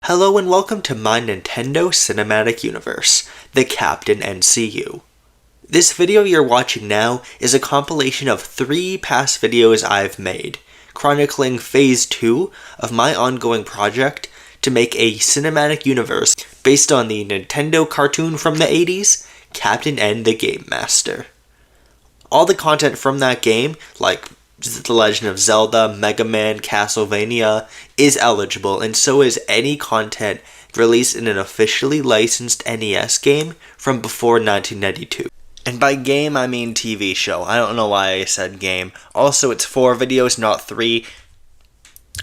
Hello and welcome to my Nintendo Cinematic Universe, the Captain NCU. This video you're watching now is a compilation of 3 past videos I've made, chronicling Phase 2 of my ongoing project to make a cinematic universe based on the Nintendo cartoon from the 80s, Captain N the Game Master. All the content from that game, like The Legend of Zelda, Mega Man, Castlevania, is eligible, and so is any content released in an officially licensed NES game from before 1992. And by game, I mean TV show. I don't know why I said game. Also, it's 4 videos, not 3.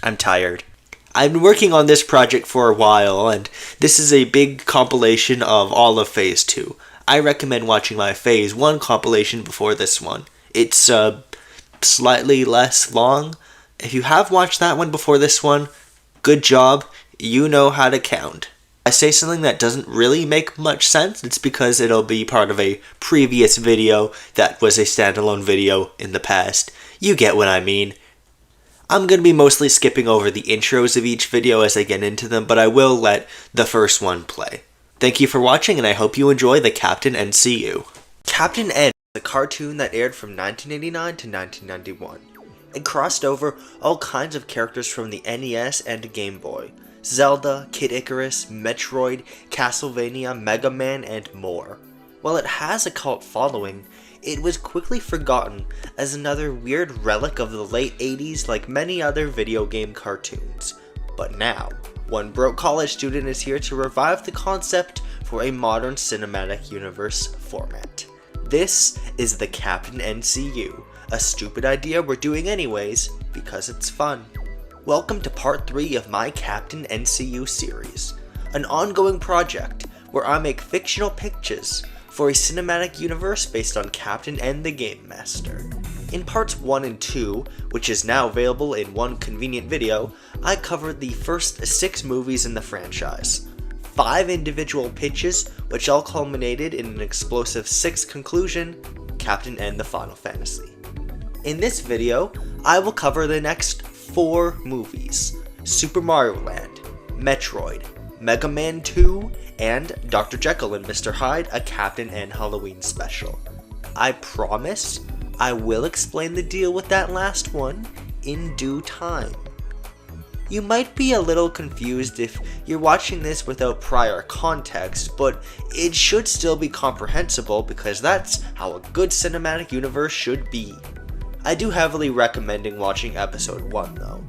I'm tired. I've been working on this project for a while, and this is a big compilation of all of Phase 2. I recommend watching my Phase 1 compilation before this one. It's, slightly less long. If you have watched that one before this one, good job, you know how to count. If I say something that doesn't really make much sense, it's because it'll be part of a previous video that was a standalone video in the past. You get what I mean. I'm going to be mostly skipping over the intros of each video as I get into them, but I will let the first one play. Thank you for watching, and I hope you enjoy the Captain NCU. Captain N, the cartoon that aired from 1989 to 1991. It crossed over all kinds of characters from the NES and Game Boy. Zelda, Kid Icarus, Metroid, Castlevania, Mega Man, and more. While it has a cult following, it was quickly forgotten as another weird relic of the late 80s like many other video game cartoons. But now, one broke college student is here to revive the concept for a modern cinematic universe format. This is the Captain NCU, a stupid idea we're doing anyways because it's fun. Welcome to part 3 of my Captain NCU series, an ongoing project where I make fictional pictures for a cinematic universe based on Captain N the Game Master. In parts 1 and 2, which is now available in one convenient video, I covered the first 6 movies in the franchise. 5 individual pitches, which all culminated in an explosive 6th conclusion, Captain N the Final Fantasy. In this video, I will cover the next 4 movies: Super Mario Land, Metroid, Mega Man 2, and Dr. Jekyll and Mr. Hyde, a Captain N Halloween special. I promise I will explain the deal with that last one in due time. You might be a little confused if you're watching this without prior context, but it should still be comprehensible because that's how a good cinematic universe should be. I do heavily recommend watching episode 1 though.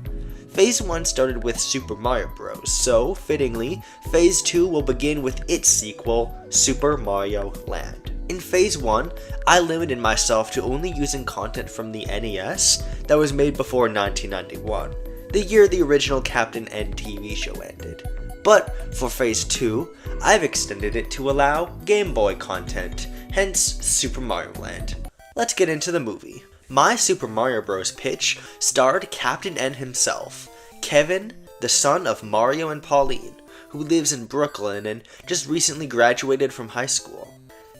Phase 1 started with Super Mario Bros, so fittingly, Phase 2 will begin with its sequel, Super Mario Land. In Phase 1, I limited myself to only using content from the NES that was made before 1991. The year the original Captain N TV show ended. But for Phase 2, I've extended it to allow Game Boy content, hence Super Mario Land. Let's get into the movie. My Super Mario Bros. Pitch starred Captain N himself, Kevin, the son of Mario and Pauline, who lives in Brooklyn and just recently graduated from high school.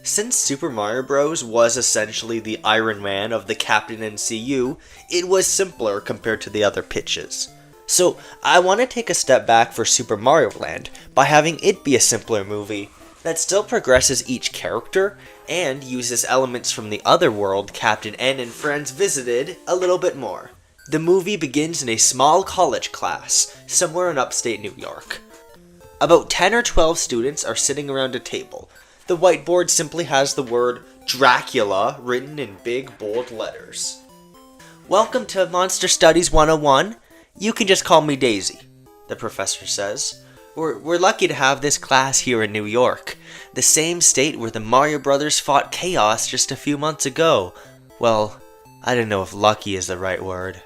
Since Super Mario Bros. Was essentially the Iron Man of the Captain NCU, it was simpler compared to the other pitches. So I want to take a step back for Super Mario Land by having it be a simpler movie that still progresses each character and uses elements from the other world Captain N and friends visited a little bit more. The movie begins in a small college class somewhere in upstate New York. About 10 or 12 students are sitting around a table. The whiteboard simply has the word Dracula written in big, bold letters. Welcome to Monster Studies 101. You can just call me Daisy, the professor says. We're lucky to have this class here in New York, the same state where the Mario Brothers fought chaos just a few months ago. Well, I don't know if lucky is the right word.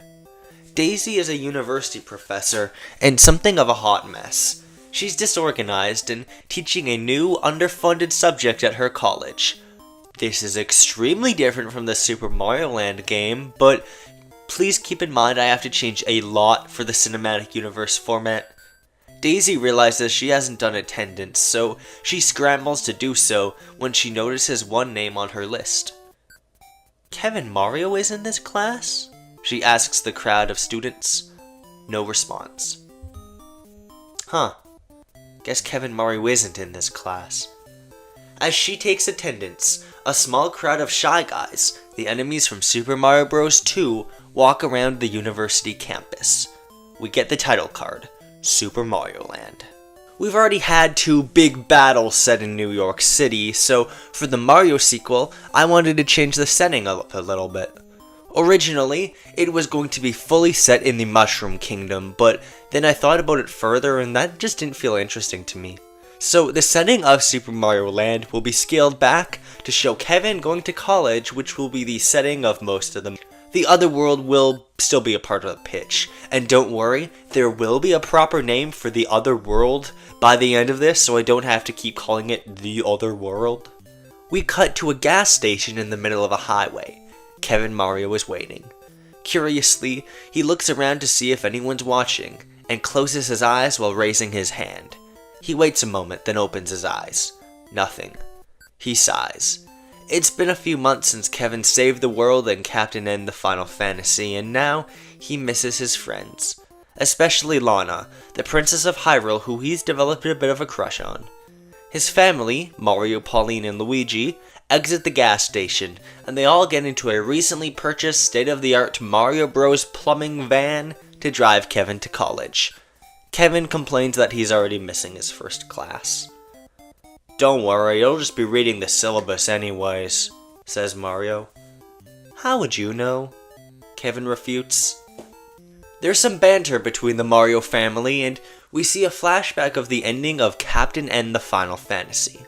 Daisy is a university professor and something of a hot mess. She's disorganized and teaching a new, underfunded subject at her college. This is extremely different from the Super Mario Land game, but please keep in mind I have to change a lot for the cinematic universe format. Daisy realizes she hasn't done attendance, so she scrambles to do so when she notices one name on her list. Kevin Mario is in this class? She asks the crowd of students. No response. Huh. Guess Kevin Mario isn't in this class. As she takes attendance, a small crowd of Shy Guys, the enemies from Super Mario Bros. 2, walk around the university campus. We get the title card, Super Mario Land. We've already had 2 big battles set in New York City, so for the Mario sequel, I wanted to change the setting up a little bit. Originally, it was going to be fully set in the Mushroom Kingdom, but then I thought about it further and that just didn't feel interesting to me. So the setting of Super Mario Land will be scaled back to show Kevin going to college, which will be the setting of most of them. The other world will still be a part of the pitch, and don't worry, there will be a proper name for the other world by the end of this, so I don't have to keep calling it the other world. We cut to a gas station in the middle of a highway. Kevin Mario is waiting. Curiously, he looks around to see if anyone's watching, and closes his eyes while raising his hand. He waits a moment, then opens his eyes. Nothing. He sighs. It's been a few months since Kevin saved the world in Captain N the Final Fantasy, and now he misses his friends. Especially Lana, the Princess of Hyrule, who he's developed a bit of a crush on. His family, Mario, Pauline, and Luigi, exit the gas station, and they all get into a recently purchased state-of-the-art Mario Bros. Plumbing van to drive Kevin to college. Kevin complains that he's already missing his first class. "Don't worry, you'll just be reading the syllabus anyways," says Mario. "How would you know?" Kevin refutes. There's some banter between the Mario family, and we see a flashback of the ending of Captain N the Final Fantasy.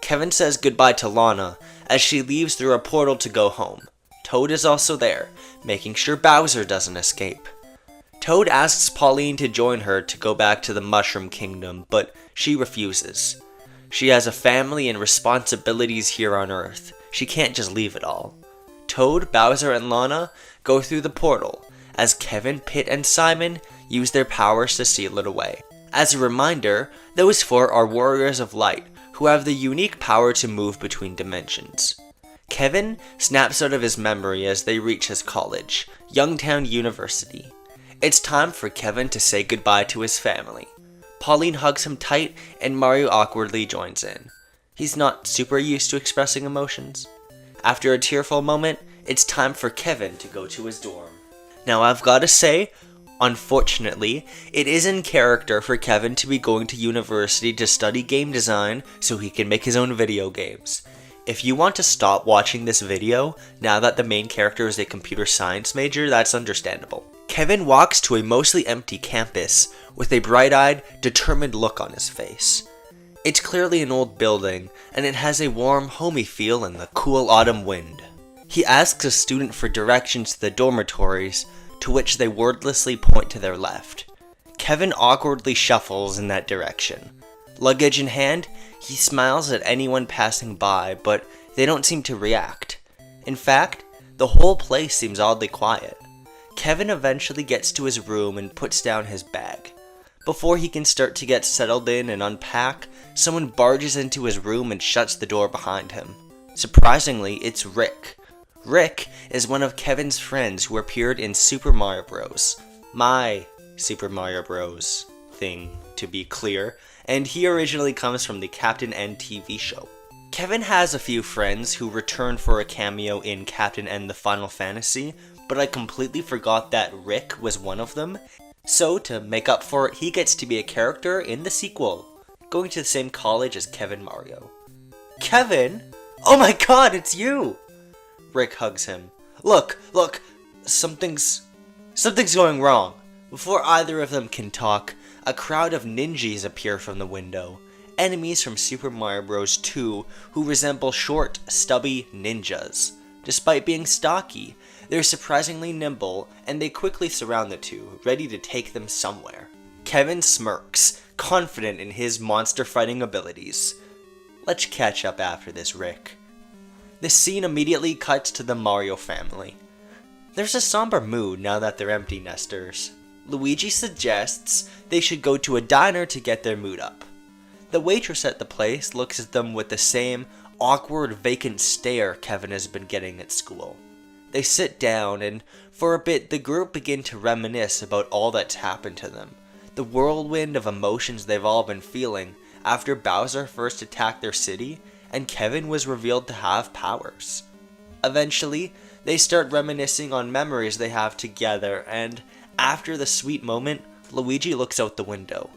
Kevin says goodbye to Lana as she leaves through a portal to go home. Toad is also there, making sure Bowser doesn't escape. Toad asks Pauline to join her to go back to the Mushroom Kingdom, but she refuses. She has a family and responsibilities here on Earth. She can't just leave it all. Toad, Bowser, and Lana go through the portal, as Kevin, Pit, and Simon use their powers to seal it away. As a reminder, those 4 are Warriors of Light, who have the unique power to move between dimensions. Kevin snaps out of his memory as they reach his college, Youngtown University. It's time for Kevin to say goodbye to his family. Pauline hugs him tight, and Mario awkwardly joins in. He's not super used to expressing emotions. After a tearful moment, it's time for Kevin to go to his dorm. Now I've gotta say, unfortunately, it is in character for Kevin to be going to university to study game design so he can make his own video games. If you want to stop watching this video, now that the main character is a computer science major, that's understandable. Kevin walks to a mostly empty campus with a bright-eyed, determined look on his face. It's clearly an old building, and it has a warm, homey feel in the cool autumn wind. He asks a student for directions to the dormitories, to which they wordlessly point to their left. Kevin awkwardly shuffles in that direction. Luggage in hand, he smiles at anyone passing by, but they don't seem to react. In fact, the whole place seems oddly quiet. Kevin eventually gets to his room and puts down his bag. Before he can start to get settled in and unpack, someone barges into his room and shuts the door behind him. Surprisingly, it's Rick. Rick is one of Kevin's friends who appeared in Super Mario Bros. My Super Mario Bros. Thing, to be clear, and he originally comes from the Captain N TV show. Kevin has a few friends who return for a cameo in Captain N the Final Fantasy, but I completely forgot that Rick was one of them. So to make up for it, he gets to be a character in the sequel, going to the same college as Kevin Mario. Kevin? Oh my god, it's you! Rick hugs him. Look, something's going wrong. Before either of them can talk, a crowd of ninjas appear from the window. Enemies from Super Mario Bros. 2 who resemble short, stubby ninjas. Despite being stocky, they're surprisingly nimble, and they quickly surround the two, ready to take them somewhere. Kevin smirks, confident in his monster fighting abilities. Let's catch up after this, Rick. The scene immediately cuts to the Mario family. There's a somber mood now that they're empty nesters. Luigi suggests they should go to a diner to get their mood up. The waitress at the place looks at them with the same awkward, vacant stare Kevin has been getting at school. They sit down, and for a bit the group begin to reminisce about all that's happened to them. the whirlwind of emotions they've all been feeling after Bowser first attacked their city and Kevin was revealed to have powers. Eventually, they start reminiscing on memories they have together, and after the sweet moment, Luigi looks out the window.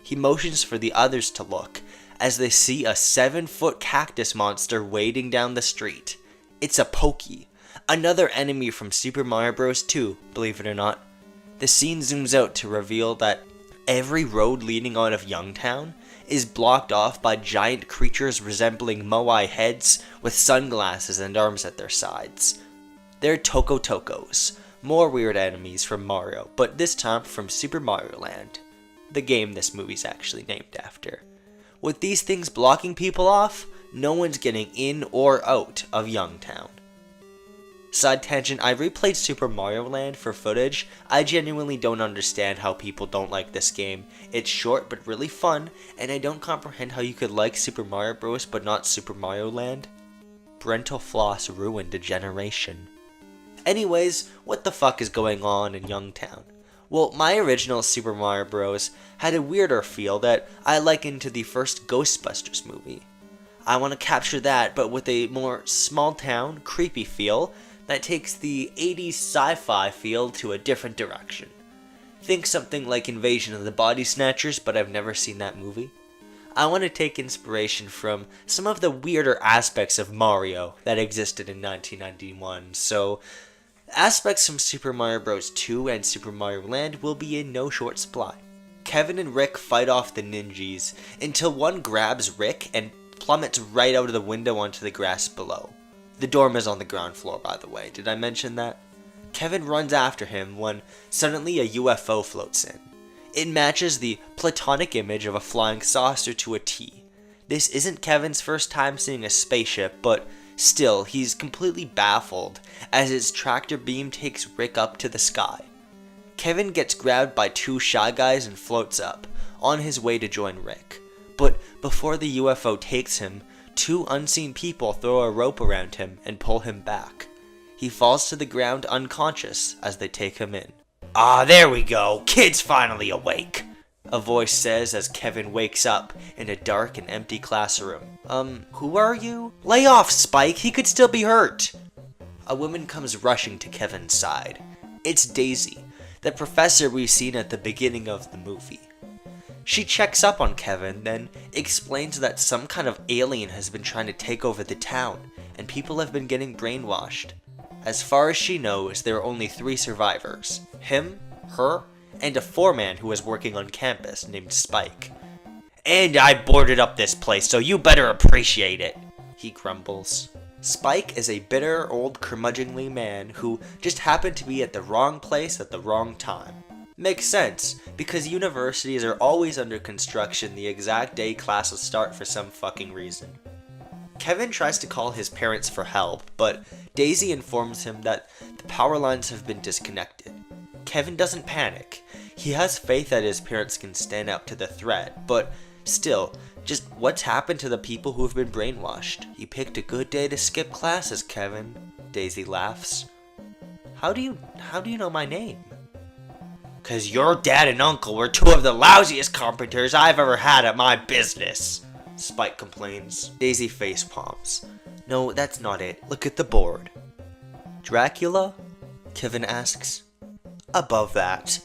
He motions for the others to look, as they see a 7-foot cactus monster wading down the street. It's a Pokey, another enemy from Super Mario Bros. 2, believe it or not. The scene zooms out to reveal that every road leading out of Youngtown is blocked off by giant creatures resembling Moai heads with sunglasses and arms at their sides. They're Toko Tokos, more weird enemies from Mario, but this time from Super Mario Land, the game this movie's actually named after. With these things blocking people off, no one's getting in or out of Youngtown. Side tangent, I replayed Super Mario Land for footage. I genuinely don't understand how people don't like this game. It's short but really fun, and I don't comprehend how you could like Super Mario Bros. But not Super Mario Land. Parental floss ruined a generation. Anyways, what the fuck is going on in Youngtown? Well, my original Super Mario Bros. Had a weirder feel that I likened to the first Ghostbusters movie. I want to capture that, but with a more small-town, creepy feel that takes the 80s sci-fi feel to a different direction. Think something like Invasion of the Body Snatchers, but I've never seen that movie. I want to take inspiration from some of the weirder aspects of Mario that existed in 1991, so aspects from Super Mario Bros. 2 and Super Mario Land will be in no short supply. Kevin and Rick fight off the ninjas until one grabs Rick and plummets right out of the window onto the grass below. The dorm is on the ground floor, by the way. Did I mention that? Kevin runs after him when suddenly a UFO floats in. It matches the platonic image of a flying saucer to a T. This isn't Kevin's first time seeing a spaceship, but still, he's completely baffled as its tractor beam takes Rick up to the sky. Kevin gets grabbed by two Shy Guys and floats up, on his way to join Rick. But before the UFO takes him, two unseen people throw a rope around him and pull him back. He falls to the ground unconscious as they take him in. "Ah, there we go, kid's finally awake," a voice says as Kevin wakes up in a dark and empty classroom. Who are you?" "Lay off, Spike, he could still be hurt." A woman comes rushing to Kevin's side. It's Daisy, the professor we've seen at the beginning of the movie. She checks up on Kevin, then explains that some kind of alien has been trying to take over the town, and people have been getting brainwashed. As far as she knows, there are only 3 survivors. Him, her, and a foreman who was working on campus named Spike. "And I boarded up this place, so you better appreciate it," he grumbles. Spike is a bitter, old, curmudgeonly man who just happened to be at the wrong place at the wrong time. Makes sense, because universities are always under construction the exact day classes start for some fucking reason. Kevin tries to call his parents for help, but Daisy informs him that the power lines have been disconnected. Kevin doesn't panic. He has faith that his parents can stand up to the threat, but still, just what's happened to the people who have been brainwashed? You picked a good day to skip classes, Kevin, Daisy laughs. How do you know my name?" "'Cause your dad and uncle were 2 of the lousiest carpenters I've ever had at my business," Spike complains. Daisy face palms. "No, that's not it. Look at the board." "Dracula?" Kevin asks. "Above that.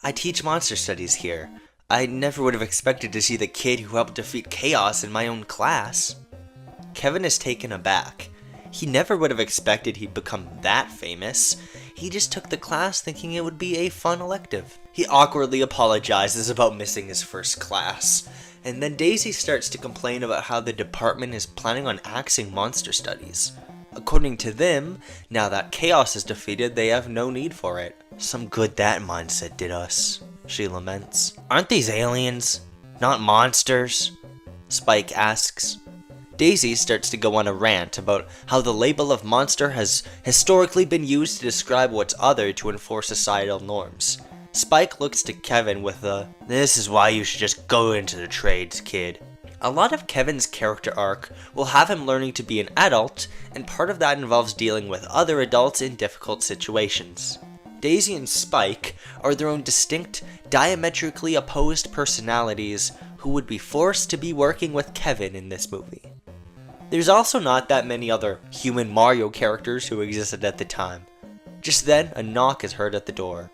I teach monster studies here. I never would have expected to see the kid who helped defeat chaos in my own class." Kevin is taken aback. He never would have expected he'd become that famous. He just took the class thinking it would be a fun elective. He awkwardly apologizes about missing his first class. And then Daisy starts to complain about how the department is planning on axing monster studies. According to them, now that chaos is defeated, they have no need for it. "Some good that mindset did us," she laments. "Aren't these aliens? Not monsters?" Spike asks. Daisy starts to go on a rant about how the label of monster has historically been used to describe what's other to enforce societal norms. Spike looks to Kevin with a, "This is why you should just go into the trades, kid." A lot of Kevin's character arc will have him learning to be an adult, and part of that involves dealing with other adults in difficult situations. Daisy and Spike are their own distinct, diametrically opposed personalities who would be forced to be working with Kevin in this movie. There's also not that many other human Mario characters who existed at the time. Just then, a knock is heard at the door.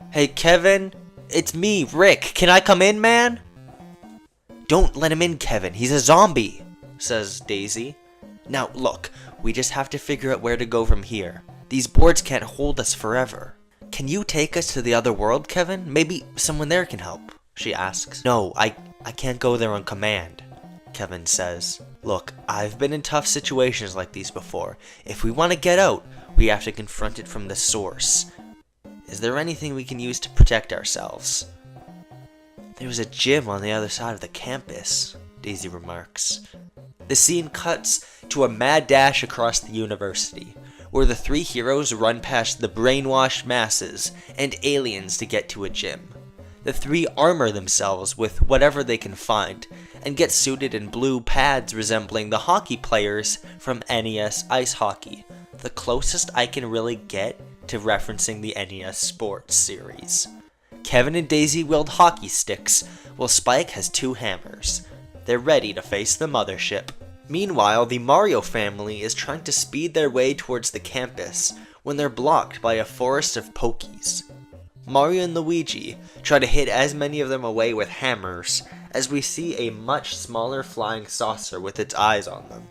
"Hey Kevin, it's me, Rick. Can I come in, man?" "Don't let him in, Kevin. He's a zombie," says Daisy. "Now look, we just have to figure out where to go from here. These boards can't hold us forever. Can you take us to the other world, Kevin? Maybe someone there can help," she asks. "No, I can't go there on command," Kevin says. "Look, I've been in tough situations like these before. If we want to get out, we have to confront it from the source. Is there anything we can use to protect ourselves?" "There's a gym on the other side of the campus," Daisy remarks. The scene cuts to a mad dash across the university, where the three heroes run past the brainwashed masses and aliens to get to a gym. The three armor themselves with whatever they can find, and get suited in blue pads resembling the hockey players from NES Ice Hockey, the closest I can really get to referencing the NES Sports series. Kevin and Daisy wield hockey sticks, while Spike has two hammers. They're ready to face the mothership. Meanwhile, the Mario family is trying to speed their way towards the campus when they're blocked by a forest of Pokies. Mario and Luigi try to hit as many of them away with hammers as we see a much smaller flying saucer with its eyes on them.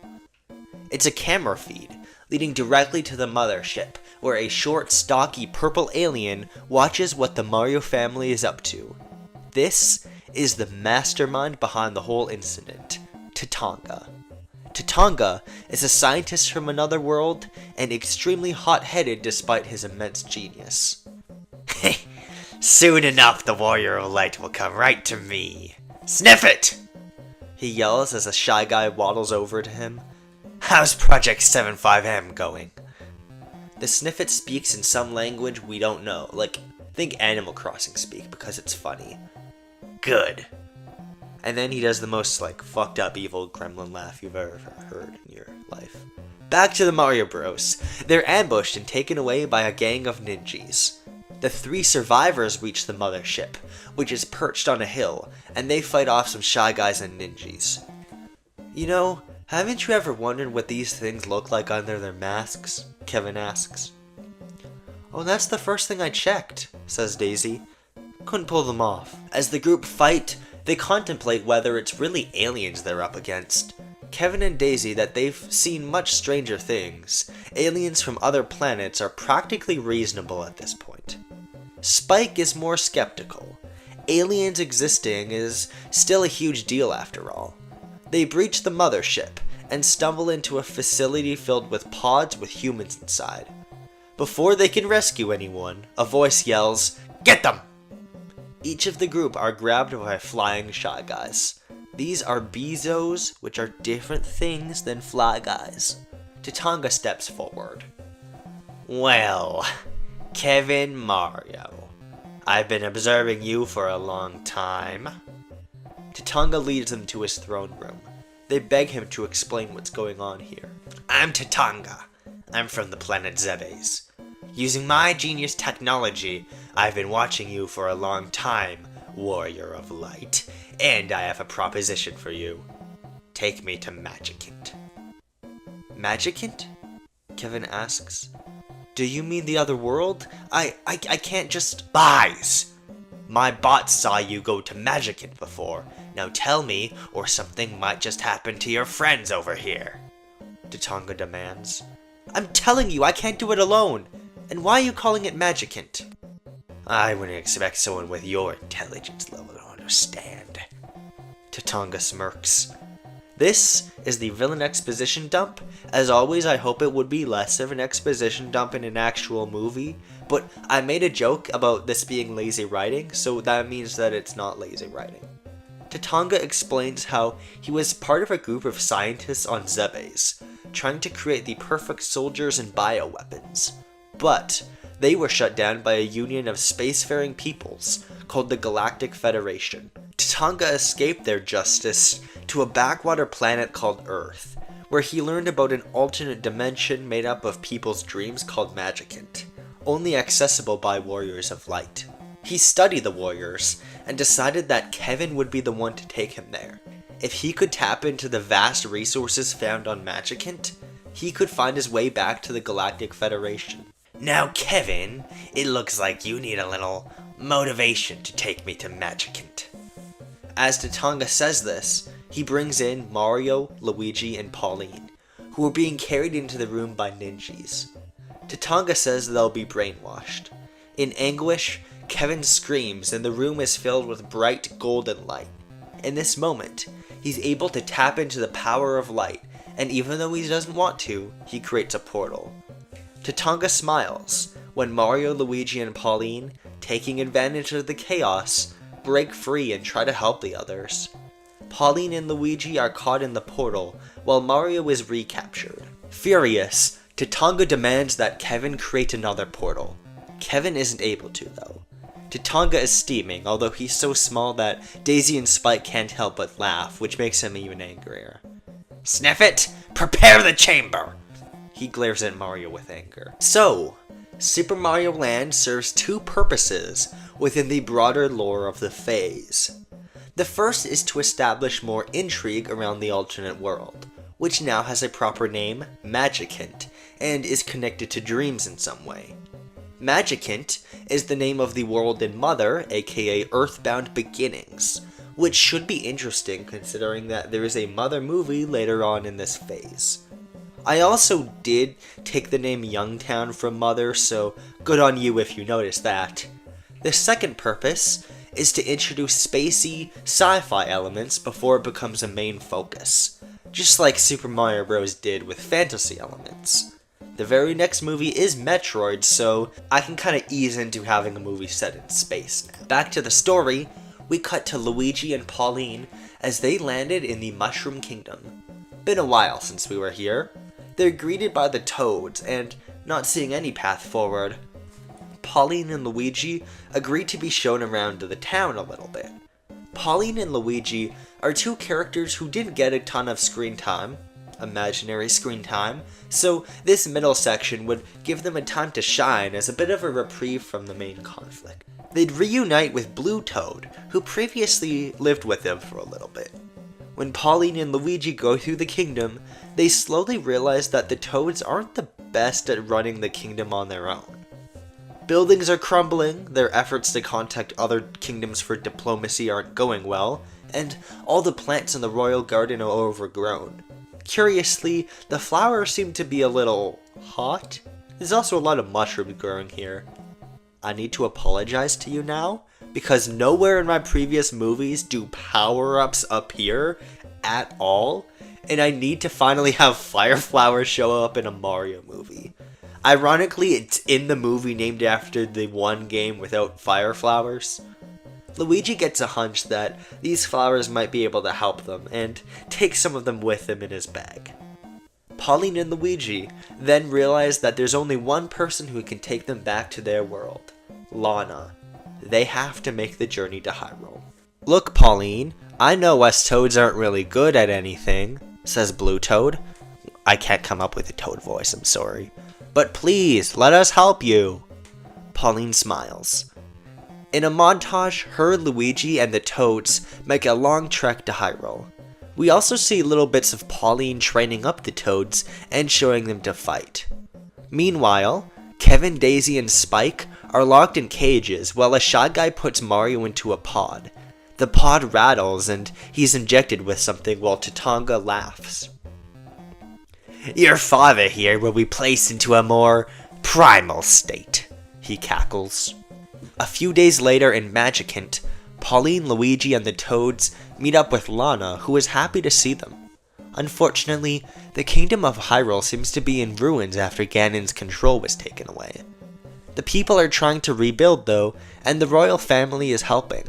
It's a camera feed leading directly to the mothership, where a short, stocky purple alien watches what the Mario family is up to. This is the mastermind behind the whole incident, Tatanga. Tatanga is a scientist from another world and extremely hot-headed despite his immense genius. "Soon enough, the Warrior of Light will come right to me. Sniff it!" he yells as a shy guy waddles over to him. "How's Project 75M going?" The Sniffet speaks in some language we don't know, like, think Animal Crossing speak because it's funny. "Good." And then he does the most, fucked up evil gremlin laugh you've ever heard in your life. Back to the Mario Bros. They're ambushed and taken away by a gang of ninjas. The three survivors reach the mothership, which is perched on a hill, and they fight off some shy guys and ninjas. "You know, haven't you ever wondered what these things look like under their masks?" Kevin asks. "Oh, that's the first thing I checked," says Daisy. "Couldn't pull them off." As the group fight, they contemplate whether it's really aliens they're up against. Kevin and Daisy that they've seen much stranger things. Aliens from other planets are practically reasonable at this point. Spike is more skeptical. Aliens existing is still a huge deal after all. They breach the mothership and stumble into a facility filled with pods with humans inside. Before they can rescue anyone, a voice yells, "Get them!" Each of the group are grabbed by flying shy guys. These are Bezos, which are different things than fly guys. Tatanga steps forward. "Well, Kevin Mario, I've been observing you for a long time." Tatanga leads them to his throne room. They beg him to explain what's going on here. "I'm Tatanga. I'm from the planet Zebes. Using my genius technology, I've been watching you for a long time, Warrior of Light, and I have a proposition for you. Take me to Magicant." "Magicant?" Kevin asks. "Do you mean the other world? I can't just..." "Lies! My bots saw you go to Magicant before. Now tell me, or something might just happen to your friends over here," Tatanga demands. "I'm telling you, I can't do it alone. And why are you calling it Magicant?" "I wouldn't expect someone with your intelligence level to understand." Tatanga smirks. This is the villain exposition dump. As always, I hope it would be less of an exposition dump in an actual movie, but I made a joke about this being lazy writing, so that means that it's not lazy writing. Tatanga explains how he was part of a group of scientists on Zebes, trying to create the perfect soldiers and bioweapons. But they were shut down by a union of spacefaring peoples called the Galactic Federation. Tatanga escaped their justice to a backwater planet called Earth, where he learned about an alternate dimension made up of people's dreams called Magicant. only accessible by warriors of light. He studied the warriors and decided that Kevin would be the one to take him there. If he could tap into the vast resources found on Magicant, he could find his way back to the Galactic Federation. Now, Kevin, it looks like you need a little motivation to take me to Magicant. As Tatanga says this, he brings in Mario, Luigi, and Pauline, who are being carried into the room by ninjas. Tatanga says they'll be brainwashed. In anguish, Kevin screams and the room is filled with bright golden light. In this moment, he's able to tap into the power of light, and even though he doesn't want to, he creates a portal. Tatanga smiles when Mario, Luigi, and Pauline, taking advantage of the chaos, break free and try to help the others. Pauline and Luigi are caught in the portal, while Mario is recaptured. Furious, Tatanga demands that Kevin create another portal. Kevin isn't able to, though. Tatanga is steaming, although he's so small that Daisy and Spike can't help but laugh, which makes him even angrier. Sniff it! Prepare the chamber! He glares at Mario with anger. So, Super Mario Land serves two purposes within the broader lore of the phase. The first is to establish more intrigue around the alternate world, which now has a proper name, Magicant, and is connected to dreams in some way. Magicant is the name of the world in Mother, aka Earthbound Beginnings, which should be interesting considering that there is a Mother movie later on in this phase. I also did take the name Youngtown from Mother, so good on you if you noticed that. The second purpose is to introduce spacey, sci-fi elements before it becomes a main focus, just like Super Mario Bros. Did with fantasy elements. The very next movie is Metroid, so I can kinda ease into having a movie set in space now. Back to the story, we cut to Luigi and Pauline as they landed in the Mushroom Kingdom. Been a while since we were here. They're greeted by the Toads, and not seeing any path forward, Pauline and Luigi agree to be shown around the town a little bit. Pauline and Luigi are two characters who didn't get a ton of screen time, imaginary screen time, so this middle section would give them a time to shine as a bit of a reprieve from the main conflict. They'd reunite with Blue Toad, who previously lived with them for a little bit. When Pauline and Luigi go through the kingdom, they slowly realize that the Toads aren't the best at running the kingdom on their own. Buildings are crumbling, their efforts to contact other kingdoms for diplomacy aren't going well, and all the plants in the royal garden are overgrown. Curiously, the flowers seem to be a little hot. There's also a lot of mushrooms growing here. I need to apologize to you now, because nowhere in my previous movies do power-ups appear at all, and I need to finally have fire flowers show up in a Mario movie. Ironically, it's in the movie named after the one game without fire flowers. Luigi gets a hunch that these flowers might be able to help them, and takes some of them with him in his bag. Pauline and Luigi then realize that there's only one person who can take them back to their world, Lana. They have to make the journey to Hyrule. Look, Pauline, I know us Toads aren't really good at anything, says Blue Toad. I can't come up with a Toad voice, I'm sorry. But please, let us help you. Pauline smiles. In a montage, her, Luigi, and the Toads make a long trek to Hyrule. We also see little bits of Pauline training up the Toads and showing them to fight. Meanwhile, Kevin, Daisy, and Spike are locked in cages while a Shy Guy puts Mario into a pod. The pod rattles and he's injected with something while Tatanga laughs. Your father here will be placed into a more primal state, he cackles. A few days later in Magicant, Pauline, Luigi, and the Toads meet up with Lana, who is happy to see them. Unfortunately, the kingdom of Hyrule seems to be in ruins after Ganon's control was taken away. The people are trying to rebuild though, and the royal family is helping.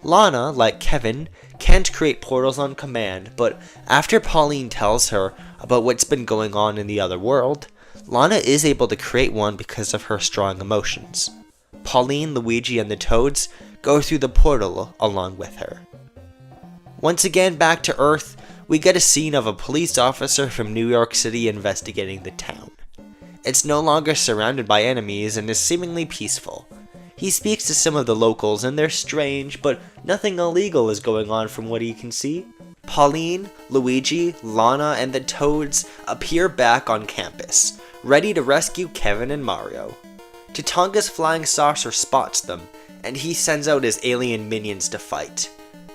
Lana, like Kevin, can't create portals on command, but after Pauline tells her about what's been going on in the other world, Lana is able to create one because of her strong emotions. Pauline, Luigi, and the Toads go through the portal along with her. Once again back to Earth, we get a scene of a police officer from New York City investigating the town. It's no longer surrounded by enemies and is seemingly peaceful. He speaks to some of the locals and they're strange, but nothing illegal is going on from what he can see. Pauline, Luigi, Lana, and the Toads appear back on campus, ready to rescue Kevin and Mario. Tatanga's flying saucer spots them, and he sends out his alien minions to fight.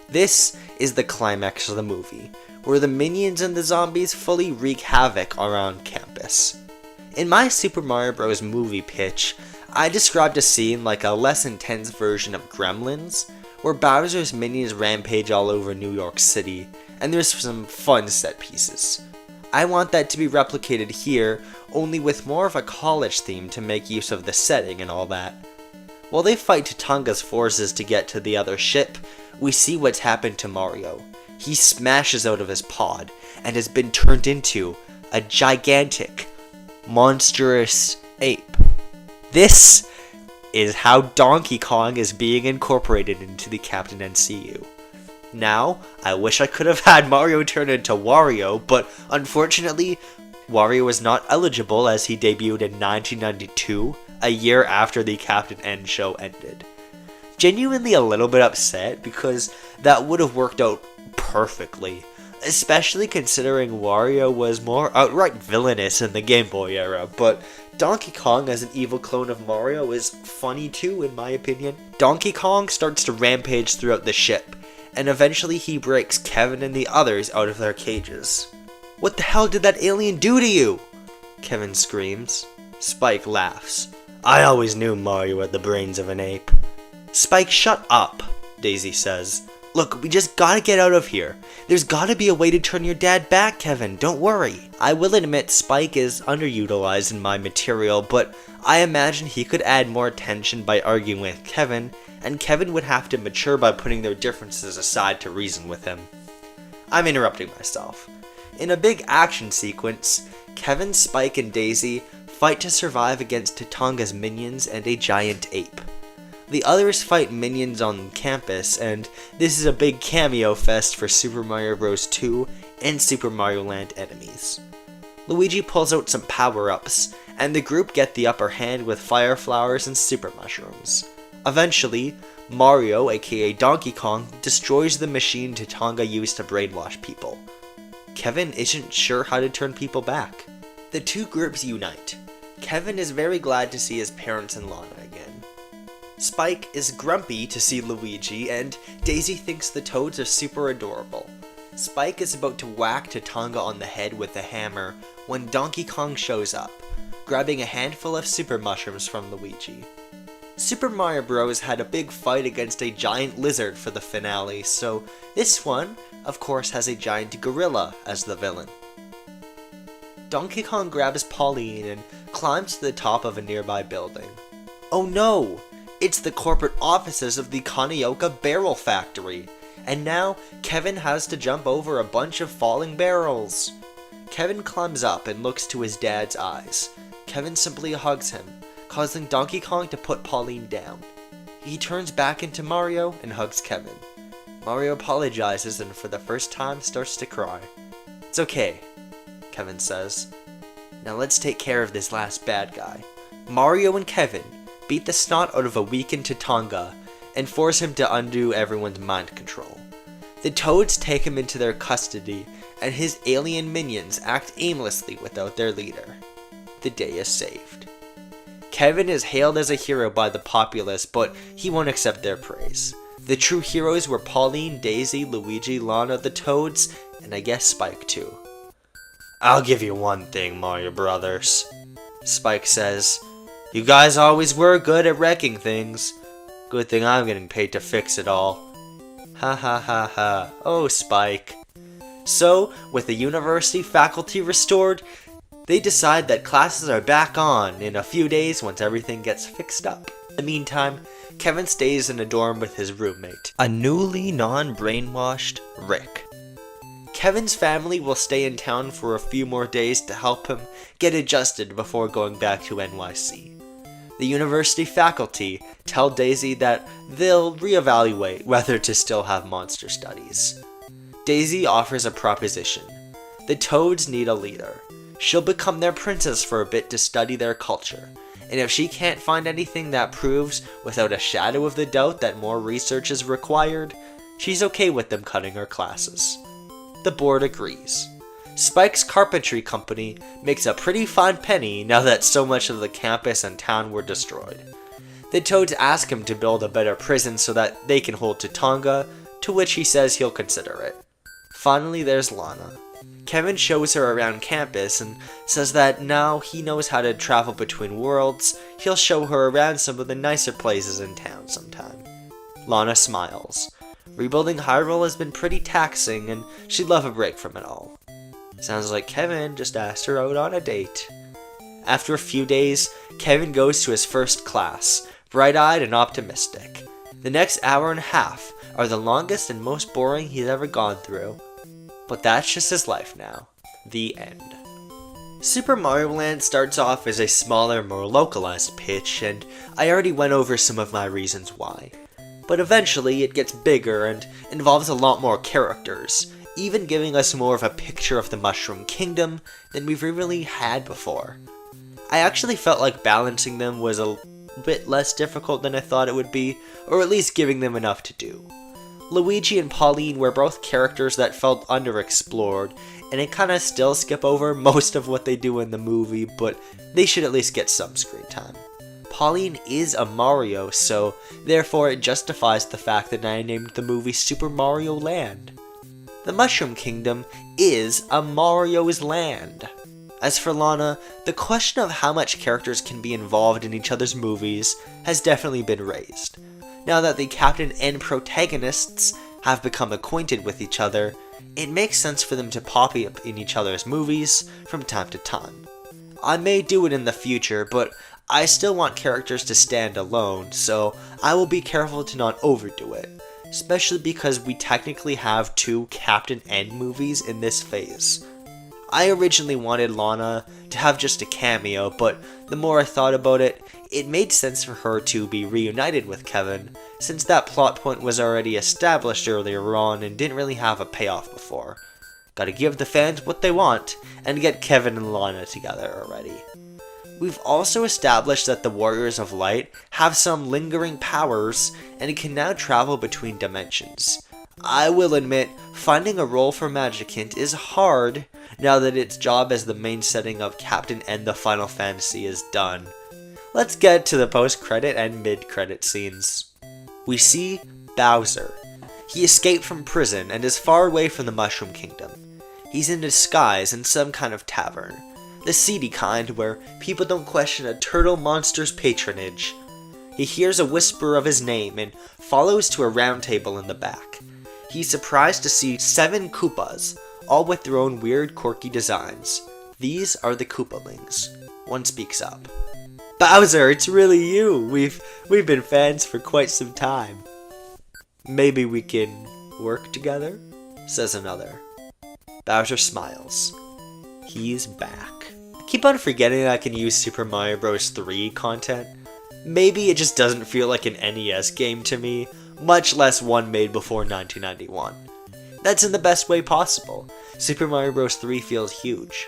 This is the climax of the movie, where the minions and the zombies fully wreak havoc around campus. In my Super Mario Bros. Movie pitch, I described a scene like a less intense version of Gremlins, where Bowser's minions rampage all over New York City, and there's some fun set pieces. I want that to be replicated here, only with more of a college theme to make use of the setting and all that. While they fight Tatanga's forces to get to the other ship, we see what's happened to Mario. He smashes out of his pod, and has been turned into a gigantic, monstrous ape. This is how Donkey Kong is being incorporated into the Captain NCU. Now, I wish I could have had Mario turn into Wario, but unfortunately, Wario was not eligible as he debuted in 1992, a year after the Captain N show ended. Genuinely a little bit upset because that would have worked out perfectly, especially considering Wario was more outright villainous in the Game Boy era, but Donkey Kong as an evil clone of Mario is funny too, in my opinion. Donkey Kong starts to rampage throughout the ship, and eventually he breaks Kevin and the others out of their cages. "What the hell did that alien do to you?" Kevin screams. Spike laughs. "I always knew Mario had the brains of an ape." "Spike, shut up," Daisy says. "Look, we just gotta get out of here. There's gotta be a way to turn your dad back, Kevin, don't worry." I will admit Spike is underutilized in my material, but I imagine he could add more tension by arguing with Kevin, and Kevin would have to mature by putting their differences aside to reason with him. I'm interrupting myself. In a big action sequence, Kevin, Spike, and Daisy fight to survive against Tatanga's minions and a giant ape. The others fight minions on campus, and this is a big cameo fest for Super Mario Bros. 2 and Super Mario Land enemies. Luigi pulls out some power-ups, and the group get the upper hand with fire flowers and super mushrooms. Eventually, Mario, aka Donkey Kong, destroys the machine Tatanga used to brainwash people. Kevin isn't sure how to turn people back. The two groups unite. Kevin is very glad to see his parents and Lana again. Spike is grumpy to see Luigi, and Daisy thinks the Toads are super adorable. Spike is about to whack Tatanga on the head with a hammer when Donkey Kong shows up, grabbing a handful of super mushrooms from Luigi. Super Mario Bros. Had a big fight against a giant lizard for the finale, so this one, of course, has a giant gorilla as the villain. Donkey Kong grabs Pauline and climbs to the top of a nearby building. Oh no! It's the corporate offices of the Kaneoka Barrel Factory, and now Kevin has to jump over a bunch of falling barrels. Kevin climbs up and looks to his dad's eyes. Kevin simply hugs him, causing Donkey Kong to put Pauline down. He turns back into Mario and hugs Kevin. Mario apologizes and for the first time starts to cry. "It's okay," Kevin says. "Now let's take care of this last bad guy." Mario and Kevin beat the snot out of a weakened Tatanga and force him to undo everyone's mind control. The Toads take him into their custody, and his alien minions act aimlessly without their leader. The day is saved. Kevin is hailed as a hero by the populace, but he won't accept their praise. The true heroes were Pauline, Daisy, Luigi, Lana, the Toads, and I guess Spike too. "I'll give you one thing, Mario Brothers," Spike says. "You guys always were good at wrecking things. Good thing I'm getting paid to fix it all." Ha ha ha ha. Oh, Spike. So, with the university faculty restored, they decide that classes are back on in a few days once everything gets fixed up. In the meantime, Kevin stays in a dorm with his roommate, a newly non-brainwashed Rick. Kevin's family will stay in town for a few more days to help him get adjusted before going back to NYC. The university faculty tell Daisy that they'll reevaluate whether to still have monster studies. Daisy offers a proposition. The Toads need a leader. she'll become their princess for a bit to study their culture. And if she can't find anything that proves without a shadow of the doubt that more research is required, she's okay with them cutting her classes. The board agrees. Spike's carpentry company makes a pretty fine penny now that so much of the campus and town were destroyed. The Toads ask him to build a better prison so that they can hold Tatonga, to which he says he'll consider it. Finally, there's Lana. Kevin shows her around campus and says that now he knows how to travel between worlds, he'll show her around some of the nicer places in town sometime. Lana smiles. Rebuilding Hyrule has been pretty taxing and she'd love a break from it all. Sounds like Kevin just asked her out on a date. After a few days, Kevin goes to his first class, bright-eyed and optimistic. The next hour and a half are the longest and most boring he's ever gone through. But that's just his life now. The end. Super Mario Land starts off as a smaller, more localized pitch, and I already went over some of my reasons why. But eventually it gets bigger and involves a lot more characters, even giving us more of a picture of the Mushroom Kingdom than we've really had before. I actually felt like balancing them was a bit less difficult than I thought it would be, or at least giving them enough to do. Luigi and Pauline were both characters that felt underexplored, and I kinda still skip over most of what they do in the movie, but they should at least get some screen time. Pauline is a Mario, so therefore it justifies the fact that I named the movie Super Mario Land. The Mushroom Kingdom is a Mario's land. As for Lana, the question of how much characters can be involved in each other's movies has definitely been raised. Now that the captain and protagonists have become acquainted with each other, it makes sense for them to pop up in each other's movies from time to time. I may do it in the future, but I still want characters to stand alone, so I will be careful to not overdo it, especially because we technically have 2 Captain N movies in this phase. I originally wanted Lana to have just a cameo, but the more I thought about it, it made sense for her to be reunited with Kevin, since that plot point was already established earlier on and didn't really have a payoff before. Gotta give the fans what they want, and get Kevin and Lana together already. We've also established that the Warriors of Light have some lingering powers, and can now travel between dimensions. I will admit, finding a role for Magikant is hard, now that its job as the main setting of Captain N the Final Fantasy is done. Let's get to the post-credit and mid-credit scenes. We see Bowser. He escaped from prison and is far away from the Mushroom Kingdom. He's in disguise in some kind of tavern, the seedy kind where people don't question a turtle monster's patronage. He hears a whisper of his name and follows to a round table in the back. He's surprised to see 7 Koopas, all with their own weird, quirky designs. These are the Koopalings. One speaks up. Bowser, it's really you! We've been fans for quite some time. Maybe we can work together? Says another. Bowser smiles. He's back. I keep on forgetting I can use Super Mario Bros. 3 content. Maybe it just doesn't feel like an NES game to me, much less one made before 1991. That's in the best way possible. Super Mario Bros. 3 feels huge.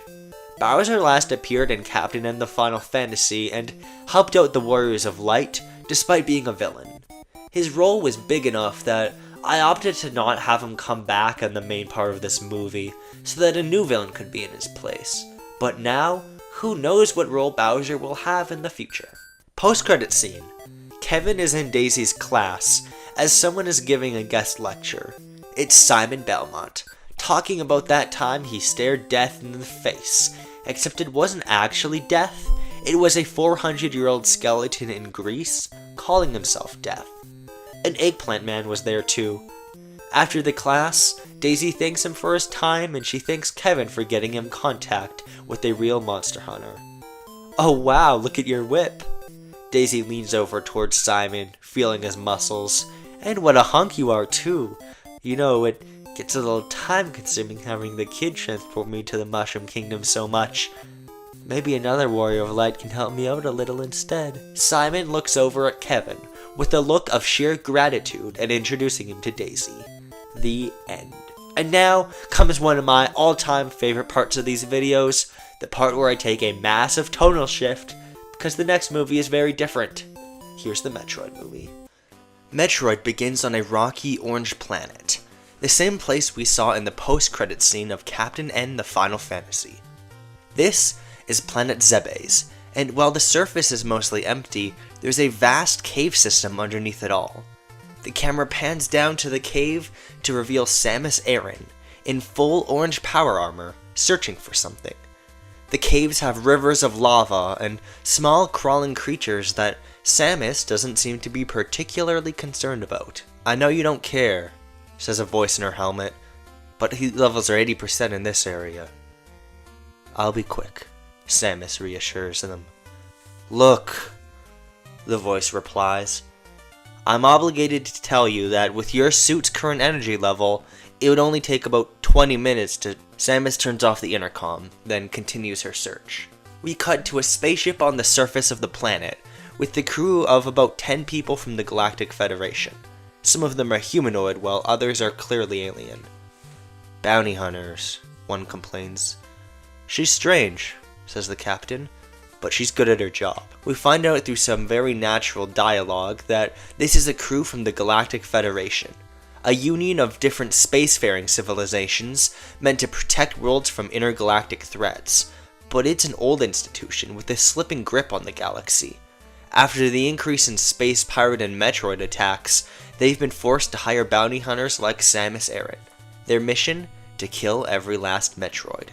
Bowser last appeared in Captain N the Final Fantasy and helped out the Warriors of Light despite being a villain. His role was big enough that I opted to not have him come back in the main part of this movie so that a new villain could be in his place. But now, who knows what role Bowser will have in the future. Post-credit scene. Kevin is in Daisy's class as someone is giving a guest lecture. It's Simon Belmont, talking about that time he stared death in the face, except it wasn't actually death, it was a 400-year-old skeleton in Greece calling himself Death. An eggplant man was there too. After the class, Daisy thanks him for his time and she thanks Kevin for getting him contact with a real monster hunter. Oh wow, look at your whip. Daisy leans over towards Simon, feeling his muscles. And what a hunk you are too. You know, it gets a little time consuming having the kid transport me to the Mushroom Kingdom so much. Maybe another Warrior of Light can help me out a little instead. Simon looks over at Kevin with a look of sheer gratitude and introducing him to Daisy. The end. And now comes one of my all-time favorite parts of these videos, the part where I take a massive tonal shift, because the next movie is very different. Here's the Metroid movie. Metroid begins on a rocky orange planet, the same place we saw in the post-credit scene of Captain N the Final Fantasy. This is planet Zebes, and while the surface is mostly empty, there's a vast cave system underneath it all. The camera pans down to the cave to reveal Samus Aran, in full orange power armor, searching for something. The caves have rivers of lava and small crawling creatures that Samus doesn't seem to be particularly concerned about. "I know you don't care," says a voice in her helmet, "but heat levels are 80% in this area." "I'll be quick," Samus reassures them. "Look," the voice replies, "I'm obligated to tell you that with your suit's current energy level, it would only take about 20 minutes to..." Samus turns off the intercom, then continues her search. We cut to a spaceship on the surface of the planet, with the crew of about 10 people from the Galactic Federation. Some of them are humanoid, while others are clearly alien. "Bounty hunters," one complains. "She's strange," says the captain, "but she's good at her job." We find out through some very natural dialogue that this is a crew from the Galactic Federation, a union of different spacefaring civilizations meant to protect worlds from intergalactic threats, but it's an old institution with a slipping grip on the galaxy. After the increase in space pirate and Metroid attacks, they've been forced to hire bounty hunters like Samus Aran. Their mission? To kill every last Metroid.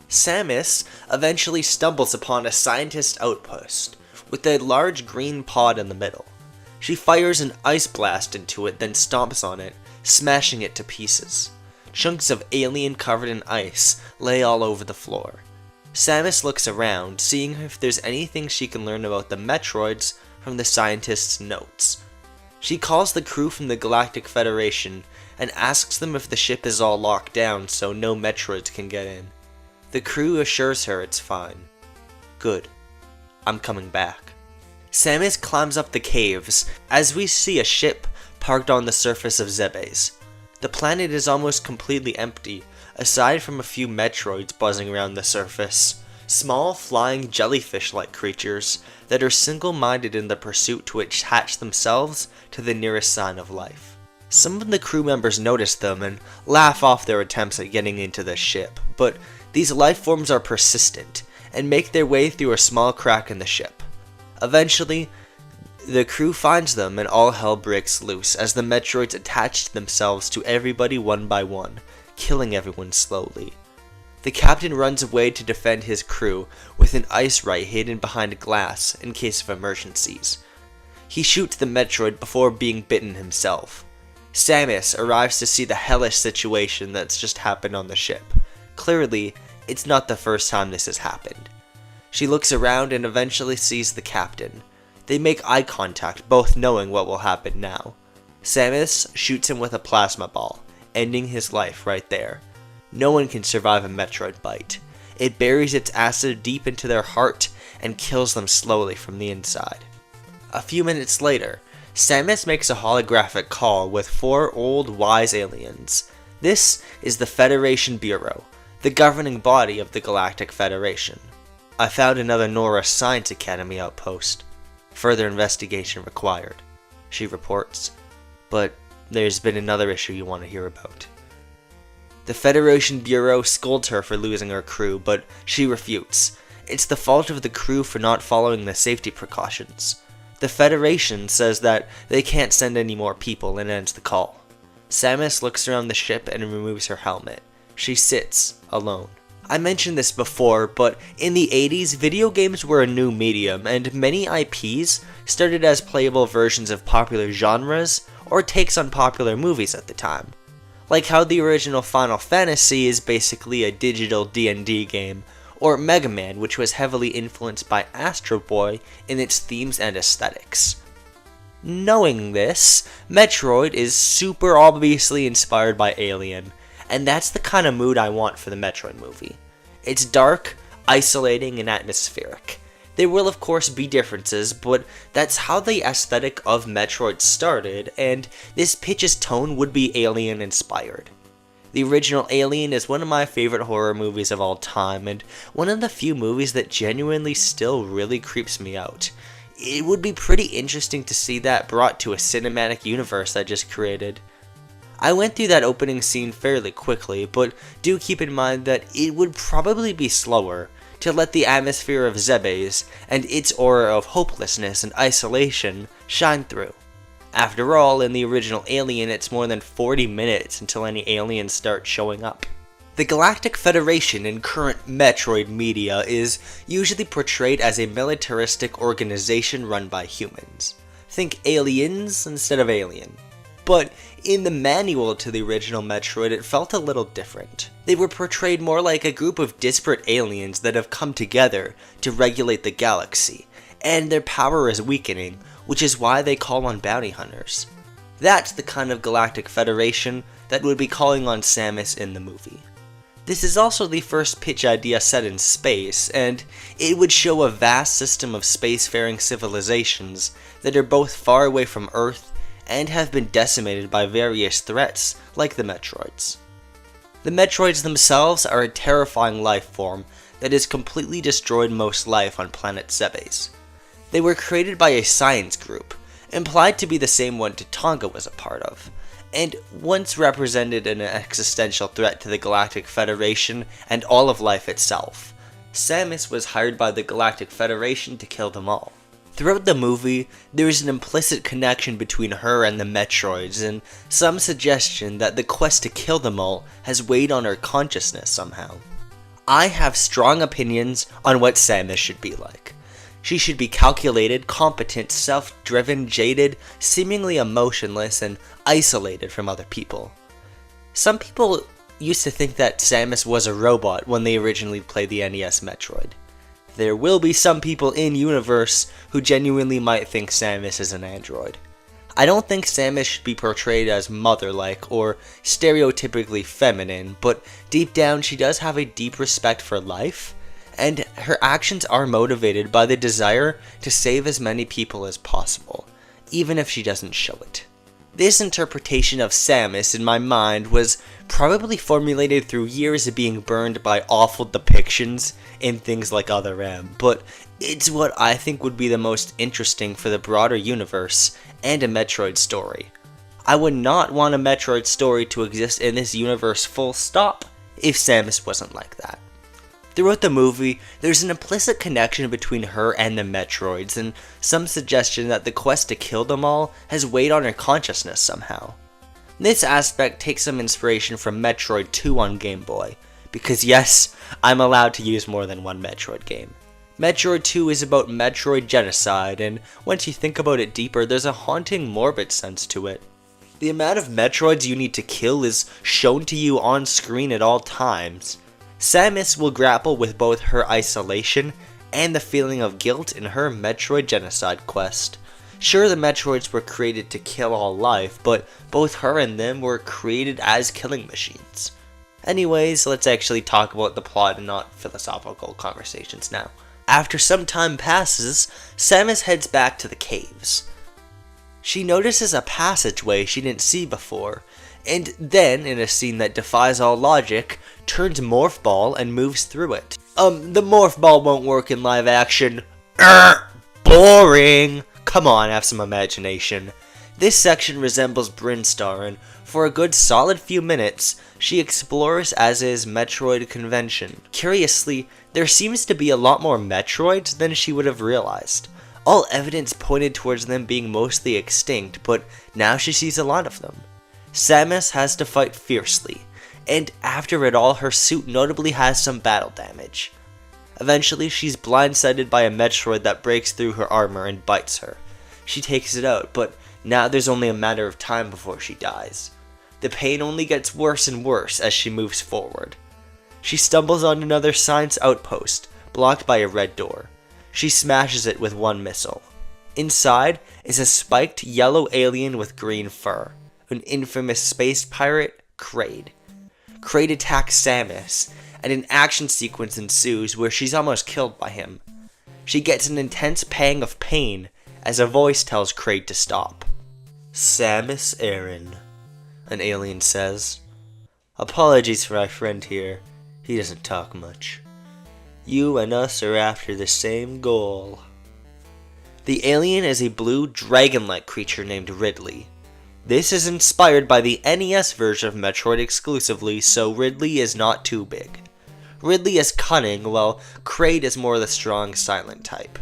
Samus eventually stumbles upon a scientist outpost, with a large green pod in the middle. She fires an ice blast into it, then stomps on it, smashing it to pieces. Chunks of alien covered in ice lay all over the floor. Samus looks around, seeing if there's anything she can learn about the Metroids from the scientist's notes. She calls the crew from the Galactic Federation and asks them if the ship is all locked down so no Metroids can get in. The crew assures her it's fine. "Good. I'm coming back." Samus climbs up the caves as we see a ship parked on the surface of Zebes. The planet is almost completely empty, aside from a few Metroids buzzing around the surface, small flying jellyfish-like creatures that are single-minded in the pursuit to attach themselves to the nearest sign of life. Some of the crew members notice them and laugh off their attempts at getting into the ship, but these life forms are persistent and make their way through a small crack in the ship. Eventually, the crew finds them and all hell breaks loose as the Metroids attach themselves to everybody one by one, killing everyone slowly. The captain runs away to defend his crew with an ice right hidden behind glass in case of emergencies. He shoots the Metroid before being bitten himself. Samus arrives to see the hellish situation that's just happened on the ship. Clearly, it's not the first time this has happened. She looks around and eventually sees the captain. They make eye contact, both knowing what will happen now. Samus shoots him with a plasma ball, ending his life right there. No one can survive a Metroid bite. It buries its acid deep into their heart and kills them slowly from the inside. A few minutes later, Samus makes a holographic call with 4 old, wise aliens. This is the Federation Bureau, the governing body of the Galactic Federation. "I found another Nora Science Academy outpost. Further investigation required," she reports. "But there's been another issue you want to hear about." The Federation Bureau scolds her for losing her crew, but she refutes. It's the fault of the crew for not following the safety precautions. The Federation says that they can't send any more people and ends the call. Samus looks around the ship and removes her helmet. She sits, alone. I mentioned this before, but in the 80s, video games were a new medium, and many IPs started as playable versions of popular genres or takes on popular movies at the time. Like how the original Final Fantasy is basically a digital D&D game, or Mega Man, which was heavily influenced by Astro Boy in its themes and aesthetics. Knowing this, Metroid is super obviously inspired by Alien, and that's the kind of mood I want for the Metroid movie. It's dark, isolating, and atmospheric. There will of course be differences, but that's how the aesthetic of Metroid started, and this pitch's tone would be Alien inspired. The original Alien is one of my favorite horror movies of all time, and one of the few movies that genuinely still really creeps me out. It would be pretty interesting to see that brought to a cinematic universe I just created. I went through that opening scene fairly quickly, but do keep in mind that it would probably be slower to let the atmosphere of Zebes and its aura of hopelessness and isolation shine through. After all, in the original Alien, it's more than 40 minutes until any aliens start showing up. The Galactic Federation in current Metroid media is usually portrayed as a militaristic organization run by humans. Think aliens instead of alien. But in the manual to the original Metroid, it felt a little different. They were portrayed more like a group of disparate aliens that have come together to regulate the galaxy, and their power is weakening, which is why they call on bounty hunters. That's the kind of Galactic Federation that would be calling on Samus in the movie. This is also the first pitch idea set in space, and it would show a vast system of spacefaring civilizations that are both far away from Earth and have been decimated by various threats like the Metroids. The Metroids themselves are a terrifying life form that has completely destroyed most life on planet Zebes. They were created by a science group, implied to be the same one Tatanka was a part of, and once represented an existential threat to the Galactic Federation and all of life itself. Samus was hired by the Galactic Federation to kill them all. Throughout the movie, there is an implicit connection between her and the Metroids, and some suggestion that the quest to kill them all has weighed on her consciousness somehow. I have strong opinions on what Samus should be like. She should be calculated, competent, self-driven, jaded, seemingly emotionless, and isolated from other people. Some people used to think that Samus was a robot when they originally played the NES Metroid. There will be some people in-universe who genuinely might think Samus is an android. I don't think Samus should be portrayed as mother-like or stereotypically feminine, but deep down she does have a deep respect for life, and her actions are motivated by the desire to save as many people as possible, even if she doesn't show it. This interpretation of Samus in my mind was probably formulated through years of being burned by awful depictions in things like Other M, but it's what I think would be the most interesting for the broader universe and a Metroid story. I would not want a Metroid story to exist in this universe full stop if Samus wasn't like that. Throughout the movie, there's an implicit connection between her and the Metroids, and some suggestion that the quest to kill them all has weighed on her consciousness somehow. This aspect takes some inspiration from Metroid 2 on Game Boy, because yes, I'm allowed to use more than one Metroid game. Metroid 2 is about Metroid genocide, and once you think about it deeper, there's a haunting, morbid sense to it. The amount of Metroids you need to kill is shown to you on screen at all times. Samus will grapple with both her isolation and the feeling of guilt in her Metroid genocide quest. Sure, the Metroids were created to kill all life, but both her and them were created as killing machines. Anyways, let's actually talk about the plot and not philosophical conversations now. After some time passes, Samus heads back to the caves. She notices a passageway she didn't see before, and then, in a scene that defies all logic, turns Morph Ball and moves through it. The Morph Ball won't work in live action. Boring! Come on, have some imagination. This section resembles Brinstar, and for a good solid few minutes, she explores as is Metroid convention. Curiously, there seems to be a lot more Metroids than she would have realized. All evidence pointed towards them being mostly extinct, but now she sees a lot of them. Samus has to fight fiercely, and after it all, her suit notably has some battle damage. Eventually, she's blindsided by a Metroid that breaks through her armor and bites her. She takes it out, but now there's only a matter of time before she dies. The pain only gets worse and worse as she moves forward. She stumbles on another science outpost, blocked by a red door. She smashes it with one missile. Inside is a spiked yellow alien with green fur, an infamous space pirate, Kraid. Kraid attacks Samus, and an action sequence ensues where she's almost killed by him. She gets an intense pang of pain as a voice tells Kraid to stop. "Samus Aran," an alien says. Apologies for my friend here. He doesn't talk much. You and us are after the same goal. The alien is a blue dragon-like creature named Ridley. This is inspired by the NES version of Metroid exclusively, so Ridley is not too big. Ridley is cunning, while Kraid is more the strong, silent type.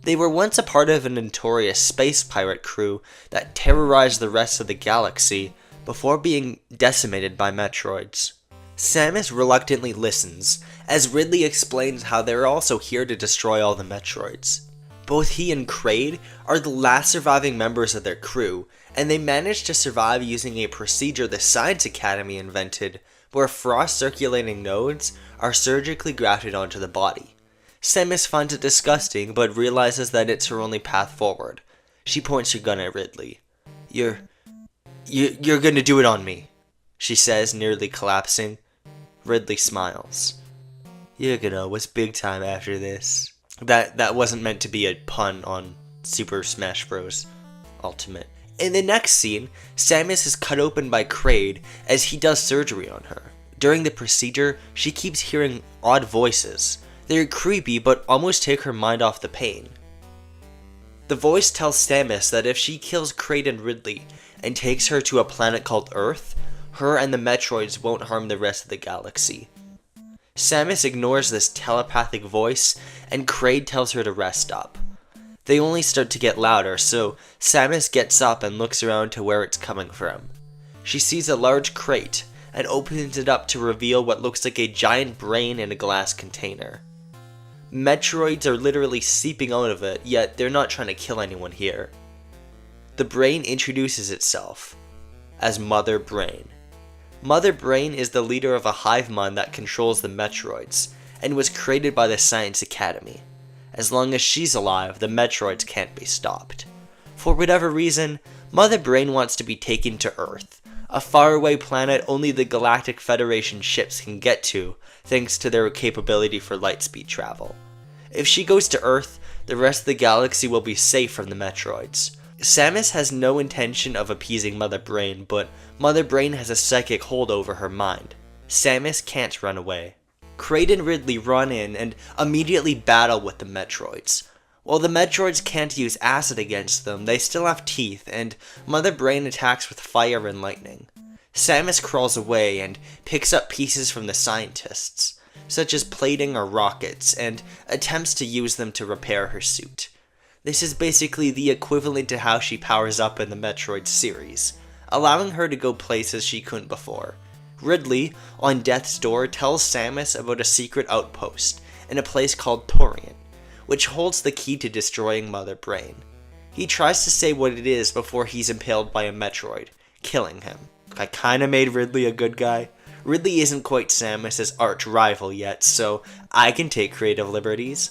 They were once a part of a notorious space pirate crew that terrorized the rest of the galaxy before being decimated by Metroids. Samus reluctantly listens, as Ridley explains how they're also here to destroy all the Metroids. Both he and Kraid are the last surviving members of their crew, and they managed to survive using a procedure the Science Academy invented, where frost-circulating nodes are surgically grafted onto the body. Samus finds it disgusting, but realizes that it's her only path forward. She points her gun at Ridley. You're gonna do it on me, she says, nearly collapsing. Ridley smiles. You're gonna was big time after this. That wasn't meant to be a pun on Super Smash Bros. Ultimate. In the next scene, Samus is cut open by Kraid as he does surgery on her. During the procedure, she keeps hearing odd voices. They're creepy, but almost take her mind off the pain. The voice tells Samus that if she kills Kraid and Ridley and takes her to a planet called Earth, her and the Metroids won't harm the rest of the galaxy. Samus ignores this telepathic voice, and Kraid tells her to rest up. They only start to get louder, so Samus gets up and looks around to where it's coming from. She sees a large crate and opens it up to reveal what looks like a giant brain in a glass container. Metroids are literally seeping out of it, yet they're not trying to kill anyone here. The brain introduces itself as Mother Brain. Mother Brain is the leader of a hive mind that controls the Metroids, and was created by the Science Academy. As long as she's alive, the Metroids can't be stopped. For whatever reason, Mother Brain wants to be taken to Earth, a faraway planet only the Galactic Federation ships can get to, thanks to their capability for lightspeed travel. If she goes to Earth, the rest of the galaxy will be safe from the Metroids. Samus has no intention of appeasing Mother Brain, but Mother Brain has a psychic hold over her mind. Samus can't run away. Kraid and Ridley run in and immediately battle with the Metroids. While the Metroids can't use acid against them, they still have teeth, and Mother Brain attacks with fire and lightning. Samus crawls away and picks up pieces from the scientists, such as plating or rockets, and attempts to use them to repair her suit. This is basically the equivalent to how she powers up in the Metroid series, allowing her to go places she couldn't before. Ridley, on death's door, tells Samus about a secret outpost in a place called Torian, which holds the key to destroying Mother Brain. He tries to say what it is before he's impaled by a Metroid, killing him. I kinda made Ridley a good guy. Ridley isn't quite Samus's arch rival yet, so I can take creative liberties.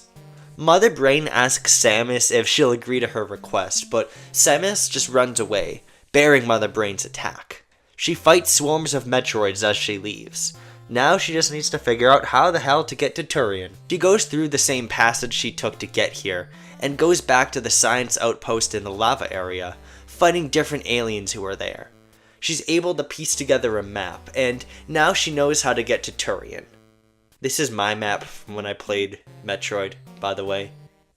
Mother Brain asks Samus if she'll agree to her request, but Samus just runs away, bearing Mother Brain's attack. She fights swarms of Metroids as she leaves. Now she just needs to figure out how the hell to get to Turian. She goes through the same passage she took to get here, and goes back to the science outpost in the lava area, fighting different aliens who are there. She's able to piece together a map, and now she knows how to get to Turian. This is my map from when I played Metroid, by the way.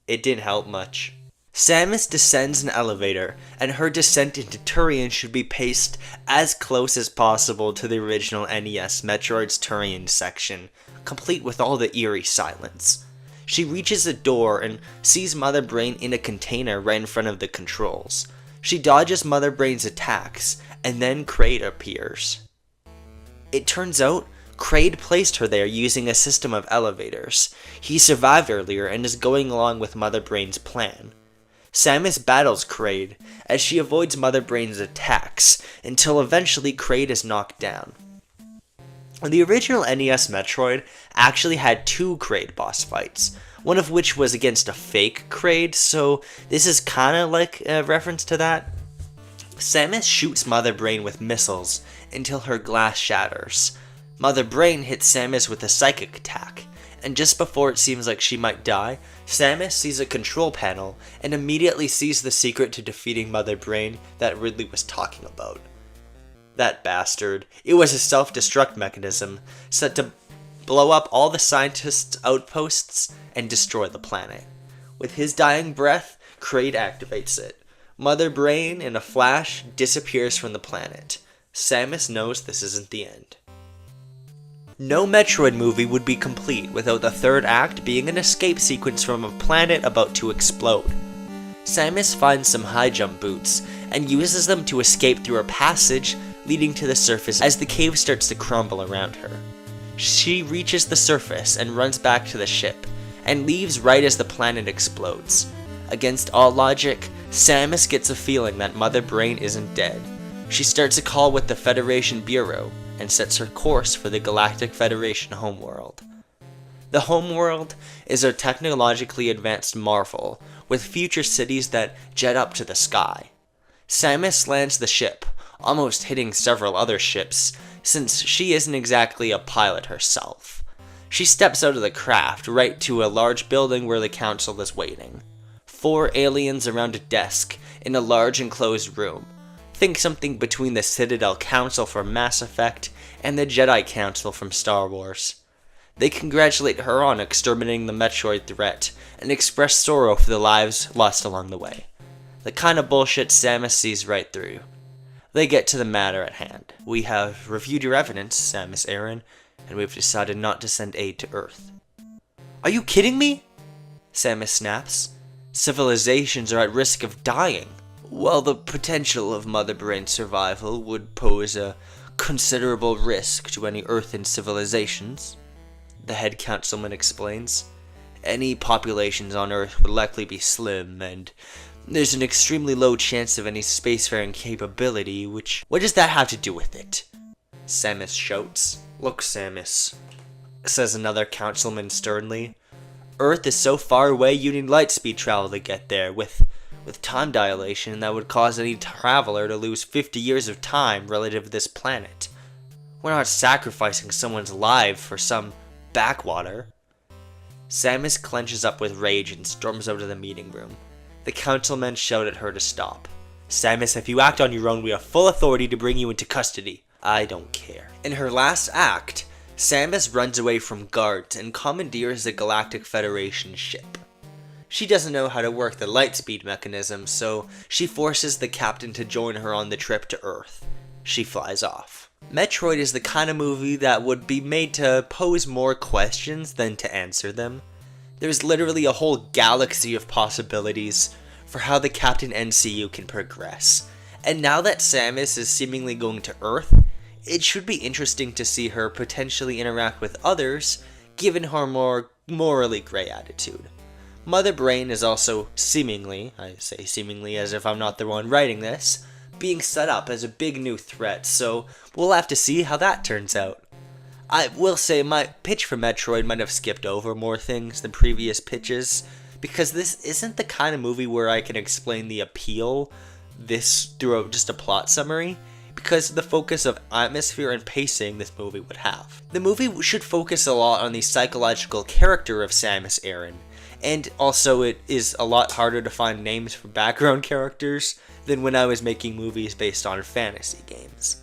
It didn't help much. Samus descends an elevator, and her descent into Turian should be paced as close as possible to the original NES Metroid's Turian section, complete with all the eerie silence. She reaches a door and sees Mother Brain in a container right in front of the controls. She dodges Mother Brain's attacks, and then Kraid appears. It turns out, Kraid placed her there using a system of elevators. He survived earlier and is going along with Mother Brain's plan. Samus battles Kraid, as she avoids Mother Brain's attacks, until eventually Kraid is knocked down. The original NES Metroid actually had 2 Kraid boss fights, one of which was against a fake Kraid, so this is kinda like a reference to that. Samus shoots Mother Brain with missiles until her glass shatters. Mother Brain hits Samus with a psychic attack, and just before it seems like she might die, Samus sees a control panel and immediately sees the secret to defeating Mother Brain that Ridley was talking about. That bastard. It was a self-destruct mechanism set to blow up all the scientists' outposts and destroy the planet. With his dying breath, Kraid activates it. Mother Brain, in a flash, disappears from the planet. Samus knows this isn't the end. No Metroid movie would be complete without the third act being an escape sequence from a planet about to explode. Samus finds some high jump boots and uses them to escape through a passage leading to the surface as the cave starts to crumble around her. She reaches the surface and runs back to the ship, and leaves right as the planet explodes. Against all logic, Samus gets a feeling that Mother Brain isn't dead. She starts a call with the Federation Bureau, and sets her course for the Galactic Federation homeworld. The homeworld is a technologically advanced marvel, with future cities that jet up to the sky. Samus lands the ship, almost hitting several other ships, since she isn't exactly a pilot herself. She steps out of the craft right to a large building where the council is waiting. 4 aliens around a desk in a large enclosed room. Think something between the Citadel Council from Mass Effect and the Jedi Council from Star Wars. They congratulate her on exterminating the Metroid threat and express sorrow for the lives lost along the way. The kind of bullshit Samus sees right through. They get to the matter at hand. We have reviewed your evidence, Samus Aran, and we've decided not to send aid to Earth. Are you kidding me? Samus snaps. Civilizations are at risk of dying. While the potential of Mother Brain's survival would pose a considerable risk to any Earthen civilizations, the head councilman explains, any populations on Earth would likely be slim, and there's an extremely low chance of any spacefaring capability, which... What does that have to do with it? Samus shouts. Look, Samus, says another councilman sternly. Earth is so far away you need light speed travel to get there, with time dilation that would cause any traveler to lose 50 years of time relative to this planet. We're not sacrificing someone's life for some backwater. Samus clenches up with rage and storms out of the meeting room. The councilmen shout at her to stop. Samus, if you act on your own, we have full authority to bring you into custody. I don't care. In her last act, Samus runs away from guards and commandeers the Galactic Federation ship. She doesn't know how to work the lightspeed mechanism, so she forces the captain to join her on the trip to Earth. She flies off. Metroid is the kind of movie that would be made to pose more questions than to answer them. There's literally a whole galaxy of possibilities for how the Captain NCU can progress. And now that Samus is seemingly going to Earth, it should be interesting to see her potentially interact with others, given her more morally gray attitude. Mother Brain is also seemingly, I say seemingly as if I'm not the one writing this, being set up as a big new threat, so we'll have to see how that turns out. I will say my pitch for Metroid might have skipped over more things than previous pitches, because this isn't the kind of movie where I can explain the appeal this through just a plot summary, because of the focus of atmosphere and pacing this movie would have. The movie should focus a lot on the psychological character of Samus Aran, and also it is a lot harder to find names for background characters than when I was making movies based on fantasy games.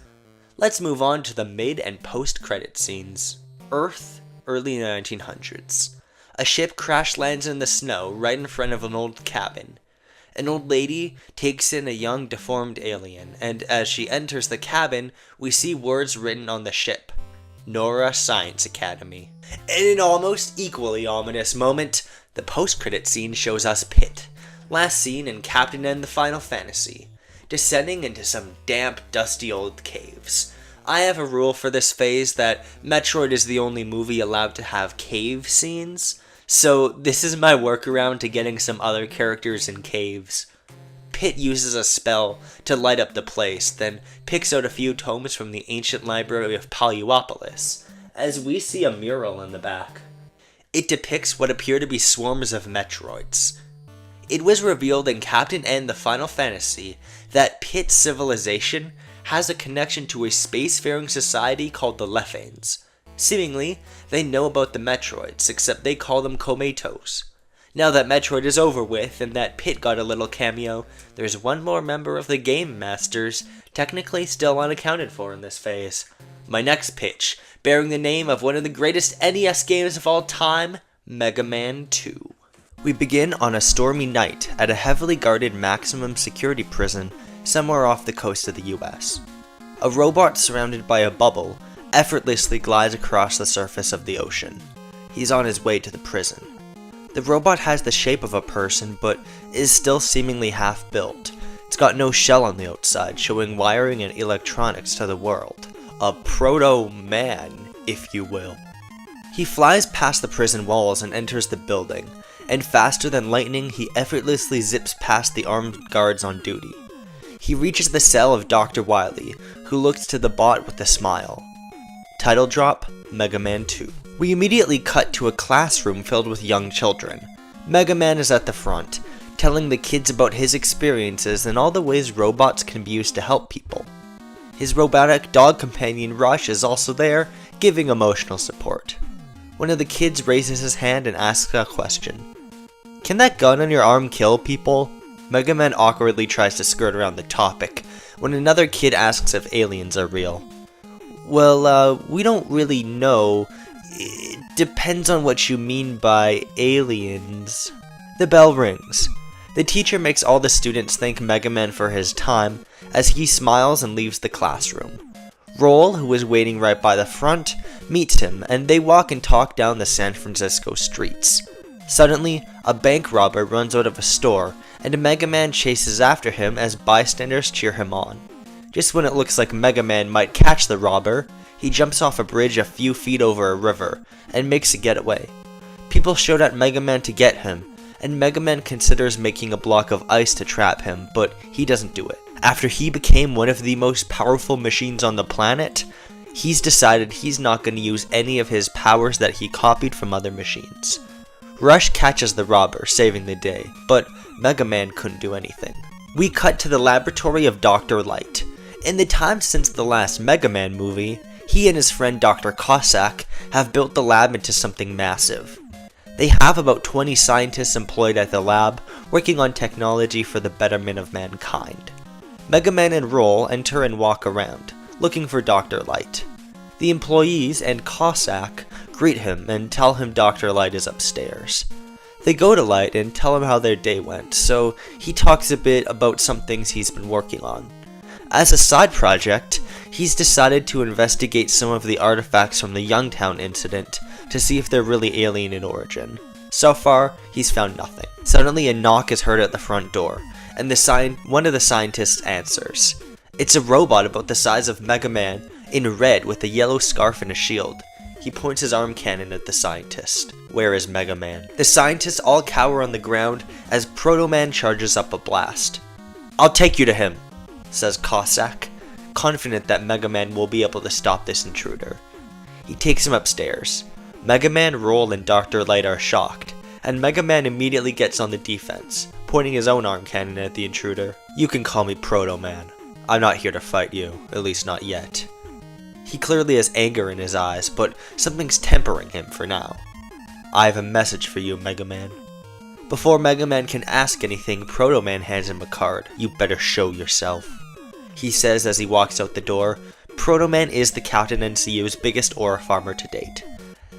Let's move on to the mid and post-credit scenes. Earth, early 1900s. A ship crash lands in the snow right in front of an old cabin. An old lady takes in a young deformed alien, and as she enters the cabin, we see words written on the ship. Nora Science Academy. In an almost equally ominous moment, the post-credit scene shows us Pit, last seen in Captain N the Final Fantasy, descending into some damp, dusty old caves. I have a rule for this phase that Metroid is the only movie allowed to have cave scenes, so this is my workaround to getting some other characters in caves. Pit uses a spell to light up the place, then picks out a few tomes from the ancient library of Paluopolis, as we see a mural in the back. It depicts what appear to be swarms of Metroids. It was revealed in Captain N the Final Fantasy that Pit's civilization has a connection to a spacefaring society called the Lephanes. Seemingly, they know about the Metroids, except they call them Komatos. Now that Metroid is over with, and that Pit got a little cameo, there's one more member of the Game Masters technically still unaccounted for in this phase. My next pitch, bearing the name of one of the greatest NES games of all time, Mega Man 2. We begin on a stormy night at a heavily guarded maximum security prison somewhere off the coast of the US. A robot surrounded by a bubble effortlessly glides across the surface of the ocean. He's on his way to the prison. The robot has the shape of a person, but is still seemingly half-built. It's got no shell on the outside, showing wiring and electronics to the world. A proto-man, if you will. He flies past the prison walls and enters the building, and faster than lightning, he effortlessly zips past the armed guards on duty. He reaches the cell of Dr. Wily, who looks to the bot with a smile. Title drop, Mega Man 2. We immediately cut to a classroom filled with young children. Mega Man is at the front, telling the kids about his experiences and all the ways robots can be used to help people. His robotic dog companion Rush is also there, giving emotional support. One of the kids raises his hand and asks a question. Can that gun on your arm kill people? Mega Man awkwardly tries to skirt around the topic, when another kid asks if aliens are real. Well, we don't really know. It depends on what you mean by aliens. The bell rings. The teacher makes all the students thank Mega Man for his time, as he smiles and leaves the classroom. Roll, who is waiting right by the front, meets him, and they walk and talk down the San Francisco streets. Suddenly, a bank robber runs out of a store, and Mega Man chases after him as bystanders cheer him on. Just when it looks like Mega Man might catch the robber, he jumps off a bridge a few feet over a river, and makes a getaway. People shout at Mega Man to get him, and Mega Man considers making a block of ice to trap him, but he doesn't do it. After he became one of the most powerful machines on the planet, he's decided he's not going to use any of his powers that he copied from other machines. Rush catches the robber, saving the day, but Mega Man couldn't do anything. We cut to the laboratory of Dr. Light. In the time since the last Mega Man movie, he and his friend Dr. Cossack have built the lab into something massive. They have about 20 scientists employed at the lab, working on technology for the betterment of mankind. Mega Man and Roll enter and walk around, looking for Dr. Light. The employees and Cossack greet him and tell him Dr. Light is upstairs. They go to Light and tell him how their day went, so he talks a bit about some things he's been working on. As a side project, he's decided to investigate some of the artifacts from the Youngtown incident to see if they're really alien in origin. So far, he's found nothing. Suddenly a knock is heard at the front door, and one of the scientists answers. It's a robot about the size of Mega Man, in red with a yellow scarf and a shield. He points his arm cannon at the scientist. Where is Mega Man? The scientists all cower on the ground as Proto Man charges up a blast. I'll take you to him, says Cossack, confident that Mega Man will be able to stop this intruder. He takes him upstairs. Mega Man, Roll, and Dr. Light are shocked, and Mega Man immediately gets on the defense, pointing his own arm cannon at the intruder. You can call me Proto Man. I'm not here to fight you, at least not yet. He clearly has anger in his eyes, but something's tempering him for now. I have a message for you, Mega Man. Before Mega Man can ask anything, Proto Man hands him a card. You better show yourself, he says as he walks out the door. Proto Man is the Captain NCU's biggest ore farmer to date.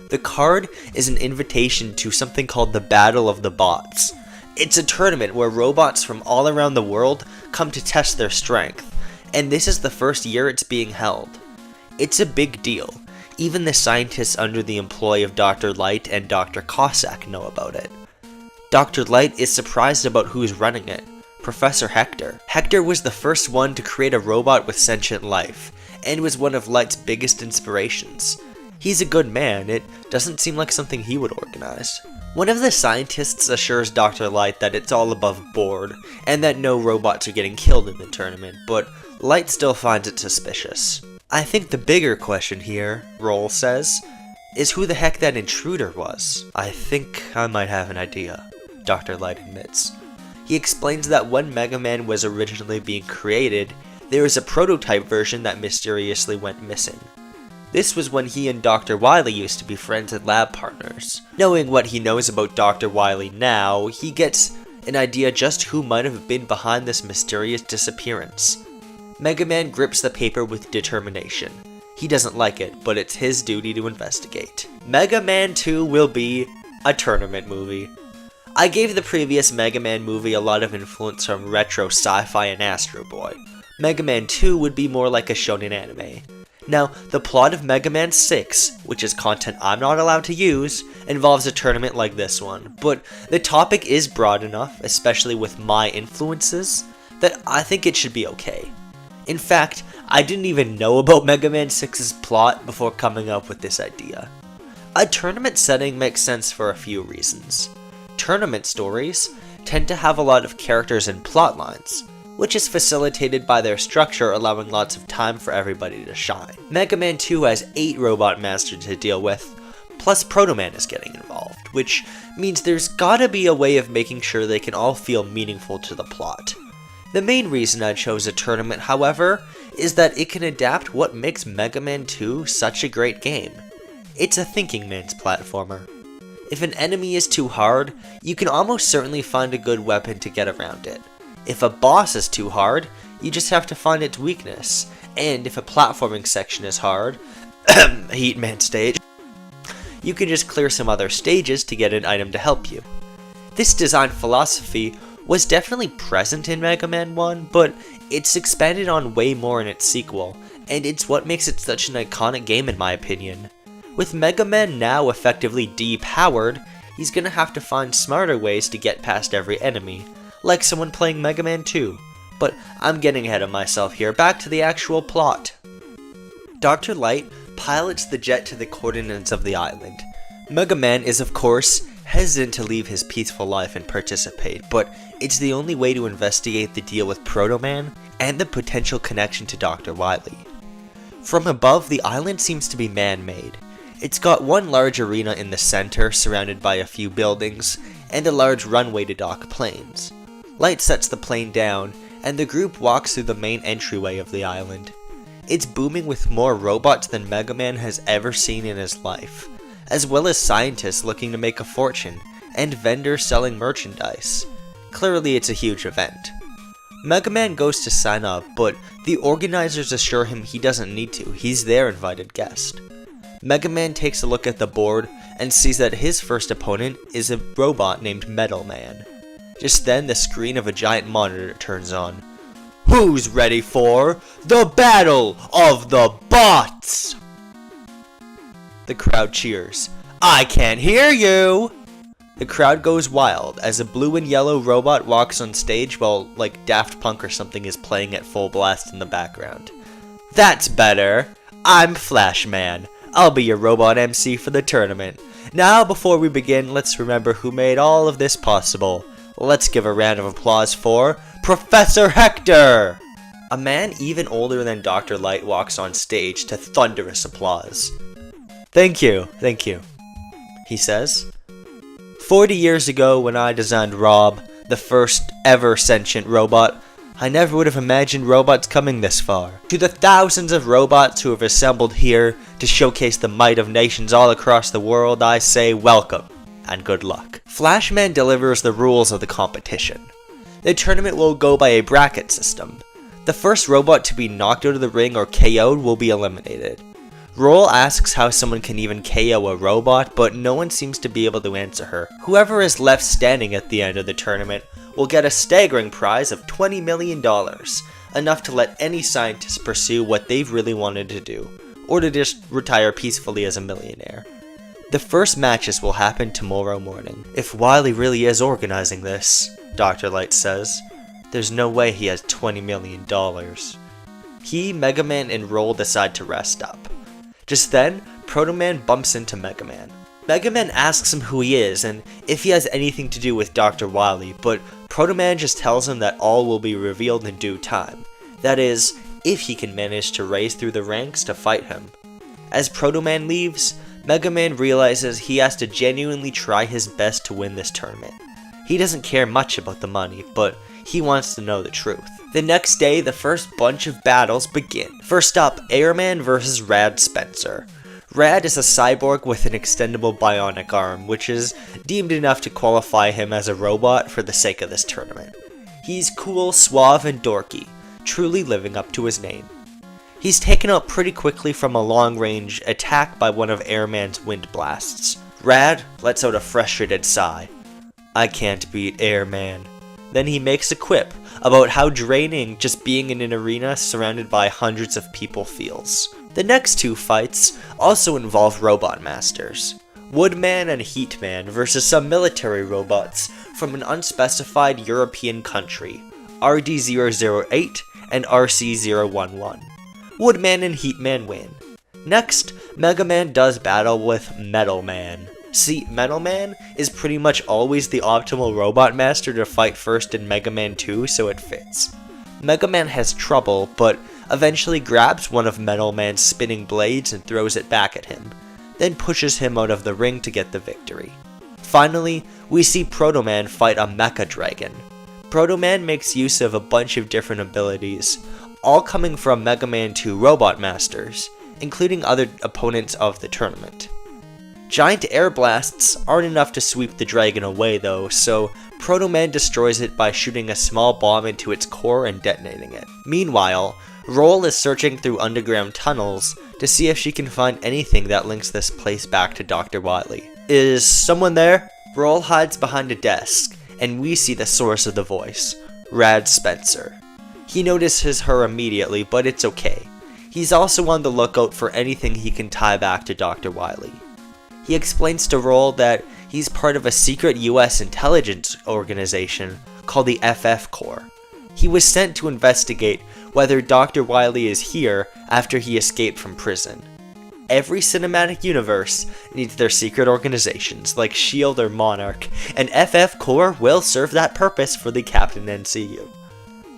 The card is an invitation to something called the Battle of the Bots. It's a tournament where robots from all around the world come to test their strength, and this is the first year it's being held. It's a big deal. Even the scientists under the employ of Dr. Light and Dr. Cossack know about it. Dr. Light is surprised about who's running it. Professor Hector. Hector was the first one to create a robot with sentient life, and was one of Light's biggest inspirations. He's a good man. It doesn't seem like something he would organize. One of the scientists assures Dr. Light that it's all above board, and that no robots are getting killed in the tournament, but Light still finds it suspicious. I think the bigger question here, Roll says, is who the heck that intruder was. I think I might have an idea, Dr. Light admits. He explains that when Mega Man was originally being created, there was a prototype version that mysteriously went missing. This was when he and Dr. Wily used to be friends and lab partners. Knowing what he knows about Dr. Wily now, he gets an idea just who might have been behind this mysterious disappearance. Mega Man grips the paper with determination. He doesn't like it, but it's his duty to investigate. Mega Man 2 will be a tournament movie. I gave the previous Mega Man movie a lot of influence from retro sci-fi and Astro Boy. Mega Man 2 would be more like a shonen anime. Now, the plot of Mega Man 6, which is content I'm not allowed to use, involves a tournament like this one, but the topic is broad enough, especially with my influences, that I think it should be okay. In fact, I didn't even know about Mega Man 6's plot before coming up with this idea. A tournament setting makes sense for a few reasons. Tournament stories tend to have a lot of characters and plot lines, which is facilitated by their structure allowing lots of time for everybody to shine. Mega Man 2 has 8 Robot Masters to deal with, plus Proto Man is getting involved, which means there's gotta be a way of making sure they can all feel meaningful to the plot. The main reason I chose a tournament, however, is that it can adapt what makes Mega Man 2 such a great game. It's a thinking man's platformer. If an enemy is too hard, you can almost certainly find a good weapon to get around it. If a boss is too hard, you just have to find its weakness, and if a platforming section is hard, Heat Man stage, you can just clear some other stages to get an item to help you. This design philosophy was definitely present in Mega Man 1, but it's expanded on way more in its sequel, and it's what makes it such an iconic game in my opinion. With Mega Man now effectively depowered, he's gonna have to find smarter ways to get past every enemy, like someone playing Mega Man 2. But I'm getting ahead of myself here, back to the actual plot. Dr. Light pilots the jet to the coordinates of the island. Mega Man is of course hesitant to leave his peaceful life and participate, but it's the only way to investigate the deal with Proto Man and the potential connection to Dr. Wily. From above, the island seems to be man-made. It's got one large arena in the center, surrounded by a few buildings, and a large runway to dock planes. Light sets the plane down, and the group walks through the main entryway of the island. It's booming with more robots than Mega Man has ever seen in his life, as well as scientists looking to make a fortune, and vendors selling merchandise. Clearly it's a huge event. Mega Man goes to sign up, but the organizers assure him he doesn't need to, he's their invited guest. Mega Man takes a look at the board and sees that his first opponent is a robot named Metal Man. Just then, the screen of a giant monitor turns on. Who's ready for the Battle of the Bots? The crowd cheers. I can't hear you! The crowd goes wild as a blue and yellow robot walks on stage while, like, Daft Punk or something is playing at full blast in the background. That's better. I'm Flash Man. I'll be your robot MC for the tournament. Now, before we begin, let's remember who made all of this possible. Let's give a round of applause for Professor Hector! A man even older than Dr. Light walks on stage to thunderous applause. Thank you, he says. 40 years ago when I designed Rob, the first ever sentient robot, I never would have imagined robots coming this far. To the thousands of robots who have assembled here to showcase the might of nations all across the world, I say welcome and good luck. Flashman delivers the rules of the competition. The tournament will go by a bracket system. The first robot to be knocked out of the ring or KO'd will be eliminated. Roll asks how someone can even KO a robot, but no one seems to be able to answer her. Whoever is left standing at the end of the tournament will get a staggering prize of $20 million, enough to let any scientist pursue what they've really wanted to do, or to just retire peacefully as a millionaire. The first matches will happen tomorrow morning. If Wily really is organizing this, Dr. Light says, there's no way he has $20 million. He, Mega Man, and Roll decide to rest up. Just then, Proto Man bumps into Mega Man. Mega Man asks him who he is and if he has anything to do with Dr. Wily, but Proto Man just tells him that all will be revealed in due time. That is, if he can manage to raise through the ranks to fight him. As Proto Man leaves, Mega Man realizes he has to genuinely try his best to win this tournament. He doesn't care much about the money, but he wants to know the truth. The next day, the first bunch of battles begin. First up, Airman versus Rad Spencer. Rad is a cyborg with an extendable bionic arm, which is deemed enough to qualify him as a robot for the sake of this tournament. He's cool, suave, and dorky, truly living up to his name. He's taken out pretty quickly from a long-range attack by one of Airman's wind blasts. Rad lets out a frustrated sigh. I can't beat Airman. Then he makes a quip about how draining just being in an arena surrounded by hundreds of people feels. The next two fights also involve robot masters. Woodman and Heatman versus some military robots from an unspecified European country, RD-008 and RC-011. Woodman and Heatman win. Next, Mega Man does battle with Metal Man. See, Metal Man is pretty much always the optimal robot master to fight first in Mega Man 2, so it fits. Mega Man has trouble, but eventually grabs one of Metal Man's spinning blades and throws it back at him, then pushes him out of the ring to get the victory. Finally, we see Proto Man fight a Mecha Dragon. Proto Man makes use of a bunch of different abilities, all coming from Mega Man 2 robot masters, including other opponents of the tournament. Giant air blasts aren't enough to sweep the dragon away though, so Proto Man destroys it by shooting a small bomb into its core and detonating it. Meanwhile, Roll is searching through underground tunnels to see if she can find anything that links this place back to Dr. Wily. Is someone there? Roll hides behind a desk, and we see the source of the voice, Rad Spencer. He notices her immediately, but it's okay. He's also on the lookout for anything he can tie back to Dr. Wily. He explains to Roll that he's part of a secret US intelligence organization called the FF Corps. He was sent to investigate whether Dr. Wily is here after he escaped from prison. Every cinematic universe needs their secret organizations, like S.H.I.E.L.D. or Monarch, and FF Corps will serve that purpose for the Captain NCU.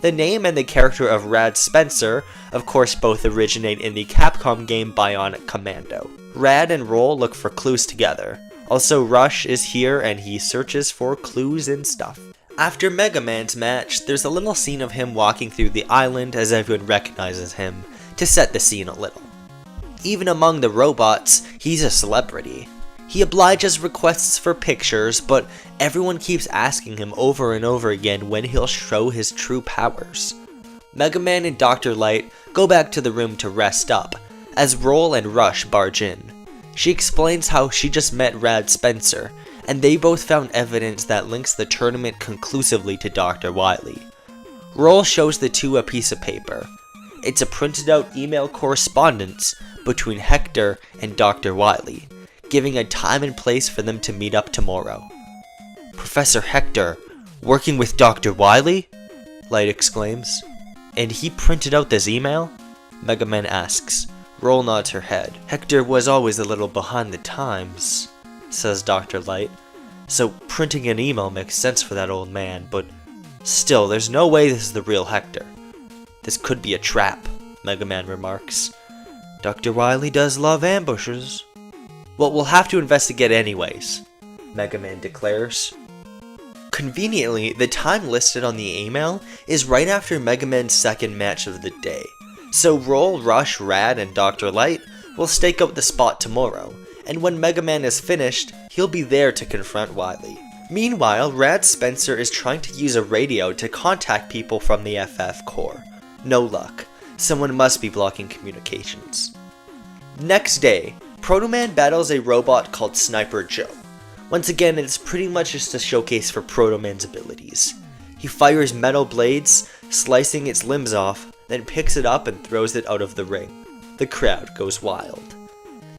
The name and the character of Rad Spencer, of course, both originate in the Capcom game Bionic Commando. Rad and Roll look for clues together. Also, Rush is here and he searches for clues and stuff. After Mega Man's match, there's a little scene of him walking through the island as everyone recognizes him, to set the scene a little. Even among the robots, he's a celebrity. He obliges requests for pictures, but everyone keeps asking him over and over again when he'll show his true powers. Mega Man and Dr. Light go back to the room to rest up, as Roll and Rush barge in. She explains how she just met Rad Spencer, and they both found evidence that links the tournament conclusively to Dr. Wily. Roll shows the two a piece of paper. It's a printed out email correspondence between Hector and Dr. Wily, giving a time and place for them to meet up tomorrow. Professor Hector, working with Dr. Wily? Light exclaims. And he printed out this email? Mega Man asks. Roll nods her head. Hector was always a little behind the times, says Dr. Light. So printing an email makes sense for that old man, but still, there's no way this is the real Hector. This could be a trap, Mega Man remarks. Dr. Wily does love ambushes. Well, we'll have to investigate anyways, Mega Man declares. Conveniently, the time listed on the email is right after Mega Man's second match of the day. So Roll, Rush, Rad, and Dr. Light will stake out the spot tomorrow, and when Mega Man is finished, he'll be there to confront Wily. Meanwhile, Rad Spencer is trying to use a radio to contact people from the FF Corps. No luck. Someone must be blocking communications. Next day, Proto Man battles a robot called Sniper Joe. Once again, it's pretty much just a showcase for Proto Man's abilities. He fires metal blades, slicing its limbs off, then picks it up and throws it out of the ring. The crowd goes wild.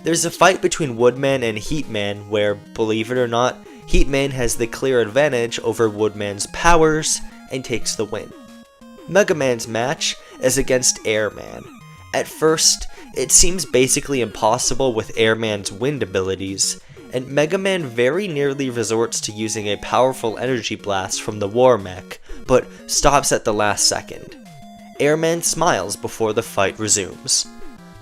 There's a fight between Woodman and Heatman where, believe it or not, Heatman has the clear advantage over Woodman's powers and takes the win. Mega Man's match is against Airman. At first, it seems basically impossible with Airman's wind abilities, and Mega Man very nearly resorts to using a powerful energy blast from the War Mech, but stops at the last second. Airman smiles before the fight resumes.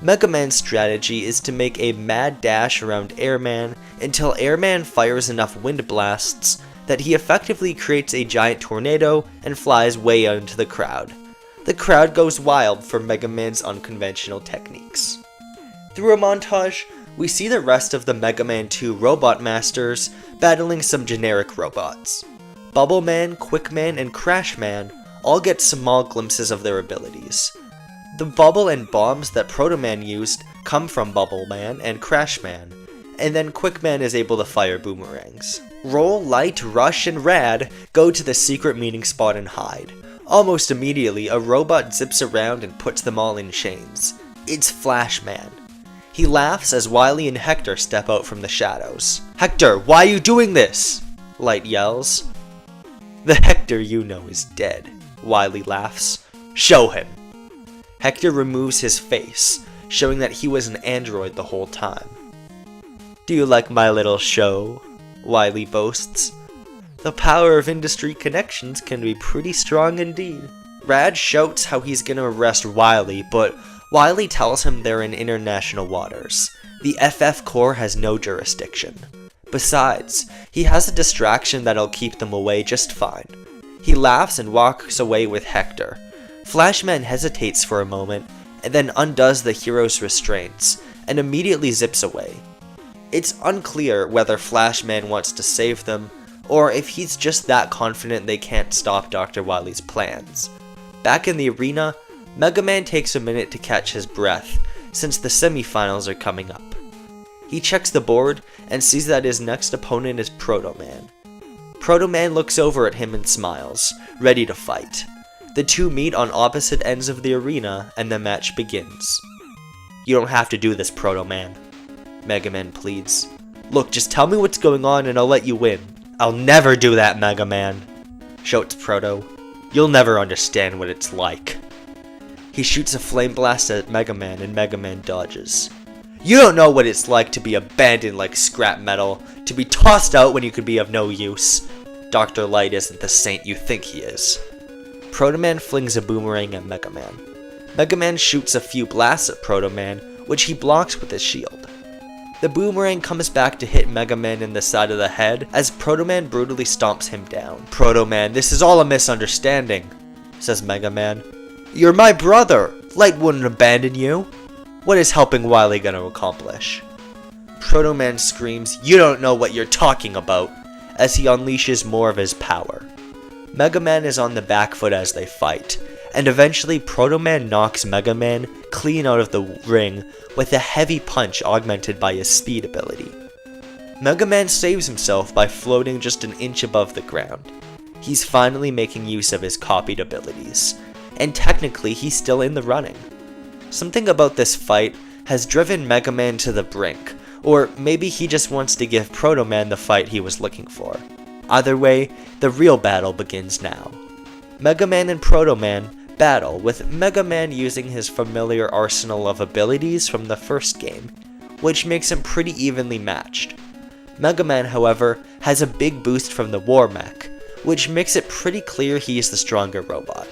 Mega Man's strategy is to make a mad dash around Airman until Airman fires enough wind blasts that he effectively creates a giant tornado and flies way out into the crowd. The crowd goes wild for Mega Man's unconventional techniques. Through a montage, we see the rest of the Mega Man 2 Robot Masters battling some generic robots. Bubble Man, Quick Man, and Crash Man all get small glimpses of their abilities. The bubble and bombs that Proto Man used come from Bubble Man and Crash Man, and then Quick Man is able to fire boomerangs. Roll, Light, Rush, and Rad go to the secret meeting spot and hide. Almost immediately, a robot zips around and puts them all in chains. It's Flash Man. He laughs as Wily and Hector step out from the shadows. "Hector, why are you doing this?" Light yells. "The Hector you know is dead," Wily laughs. "Show him." Hector removes his face, showing that he was an android the whole time. "Do you like my little show?" Wily boasts. The power of industry connections can be pretty strong indeed. Rad shouts how he's gonna arrest Wily, but Wily tells him they're in international waters. The FF Corps has no jurisdiction. Besides, he has a distraction that'll keep them away just fine. He laughs and walks away with Hector. Flashman hesitates for a moment, and then undoes the hero's restraints, and immediately zips away. It's unclear whether Flashman wants to save them, or if he's just that confident they can't stop Dr. Wily's plans. Back in the arena, Mega Man takes a minute to catch his breath, since the semifinals are coming up. He checks the board and sees that his next opponent is Proto Man. Proto Man looks over at him and smiles, ready to fight. The two meet on opposite ends of the arena and the match begins. "You don't have to do this, Proto Man," Mega Man pleads. "Look, just tell me what's going on and I'll let you win." "I'll never do that, Mega Man," shouts Proto. "You'll never understand what it's like." He shoots a flame blast at Mega Man and Mega Man dodges. "You don't know what it's like to be abandoned like scrap metal, to be tossed out when you could be of no use. Dr. Light isn't the saint you think he is." Proto Man flings a boomerang at Mega Man. Mega Man shoots a few blasts at Proto Man, which he blocks with his shield. The boomerang comes back to hit Mega Man in the side of the head as Proto Man brutally stomps him down. "Proto Man, this is all a misunderstanding," says Mega Man. "You're my brother! Light wouldn't abandon you! What is helping Wily gonna accomplish?" Proto Man screams, "You don't know what you're talking about," as he unleashes more of his power. Mega Man is on the back foot as they fight, and eventually Proto Man knocks Mega Man clean out of the ring with a heavy punch augmented by his speed ability. Mega Man saves himself by floating just an inch above the ground. He's finally making use of his copied abilities, and technically he's still in the running. Something about this fight has driven Mega Man to the brink, or maybe he just wants to give Proto Man the fight he was looking for. Either way, the real battle begins now. Mega Man and Proto Man battle, with Mega Man using his familiar arsenal of abilities from the first game, which makes him pretty evenly matched. Mega Man, however, has a big boost from the War Mech, which makes it pretty clear he is the stronger robot.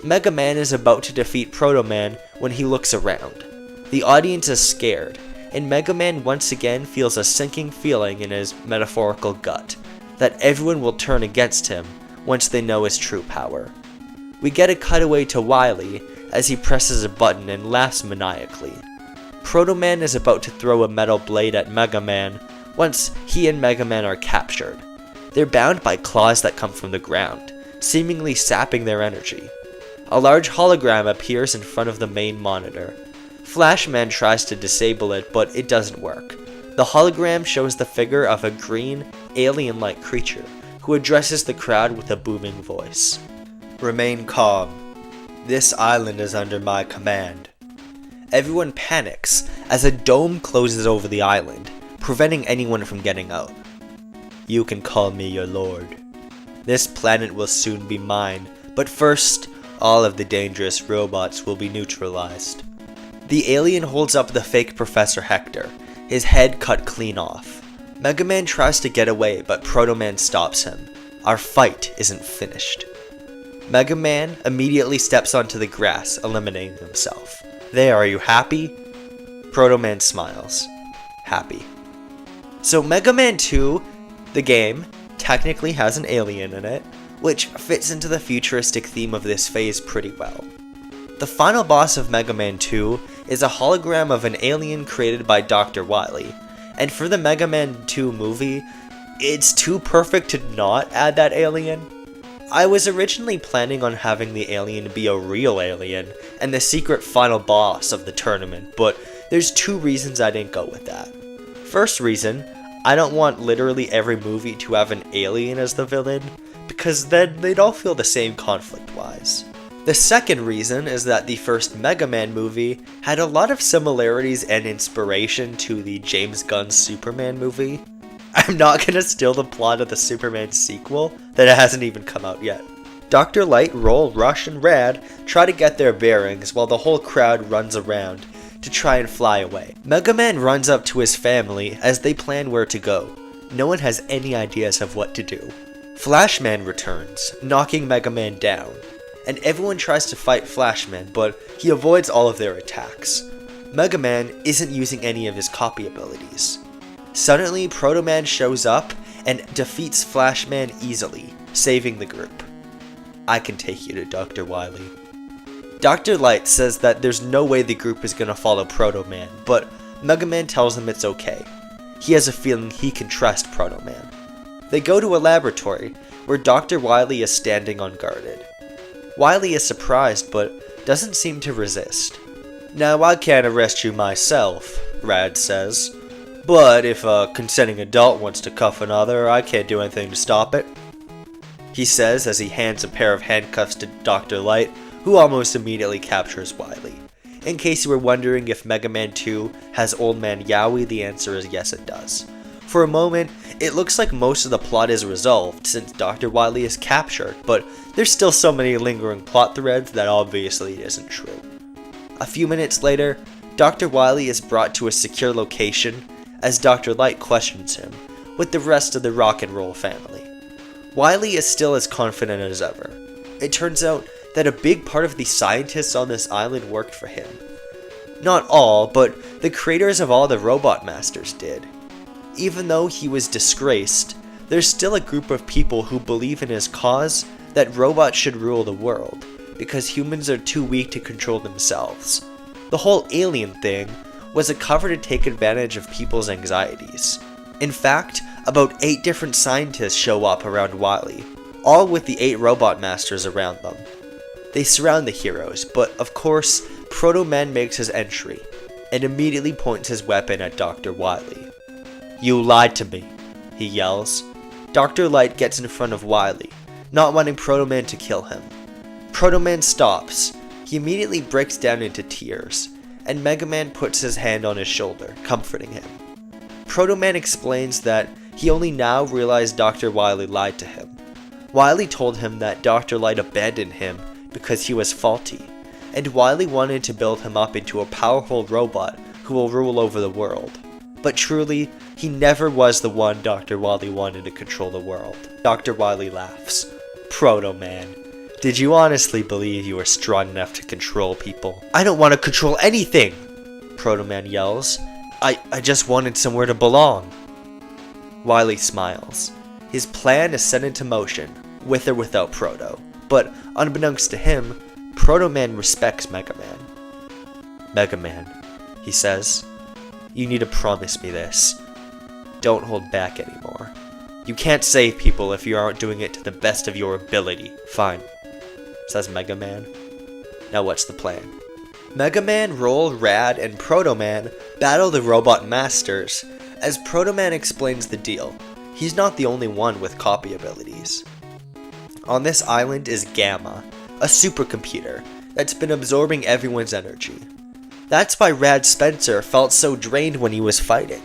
Mega Man is about to defeat Proto Man when he looks around. The audience is scared, and Mega Man once again feels a sinking feeling in his metaphorical gut, that everyone will turn against him once they know his true power. We get a cutaway to Wily as he presses a button and laughs maniacally. Proto Man is about to throw a metal blade at Mega Man once he and Mega Man are captured. They're bound by claws that come from the ground, seemingly sapping their energy. A large hologram appears in front of the main monitor. Flashman tries to disable it, but it doesn't work. The hologram shows the figure of a green, alien-like creature who addresses the crowd with a booming voice. "Remain calm. This island is under my command." Everyone panics as a dome closes over the island, preventing anyone from getting out. "You can call me your lord. This planet will soon be mine, but first, all of the dangerous robots will be neutralized." The alien holds up the fake Professor Hector, his head cut clean off. Mega Man tries to get away, but Proto Man stops him. Our fight isn't finished. Mega Man immediately steps onto the grass, eliminating himself. "There, are you happy?" Proto Man smiles. Happy. So Mega Man 2, the game, technically has an alien in it, which fits into the futuristic theme of this phase pretty well. The final boss of Mega Man 2 is a hologram of an alien created by Dr. Wily, and for the Mega Man 2 movie, it's too perfect to not add that alien. I was originally planning on having the alien be a real alien and the secret final boss of the tournament, but there's two reasons I didn't go with that. First reason, I don't want literally every movie to have an alien as the villain, because then they'd all feel the same conflict-wise. The second reason is that the first Mega Man movie had a lot of similarities and inspiration to the James Gunn Superman movie. I'm not gonna steal the plot of the Superman sequel that hasn't even come out yet. Dr. Light, Roll, Rush, and Rad try to get their bearings while the whole crowd runs around to try and fly away. Mega Man runs up to his family as they plan where to go. No one has any ideas of what to do. Flashman returns, knocking Mega Man down, and everyone tries to fight Flashman, but he avoids all of their attacks. Mega Man isn't using any of his copy abilities. Suddenly, Proto Man shows up and defeats Flashman easily, saving the group. I can take you to Dr. Wily. Dr. Light says that there's no way the group is gonna follow Proto Man, but Mega Man tells him it's okay. He has a feeling he can trust Proto Man. They go to a laboratory, where Dr. Wily is standing unguarded. Wily is surprised, but doesn't seem to resist. "Now I can't arrest you myself," Rad says. "But if a consenting adult wants to cuff another, I can't do anything to stop it," he says as he hands a pair of handcuffs to Dr. Light, who almost immediately captures Wily. In case you were wondering if Mega Man 2 has Old Man Yowie, the answer is yes, it does. For a moment, it looks like most of the plot is resolved since Dr. Wily is captured, but there's still so many lingering plot threads that obviously isn't true. A few minutes later, Dr. Wily is brought to a secure location as Dr. Light questions him, with the rest of the Rock and Roll family. Wily is still as confident as ever. It turns out that a big part of the scientists on this island worked for him. Not all, but the creators of all the Robot Masters did. Even though he was disgraced, there's still a group of people who believe in his cause that robots should rule the world, because humans are too weak to control themselves. The whole alien thing was a cover to take advantage of people's anxieties. In fact, about 8 different scientists show up around Wily, all with the 8 Robot Masters around them. They surround the heroes, but of course, Proto Man makes his entry, and immediately points his weapon at Dr. Wily. "You lied to me," he yells. Dr. Light gets in front of Wily, not wanting Proto Man to kill him. Proto Man stops. He immediately breaks down into tears, and Mega Man puts his hand on his shoulder, comforting him. Proto Man explains that he only now realized Dr. Wily lied to him. Wily told him that Dr. Light abandoned him because he was faulty, and Wily wanted to build him up into a powerful robot who will rule over the world. But truly, he never was the one Dr. Wily wanted to control the world. Dr. Wily laughs. "Proto Man, did you honestly believe you were strong enough to control people?" "I don't want to control anything!" Proto Man yells. I just wanted somewhere to belong." Wily smiles. His plan is set into motion, with or without Proto. But unbeknownst to him, Proto Man respects Mega Man. "Mega Man," he says, "you need to promise me this. Don't hold back anymore. You can't save people if you aren't doing it to the best of your ability." "Fine," says Mega Man. "Now what's the plan?" Mega Man, Roll, Rad, and Proto Man battle the Robot Masters. As Proto Man explains the deal, he's not the only one with copy abilities. On this island is Gamma, a supercomputer that's been absorbing everyone's energy. That's why Rad Spencer felt so drained when he was fighting.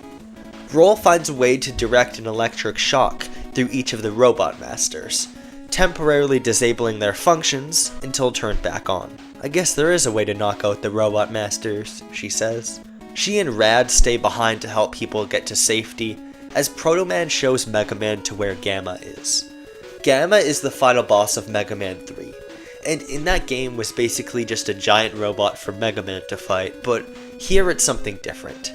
Roll finds a way to direct an electric shock through each of the Robot Masters, temporarily disabling their functions until turned back on. "I guess there is a way to knock out the Robot Masters," she says. She and Rad stay behind to help people get to safety, as Proto Man shows Mega Man to where Gamma is. Gamma is the final boss of Mega Man 3, and in that game was basically just a giant robot for Mega Man to fight, but here it's something different.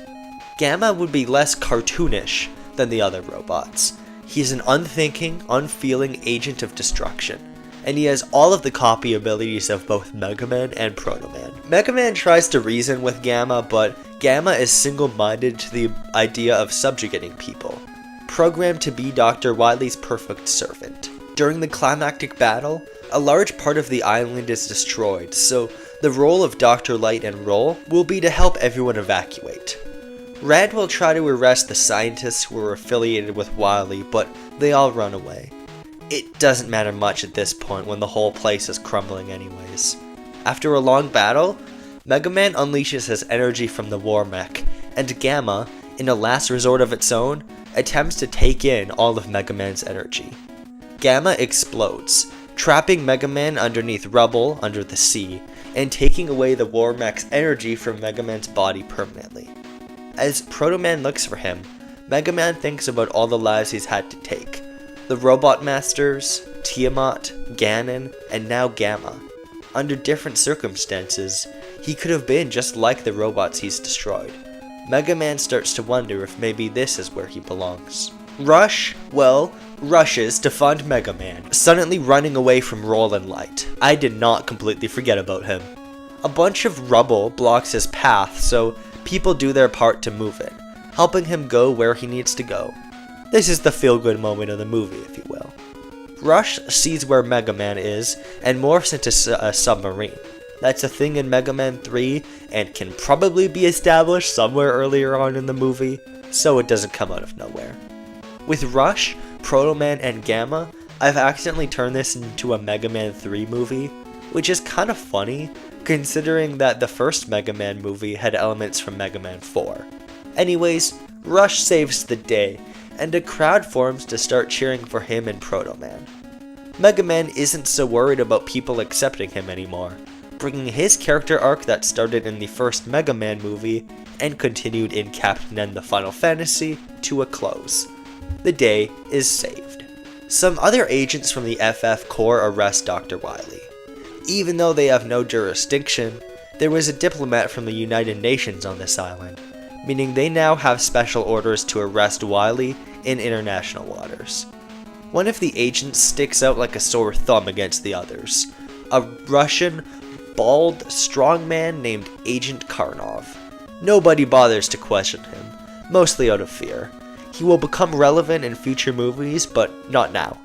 Gamma would be less cartoonish than the other robots. He's an unthinking, unfeeling agent of destruction, and he has all of the copy abilities of both Mega Man and Proto Man. Mega Man tries to reason with Gamma, but Gamma is single-minded to the idea of subjugating people, programmed to be Dr. Wily's perfect servant. During the climactic battle, a large part of the island is destroyed, so the role of Dr. Light and Roll will be to help everyone evacuate. Red will try to arrest the scientists who are affiliated with Wily, but they all run away. It doesn't matter much at this point when the whole place is crumbling anyways. After a long battle, Mega Man unleashes his energy from the War Mech, and Gamma, in a last resort of its own, attempts to take in all of Mega Man's energy. Gamma explodes, trapping Mega Man underneath rubble under the sea, and taking away the War Mech's energy from Mega Man's body permanently. As Proto Man looks for him, Mega Man thinks about all the lives he's had to take. The Robot Masters, Tiamat, Ganon, and now Gamma. Under different circumstances, he could have been just like the robots he's destroyed. Mega Man starts to wonder if maybe this is where he belongs. Rush, well, rushes to find Mega Man, suddenly running away from Roll and Light. I did not completely forget about him. A bunch of rubble blocks his path, so people do their part to move it, helping him go where he needs to go. This is the feel-good moment of the movie, if you will. Rush sees where Mega Man is and morphs into a submarine. That's a thing in Mega Man 3 and can probably be established somewhere earlier on in the movie, so it doesn't come out of nowhere. With Rush, Proto Man, and Gamma, I've accidentally turned this into a Mega Man 3 movie, which is kind of funny, considering that the first Mega Man movie had elements from Mega Man 4. Anyways, Rush saves the day, and a crowd forms to start cheering for him and Proto Man. Mega Man isn't so worried about people accepting him anymore, bringing his character arc that started in the first Mega Man movie and continued in Captain N the Final Fantasy to a close. The day is saved. Some other agents from the FF Corps arrest Dr. Wily. Even though they have no jurisdiction, there was a diplomat from the United Nations on this island, meaning they now have special orders to arrest Wily in international waters. One of the agents sticks out like a sore thumb against the others, a Russian, bald, strongman named Agent Karnov. Nobody bothers to question him, mostly out of fear. He will become relevant in future movies, but not now.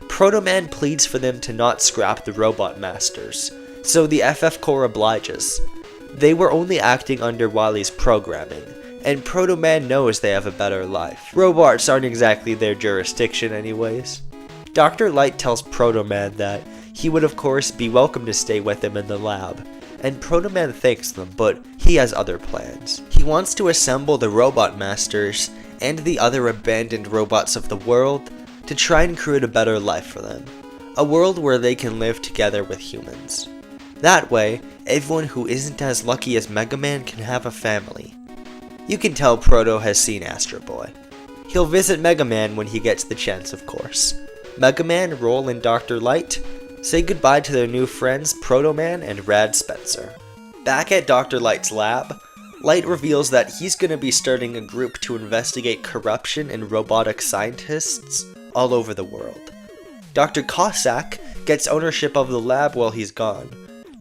Proto Man pleads for them to not scrap the Robot Masters, so the FF Corps obliges. They were only acting under Wily's programming, and Proto Man knows they have a better life. Robots aren't exactly their jurisdiction anyways. Dr. Light tells Proto Man that he would of course be welcome to stay with him in the lab, and Proto Man thanks them, but he has other plans. He wants to assemble the Robot Masters and the other abandoned robots of the world to try and create a better life for them. A world where they can live together with humans. That way, everyone who isn't as lucky as Mega Man can have a family. You can tell Proto has seen Astro Boy. He'll visit Mega Man when he gets the chance, of course. Mega Man, Roll, and Dr. Light say goodbye to their new friends Proto Man and Rad Spencer. Back at Dr. Light's lab, Light reveals that he's going to be starting a group to investigate corruption in robotic scientists all over the world. Dr. Cossack gets ownership of the lab while he's gone,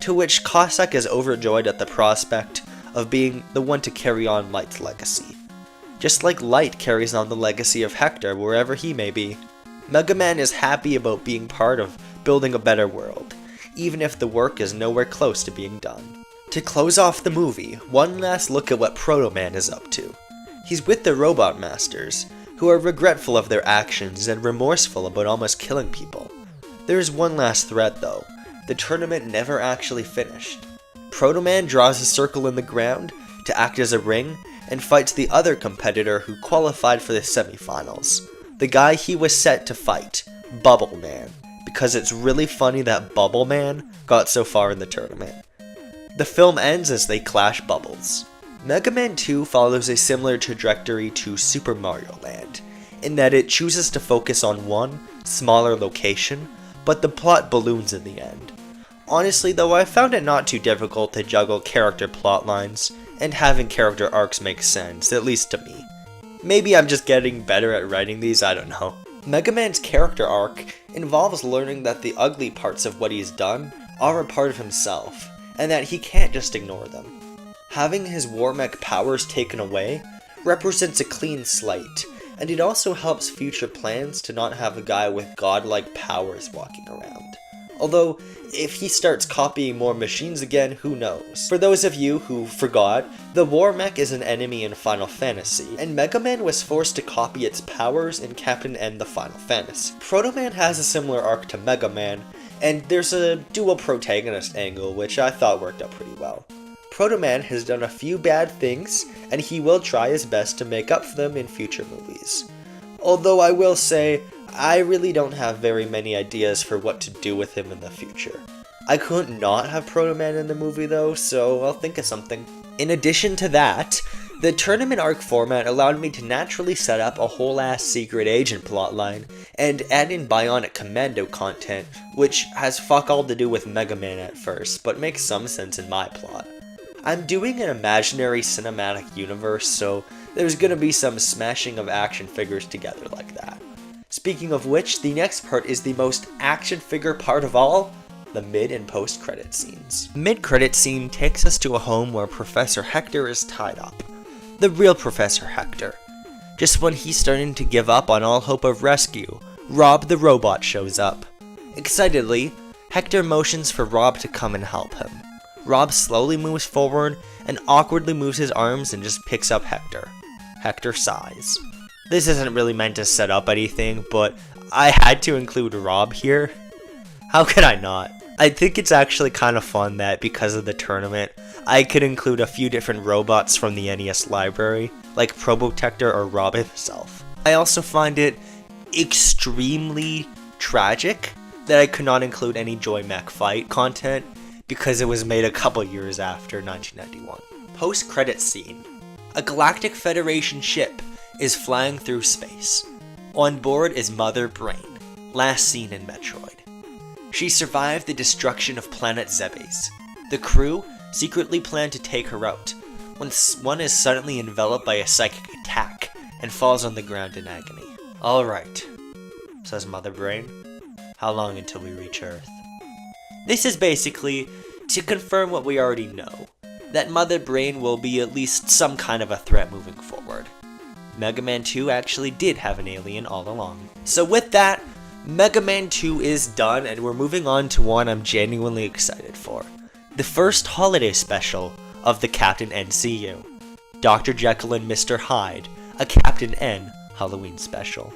to which Cossack is overjoyed at the prospect of being the one to carry on Light's legacy. Just like Light carries on the legacy of Hector wherever he may be, Mega Man is happy about being part of building a better world, even if the work is nowhere close to being done. To close off the movie, one last look at what Proto Man is up to. He's with the Robot Masters, who are regretful of their actions and remorseful about almost killing people. There is one last threat though. The tournament never actually finished. Proto Man draws a circle in the ground to act as a ring and fights the other competitor who qualified for the semifinals. The guy he was set to fight, Bubble Man, because it's really funny that Bubble Man got so far in the tournament. The film ends as they clash bubbles. Mega Man 2 follows a similar trajectory to Super Mario Land, in that it chooses to focus on one, smaller location, but the plot balloons in the end. Honestly though, I found it not too difficult to juggle character plot lines, and having character arcs make sense, at least to me. Maybe I'm just getting better at writing these, I don't know. Mega Man's character arc involves learning that the ugly parts of what he's done are a part of himself, and that he can't just ignore them. Having his War Mech powers taken away represents a clean slate, and it also helps future plans to not have a guy with godlike powers walking around. Although, if he starts copying more machines again, who knows? For those of you who forgot, the War Mech is an enemy in Final Fantasy, and Mega Man was forced to copy its powers in Captain N the Final Fantasy. Proto Man has a similar arc to Mega Man, and there's a dual protagonist angle which I thought worked out pretty well. Proto Man has done a few bad things, and he will try his best to make up for them in future movies. Although I will say, I really don't have very many ideas for what to do with him in the future. I couldn't not have Proto Man in the movie though, so I'll think of something. In addition to that, the tournament arc format allowed me to naturally set up a whole ass secret agent plotline, and add in Bionic Commando content, which has fuck all to do with Mega Man at first, but makes some sense in my plot. I'm doing an imaginary cinematic universe, so there's gonna be some smashing of action figures together like that. Speaking of which, the next part is the most action figure part of all, the mid and post credit scenes. The mid-credit scene takes us to a home where Professor Hector is tied up. The real Professor Hector. Just when he's starting to give up on all hope of rescue, Rob the robot shows up. Excitedly, Hector motions for Rob to come and help him. Rob slowly moves forward and awkwardly moves his arms and just picks up Hector. Hector sighs. This isn't really meant to set up anything, but I had to include Rob here. How could I not? I think it's actually kind of fun that because of the tournament, I could include a few different robots from the NES library, like Probotector or Rob himself. I also find it extremely tragic that I could not include any Joy Mech fight content because it was made a couple years after 1991. Post-credit scene. A Galactic Federation ship is flying through space. On board is Mother Brain, last seen in Metroid. She survived the destruction of planet Zebes. The crew secretly planned to take her out, when one is suddenly enveloped by a psychic attack and falls on the ground in agony. "Alright," says Mother Brain. "How long until we reach Earth?" This is basically to confirm what we already know, that Mother Brain will be at least some kind of a threat moving forward. Mega Man 2 actually did have an alien all along. So with that, Mega Man 2 is done, and we're moving on to one I'm genuinely excited for. The first holiday special of the Captain NCU. Dr. Jekyll and Mr. Hyde, a Captain N Halloween special.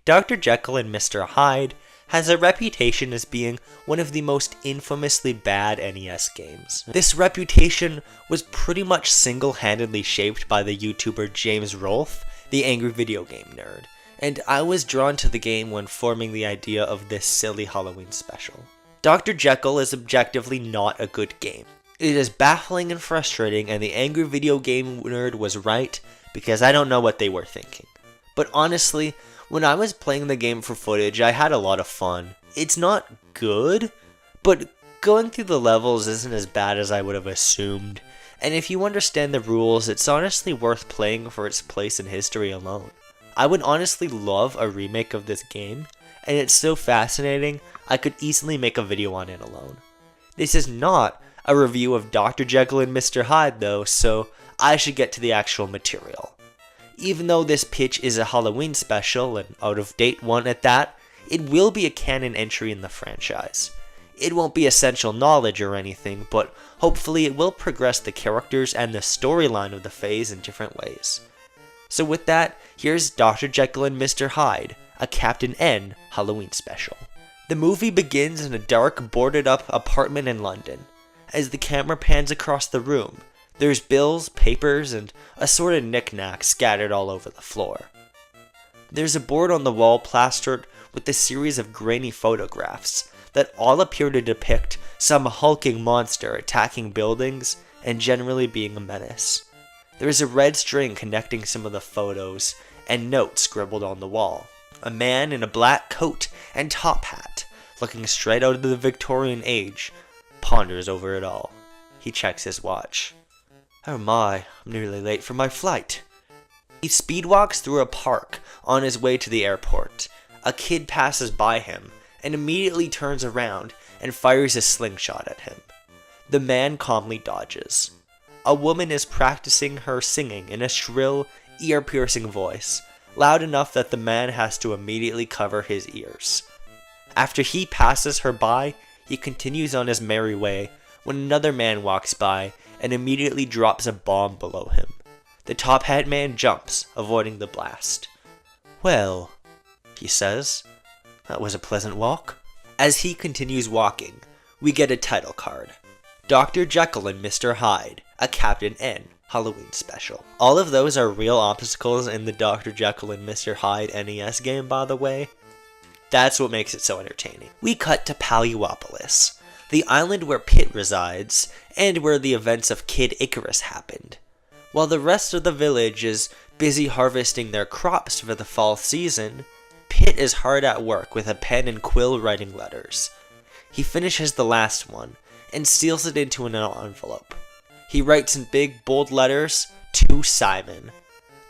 Dr. Jekyll and Mr. Hyde has a reputation as being one of the most infamously bad NES games. This reputation was pretty much single-handedly shaped by the YouTuber James Rolfe, the angry video game nerd, and I was drawn to the game when forming the idea of this silly Halloween special. Dr. Jekyll is objectively not a good game. It is baffling and frustrating, and the angry video game nerd was right, because I don't know what they were thinking. But honestly, when I was playing the game for footage, I had a lot of fun. It's not good, but going through the levels isn't as bad as I would have assumed, and if you understand the rules, it's honestly worth playing for its place in history alone. I would honestly love a remake of this game, and it's so fascinating, I could easily make a video on it alone. This is not a review of Dr. Jekyll and Mr. Hyde though, so I should get to the actual material. Even though this pitch is a Halloween special, and out-of-date one at that, it will be a canon entry in the franchise. It won't be essential knowledge or anything, but hopefully it will progress the characters and the storyline of the phase in different ways. So with that, here's Dr. Jekyll and Mr. Hyde, a Captain N Halloween special. The movie begins in a dark, boarded-up apartment in London. As the camera pans across the room, there's bills, papers, and assorted knickknacks scattered all over the floor. There's a board on the wall plastered with a series of grainy photographs that all appear to depict some hulking monster attacking buildings and generally being a menace. There is a red string connecting some of the photos and notes scribbled on the wall. A man in a black coat and top hat, looking straight out of the Victorian age, ponders over it all. He checks his watch. Oh my, I'm nearly late for my flight. He speedwalks through a park on his way to the airport. A kid passes by him and immediately turns around and fires a slingshot at him. The man calmly dodges. A woman is practicing her singing in a shrill, ear-piercing voice, loud enough that the man has to immediately cover his ears. After he passes her by, he continues on his merry way when another man walks by and immediately drops a bomb below him. The top hat man jumps, avoiding the blast. "Well," he says, "that was a pleasant walk." As he continues walking, we get a title card. Dr. Jekyll and Mr. Hyde, a Captain N Halloween special. All of those are real obstacles in the Dr. Jekyll and Mr. Hyde NES game, by the way. That's what makes it so entertaining. We cut to Paliopolis, the island where Pitt resides, and where the events of Kid Icarus happened. While the rest of the village is busy harvesting their crops for the fall season, Pitt is hard at work with a pen and quill writing letters. He finishes the last one and seals it into an envelope. He writes in big, bold letters, "To Simon."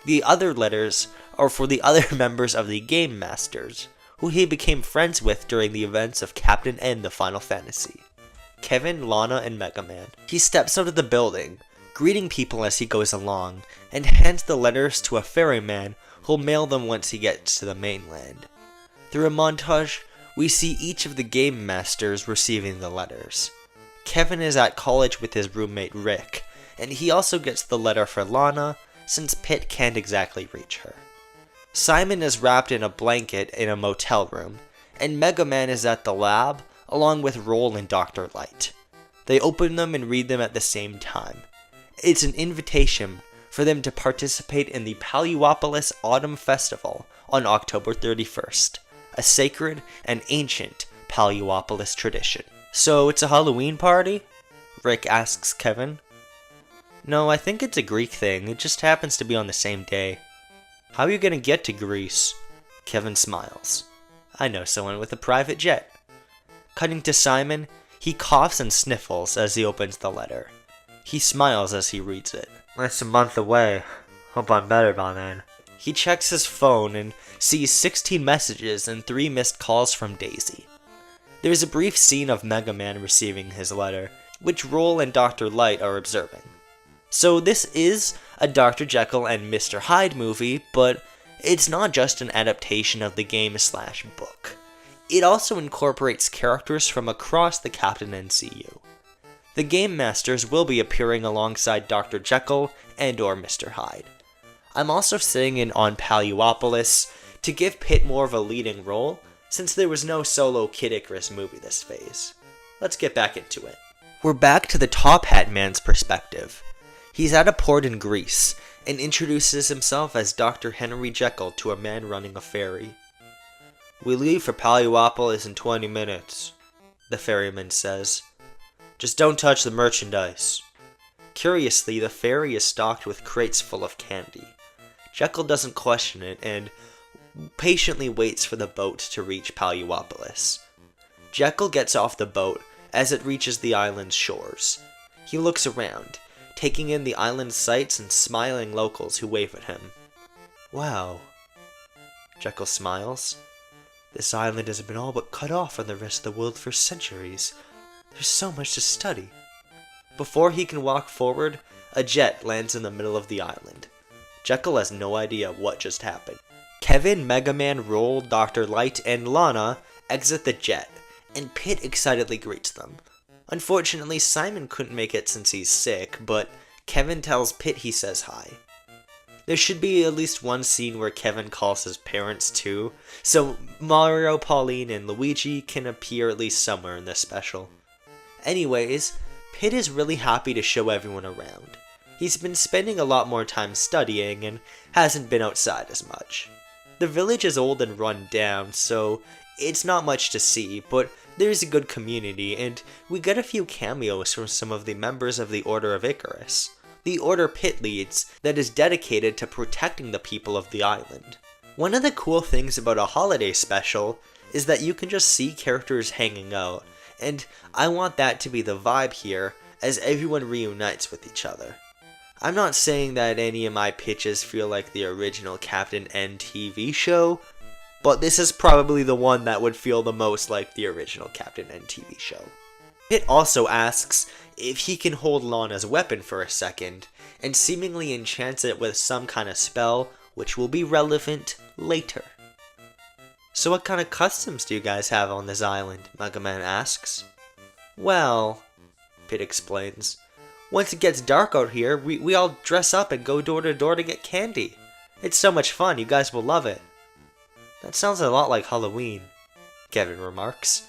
The other letters are for the other members of the Game Masters, who he became friends with during the events of Captain N the Final Fantasy. Kevin, Lana, and Mega Man. He steps out of the building, greeting people as he goes along, and hands the letters to a ferryman who'll mail them once he gets to the mainland. Through a montage, we see each of the Game Masters receiving the letters. Kevin is at college with his roommate Rick, and he also gets the letter for Lana, since Pitt can't exactly reach her. Simon is wrapped in a blanket in a motel room, and Mega Man is at the lab, along with Roll and Dr. Light. They open them and read them at the same time. It's an invitation for them to participate in the Paliopolis Autumn Festival on October 31st, a sacred and ancient Paliopolis tradition. "So it's a Halloween party?" Rick asks Kevin. "No, I think it's a Greek thing. It just happens to be on the same day." "How are you gonna get to Greece?" Kevin smiles. "I know someone with a private jet." Cutting to Simon, he coughs and sniffles as he opens the letter. He smiles as he reads it. "That's a month away. Hope I'm better by then." He checks his phone and sees 16 messages and 3 missed calls from Daisy. There's a brief scene of Mega Man receiving his letter, which Roll and Dr. Light are observing. So this is a Dr. Jekyll and Mr. Hyde movie, but it's not just an adaptation of the game/book. It also incorporates characters from across the Captain NCU. The Game Masters will be appearing alongside Dr. Jekyll and or Mr. Hyde. I'm also sitting in on Paliopolis to give Pitt more of a leading role, since there was no solo Kid Icarus movie this phase. Let's get back into it. We're back to the Top Hat Man's perspective. He's at a port in Greece, and introduces himself as Dr. Henry Jekyll to a man running a ferry. "We leave for Paliopolis in 20 minutes, the ferryman says. "Just don't touch the merchandise." Curiously, the ferry is stocked with crates full of candy. Jekyll doesn't question it, and patiently waits for the boat to reach Paliopolis. Jekyll gets off the boat as it reaches the island's shores. He looks around, taking in the island's sights and smiling locals who wave at him. "Wow." Jekyll smiles. "This island has been all but cut off from the rest of the world for centuries. There's so much to study." Before he can walk forward, a jet lands in the middle of the island. Jekyll has no idea what just happened. Kevin, Mega Man, Roll, Dr. Light, and Lana exit the jet, and Pitt excitedly greets them. Unfortunately, Simon couldn't make it since he's sick, but Kevin tells Pitt he says hi. There should be at least one scene where Kevin calls his parents too, so Mario, Pauline, and Luigi can appear at least somewhere in this special. Anyways, Pitt is really happy to show everyone around. He's been spending a lot more time studying and hasn't been outside as much. The village is old and run down, so it's not much to see, but there's a good community, and we get a few cameos from some of the members of the Order of Icarus, the order Pitt leads that is dedicated to protecting the people of the island. One of the cool things about a holiday special is that you can just see characters hanging out, and I want that to be the vibe here as everyone reunites with each other. I'm not saying that any of my pitches feel like the original Captain N TV show, but this is probably the one that would feel the most like the original Captain N TV show. It also asks if he can hold Lana's weapon for a second, and seemingly enchants it with some kind of spell, which will be relevant later. So what kind of customs do you guys have on this island? Mega Man asks. Well, Pit explains, once it gets dark out here, we all dress up and go door to door to get candy. It's so much fun, you guys will love it. That sounds a lot like Halloween, Kevin remarks.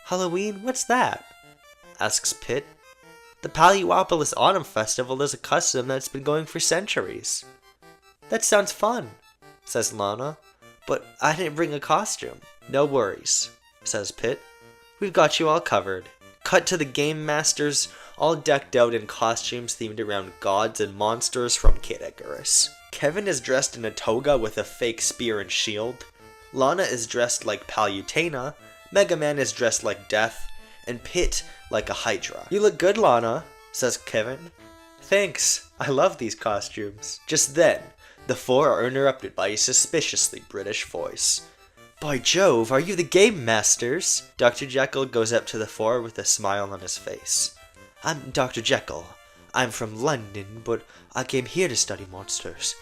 Halloween? What's that? Asks Pit. The Paliopolis Autumn Festival is a custom that's been going for centuries. That sounds fun, says Lana, but I didn't bring a costume. No worries, says Pit. We've got you all covered. Cut to the Game Masters, all decked out in costumes themed around gods and monsters from Kid Icarus. Kevin is dressed in a toga with a fake spear and shield. Lana is dressed like Palutena, Mega Man is dressed like Death, and Pit like a Hydra. You look good, Lana, says Kevin. Thanks, I love these costumes. Just then, the four are interrupted by a suspiciously British voice. By Jove, are you the Game Masters? Dr. Jekyll goes up to the four with a smile on his face. I'm Dr. Jekyll. I'm from London, but I came here to study monsters.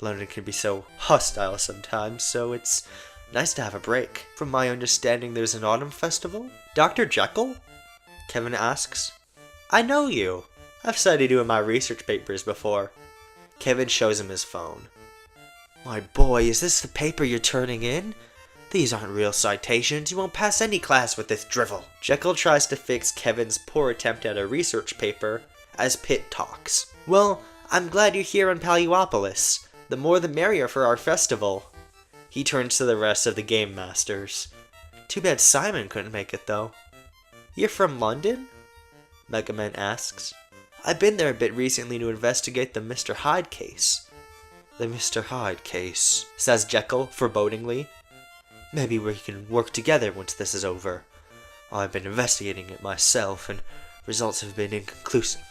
London can be so hostile sometimes, so it's nice to have a break. From my understanding, there's an autumn festival? Dr. Jekyll? Kevin asks. I know you. I've studied you in my research papers before. Kevin shows him his phone. My boy, is this the paper you're turning in? These aren't real citations. You won't pass any class with this drivel. Jekyll tries to fix Kevin's poor attempt at a research paper as Pit talks. Well, I'm glad you're here on Paliopolis. The more the merrier for our festival. He turns to the rest of the Game Masters. Too bad Simon couldn't make it, though. You're from London? Mega Man asks. I've been there a bit recently to investigate the Mr. Hyde case. The Mr. Hyde case, says Jekyll forebodingly. Maybe we can work together once this is over. I've been investigating it myself, and results have been inconclusive.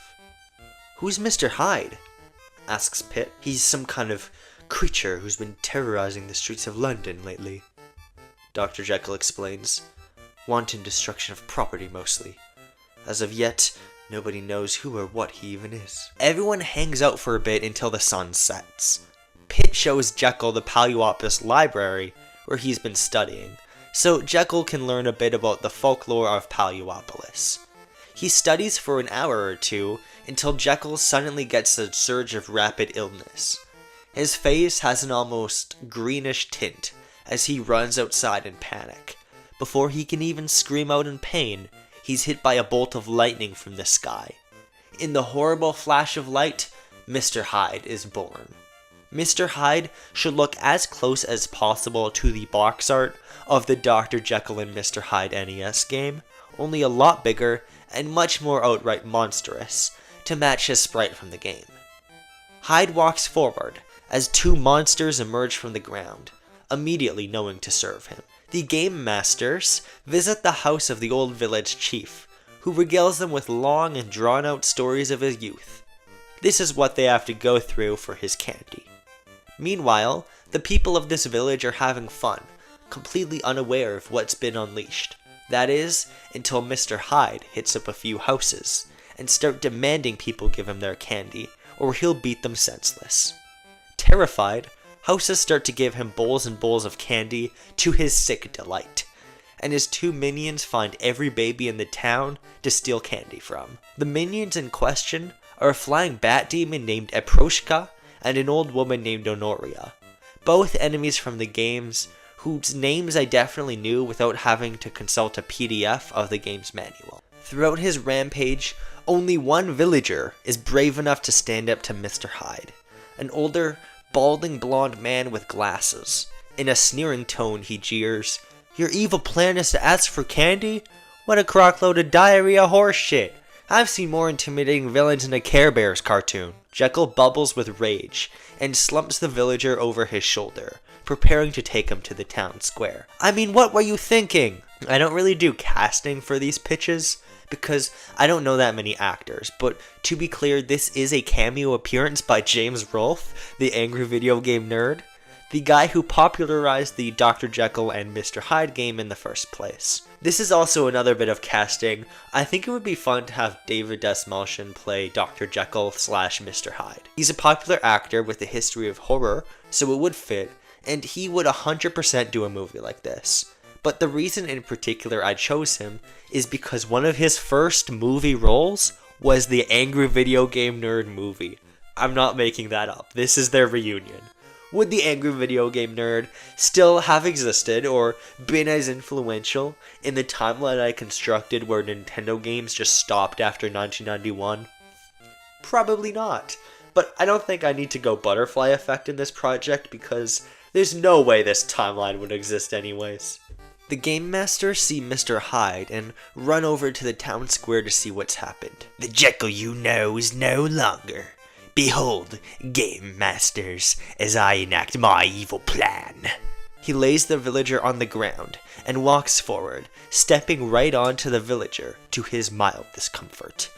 Who's Mr. Hyde? Asks Pit. He's some kind of creature who's been terrorizing the streets of London lately. Dr. Jekyll explains. Wanton destruction of property mostly. As of yet, nobody knows who or what he even is. Everyone hangs out for a bit until the sun sets. Pit shows Jekyll the Paliopolis library where he's been studying, so Jekyll can learn a bit about the folklore of Paliopolis. He studies for an hour or two until Jekyll suddenly gets a surge of rapid illness. His face has an almost greenish tint as he runs outside in panic. Before he can even scream out in pain, he's hit by a bolt of lightning from the sky. In the horrible flash of light, Mr. Hyde is born. Mr. Hyde should look as close as possible to the box art of the Dr. Jekyll and Mr. Hyde NES game, only a lot bigger and much more outright monstrous, to match his sprite from the game. Hyde walks forward as two monsters emerge from the ground, immediately knowing to serve him. The Game Masters visit the house of the old village chief, who regales them with long and drawn-out stories of his youth. This is what they have to go through for his candy. Meanwhile, the people of this village are having fun, completely unaware of what's been unleashed. That is, until Mr. Hyde hits up a few houses, and start demanding people give him their candy, or he'll beat them senseless. Terrified, houses start to give him bowls and bowls of candy to his sick delight, and his two minions find every baby in the town to steal candy from. The minions in question are a flying bat demon named Eproshka and an old woman named Honoria, both enemies from the games whose names I definitely knew without having to consult a PDF of the game's manual. Throughout his rampage, only one villager is brave enough to stand up to Mr. Hyde, an older, balding blonde man with glasses. In a sneering tone, he jeers, "Your evil plan is to ask for candy? What a crockload of diarrhea horse shit! I've seen more intimidating villains in a Care Bears cartoon." Jekyll bubbles with rage and slumps the villager over his shoulder, preparing to take him to the town square. I mean, what were you thinking? I don't really do casting for these pitches because I don't know that many actors, but to be clear, this is a cameo appearance by James Rolfe, the angry video game nerd. the guy who popularized the Dr. Jekyll and Mr. Hyde game in the first place. This is also another bit of casting. I think it would be fun to have David Dastmalchian play Dr. Jekyll / Mr. Hyde. He's a popular actor with a history of horror, so it would fit, and he would 100% do a movie like this. But the reason in particular I chose him is because one of his first movie roles was the Angry Video Game Nerd movie. I'm not making that up. This is their reunion. Would the Angry Video Game Nerd still have existed or been as influential in the timeline I constructed where Nintendo games just stopped after 1991? Probably not. But I don't think I need to go butterfly effect in this project because there's no way this timeline would exist anyways. The Game Masters see Mr. Hyde and run over to the town square to see what's happened. The Jekyll you know is no longer. Behold, Game Masters, as I enact my evil plan. He lays the villager on the ground and walks forward, stepping right onto the villager to his mild discomfort.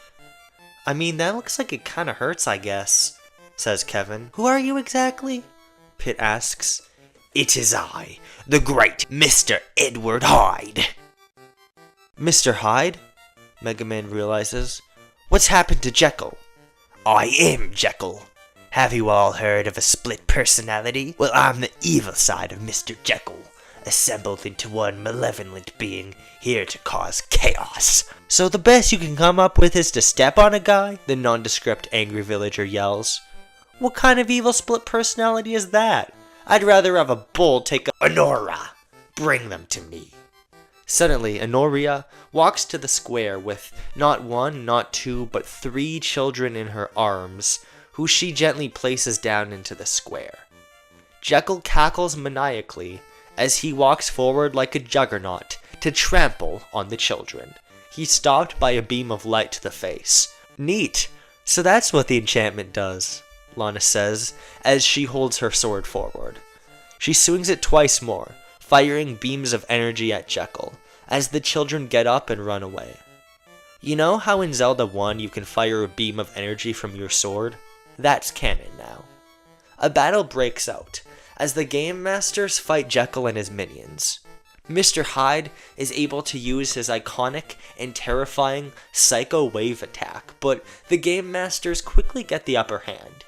I mean, that looks like it kinda hurts, I guess, says Kevin. Who are you exactly? Pitt asks. It is I, the great Mr. Edward Hyde. Mr. Hyde? Mega Man realizes. What's happened to Jekyll? I am Jekyll. Have you all heard of a split personality? Well, I'm the evil side of Mr. Jekyll, assembled into one malevolent being here to cause chaos. So the best you can come up with is to step on a guy? The nondescript angry villager yells. What kind of evil split personality is that? I'd rather have a bull take a— Honora, bring them to me. Suddenly, Honoria walks to the square with not one, not two, but 3 children in her arms, who she gently places down into the square. Jekyll cackles maniacally as he walks forward like a juggernaut to trample on the children. He's stopped by a beam of light to the face. Neat! So that's what the enchantment does, Lana says as she holds her sword forward. She swings it twice more, firing beams of energy at Jekyll, as the children get up and run away. You know how in Zelda 1 you can fire a beam of energy from your sword? That's canon now. A battle breaks out, as the Game Masters fight Jekyll and his minions. Mr. Hyde is able to use his iconic and terrifying Psycho Wave attack, but the Game Masters quickly get the upper hand.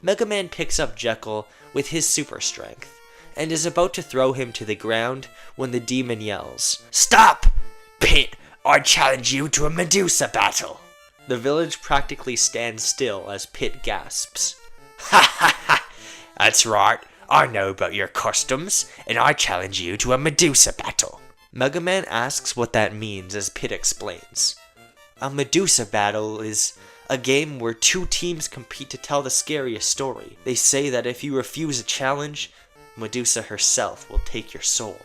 Mega Man picks up Jekyll with his super strength, and is about to throw him to the ground when the demon yells, Stop! Pit, I challenge you to a Medusa battle! The village practically stands still as Pit gasps. Ha ha ha! That's right, I know about your customs, and I challenge you to a Medusa battle. Mega Man asks what that means as Pit explains. A Medusa battle is a game where 2 teams compete to tell the scariest story. They say that if you refuse a challenge, Medusa herself will take your soul.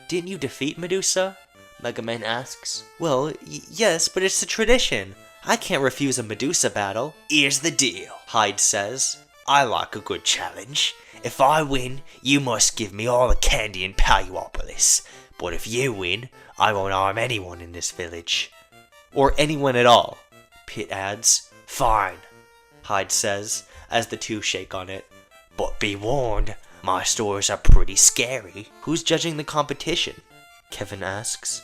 Didn't you defeat Medusa? Mega Man asks. Well, yes, but it's a tradition. I can't refuse a Medusa battle. Here's the deal, Hyde says. I like a good challenge. If I win, you must give me all the candy in Paliopolis. But if you win, I won't harm anyone in this village. Or anyone at all, Pit adds. Fine, Hyde says, as the 2 shake on it. But be warned, my stories are pretty scary. Who's judging the competition? Kevin asks.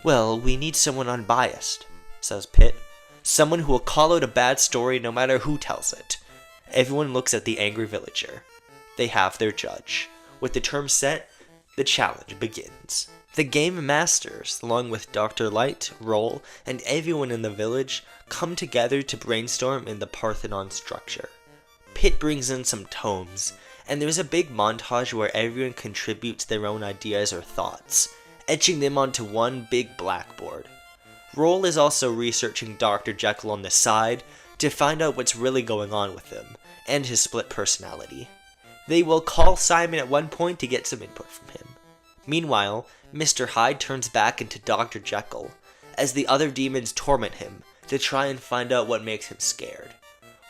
Well, we need someone unbiased, says Pit. Someone who will call out a bad story no matter who tells it. Everyone looks at the angry villager. They have their judge. With the term set, the challenge begins. The Game Masters, along with Dr. Light, Roll, and everyone in the village, come together to brainstorm in the Parthenon structure. Pit brings in some tomes, and there's a big montage where everyone contributes their own ideas or thoughts, etching them onto one big blackboard. Roll is also researching Dr. Jekyll on the side to find out what's really going on with him, and his split personality. They will call Simon at one point to get some input from him. Meanwhile, Mr. Hyde turns back into Dr. Jekyll, as the other demons torment him to try and find out what makes him scared.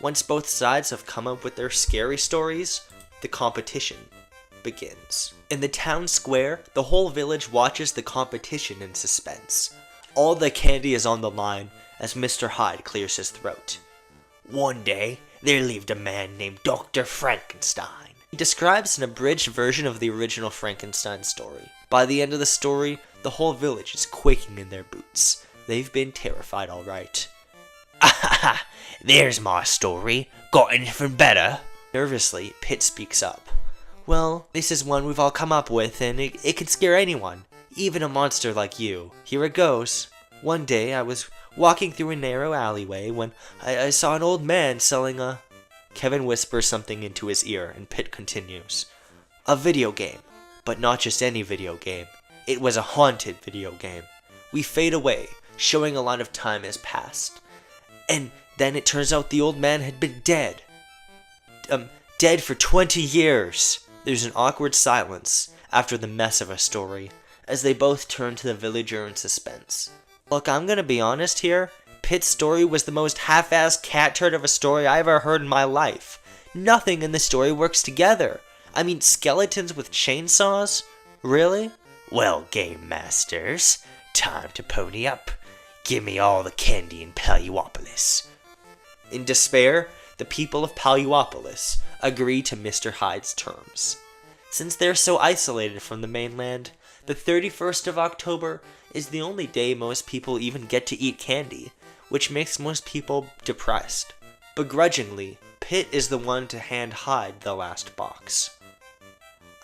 Once both sides have come up with their scary stories, the competition begins. In the town square, the whole village watches the competition in suspense. All the candy is on the line as Mr. Hyde clears his throat. One day, there lived a man named Dr. Frankenstein. He describes an abridged version of the original Frankenstein story. By the end of the story, the whole village is quaking in their boots. They've been terrified, all right. Ah, there's my story. Got anything better? Nervously, Pitt speaks up. Well, this is one we've all come up with, and it can scare anyone, even a monster like you. Here it goes. One day, I was walking through a narrow alleyway when I saw an old man selling a... Kevin whispers something into his ear, and Pitt continues. A video game. But not just any video game. It was a haunted video game. We fade away, showing a lot of time has passed. And then it turns out the old man had been dead. Dead for 20 years. There's an awkward silence after the mess of a story, as they both turn to the villager in suspense. Look, I'm gonna be honest here. Pitt's story was the most half-assed cat turd of a story I ever heard in my life. Nothing in the story works together. I mean, skeletons with chainsaws? Really? Well, game masters, time to pony up. Give me all the candy in Paluopolis. In despair, the people of Paluopolis agree to Mr. Hyde's terms. Since they're so isolated from the mainland, the 31st of October is the only day most people even get to eat candy, which makes most people depressed. Begrudgingly, Pitt is the one to hand Hyde the last box.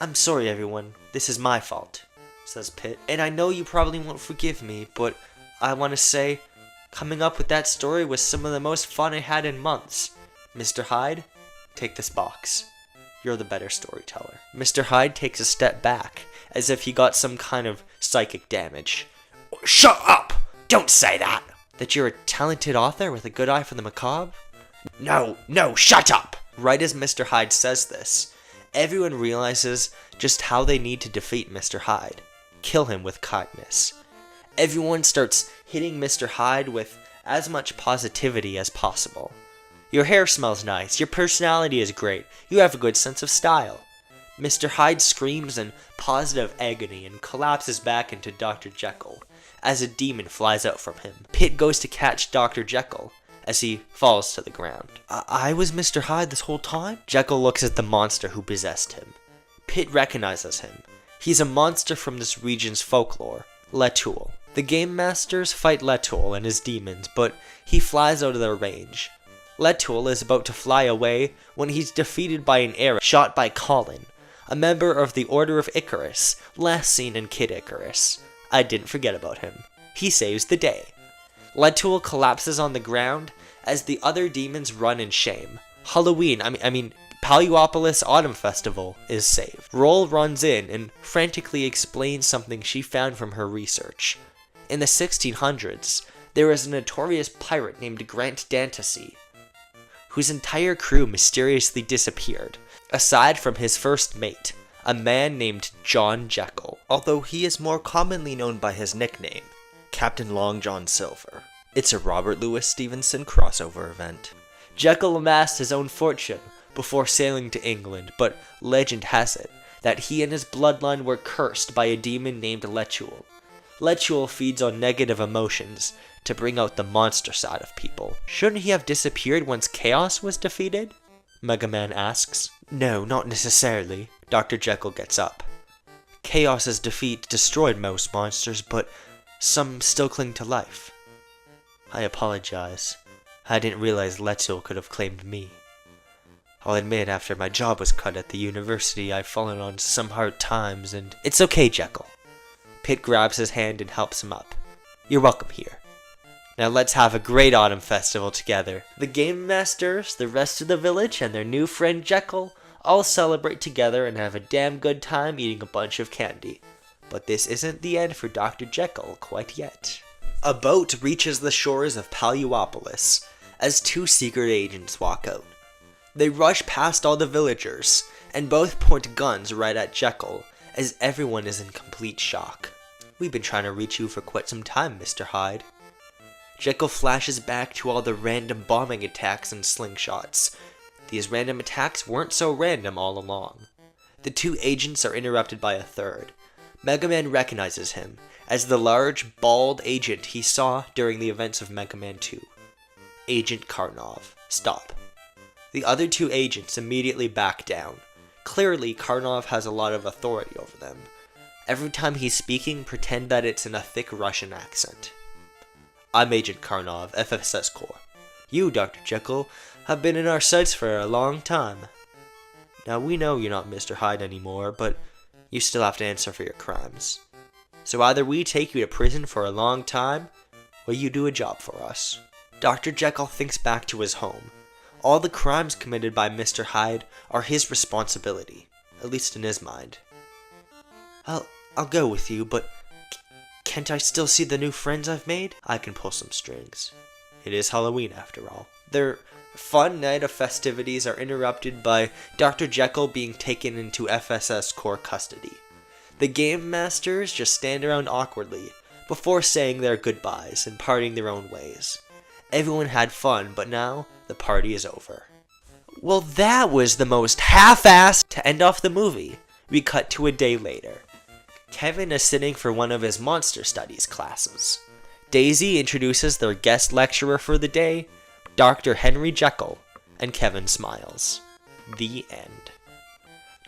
I'm sorry, everyone. This is my fault, says Pitt. And I know you probably won't forgive me, but I want to say, coming up with that story was some of the most fun I had in months. Mr. Hyde, take this box. You're the better storyteller. Mr. Hyde takes a step back, as if he got some kind of psychic damage. Shut up! Don't say that! That you're a talented author with a good eye for the macabre? No, shut up! Right as Mr. Hyde says this, everyone realizes just how they need to defeat Mr. Hyde. Kill him with kindness. Everyone starts hitting Mr. Hyde with as much positivity as possible. Your hair smells nice, your personality is great, you have a good sense of style. Mr. Hyde screams in positive agony and collapses back into Dr. Jekyll as a demon flies out from him. Pitt goes to catch Dr. Jekyll as he falls to the ground. I was Mr. Hyde this whole time? Jekyll looks at the monster who possessed him. Pitt recognizes him. He's a monster from this region's folklore, Letul. The game masters fight Letul and his demons, but he flies out of their range. Letul is about to fly away when he's defeated by an arrow shot by Colin, a member of the Order of Icarus, last seen in Kid Icarus. I didn't forget about him. He saves the day. Letul collapses on the ground as the other demons run in shame. Halloween, Paluopolis Autumn Festival is saved. Roll runs in and frantically explains something she found from her research. In the 1600s, there was a notorious pirate named Grant Dantasy, whose entire crew mysteriously disappeared, aside from his first mate, a man named John Jekyll, although he is more commonly known by his nickname, Captain Long John Silver. It's a Robert Louis Stevenson crossover event. Jekyll amassed his own fortune before sailing to England, but legend has it that he and his bloodline were cursed by a demon named Letul. Letul feeds on negative emotions to bring out the monster side of people. Shouldn't he have disappeared once Chaos was defeated? Mega Man asks. No, not necessarily. Dr. Jekyll gets up. Chaos's defeat destroyed most monsters, but some still cling to life. I apologize. I didn't realize Letul could have claimed me. I'll admit, after my job was cut at the university, I've fallen on some hard times, and it's okay, Jekyll. Pitt grabs his hand and helps him up. You're welcome here. Now let's have a great autumn festival together. The game masters, the rest of the village, and their new friend Jekyll all celebrate together and have a damn good time eating a bunch of candy. But this isn't the end for Dr. Jekyll quite yet. A boat reaches the shores of Paluopolis as two secret agents walk out. They rush past all the villagers and both point guns right at Jekyll as everyone is in complete shock. We've been trying to reach you for quite some time, Mr. Hyde. Jekyll flashes back to all the random bombing attacks and slingshots. These random attacks weren't so random all along. The two agents are interrupted by a third. Mega Man recognizes him as the large, bald agent he saw during the events of Mega Man 2. Agent Karnov. Stop. The other two agents immediately back down, Clearly, Karnov has a lot of authority over them. Every time he's speaking, pretend that it's in a thick Russian accent. I'm Agent Karnov, FSS Corps. You, Dr. Jekyll, have been in our sights for a long time. Now, we know you're not Mr. Hyde anymore, but you still have to answer for your crimes. So either we take you to prison for a long time, or you do a job for us. Dr. Jekyll thinks back to his home. All the crimes committed by Mr. Hyde are his responsibility, at least in his mind. I'll go with you, but can't I still see the new friends I've made? I can pull some strings. It is Halloween after all. Their fun night of festivities are interrupted by Dr. Jekyll being taken into FSS Corps custody. The game masters just stand around awkwardly before saying their goodbyes and parting their own ways. Everyone had fun, but now the party is over. Well, that was the most half-assed to end off the movie. We cut to a day later. Kevin is sitting for one of his monster studies classes. Daisy introduces their guest lecturer for the day, Dr. Henry Jekyll, and Kevin smiles. The end.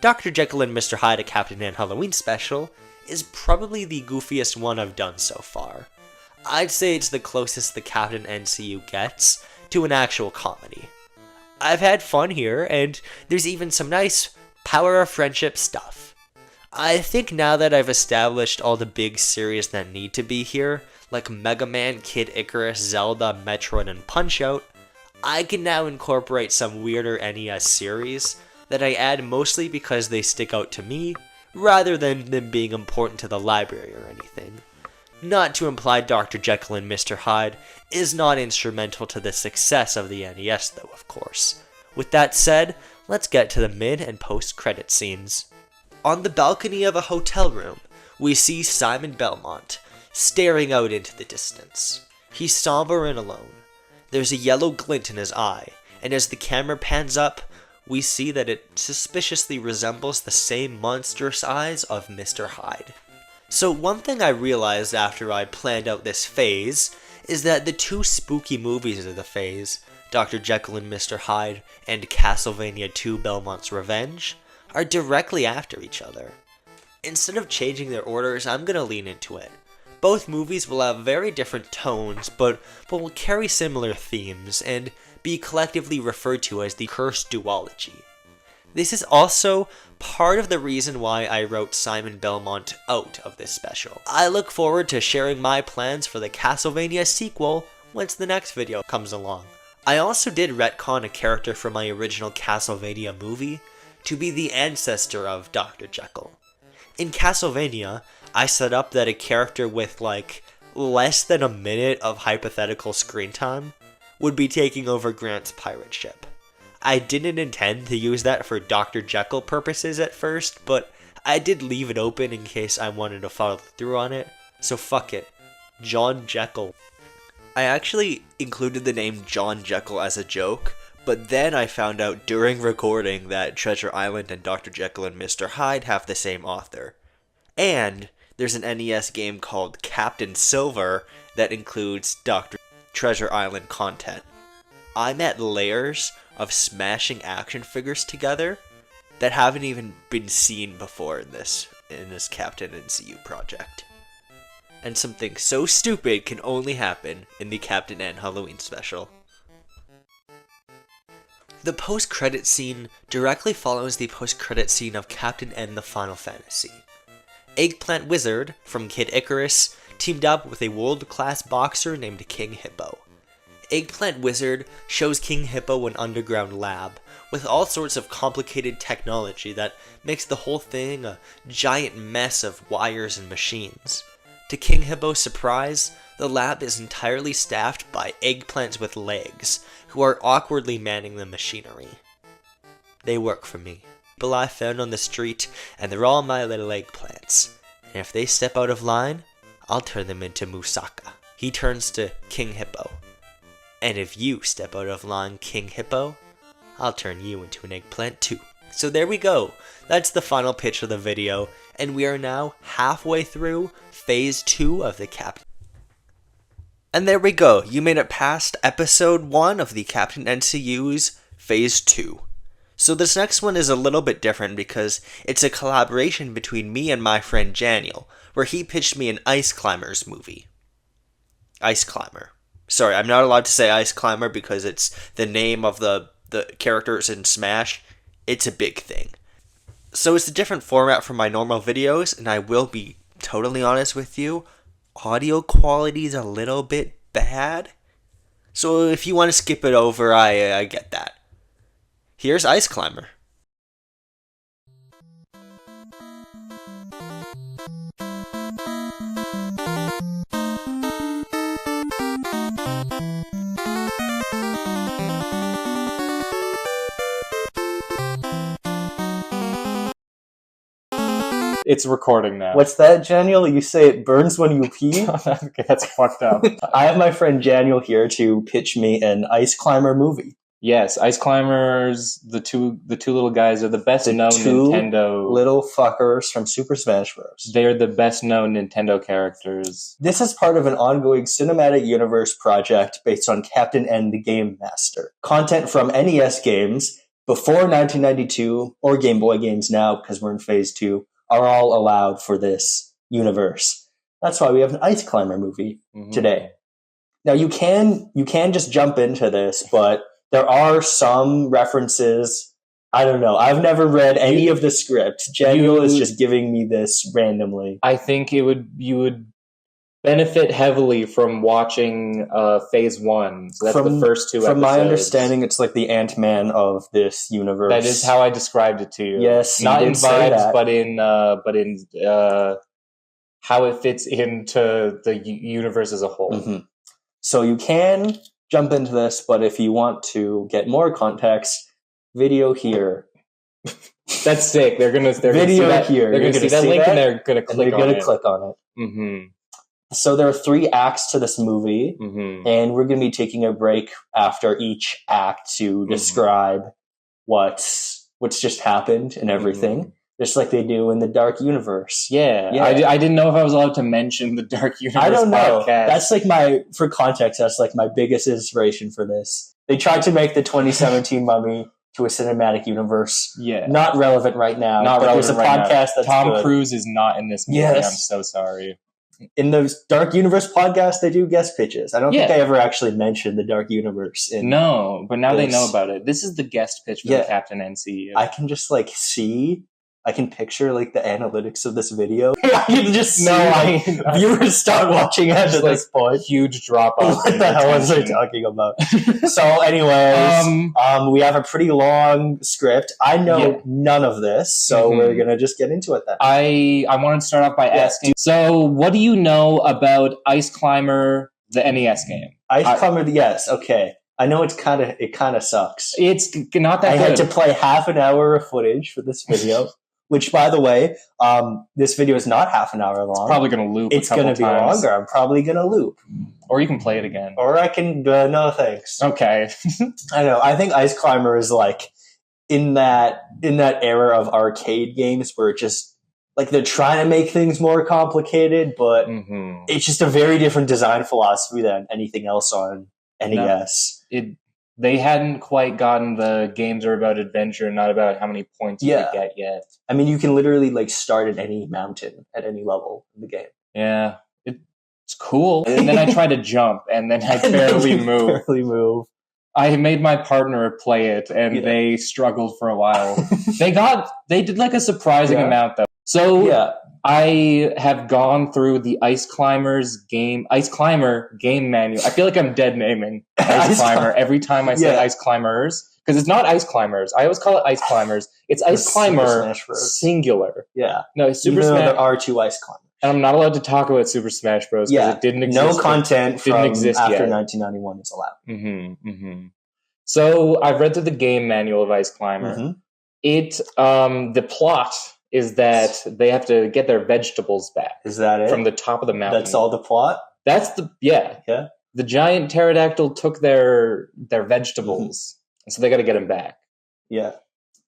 Dr. Jekyll and Mr. Hyde, a Captain N Halloween special, is probably the goofiest one I've done so far. I'd say it's the closest the Captain NCU gets to an actual comedy. I've had fun here, and there's even some nice power of friendship stuff. I think now that I've established all the big series that need to be here, like Mega Man, Kid Icarus, Zelda, Metroid, and Punch-Out!, I can now incorporate some weirder NES series that I add mostly because they stick out to me, rather than them being important to the library or anything. Not to imply Dr. Jekyll and Mr. Hyde is not instrumental to the success of the NES though, of course. With that said, let's get to the mid and post-credit scenes. On the balcony of a hotel room, we see Simon Belmont, staring out into the distance. He's somber and alone. There's a yellow glint in his eye, and as the camera pans up, we see that it suspiciously resembles the same monstrous eyes of Mr. Hyde. So one thing I realized after I planned out this phase is that the two spooky movies of the phase, Dr. Jekyll and Mr. Hyde and Castlevania 2 Belmont's Revenge, are directly after each other. Instead of changing their orders, I'm gonna lean into it. Both movies will have very different tones, but will carry similar themes, and be collectively referred to as the Cursed Duology. This is also part of the reason why I wrote Simon Belmont out of this special. I look forward to sharing my plans for the Castlevania sequel once the next video comes along. I also did retcon a character from my original Castlevania movie to be the ancestor of Dr. Jekyll. In Castlevania, I set up that a character with less than a minute of hypothetical screen time would be taking over Grant's pirate ship. I didn't intend to use that for Dr. Jekyll purposes at first, but I did leave it open in case I wanted to follow through on it, so fuck it. John Jekyll. I actually included the name John Jekyll as a joke, but then I found out during recording that Treasure Island and Dr. Jekyll and Mr. Hyde have the same author. And there's an NES game called Captain Silver that includes Dr. Treasure Island content. I'm at layers of smashing action figures together that haven't even been seen before in this Captain NCU project. And something so stupid can only happen in the Captain N Halloween special. The post-credit scene directly follows the post-credit scene of Captain N the Final Fantasy. Eggplant Wizard from Kid Icarus teamed up with a world-class boxer named King Hippo. Eggplant Wizard shows King Hippo an underground lab with all sorts of complicated technology that makes the whole thing a giant mess of wires and machines. To King Hippo's surprise, the lab is entirely staffed by eggplants with legs, who are awkwardly manning the machinery. They work for me. People I found on the street, and they're all my little eggplants. And if they step out of line, I'll turn them into Musaka. He turns to King Hippo. And if you step out of line, King Hippo, I'll turn you into an eggplant too. So there we go. That's the final pitch of the video, and we are now halfway through Phase 2 of the Captain. And there we go. You made it past Episode 1 of the Captain NCU's Phase 2. So this next one is a little bit different because it's a collaboration between me and my friend Daniel, where he pitched me an Ice Climbers movie. Ice Climber. Sorry, I'm not allowed to say Ice Climber because it's the name of the characters in Smash. It's a big thing. So it's a different format from my normal videos, and I will be totally honest with you, audio quality is a little bit bad. So if you want to skip it over, I get that. Here's Ice Climber. It's recording now. What's that, Janiel? You say it burns when you pee? Okay, that's fucked up. I have my friend Janiel here to pitch me an Ice Climber movie. Yes, Ice Climbers, the two little guys are the best known Nintendo little fuckers from Super Smash Bros. They're the best known Nintendo characters. This is part of an ongoing cinematic universe project based on Captain N the Game Master. Content from NES games before 1992 or Game Boy games now, because we're in phase 2, are all allowed for this universe. That's why we have an Ice Climber movie today. Now you can just jump into this, but there are some references. I don't know. I've never read any of the script. Janiel is just giving me this randomly. I think you would benefit heavily from watching Phase 1. So that's the first 2 episodes. From my understanding, it's like the Ant-Man of this universe. That is how I described it to you. Yes, not in vibes, but in how it fits into the universe as a whole. Mm-hmm. So you can jump into this, but if you want to get more context, video here. That's sick. They're gonna see that here. They're gonna see that link and they're gonna click on it. Mm-hmm. So there are 3 acts to this movie, and we're going to be taking a break after each act to describe what's just happened and everything, just like they do in the Dark Universe. Yeah. I didn't know if I was allowed to mention the Dark Universe. I don't know. Podcast. That's like for context, that's like my biggest inspiration for this. They tried to make the 2017 Mummy to a cinematic universe. Yeah. Not relevant right now. Not relevant there's a right podcast now. that's Tom good. Cruise is not in this movie. Yes. I'm so sorry. In the Dark Universe podcast, they do guest pitches. I don't think I ever actually mentioned the Dark Universe. No, but now they know about it. This is the guest pitch for the Captain NC. I can just I can picture like the analytics of this video. I can just see viewers start watching at this point. Huge drop off. What the hell was I talking about? So anyways, we have a pretty long script. I know none of this, so we're going to just get into it then. I wanted to start off by asking, so what do you know about Ice Climber, the NES game? Ice Climber, yes, okay. I know it kind of sucks. It's not that good. I had to play half an hour of footage for this video. Which, by the way, this video is not half an hour long. It's probably going to loop. It's going to be longer. I'm probably going to loop. Or you can play it again. Or I can. No, thanks. Okay. I know. I think Ice Climber is like in that era of arcade games where it just like they're trying to make things more complicated, but it's just a very different design philosophy than anything else on NES. They hadn't quite gotten the games are about adventure, not about how many points you could get yet. I mean, you can literally like start at any mountain at any level in the game. Yeah, it's cool. And then I tried to jump, and then I barely move. I made my partner play it, and they struggled for a while. They did like a surprising amount though. So I have gone through the Ice Climber game manual. I feel like I'm dead naming Ice Climber every time I say Ice Climbers. Because it's not Ice Climbers. I always call it Ice Climbers. It's Ice Climber singular. Yeah. No, Super Smash. There are 2 Ice Climbers. And I'm not allowed to talk about Super Smash Bros. Because it didn't exist. No content from exist after yet. 1991 is allowed. So I've read through the game manual of Ice Climber. The plot is that they have to get their vegetables back. Is that it? From the top of the mountain. That's all the plot? That's Yeah. The giant pterodactyl took their vegetables, and so they got to get them back. Yeah.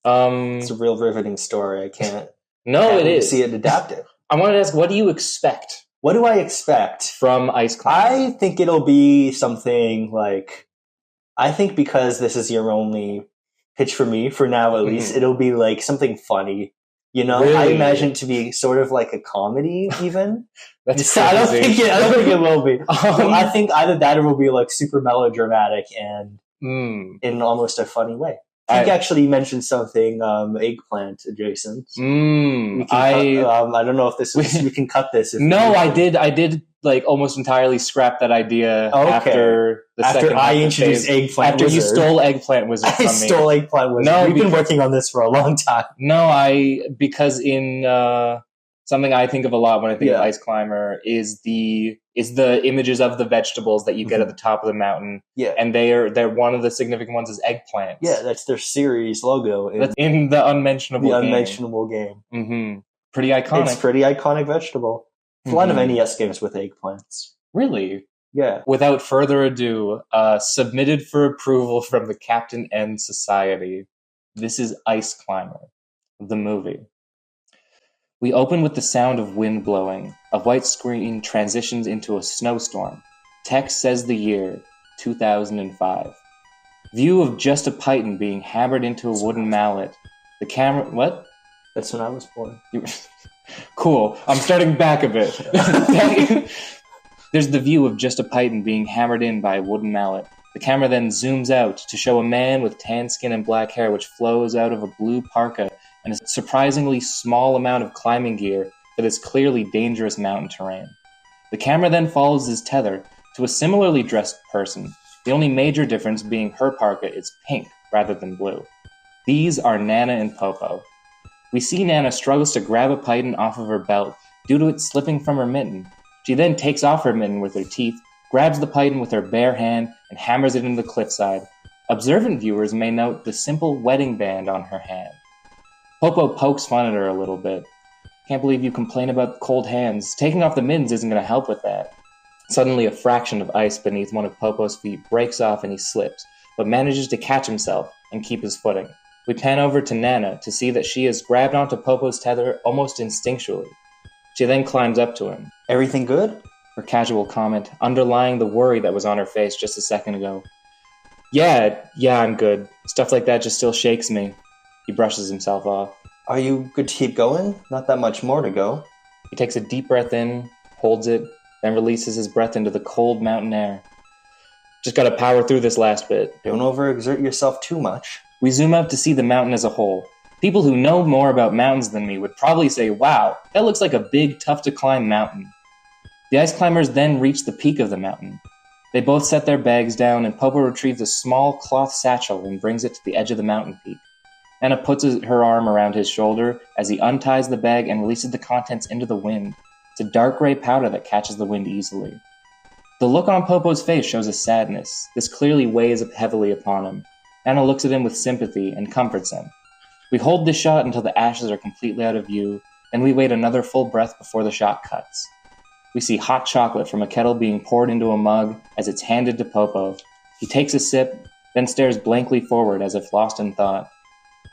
It's a real riveting story. I can't. No, it is. See it adapted. I wanted to ask, what do you expect? What do I expect from Ice Climber? I think it'll be something like. I think because this is your only pitch for me, for now at least, it'll be like something funny. You know, Really? I imagine it to be sort of like a comedy, even. That's I don't crazy. think it will be. I think either that or it will be like super melodramatic and in almost a funny way. I think actually you mentioned something eggplant adjacent. I don't know if this is, we can cut this. I did like almost entirely scrap that idea after I introduced Eggplant After Wizard. you stole Eggplant Wizard from me. I stole Eggplant Wizard. No, we've been working on this for a long time. No, because in something I think of a lot when I think of Ice Climber is the images of the vegetables that you get at the top of the mountain. Yeah. And they're one of the significant ones is eggplants. Yeah, that's their series logo. That's in the Unmentionable game. Unmentionable game. Mm-hmm. Pretty iconic. It's pretty iconic vegetable. There's a lot of NES games with eggplants. Really? Yeah. Without further ado, submitted for approval from the Captain N Society. This is Ice Climber, the movie. We open with the sound of wind blowing. A white screen transitions into a snowstorm. Text says the year, 2005. View of just a python being hammered into a wooden mallet. The camera... What? That's when I was born. Cool. I'm starting back a bit. There's the view of just a python being hammered in by a wooden mallet. The camera then zooms out to show a man with tan skin and black hair which flows out of a blue parka and a surprisingly small amount of climbing gear for this clearly dangerous mountain terrain. The camera then follows his tether to a similarly dressed person, the only major difference being her parka is pink rather than blue. These are Nana and Popo. We see Nana struggles to grab a python off of her belt due to it slipping from her mitten. She then takes off her mitten with her teeth, grabs the python with her bare hand, and hammers it into the cliffside. Observant viewers may note the simple wedding band on her hand. Popo pokes fun at her a little bit. Can't believe you complain about cold hands. Taking off the mittens isn't going to help with that. Suddenly, a fraction of ice beneath one of Popo's feet breaks off and he slips, but manages to catch himself and keep his footing. We pan over to Nana to see that she has grabbed onto Popo's tether almost instinctually. She then climbs up to him. Everything good? Her casual comment, underlying the worry that was on her face just a second ago. Yeah, I'm good. Stuff like that just still shakes me. He brushes himself off. Are you good to keep going? Not that much more to go. He takes a deep breath in, holds it, then releases his breath into the cold mountain air. Just gotta power through this last bit. Don't overexert yourself too much. We zoom out to see the mountain as a whole. People who know more about mountains than me would probably say, wow, that looks like a big, tough-to-climb mountain. The ice climbers then reach the peak of the mountain. They both set their bags down, and Popo retrieves a small cloth satchel and brings it to the edge of the mountain peak. Nana puts her arm around his shoulder as he unties the bag and releases the contents into the wind. It's a dark gray powder that catches the wind easily. The look on Popo's face shows a sadness. This clearly weighs heavily upon him. Nana looks at him with sympathy and comforts him. We hold this shot until the ashes are completely out of view, then we wait another full breath before the shot cuts. We see hot chocolate from a kettle being poured into a mug as it's handed to Popo. He takes a sip, then stares blankly forward as if lost in thought.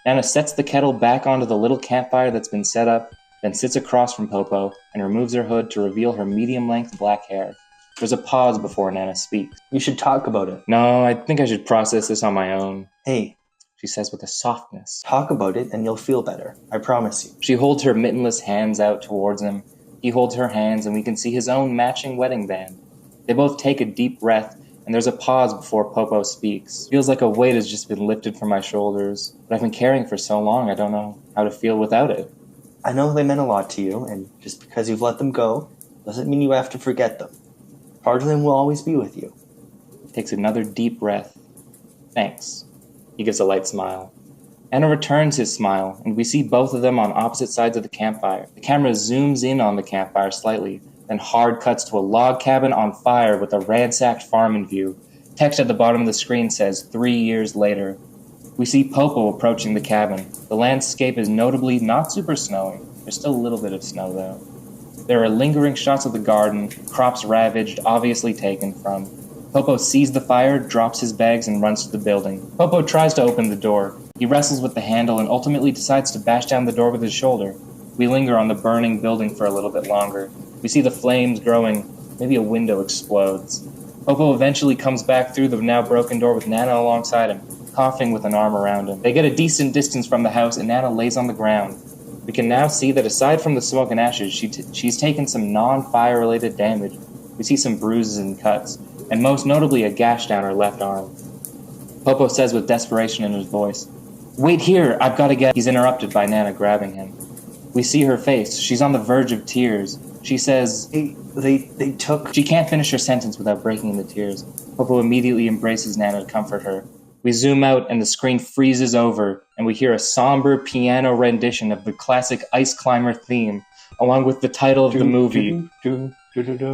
Nana sets the kettle back onto the little campfire that's been set up, then sits across from Popo and removes her hood to reveal her medium-length black hair. There's a pause before Nana speaks. You should talk about it. No, I think I should process this on my own. Hey, she says with a softness. Talk about it and you'll feel better. I promise you. She holds her mittenless hands out towards him. He holds her hands and we can see his own matching wedding band. They both take a deep breath and there's a pause before Popo speaks. Feels like a weight has just been lifted from my shoulders, but I've been carrying for so long I don't know how to feel without it. I know they meant a lot to you, and just because you've let them go doesn't mean you have to forget them. Part of them will always be with you. Takes another deep breath. Thanks. He gives a light smile. Anna returns his smile, and we see both of them on opposite sides of the campfire. The camera zooms in on the campfire slightly, then hard cuts to a log cabin on fire with a ransacked farm in view. Text at the bottom of the screen says, 3 years later. We see Popo approaching the cabin. The landscape is notably not super snowy. There's still a little bit of snow, though. There are lingering shots of the garden, crops ravaged, obviously taken from. Popo sees the fire, drops his bags, and runs to the building. Popo tries to open the door. He wrestles with the handle and ultimately decides to bash down the door with his shoulder. We linger on the burning building for a little bit longer. We see the flames growing. Maybe a window explodes. Popo eventually comes back through the now broken door with Nana alongside him. coughing with an arm around him. They get a decent distance from the house, and Nana lays on the ground. We can now see that aside from the smoke and ashes, she's taken some non-fire-related damage. We see some bruises and cuts, and most notably a gash down her left arm. Popo says with desperation in his voice, "Wait here, I've got to get..." He's interrupted by Nana grabbing him. We see her face. She's on the verge of tears. She says... They took... She can't finish her sentence without breaking into tears. Popo immediately embraces Nana to comfort her. We zoom out and the screen freezes over, and we hear a somber piano rendition of the classic Ice Climber theme, along with the title of the movie,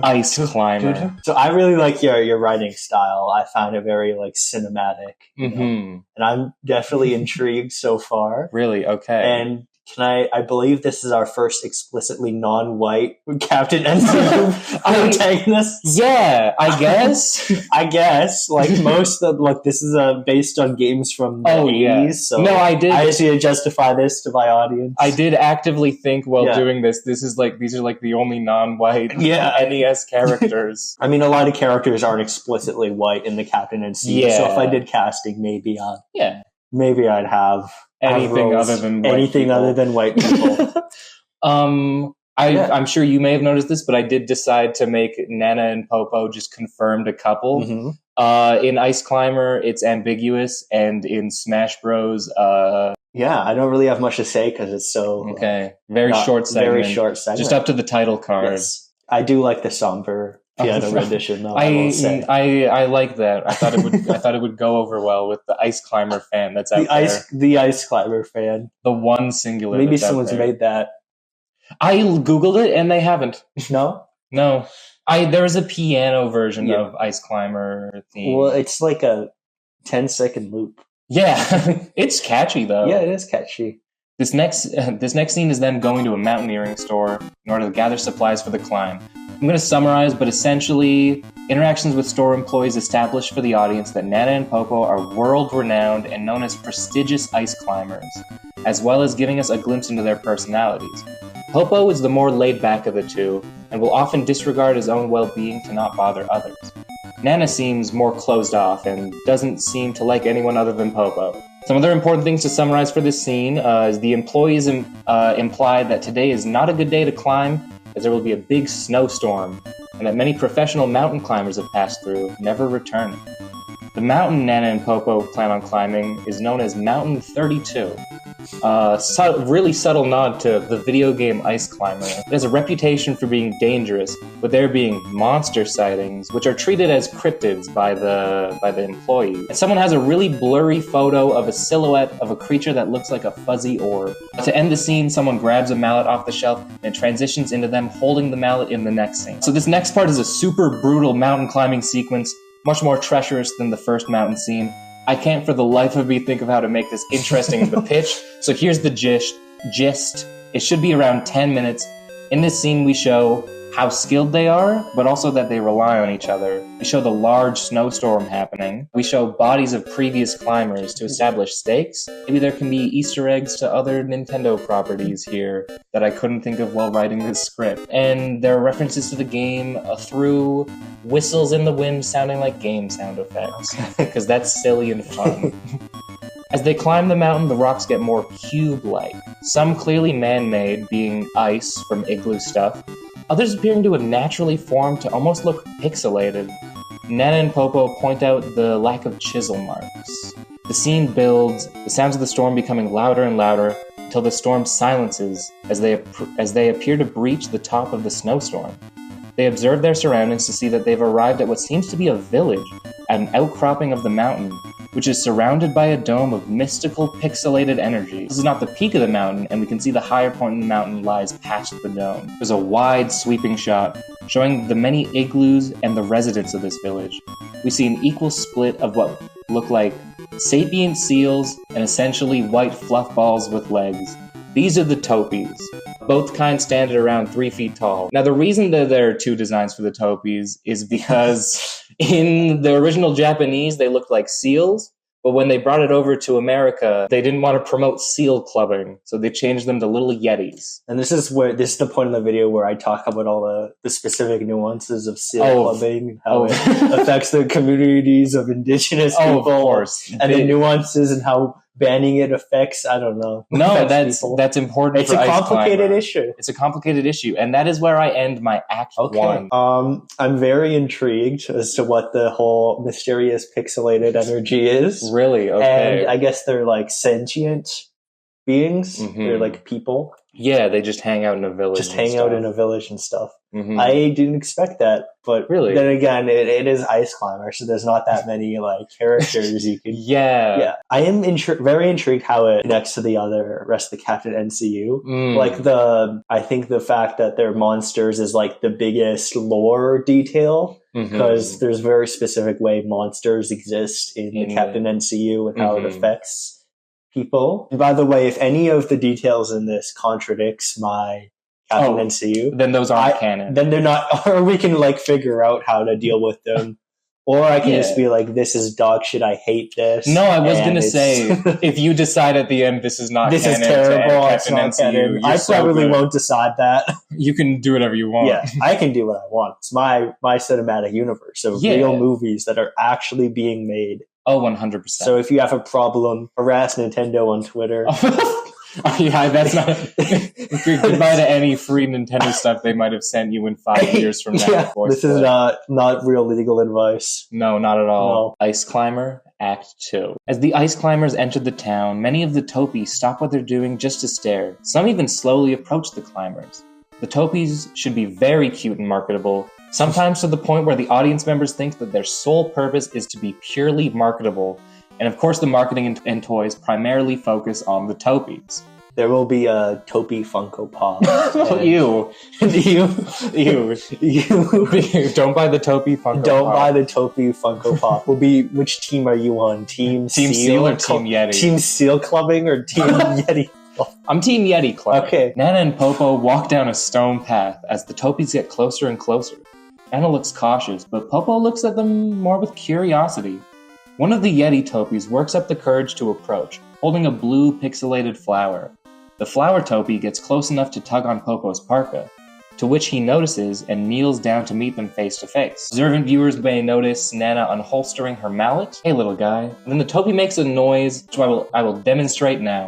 Ice Climber. So I really like your writing style. I find it very like cinematic, you know? And I'm definitely intrigued so far. Really? Okay. And I believe this is our first explicitly non-white Captain NCU protagonist. Yeah, I guess. I guess. Like most of, like, this is based on games from the 80s. So no, I did. I just need to justify this to my audience. I did actively think while doing this, these are like the only non-white NES characters. I mean, a lot of characters aren't explicitly white in the Captain NCU. Yeah. So if I did casting, maybe I'd have anything other than white people. I'm sure you may have noticed this, but I did decide to make Nana and Popo just confirmed a couple. In Ice Climber, it's ambiguous, and in Smash Bros, I don't really have much to say because it's so very short segment. Very short segment, just up to the title card. Yes. I do like the somber piano rendition, though. I like that. I thought it would go over well with the Ice Climber fan that's out there. The Ice Climber fan. The one singular. Maybe someone's made that. I googled it and they haven't. No. There is a piano version of Ice Climber theme. Well, it's like a 10-second loop. Yeah, it's catchy though. Yeah, it is catchy. This next scene is them going to a mountaineering store in order to gather supplies for the climb. I'm going to summarize, but essentially, interactions with store employees establish for the audience that Nana and Popo are world-renowned and known as prestigious ice climbers, as well as giving us a glimpse into their personalities. Popo is the more laid-back of the two, and will often disregard his own well-being to not bother others. Nana seems more closed off and doesn't seem to like anyone other than Popo. Some other important things to summarize for this scene is the employees imply that today is not a good day to climb, as there will be a big snowstorm, and that many professional mountain climbers have passed through, never returning. The mountain Nana and Popo plan on climbing is known as Mountain 32. Really subtle nod to the video game Ice Climber. It has a reputation for being dangerous, with there being monster sightings, which are treated as cryptids by the employees. And someone has a really blurry photo of a silhouette of a creature that looks like a fuzzy orb. To end the scene, someone grabs a mallet off the shelf and transitions into them holding the mallet in the next scene. So this next part is a super brutal mountain climbing sequence, much more treacherous than the first mountain scene. I can't for the life of me think of how to make this interesting with the pitch, so here's the gist. It should be around 10 minutes. In this scene we show how skilled they are, but also that they rely on each other. We show the large snowstorm happening. We show bodies of previous climbers to establish stakes. Maybe there can be Easter eggs to other Nintendo properties here that I couldn't think of while writing this script. And there are references to the game through whistles in the wind sounding like game sound effects, because that's silly and fun. As they climb the mountain, the rocks get more cube-like, some clearly man-made, being ice from igloo stuff, others appearing to have naturally formed to almost look pixelated. Nana and Popo point out the lack of chisel marks. The scene builds, the sounds of the storm becoming louder and louder, until the storm silences as they appear to breach the top of the snowstorm. They observe their surroundings to see that they've arrived at what seems to be a village, at an outcropping of the mountain, which is surrounded by a dome of mystical pixelated energy. This is not the peak of the mountain, and we can see the higher point in the mountain lies past the dome. There's a wide, sweeping shot, showing the many igloos and the residents of this village. We see an equal split of what look like sapient seals and essentially white fluff balls with legs. These are the topies. Both kinds stand at around 3 feet tall. Now, the reason that there are two designs for the topies is because in the original Japanese, they looked like seals, But when they brought it over to America, they didn't want to promote seal clubbing, so they changed them to little Yetis. And this is the point in the video where I talk about all the specific nuances of seal clubbing, how it affects the communities of indigenous people, of course. And the nuances and how banning it affects, I don't know. No, that's important. It's a complicated issue. It's a complicated issue, and that is where I end my Act 1. I'm very intrigued as to what the whole mysterious pixelated energy is. Really? Okay. And I guess they're like sentient beings. Mhm. They're like people. Yeah, they just hang out in a village. And stuff. Mm-hmm. I didn't expect that, but really, then again, it is Ice Climber, so there's not that many like characters you can. Yeah. I am very intrigued how it connects to the rest of the Captain NCU. Like I think the fact that they're monsters is like the biggest lore detail, because there's very specific way monsters exist in the Captain NCU and how it affects people. And by the way, if any of the details in this contradicts my Captain NCU, then those aren't canon. Then they're not, or we can like figure out how to deal with them. Or I can just be like, this is dog shit, I hate this. No, I was going to say, if you decide at the end this is not this canon, is terrible, it's not NCU, canon, I probably won't decide that. You can do whatever you want. Yeah, I can do what I want. It's my cinematic universe of real movies that are actually being made. Oh, 100%. So if you have a problem, harass Nintendo on Twitter. Yeah, that's not... Goodbye to any free Nintendo stuff they might have sent you in 5 years from now. This is not real legal advice. No, not at all. No. Ice Climber, Act 2. As the Ice Climbers entered the town, many of the Topies stop what they're doing just to stare. Some even slowly approach the climbers. The Topies should be very cute and marketable, sometimes to the point where the audience members think that their sole purpose is to be purely marketable. And of course, the marketing and toys primarily focus on the Topies. There will be a Topi Funko Pop. Ew. Ew. Don't buy the Topi Funko Pop. Don't buy the Topi Funko Pop. Which team are you on? Team Seal or Team Yeti? Team Seal Clubbing or Team Yeti? I'm Team Yeti Club. Okay. Nana and Popo walk down a stone path as the Topies get closer and closer. Nana looks cautious, but Popo looks at them more with curiosity. One of the Yeti Topies works up the courage to approach, holding a blue pixelated flower. The flower Topi gets close enough to tug on Popo's parka, to which he notices and kneels down to meet them face to face. Observant viewers may notice Nana unholstering her mallet. Hey, little guy. And then the Topi makes a noise, which I will demonstrate now.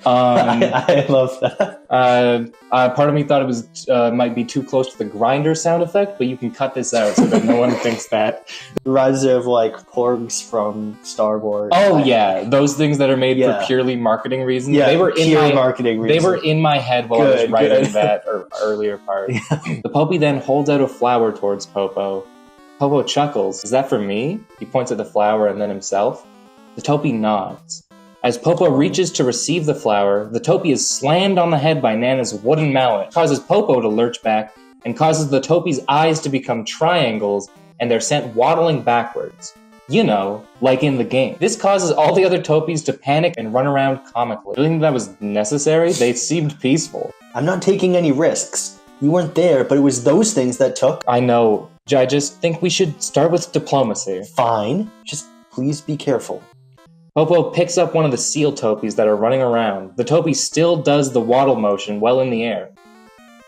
I love that. Part of me thought it was might be too close to the grinder sound effect, but you can cut this out so that no one thinks that. Reminds me of like porgs from Star Wars. Oh yeah, those things that are made for purely marketing reasons. Yeah, they were in marketing reasons. They were in my head while I was writing that earlier part. The Topi then holds out a flower towards Popo. Popo chuckles. Is that for me? He points at the flower and then himself. The Topi nods. As Popo reaches to receive the flower, the Topi is slammed on the head by Nana's wooden mallet, causes Popo to lurch back, and causes the Topi's eyes to become triangles, and they're sent waddling backwards. You know, like in the game. This causes all the other Topies to panic and run around comically. Do you think that was necessary? They seemed peaceful. I'm not taking any risks. You weren't there, but it was those things that took. I know. I just think we should start with diplomacy. Fine. Just please be careful. Popo picks up one of the seal Topies that are running around. The Topi still does the waddle motion well in the air.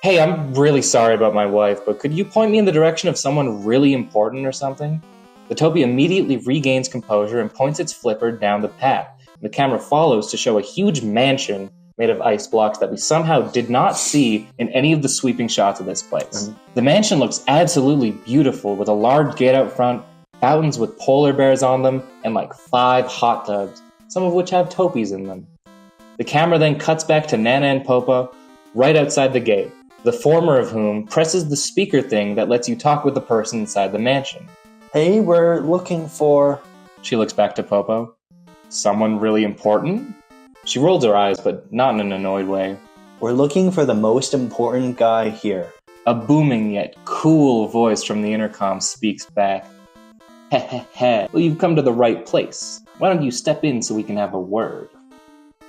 Hey, I'm really sorry about my wife, but could you point me in the direction of someone really important or something? The Topi immediately regains composure and points its flipper down the path. The camera follows to show a huge mansion made of ice blocks that we somehow did not see in any of the sweeping shots of this place. The mansion looks absolutely beautiful, with a large gate out front, fountains with polar bears on them, and like 5 hot tubs, some of which have Topies in them. The camera then cuts back to Nana and Popo, right outside the gate, the former of whom presses the speaker thing that lets you talk with the person inside the mansion. Hey, we're looking for... She looks back to Popo. Someone really important? She rolls her eyes, but not in an annoyed way. We're looking for the most important guy here. A booming yet cool voice from the intercom speaks back. Heh. Well, you've come to the right place. Why don't you step in so we can have a word?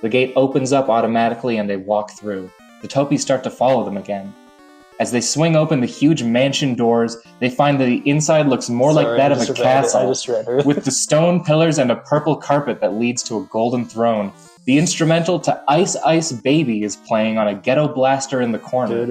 The gate opens up automatically and they walk through. The Topies start to follow them again. As they swing open the huge mansion doors, they find that the inside looks more like that of a castle, I just read it. with the stone pillars and a purple carpet that leads to a golden throne. The instrumental to Ice Ice Baby is playing on a ghetto blaster in the corner.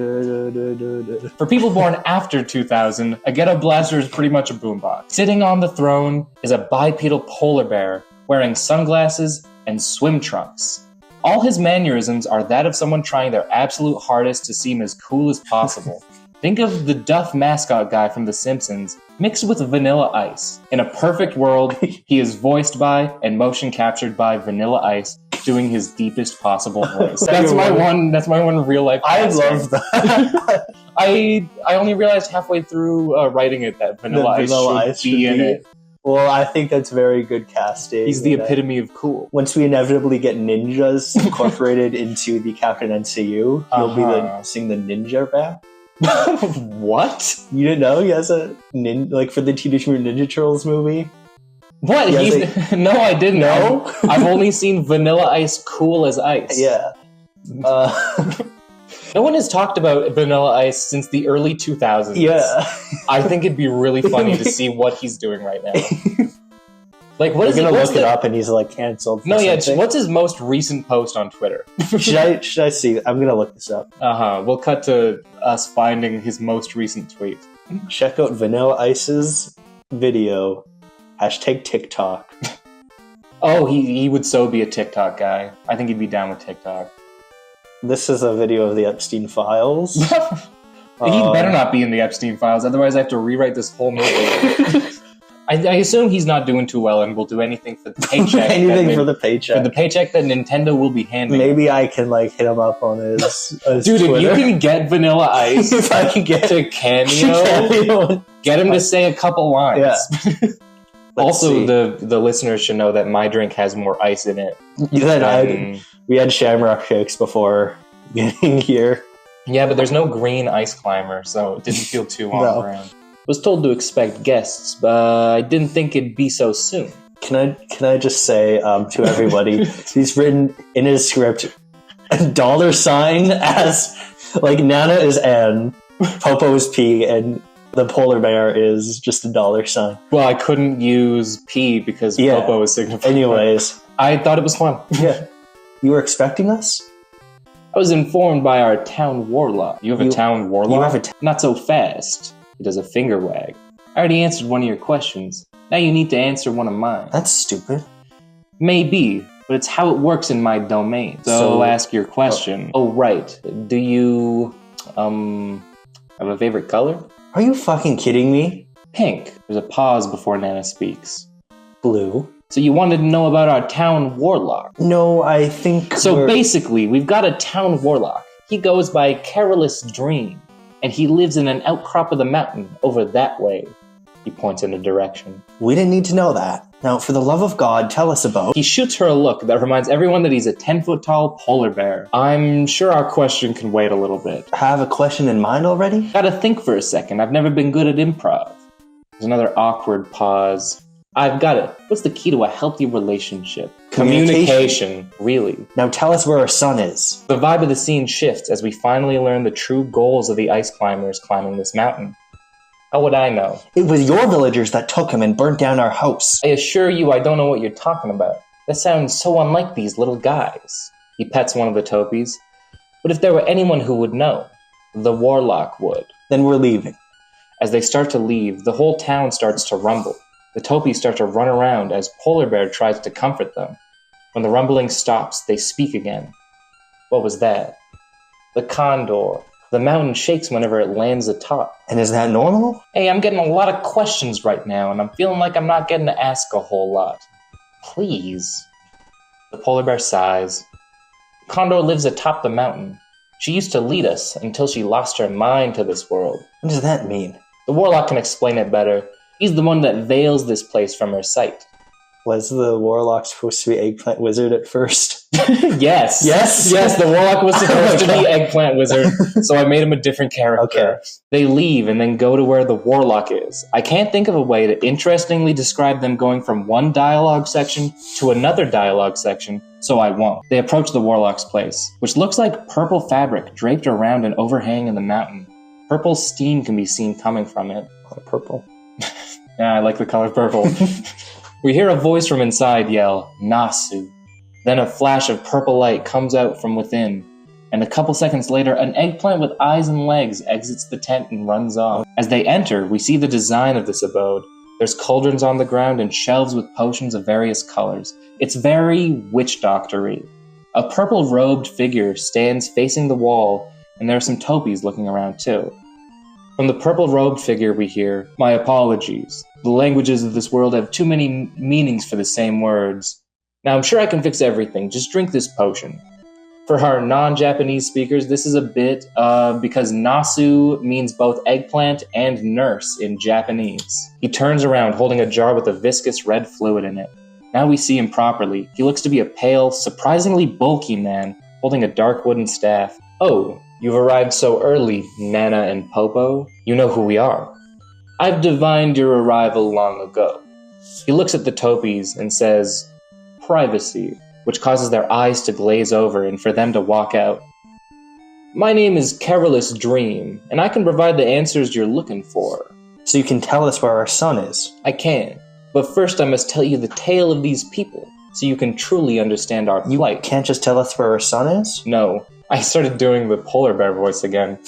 For people born after 2000, a ghetto blaster is pretty much a boombox. Sitting on the throne is a bipedal polar bear wearing sunglasses and swim trunks. All his mannerisms are that of someone trying their absolute hardest to seem as cool as possible. Think of the Duff mascot guy from The Simpsons mixed with Vanilla Ice. In a perfect world, he is voiced by and motion captured by Vanilla Ice, doing his deepest possible voice. That's my one real life. I love that. I only realized halfway through writing it that Vanilla Ice should be in it. Well, I think that's very good casting. He's the epitome of cool. Once we inevitably get ninjas incorporated into the Captain NCU, he'll be sing the ninja rap. What? You didn't know he has a like for the Teenage Mutant Ninja Turtles movie? What? No, I didn't know. I've only seen Vanilla Ice cool as ice. Yeah. No one has talked about Vanilla Ice since the early 2000s. Yeah. I think it'd be really funny to see what he's doing right now. Like, what is We're gonna look it up, and he's like canceled. No, yeah. What's his most recent post on Twitter? Should I see? I'm gonna look this up. We'll cut to us finding his most recent tweet. Check out Vanilla Ice's video. #TikTok. Oh, he would so be a TikTok guy. I think he'd be down with TikTok. This is a video of the Epstein Files. He better not be in the Epstein Files, otherwise I have to rewrite this whole movie. I assume he's not doing too well and will do anything for the paycheck. For the paycheck. For the paycheck that Nintendo will be handing. Maybe I can hit him up on his Dude, Twitter. If you can get Vanilla Ice if I can get to cameo, get him to say a couple lines. Yeah. Also, the listeners should know that my drink has more ice in it. We had Shamrock Shakes before getting here. Yeah, but there's no green ice climber, so it didn't feel too on brand. Was told to expect guests, but I didn't think it'd be so soon. Can I just say to everybody, he's written in his script $sign as Nana is N, Popo is P, and the polar bear is just $sign. Well, I couldn't use P because Popo is signified. Anyways, I thought it was fun. Yeah, you were expecting us? I was informed by our town warlock. You have a town warlock? Not so fast. He does a finger wag. I already answered one of your questions. Now you need to answer one of mine. That's stupid. Maybe, but it's how it works in my domain. So ask your question. Oh, right. Do you, have a favorite color? Are you fucking kidding me? Pink. There's a pause before Nana speaks. Blue. So you wanted to know about our town warlock? No, I think So basically, we've got a town warlock. He goes by Careless Dream, and he lives in an outcrop of the mountain over that way. He points in a direction. We didn't need to know that. Now, for the love of God, tell us about... He shoots her a look that reminds everyone that he's a 10-foot-tall polar bear. I'm sure our question can wait a little bit. Have a question in mind already? Gotta think for a second. I've never been good at improv. There's another awkward pause. I've got it. What's the key to a healthy relationship? Communication. Really. Now tell us where our son is. The vibe of the scene shifts as we finally learn the true goals of the ice climbers climbing this mountain. How would I know? It was your villagers that took him and burnt down our house. I assure you I don't know what you're talking about. That sounds so unlike these little guys. He pets one of the topies. But if there were anyone who would know, the warlock would. Then we're leaving. As they start to leave, the whole town starts to rumble. The topies start to run around as Polar Bear tries to comfort them. When the rumbling stops, they speak again. What was that? The condor. The mountain shakes whenever it lands atop. And is that normal? Hey, I'm getting a lot of questions right now, and I'm feeling like I'm not getting to ask a whole lot. Please. The polar bear sighs. The condor lives atop the mountain. She used to lead us until she lost her mind to this world. What does that mean? The warlock can explain it better. He's the one that veils this place from her sight. Was the warlock supposed to be Eggplant Wizard at first? Yes. Yes? Yes, the warlock was supposed to be Eggplant Wizard, so I made him a different character. Okay. They leave and then go to where the warlock is. I can't think of a way to interestingly describe them going from one dialogue section to another dialogue section, so I won't. They approach the warlock's place, which looks like purple fabric draped around an overhang in the mountain. Purple steam can be seen coming from it. Purple. Yeah, I like the color purple. We hear a voice from inside yell, Nasu. Then a flash of purple light comes out from within, and a couple seconds later, an eggplant with eyes and legs exits the tent and runs off. As they enter, we see the design of this abode. There's cauldrons on the ground and shelves with potions of various colors. It's very witch doctor-y. A purple-robed figure stands facing the wall, and there are some topies looking around too. From the purple-robed figure we hear, my apologies. The languages of this world have too many meanings for the same words. Now I'm sure I can fix everything, just drink this potion. For our non-Japanese speakers, this is a bit because Nasu means both eggplant and nurse in Japanese. He turns around holding a jar with a viscous red fluid in it. Now we see him properly. He looks to be a pale, surprisingly bulky man holding a dark wooden staff. Oh, you've arrived so early, Nana and Popo. You know who we are. I've divined your arrival long ago. He looks at the topies and says, privacy, which causes their eyes to glaze over and for them to walk out. My name is Careless Dream, and I can provide the answers you're looking for. So you can tell us where our son is. I can, but first I must tell you the tale of these people, so you can truly understand our plight. You can't just tell us where our son is? No, I started doing the polar bear voice again.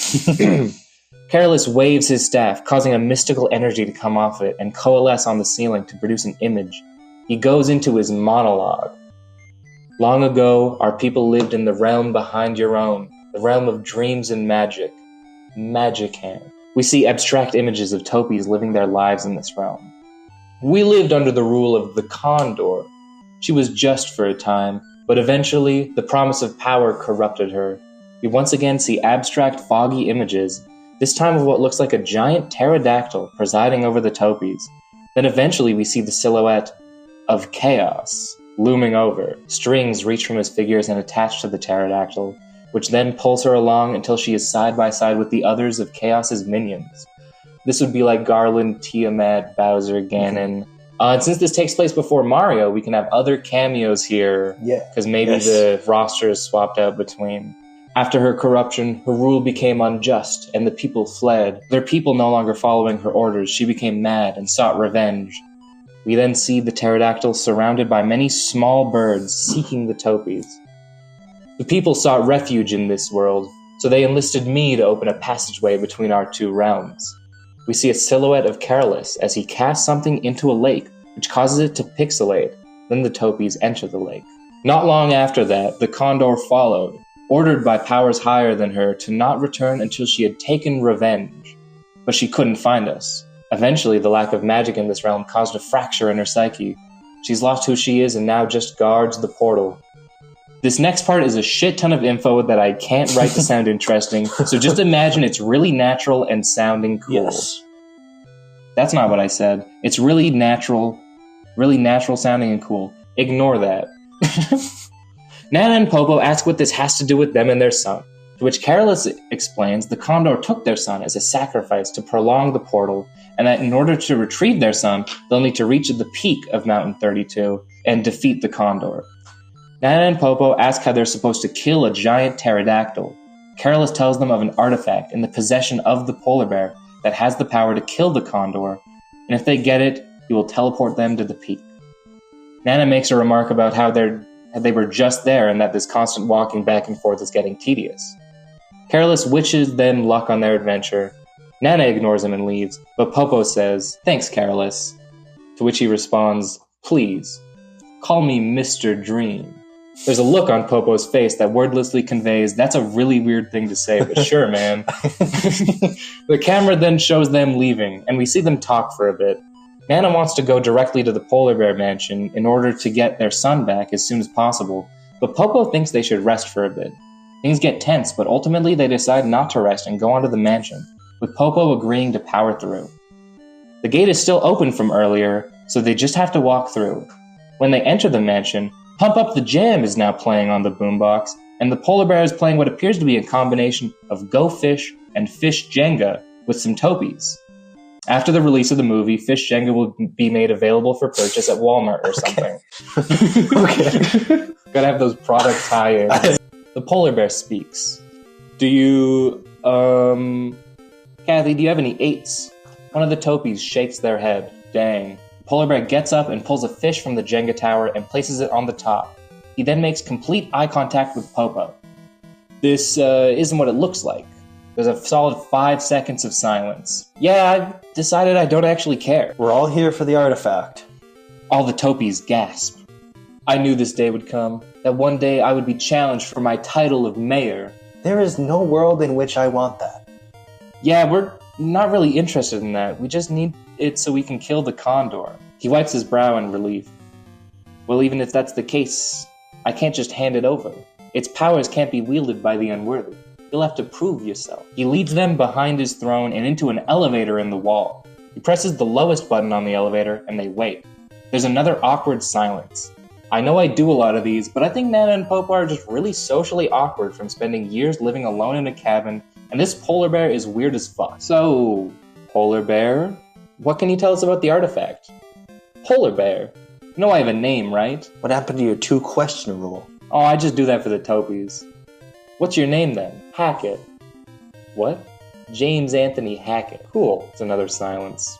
Careless waves his staff, causing a mystical energy to come off it and coalesce on the ceiling to produce an image. He goes into his monologue. Long ago, our people lived in the realm behind your own, the realm of dreams and magic. Magican. We see abstract images of topies living their lives in this realm. We lived under the rule of the Condor. She was just for a time, but eventually, the promise of power corrupted her. We once again see abstract, foggy images, this time of what looks like a giant pterodactyl presiding over the topies. Then eventually we see the silhouette of Chaos looming over. Strings reach from his figures and attach to the pterodactyl, which then pulls her along until she is side by side with the others of Chaos's minions. This would be like Garland, Tiamat, Bowser, Ganon. And since this takes place before Mario, we can have other cameos here. Yeah. Because maybe the roster is swapped out between. After her corruption, her rule became unjust, and the people fled. Their people no longer following her orders, she became mad and sought revenge. We then see the pterodactyl surrounded by many small birds seeking the topies. The people sought refuge in this world, so they enlisted me to open a passageway between our two realms. We see a silhouette of Careless as he casts something into a lake, which causes it to pixelate. Then the topies enter the lake. Not long after that, the Condor followed, ordered by powers higher than her to not return until she had taken revenge. But she couldn't find us. Eventually, the lack of magic in this realm caused a fracture in her psyche. She's lost who she is and now just guards the portal. This next part is a shit ton of info that I can't write to sound interesting, so just imagine it's really natural and sounding cool. Yes. That's not what I said. It's really natural sounding and cool. Ignore that. Nana and Popo ask what this has to do with them and their son, to which Careless explains the Condor took their son as a sacrifice to prolong the portal, and that in order to retrieve their son, they'll need to reach the peak of Mountain 32 and defeat the Condor. Nana and Popo ask how they're supposed to kill a giant pterodactyl. Careless tells them of an artifact in the possession of the polar bear that has the power to kill the Condor, and if they get it, he will teleport them to the peak. Nana makes a remark about how they were just there and that this constant walking back and forth is getting tedious. Careless wishes them luck on their adventure. Nana ignores him and leaves, but Popo says, "Thanks, Careless," to which he responds, "Please, call me Mr. Dream." There's a look on Popo's face that wordlessly conveys, that's a really weird thing to say, but sure, man. The camera then shows them leaving, and we see them talk for a bit. Nana wants to go directly to the polar bear mansion in order to get their son back as soon as possible, but Popo thinks they should rest for a bit. Things get tense, but ultimately they decide not to rest and go on to the mansion, with Popo agreeing to power through. The gate is still open from earlier, so they just have to walk through. When they enter the mansion, Pump Up the Jam is now playing on the boombox, and the polar bear is playing what appears to be a combination of Go Fish and Fish Jenga with some topies. After the release of the movie, Fish Jenga will be made available for purchase at Walmart or something. Okay. Gotta have those product tie-ins. The polar bear speaks. Do you, Kathy, do you have any 8s? One of the topies shakes their head. Dang. Polar bear gets up and pulls a fish from the Jenga tower and places it on the top. He then makes complete eye contact with Popo. This isn't what it looks like. There's a solid 5 seconds of silence. Yeah, I've decided I don't actually care. We're all here for the artifact. All the topies gasp. I knew this day would come, that one day I would be challenged for my title of mayor. There is no world in which I want that. Yeah, we're not really interested in that. We just need it so we can kill the condor. He wipes his brow in relief. Well, even if that's the case, I can't just hand it over. Its powers can't be wielded by the unworthy. You'll have to prove yourself. He leads them behind his throne and into an elevator in the wall. He presses the lowest button on the elevator, and they wait. There's another awkward silence. I know I do a lot of these, but I think Nana and Popo are just really socially awkward from spending years living alone in a cabin, and this polar bear is weird as fuck. So, polar bear, what can you tell us about the artifact? Polar bear. You know I have a name, right? What happened to your 2-question rule? Oh, I just do that for the topies. What's your name then? Hackett. What? James Anthony Hackett. Cool. It's another silence.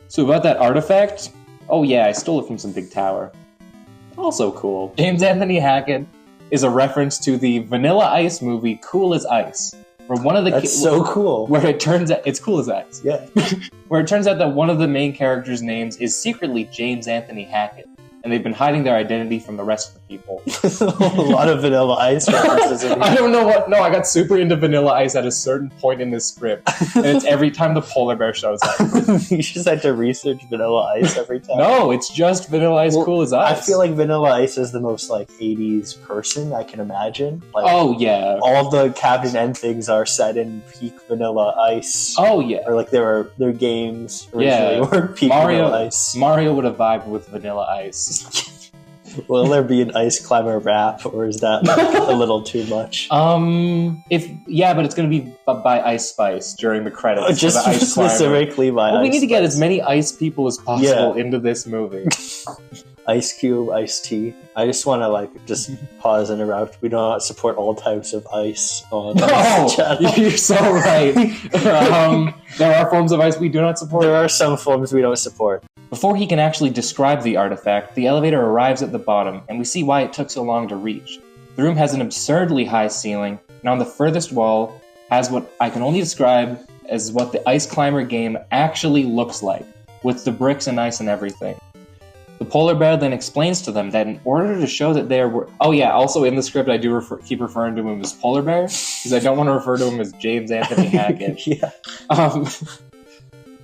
So about that artifact? Oh yeah, I stole it from some big tower. Also cool. James Anthony Hackett is a reference to the Vanilla Ice movie Cool as Ice. Where one of the That's so cool. Where it turns out it's cool as ice. Yeah. Where it turns out that one of the main characters' names is secretly James Anthony Hackett, and they've been hiding their identity from the rest of the people. A lot of Vanilla Ice references in here. I don't know what. No, I got super into Vanilla Ice at a certain point in this script, and it's every time the polar bear shows up. You just had to research Vanilla Ice every time. No, it's just Vanilla Ice, Well, Cool as Ice. I feel like Vanilla Ice is the most 80s person I can imagine. Oh yeah. All the Captain N things are set in peak Vanilla Ice. Oh yeah. Or their games originally were peak Vanilla Ice. Mario would have vibed with Vanilla Ice. Will there be an Ice Climber rap, or is that a little too much? But it's gonna be by Ice Spice during the credits. Just for the Ice Climber. specifically by Well, we Ice need to get Spice. as many ice people as possible into this movie. Ice Cube, Ice Tea. I just want to just pause and interrupt. We do not support all types of ice on this No, channel. you're so right. There are forms of ice we do not support. There are some forms we don't support. Before he can actually describe the artifact, the elevator arrives at the bottom, and we see why it took so long to reach. The room has an absurdly high ceiling, and on the furthest wall has what I can only describe as what the Ice Climber game actually looks like, with the bricks and ice and everything. The polar bear then explains to them that in order to show that they were... Oh yeah, also in the script I do keep referring to him as Polar Bear, because I don't want to refer to him as James Anthony Hackett. Yeah.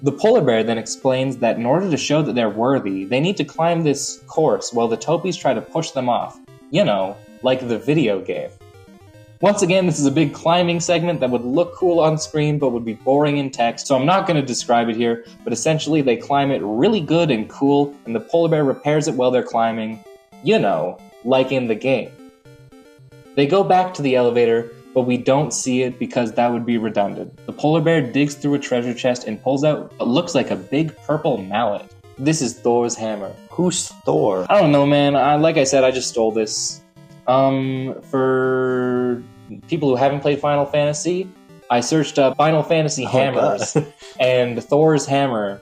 The polar bear then explains that in order to show that they're worthy, they need to climb this course while the topies try to push them off. You know, like the video game. Once again, this is a big climbing segment that would look cool on screen but would be boring in text, so I'm not going to describe it here, but essentially they climb it really good and cool, and the polar bear repairs it while they're climbing, you know, like in the game. They go back to the elevator, but we don't see it because that would be redundant. The polar bear digs through a treasure chest and pulls out what looks like a big purple mallet. This is Thor's hammer. Who's Thor? I don't know, man. Like I said, I just stole this. For people who haven't played Final Fantasy, I searched up Final Fantasy hammers, God. and Thor's hammer.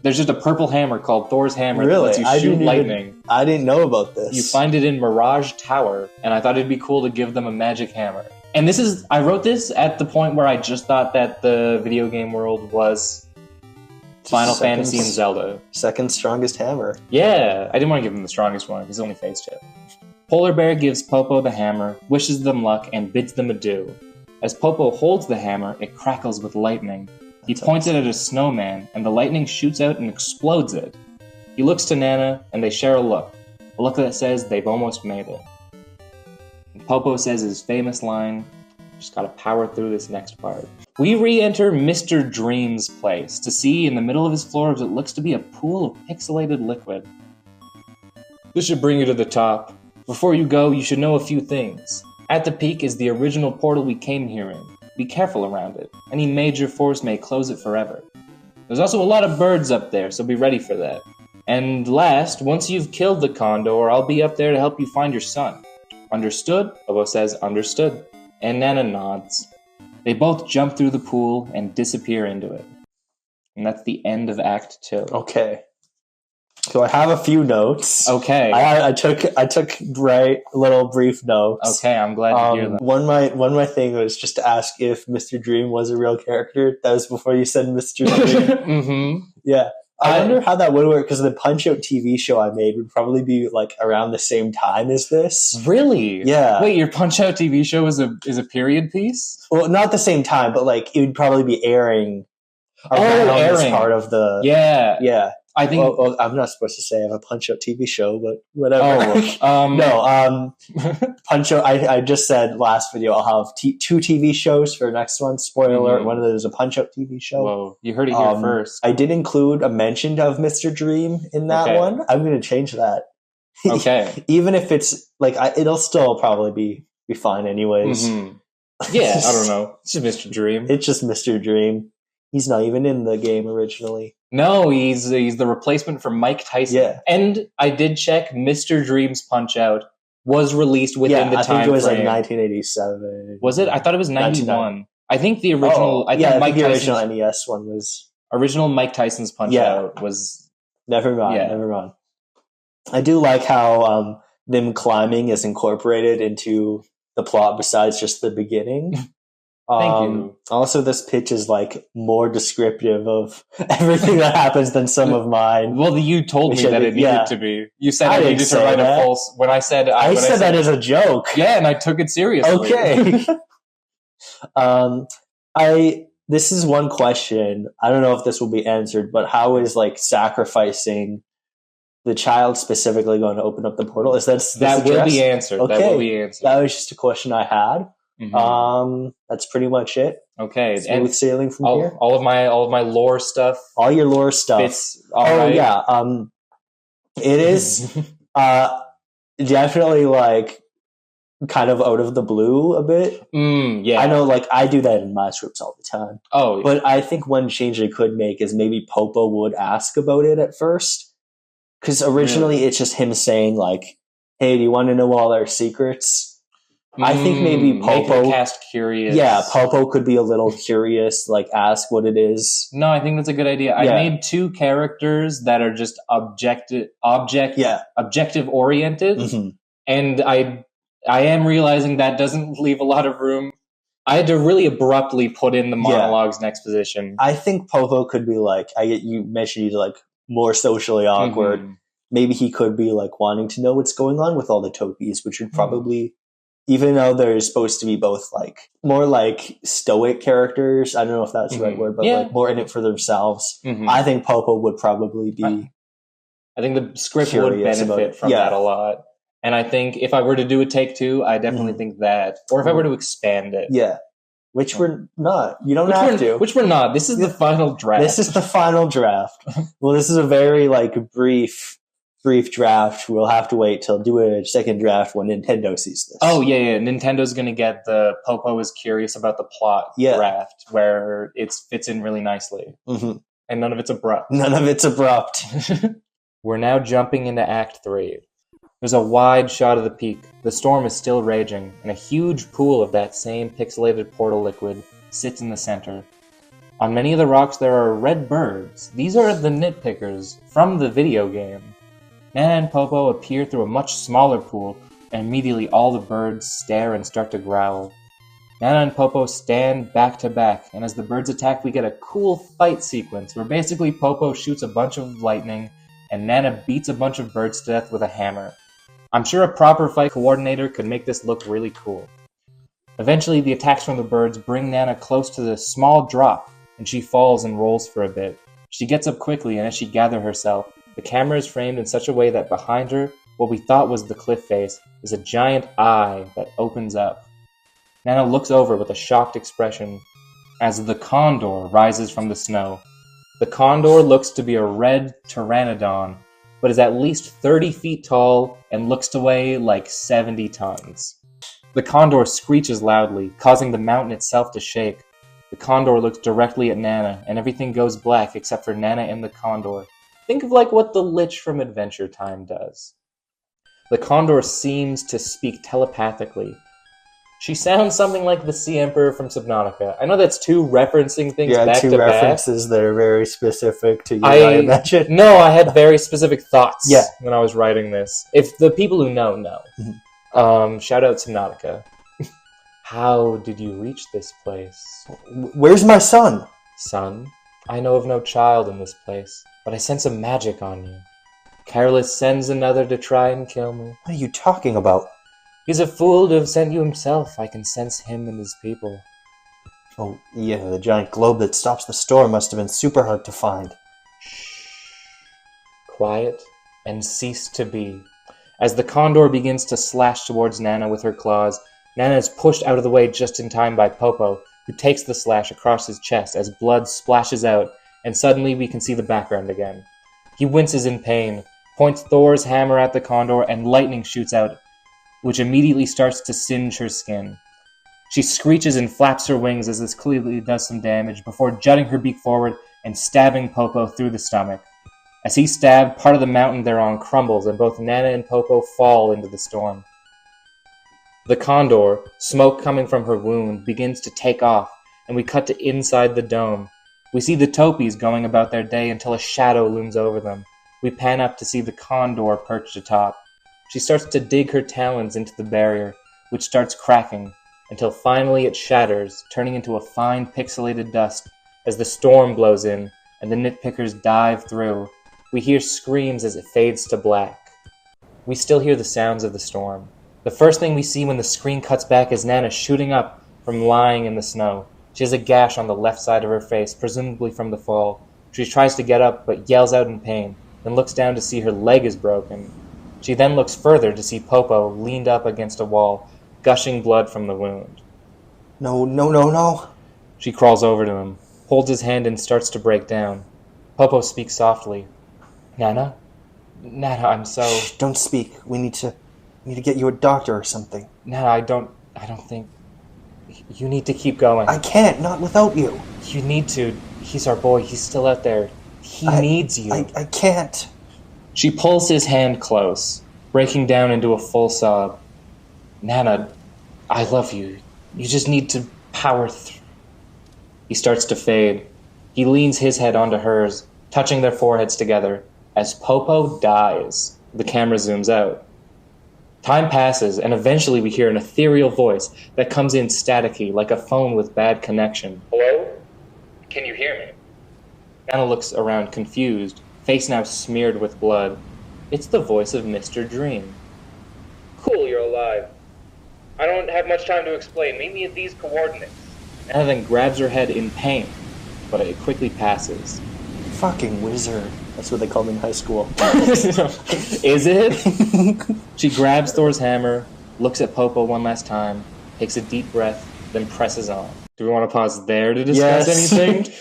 There's just a purple hammer called Thor's hammer Really? that lets you shoot lightning. I didn't know about this. You find it in Mirage Tower, and I thought it'd be cool to give them a magic hammer. And I wrote this at the point where I just thought that the video game world was Final Fantasy and Zelda. Second strongest hammer. Yeah, I didn't want to give him the strongest one, because he's only faced it. Polar Bear gives Popo the hammer, wishes them luck, and bids them adieu. As Popo holds the hammer, it crackles with lightning. He points it at a snowman, and the lightning shoots out and explodes it. He looks to Nana, and they share a look that says they've almost made it. And Popo says his famous line, just gotta power through this next part. We re-enter Mr. Dream's place to see in the middle of his floor what looks to be a pool of pixelated liquid. This should bring you to the top. Before you go, you should know a few things. At the peak is the original portal we came here in. Be careful around it. Any major force may close it forever. There's also a lot of birds up there, so be ready for that. And last, once you've killed the condor, I'll be up there to help you find your son. Understood? Bobo says understood. And Nana nods. They both jump through the pool and disappear into it. And that's the end of Act 2. Okay. So I have a few notes. Okay. I took little brief notes. Okay, I'm glad to hear them. One of my thing was just to ask if Mr. Dream was a real character. That was before you said Mr. Dream. Mm-hmm. Yeah. I wonder how that would work, because the Punch-Out TV show I made would probably be like around the same time as this. Really? Yeah. Wait, your Punch-Out TV show is a period piece? Well, not the same time, but like it would probably be airing around this part of the... Yeah. Yeah. I think... Well, I'm not supposed to say I have a Punch-Out TV show, but whatever. Punch-Out, I just said last video I'll have 2 TV shows for next one. Spoiler alert, one of those is a Punch-Out TV show. Whoa, you heard it here first. I did include a mention of Mr. Dream in that one. I'm going to change that. Okay. Even if it's, like, it'll still probably be fine anyways. Mm-hmm. Yeah, I don't know. It's just Mr. Dream. It's just Mr. Dream. He's not even in the game originally. No, he's the replacement for Mike Tyson. Yeah. And I did check, Mr. Dream's Punch-Out was released within the time frame. I think it was like 1987. Was it? I thought it was 91. I think the original... I think the original NES one was... Original Mike Tyson's Punch-Out was... Never mind. I do like how them climbing is incorporated into the plot besides just the beginning. Thank you. Also, this pitch is like more descriptive of everything that happens than some of mine. Well, you told me that it needed to be. You said I needed to write a false. When I said I said that as a joke. Yeah, and I took it seriously. Okay. This is one question. I don't know if this will be answered, but how is like sacrificing the child specifically going to open up the portal? Is that will be answered? Okay. That will be answered. That was just a question I had. Mm-hmm. That's pretty much it. Okay, smooth sailing from here. All of my lore stuff. All your lore stuff. Yeah. It is definitely like kind of out of the blue a bit. Yeah, I know. Like I do that in my scripts all the time. Oh, but I think one change they could make is maybe Popo would ask about it at first, because originally it's just him saying like, "Hey, do you want to know all our secrets?" I think maybe Popo... Make the cast curious. Yeah, Popo could be a little curious, like ask what it is. No, I think that's a good idea. I made 2 characters that are just objective oriented, and I am realizing that doesn't leave a lot of room. I had to really abruptly put in the monologues and exposition. I think Popo could be like, you mentioned he's like more socially awkward. Maybe he could be like wanting to know what's going on with all the Topies, which would probably... Even though they're supposed to be both like more like stoic characters, I don't know if that's the right word, but like more in it for themselves. I think Popo would probably be. I think the script would benefit from that a lot, and I think if I were to do a take 2, I definitely think that, or if I were to expand it, which we're not. You don't have to. Which we're not. This is the final draft. This is the final draft. Well, this is a very like brief draft. We'll have to wait till do a second draft when Nintendo sees this. Oh yeah. Nintendo's going to get the Popo is curious about the plot draft where it fits in really nicely. And none of it's abrupt. We're now jumping into Act 3. There's a wide shot of the peak. The storm is still raging, and a huge pool of that same pixelated portal liquid sits in the center. On many of the rocks there are red birds. These are the nitpickers from the video game. Nana and Popo appear through a much smaller pool, and immediately all the birds stare and start to growl. Nana and Popo stand back to back, and as the birds attack we get a cool fight sequence where basically Popo shoots a bunch of lightning, and Nana beats a bunch of birds to death with a hammer. I'm sure a proper fight coordinator could make this look really cool. Eventually the attacks from the birds bring Nana close to the small drop, and she falls and rolls for a bit. She gets up quickly, and as she gathers herself, the camera is framed in such a way that behind her, what we thought was the cliff face, is a giant eye that opens up. Nana looks over with a shocked expression as the condor rises from the snow. The condor looks to be a red pteranodon, but is at least 30 feet tall and looks to weigh like 70 tons. The condor screeches loudly, causing the mountain itself to shake. The condor looks directly at Nana, and everything goes black except for Nana and the condor. Think of like what the Lich from Adventure Time does. The condor seems to speak telepathically. She sounds something like the Sea Emperor from Subnautica. I know that's two referencing things Yeah, back two to references that are very specific to you, back. I imagine. No, I had very specific thoughts Yeah. when I was writing this. If the people who know. Shout out Subnautica. How did you reach this place? Where's my son? Son, I know of no child in this place, but I sense a magic on you. Careless sends another to try and kill me. What are you talking about? He's a fool to have sent you himself. I can sense him and his people. Oh, yeah, the giant globe that stops the storm must have been super hard to find. Shh. Quiet and cease to be. As the condor begins to slash towards Nana with her claws, Nana is pushed out of the way just in time by Popo, who takes the slash across his chest as blood splashes out, and suddenly we can see the background again. He winces in pain, points Thor's hammer at the condor, and lightning shoots out, which immediately starts to singe her skin. She screeches and flaps her wings as this clearly does some damage before jutting her beak forward and stabbing Popo through the stomach. As he stabbed, part of the mountain they're on crumbles and both Nana and Popo fall into the storm. The condor, smoke coming from her wound, begins to take off, and we cut to inside the dome. We see the topies going about their day until a shadow looms over them. We pan up to see the condor perched atop. She starts to dig her talons into the barrier, which starts cracking, until finally it shatters, turning into a fine pixelated dust as the storm blows in and the nitpickers dive through. We hear screams as it fades to black. We still hear the sounds of the storm. The first thing we see when the screen cuts back is Nana shooting up from lying in the snow. She has a gash on the left side of her face, presumably from the fall. She tries to get up, but yells out in pain, then looks down to see her leg is broken. She then looks further to see Popo leaned up against a wall, gushing blood from the wound. No. She crawls over to him, holds his hand and starts to break down. Popo speaks softly. Nana, I'm so... Shh, don't speak. We need to get you a doctor or something. Nana, I don't think... You need to keep going. I can't, not without you. You need to. He's our boy. He's still out there. He needs you. I can't. She pulls his hand close, breaking down into a full sob. Nana, I love you. You just need to power through. He starts to fade. He leans his head onto hers, touching their foreheads together. As Popo dies, the camera zooms out. Time passes, and eventually we hear an ethereal voice that comes in staticky, like a phone with bad connection. Hello? Can you hear me? Nana looks around confused, face now smeared with blood. It's the voice of Mr. Dream. Cool, you're alive. I don't have much time to explain. Meet me at these coordinates. Nana then grabs her head in pain, but it quickly passes. Fucking wizard. That's what they called me in high school. Is it? She grabs Thor's hammer, looks at Popo one last time, takes a deep breath, then presses on. Do we want to pause there to discuss anything?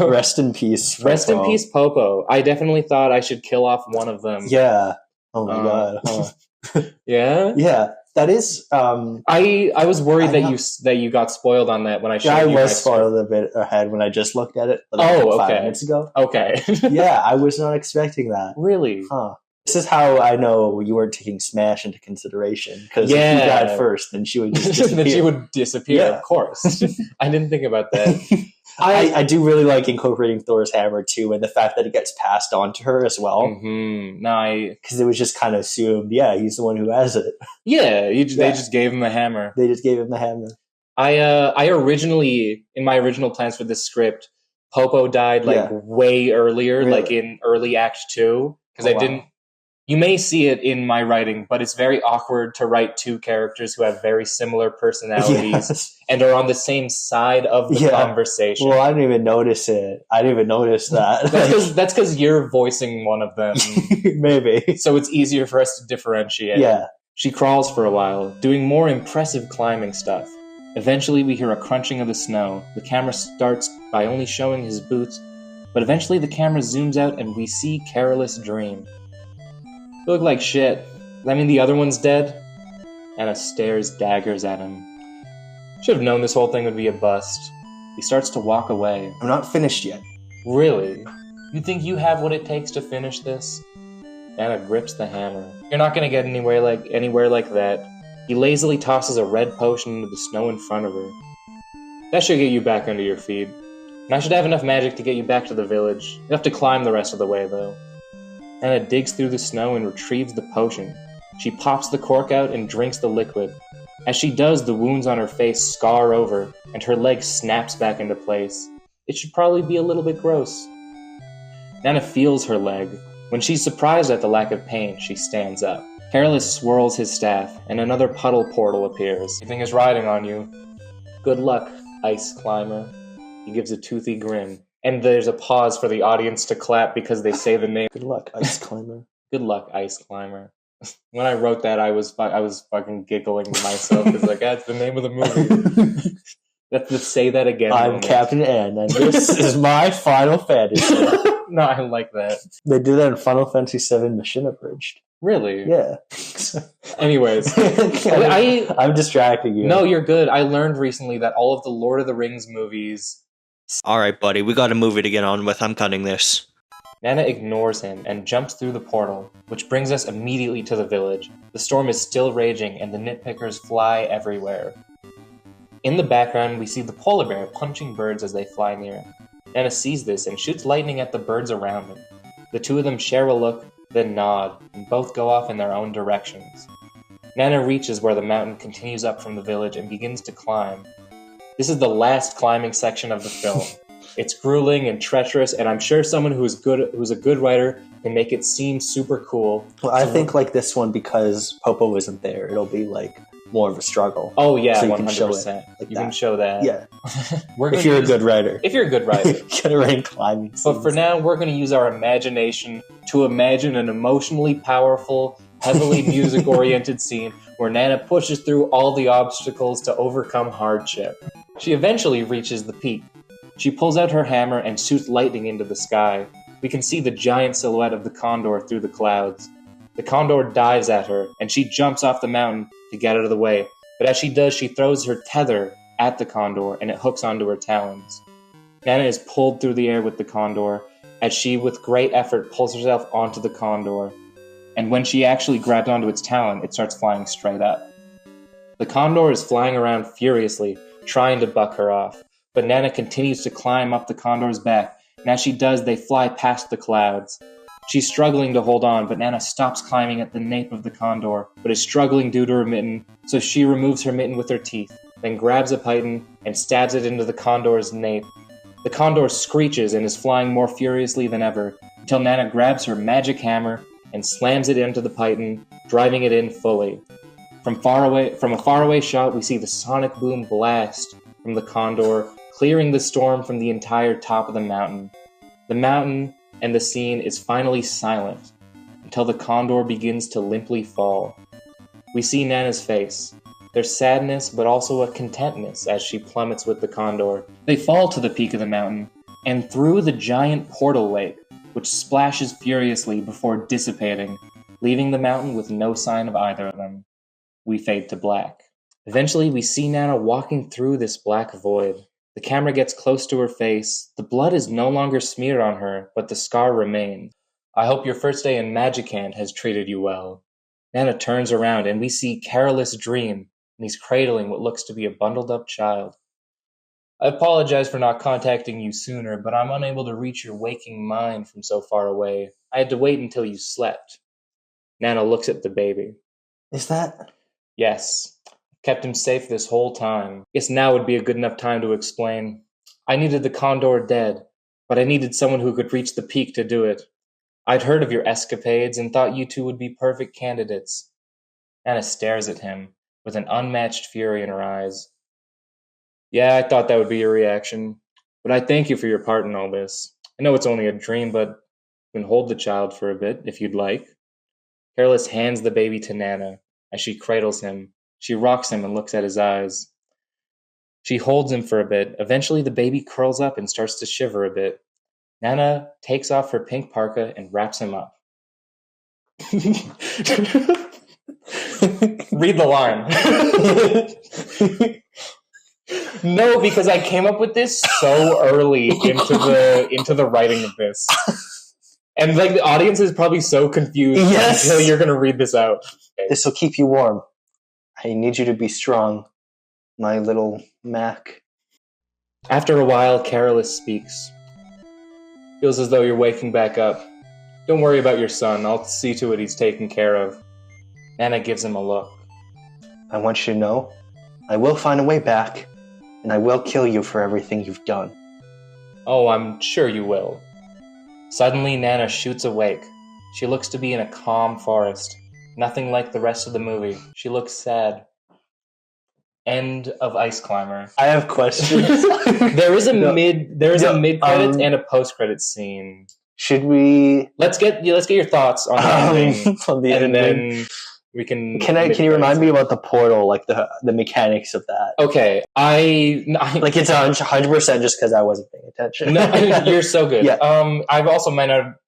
Rest in peace. Rest in peace, Popo. I definitely thought I should kill off one of them. Yeah. Oh my god. Yeah? Yeah. That is. I was worried that you got spoiled on that when I showed you. I was spoiled a bit ahead when I just looked at it. Like 5 minutes ago. Okay. Yeah, I was not expecting that. Really? Huh. This is how I know you weren't taking Smash into consideration. Because if you died first, then she would just disappear. Then she would disappear, Yeah. Of course. I didn't think about that. I do really like incorporating Thor's hammer too, and the fact that it gets passed on to her as well. Mm-hmm. No, because it was just kind of assumed, yeah, he's the one who has it. Yeah, they just gave him the hammer. They just gave him the hammer. I originally, in my original plans for this script, Popo died way earlier, Really? like in early Act 2, because I didn't. You may see it in my writing, but it's very awkward to write two characters who have very similar personalities and are on the same side of the conversation. Well, I didn't even notice it. I didn't even notice that. That's because you're voicing one of them. Maybe. So it's easier for us to differentiate. Yeah. She crawls for a while, doing more impressive climbing stuff. Eventually, we hear a crunching of the snow. The camera starts by only showing his boots, but eventually the camera zooms out and we see Careless Dream. You look like shit. Does that mean the other one's dead? Anna stares daggers at him. Should have known this whole thing would be a bust. He starts to walk away. I'm not finished yet. Really? You think you have what it takes to finish this? Anna grips the hammer. You're not gonna get anywhere like that. He lazily tosses a red potion into the snow in front of her. That should get you back under your feet. And I should have enough magic to get you back to the village. You have to climb the rest of the way, though. Nana digs through the snow and retrieves the potion. She pops the cork out and drinks the liquid. As she does, the wounds on her face scar over, and her leg snaps back into place. It should probably be a little bit gross. Nana feels her leg. When she's surprised at the lack of pain, she stands up. Careless swirls his staff, and another puddle portal appears. Everything is riding on you. Good luck, Ice Climber. He gives a toothy grin. And there's a pause for the audience to clap because they say the name. Good luck, Ice Climber. Good luck, Ice Climber. When I wrote that, I was fucking giggling to myself. It's like, that's the name of the movie. Let's say that again. I'm moment. Captain N, and this is my Final Fantasy. No, I like that. They do that in Final Fantasy VII Mission Abridged. Really? Yeah. Anyways, I'm distracting you. No, you're good. I learned recently that all of the Lord of the Rings movies... Alright, buddy, we got a movie to get on with. I'm cutting this. Nana ignores him and jumps through the portal, which brings us immediately to the village. The storm is still raging and the nitpickers fly everywhere. In the background, we see the polar bear punching birds as they fly near. Nana sees this and shoots lightning at the birds around him. The two of them share a look, then nod, and both go off in their own directions. Nana reaches where the mountain continues up from the village and begins to climb. This is the last climbing section of the film. It's grueling and treacherous, and I'm sure someone who's a good writer can make it seem super cool. Well, I think like this one, because Popo isn't there, it'll be like more of a struggle. Oh yeah, so you 100%. can show it like you that. can show that. Yeah. If If you're a good writer. If you're a good writer. Get a rain climbing scenes. But for now, we're going to use our imagination to imagine an emotionally powerful, heavily music-oriented scene where Nana pushes through all the obstacles to overcome hardship. She eventually reaches the peak. She pulls out her hammer and shoots lightning into the sky. We can see the giant silhouette of the condor through the clouds. The condor dives at her, and she jumps off the mountain to get out of the way. But as she does, she throws her tether at the condor, and it hooks onto her talons. Nana is pulled through the air with the condor, as she, with great effort, pulls herself onto the condor. And when she actually grabs onto its talon, it starts flying straight up. The condor is flying around furiously, trying to buck her off. But Nana continues to climb up the condor's back, and as she does, they fly past the clouds. She's struggling to hold on, but Nana stops climbing at the nape of the condor, but is struggling due to her mitten, so she removes her mitten with her teeth, then grabs a python and stabs it into the condor's nape. The condor screeches and is flying more furiously than ever, until Nana grabs her magic hammer and slams it into the python, driving it in fully. From a faraway shot, we see the sonic boom blast from the condor, clearing the storm from the entire top of the mountain. The mountain and the scene is finally silent until the condor begins to limply fall. We see Nana's face. There's sadness, but also a contentness as she plummets with the condor. They fall to the peak of the mountain, and through the giant portal lake, which splashes furiously before dissipating, leaving the mountain with no sign of either of them. We fade to black. Eventually, we see Nana walking through this black void. The camera gets close to her face. The blood is no longer smeared on her, but the scar remains. I hope your first day in Magicant has treated you well. Nana turns around and we see Careless Dream, and he's cradling what looks to be a bundled up child. I apologize for not contacting you sooner, but I'm unable to reach your waking mind from so far away. I had to wait until you slept. Nana looks at the baby. Is that... Yes. Kept him safe this whole time. Guess now would be a good enough time to explain. I needed the condor dead, but I needed someone who could reach the peak to do it. I'd heard of your escapades and thought you two would be perfect candidates. Anna stares at him, with an unmatched fury in her eyes. Yeah, I thought that would be your reaction, but I thank you for your part in all this. I know it's only a dream, but you can hold the child for a bit, if you'd like. Careless hands the baby to Nana. As she cradles him, she rocks him and looks at his eyes. She holds him for a bit. Eventually, the baby curls up and starts to shiver a bit. Nana takes off her pink parka and wraps him up. Read the line. No, because I came up with this so early into the writing of this. And like the audience is probably so confused until you're going to read this out. Okay. This will keep you warm. I need you to be strong, my little Mac. After a while, Carolus speaks. Feels as though you're waking back up. Don't worry about your son. I'll see to it he's taken care of. Nana gives him a look. I want you to know, I will find a way back, and I will kill you for everything you've done. Oh, I'm sure you will. Suddenly, Nana shoots awake. She looks to be in a calm forest. Nothing like the rest of the movie. She looks sad. End of Ice Climber. I have questions. There is a mid credits um, and a post credits scene. Should we? Let's get your thoughts on the ending, on the and ending? then we can. Can you remind me about the portal, like the mechanics of that? Okay, I like it's 100% just because I wasn't paying attention. No, you're so good. Yeah. I've also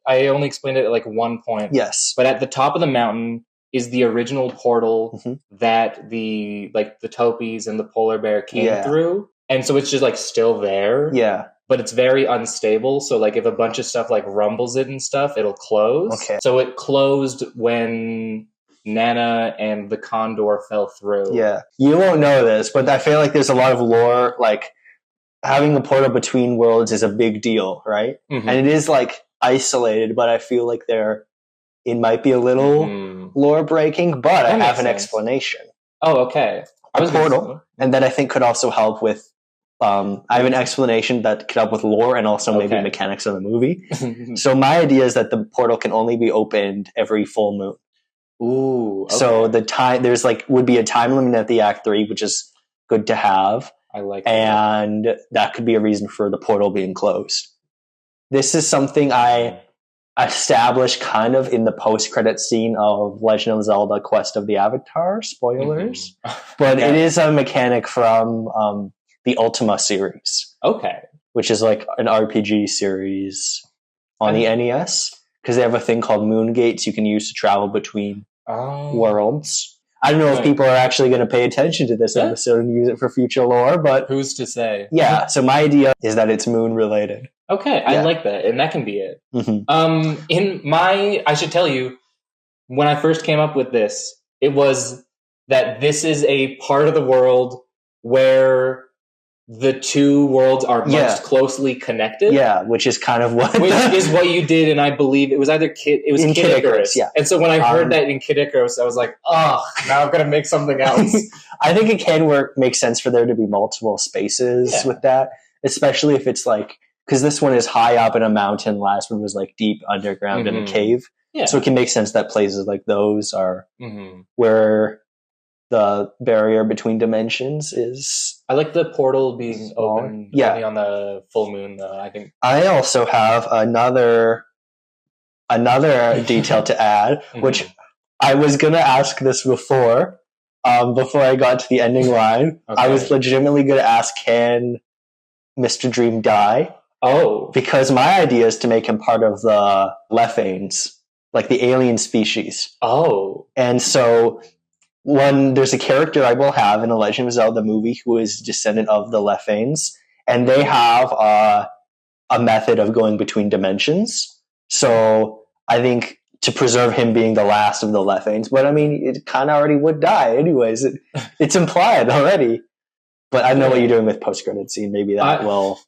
I only explained it at like one point. Yes. But at the top of the mountain is the original portal that the topies and the polar bear came through, and so it's just like still there. Yeah. But it's very unstable, so like if a bunch of stuff like rumbles it and stuff, it'll close. Okay. So it closed when Nana and the condor fell through. Yeah. You won't know this, but I feel like there's a lot of lore, like having a portal between worlds is a big deal, right? Mm-hmm. And it is like isolated, but I feel like it might be a little lore breaking, but I have an explanation. Oh, okay. A portal, and that I think could also help with I have an explanation that could help with lore and also maybe mechanics of the movie. So my idea is that the portal can only be opened every full moon. Ooh. Okay. So the time would be a time limit at the Act 3, which is good to have. I like that. And that could be a reason for the portal being closed. This is something I established kind of in the post-credit scene of Legend of Zelda Quest of the Avatar. Spoilers. But it is a mechanic from the Ultima series. Okay. Which is like an RPG series on the NES. Because they have a thing called moon gates you can use to travel between worlds. I don't know if people are actually going to pay attention to this episode and use it for future lore, but who's to say? Yeah, so my idea is that it's moon related. Okay, I like that, and that can be it. Mm-hmm. I should tell you, when I first came up with this, it was that this is a part of the world where the two worlds are most closely connected. Yeah, which is kind of what is what you did, and I believe it was either Kid Icarus. Yeah. And so when I heard that in Kid Icarus, I was like, oh, now I'm gonna make something else. I think it can make sense for there to be multiple spaces with that, especially if it's like, because this one is high up in a mountain, last one was like deep underground in a cave. Yeah. So it can make sense that places like those are where the barrier between dimensions is. I like the portal being open only on the full moon, though. I think I also have another detail to add, which I was gonna ask this before I got to the ending line. Okay. I was legitimately gonna ask, can Mr. Dream die? Oh, because my idea is to make him part of the Lephanes, like the alien species. Oh, and so. There's a character I will have in a Legend of Zelda movie who is a descendant of the Lephanes, and they have a method of going between dimensions. So I think to preserve him being the last of the Lephanes, but I mean, it kind of already would die anyways. It's implied already. But I don't know what you're doing with post-credit scene. Maybe that will...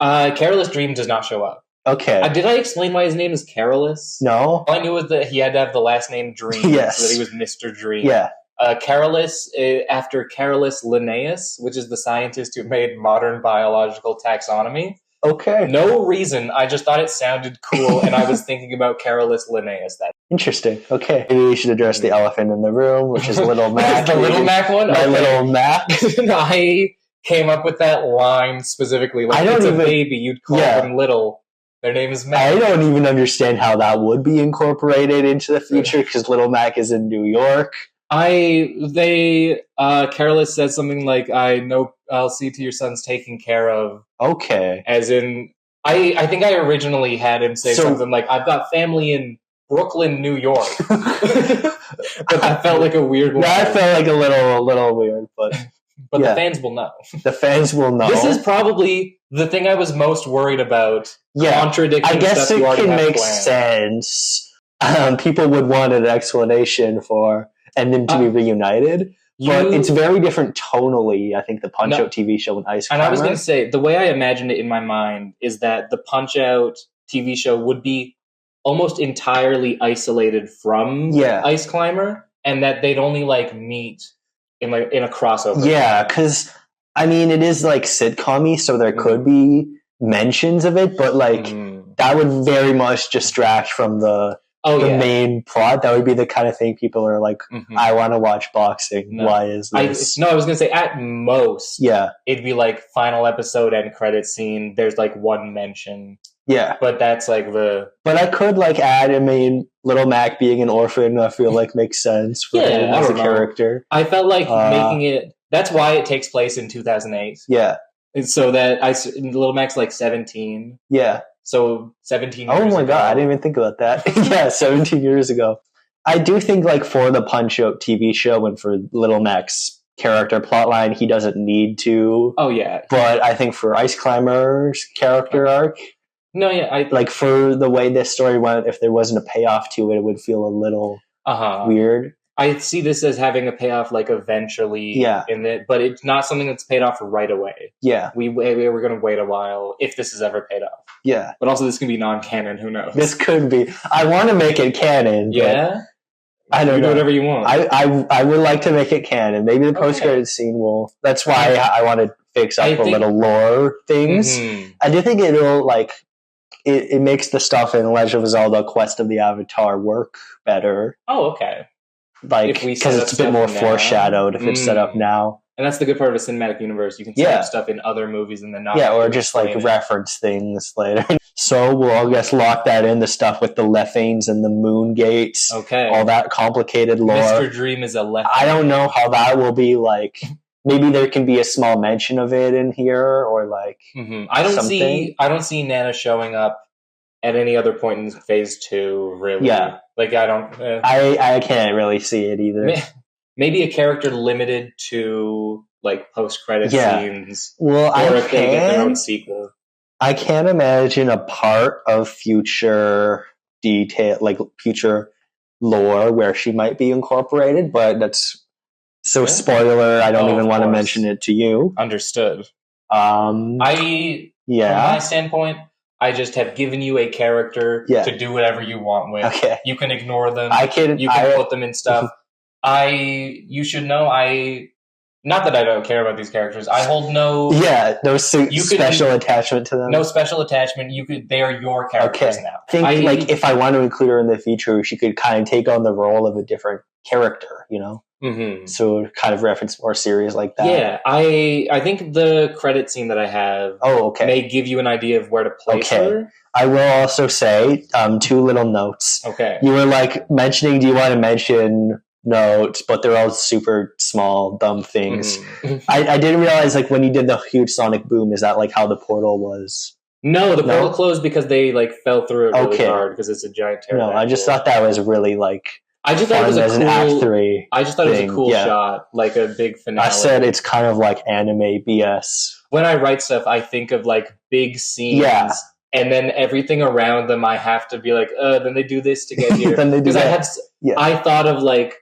Carolus Dream does not show up. Okay. Did I explain why his name is Carolus? No. All I knew was that he had to have the last name Dream, so that he was Mr. Dream. Yeah. Carolus, after Carolus Linnaeus, which is the scientist who made modern biological taxonomy. Okay. No reason. I just thought it sounded cool, and I was thinking about Carolus Linnaeus. Interesting. Okay. Maybe we should address the elephant in the room, which is Little Mac. The Little Mac one? My Little Mac. I came up with that line specifically. Like, it's a baby, you'd call them Little. Their name is Mac. I don't even understand how that would be incorporated into the future, because Little Mac is in New York. Carolus says something like, I'll see to your son's taken care of. Okay. As in, I think I originally had him say something like, I've got family in Brooklyn, New York. But that felt like a weird one. That felt like a little weird, but the fans will know. The fans will know. This is probably the thing I was most worried about. Contradicting I guess stuff it can make sense. People would want an explanation for and them to be reunited. But it's very different tonally, I think, the Punch-Out TV show and Ice Climber. And I was going to say, the way I imagined it in my mind is that the Punch-Out TV show would be almost entirely isolated from Ice Climber, and that they'd only like meet in a crossover. Yeah, because I mean, it is like sitcom-y, so there could be mentions of it, but like that would very much distract from the main plot. That would be the kind of thing people are like, I want to watch boxing. Why is this? I was going to say at most, it'd be like final episode end credit scene. There's like one mention. Yeah. But that's like But I could like add, I mean, Little Mac being an orphan, I feel like makes sense for him as a character. I felt like making it, that's why it takes place in 2008. Yeah. And so that Little Mac's like 17. Yeah. So 17 years ago. Oh my God, I didn't even think about that. 17 years ago. I do think like for the Punch-Out TV show and for Little Mac's character plotline, he doesn't need to. Oh yeah. But I think for Ice Climber's character arc, like for the way this story went, if there wasn't a payoff to it, it would feel a little weird. I see this as having a payoff like eventually in it, but it's not something that's paid off right away. Yeah. We were going to wait a while if this is ever paid off. Yeah. But also this can be non-canon, who knows? This could be. I want to make it canon. Yeah? I don't know. Do whatever you want. I would like to make it canon. Maybe the post-credit scene will. That's why I want to fix up a little lore things. I do think it'll like it makes the stuff in Legend of Zelda: Quest of the Avatar work better. Oh, okay. Like because it's a bit more foreshadowed if it's set up now. And that's the good part of a cinematic universe. You can set up stuff in other movies and then not. Yeah, or just like reference things later. So we'll, I guess, lock that in, the stuff with the Lethanes and the moon gates. Okay. All that complicated lore. Mr. Dream is a Lethane. I don't know how that will be like. Maybe there can be a small mention of it in here, or like I don't see Nana showing up at any other point in Phase 2, really. Yeah. Like, I don't... I can't really see it either. Maybe a character limited to, like, post-credit scenes. Well, or if they get their own sequel. I can't imagine a part of future detail, like, future lore where she might be incorporated, but that's... So, spoiler, I don't even want to mention it to you. Understood. From my standpoint... I just have given you a character to do whatever you want with. Okay. You can ignore them. You can put them in stuff. You should know not that I don't care about these characters. I hold no... Yeah, no special attachment to them. No special attachment. They are your characters now. I think, like, if I want to include her in the future, she could kind of take on the role of a different character, you know? So kind of reference more series like that. Yeah, I think the credit scene that I have may give you an idea of where to place her. I will also say 2 little notes. Okay. You were like mentioning, do you want to mention notes, but they're all super small, dumb things. I didn't realize like when you did the huge sonic boom, is that like how the portal was? No, the portal closed because they like fell through it really hard because it's a giant pterodactyl. No, I just thought that was really like... I just thought it was a cool Act 3 I just thought it was a cool shot, like a big finale. I said it's kind of like anime BS. When I write stuff, I think of like big scenes, and then everything around them, I have to be like, then they do this to get here. Then they do that. I thought of like,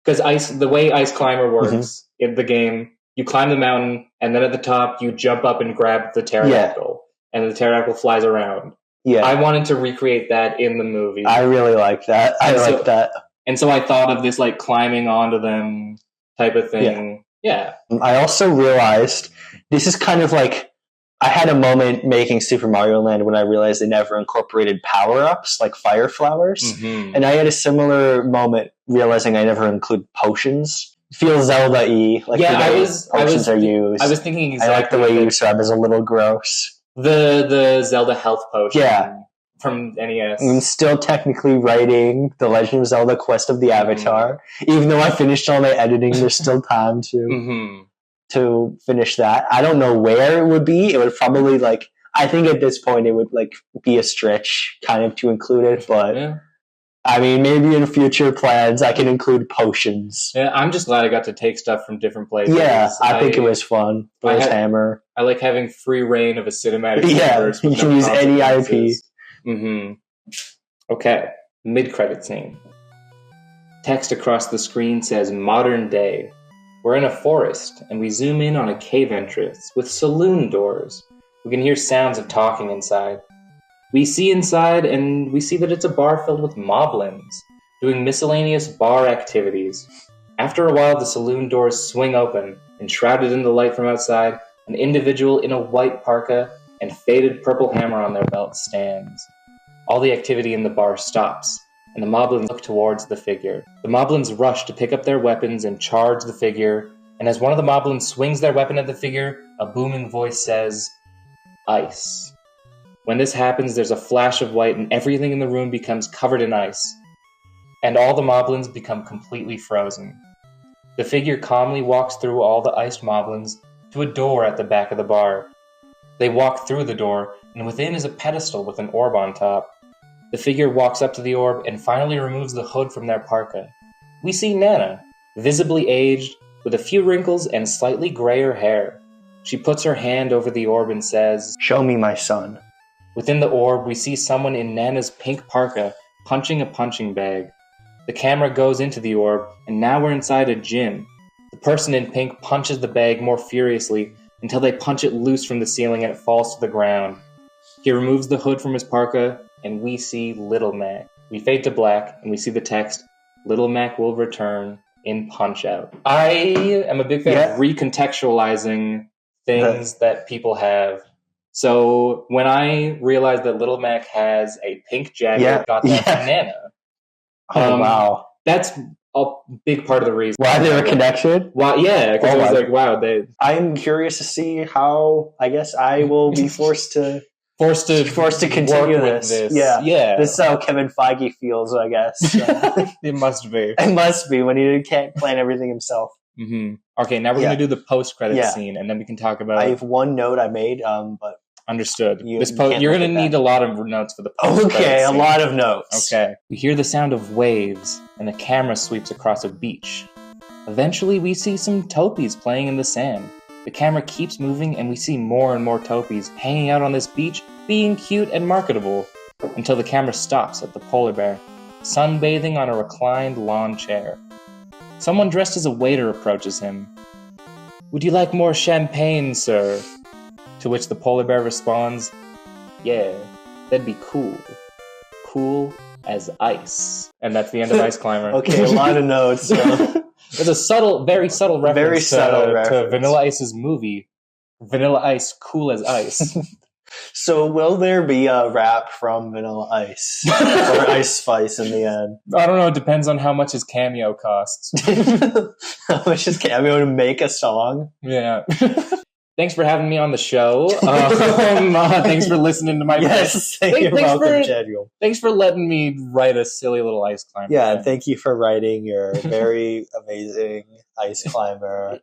because the way Ice Climber works in the game, you climb the mountain, and then at the top, you jump up and grab the pterodactyl, and the pterodactyl flies around. Yeah, I wanted to recreate that in the movie. I really like that. I like that. And so I thought of this like climbing onto them type of thing. Yeah. I also realized this is kind of like, I had a moment making Super Mario Land when I realized they never incorporated power-ups like fire flowers. And I had a similar moment realizing I never include potions. Feels Zelda-y. Like potions are used. I was thinking exactly. I like the way you describe it as a little gross. The Zelda health potion. Yeah. From NES. I'm still technically writing The Legend of Zelda: Quest of the Avatar. Even though I finished all my editing, there's still time to finish that. I don't know where it would be. It would probably like, I think at this point it would like be a stretch kind of to include it, but I mean, maybe in future plans I can include potions. Yeah, I'm just glad I got to take stuff from different places. Yeah, I think it was fun. Hammer. I like having free reign of a cinematic universe. You can use any IP. Okay, mid-credit scene. Text across the screen says modern day. We're in a forest, and we zoom in on a cave entrance with saloon doors. We can hear sounds of talking inside. We see inside, and we see that it's a bar filled with moblins, doing miscellaneous bar activities. After a while, the saloon doors swing open, and shrouded in the light from outside, an individual in a white parka and faded purple hammer on their belt stands. All the activity in the bar stops, and the moblins look towards the figure. The moblins rush to pick up their weapons and charge the figure, and as one of the moblins swings their weapon at the figure, a booming voice says, "Ice." When this happens, there's a flash of white and everything in the room becomes covered in ice, and all the moblins become completely frozen. The figure calmly walks through all the iced moblins to a door at the back of the bar. They walk through the door, and within is a pedestal with an orb on top. The figure walks up to the orb and finally removes the hood from their parka. We see Nana, visibly aged, with a few wrinkles and slightly grayer hair. She puts her hand over the orb and says, "Show me my son." Within the orb, we see someone in Nana's pink parka punching a punching bag. The camera goes into the orb, and now we're inside a gym. The person in pink punches the bag more furiously until they punch it loose from the ceiling and it falls to the ground. He removes the hood from his parka, and we see Little Mac. We fade to black, and we see the text, "Little Mac will return" in Punch-Out. I am a big fan of recontextualizing things that people have. So when I realized that Little Mac has a pink jacket, I got that from Nana. Wow. That's a big part of the reason. Why they were connected? Wow, yeah, because I was like, wow. I'm curious to see how, I guess I will be forced to continue this. Yeah. This is how Kevin Feige feels, I guess. It must be. It must be when he can't plan everything himself. Mm-hmm. Okay, now we're going to do the post-credit scene, and then we can talk about... I have one note I made, but... Understood. You're going to need a lot of notes for the post-credit Okay, scene. A lot of notes. Okay. We hear the sound of waves, and the camera sweeps across a beach. Eventually, we see some topies playing in the sand. The camera keeps moving, and we see more and more topies hanging out on this beach, being cute and marketable, until the camera stops at the polar bear, sunbathing on a reclined lawn chair. Someone dressed as a waiter approaches him. "Would you like more champagne, sir?" To which the polar bear responds, "Yeah, that'd be cool. Cool as ice." And that's the end of Ice Climber. Okay, a lot of notes. There's a very subtle reference to Vanilla Ice's movie, Vanilla Ice Cool as Ice. So will there be a rap from Vanilla Ice or Ice Spice in the end? I don't know. It depends on how much his cameo costs. How much his cameo to make a song? Yeah. Thanks for having me on the show. Thanks for listening to my... Yes, you're welcome, Daniel. Thanks for letting me write a silly little Ice Climber. Yeah, and thank you for writing your very amazing Ice Climber.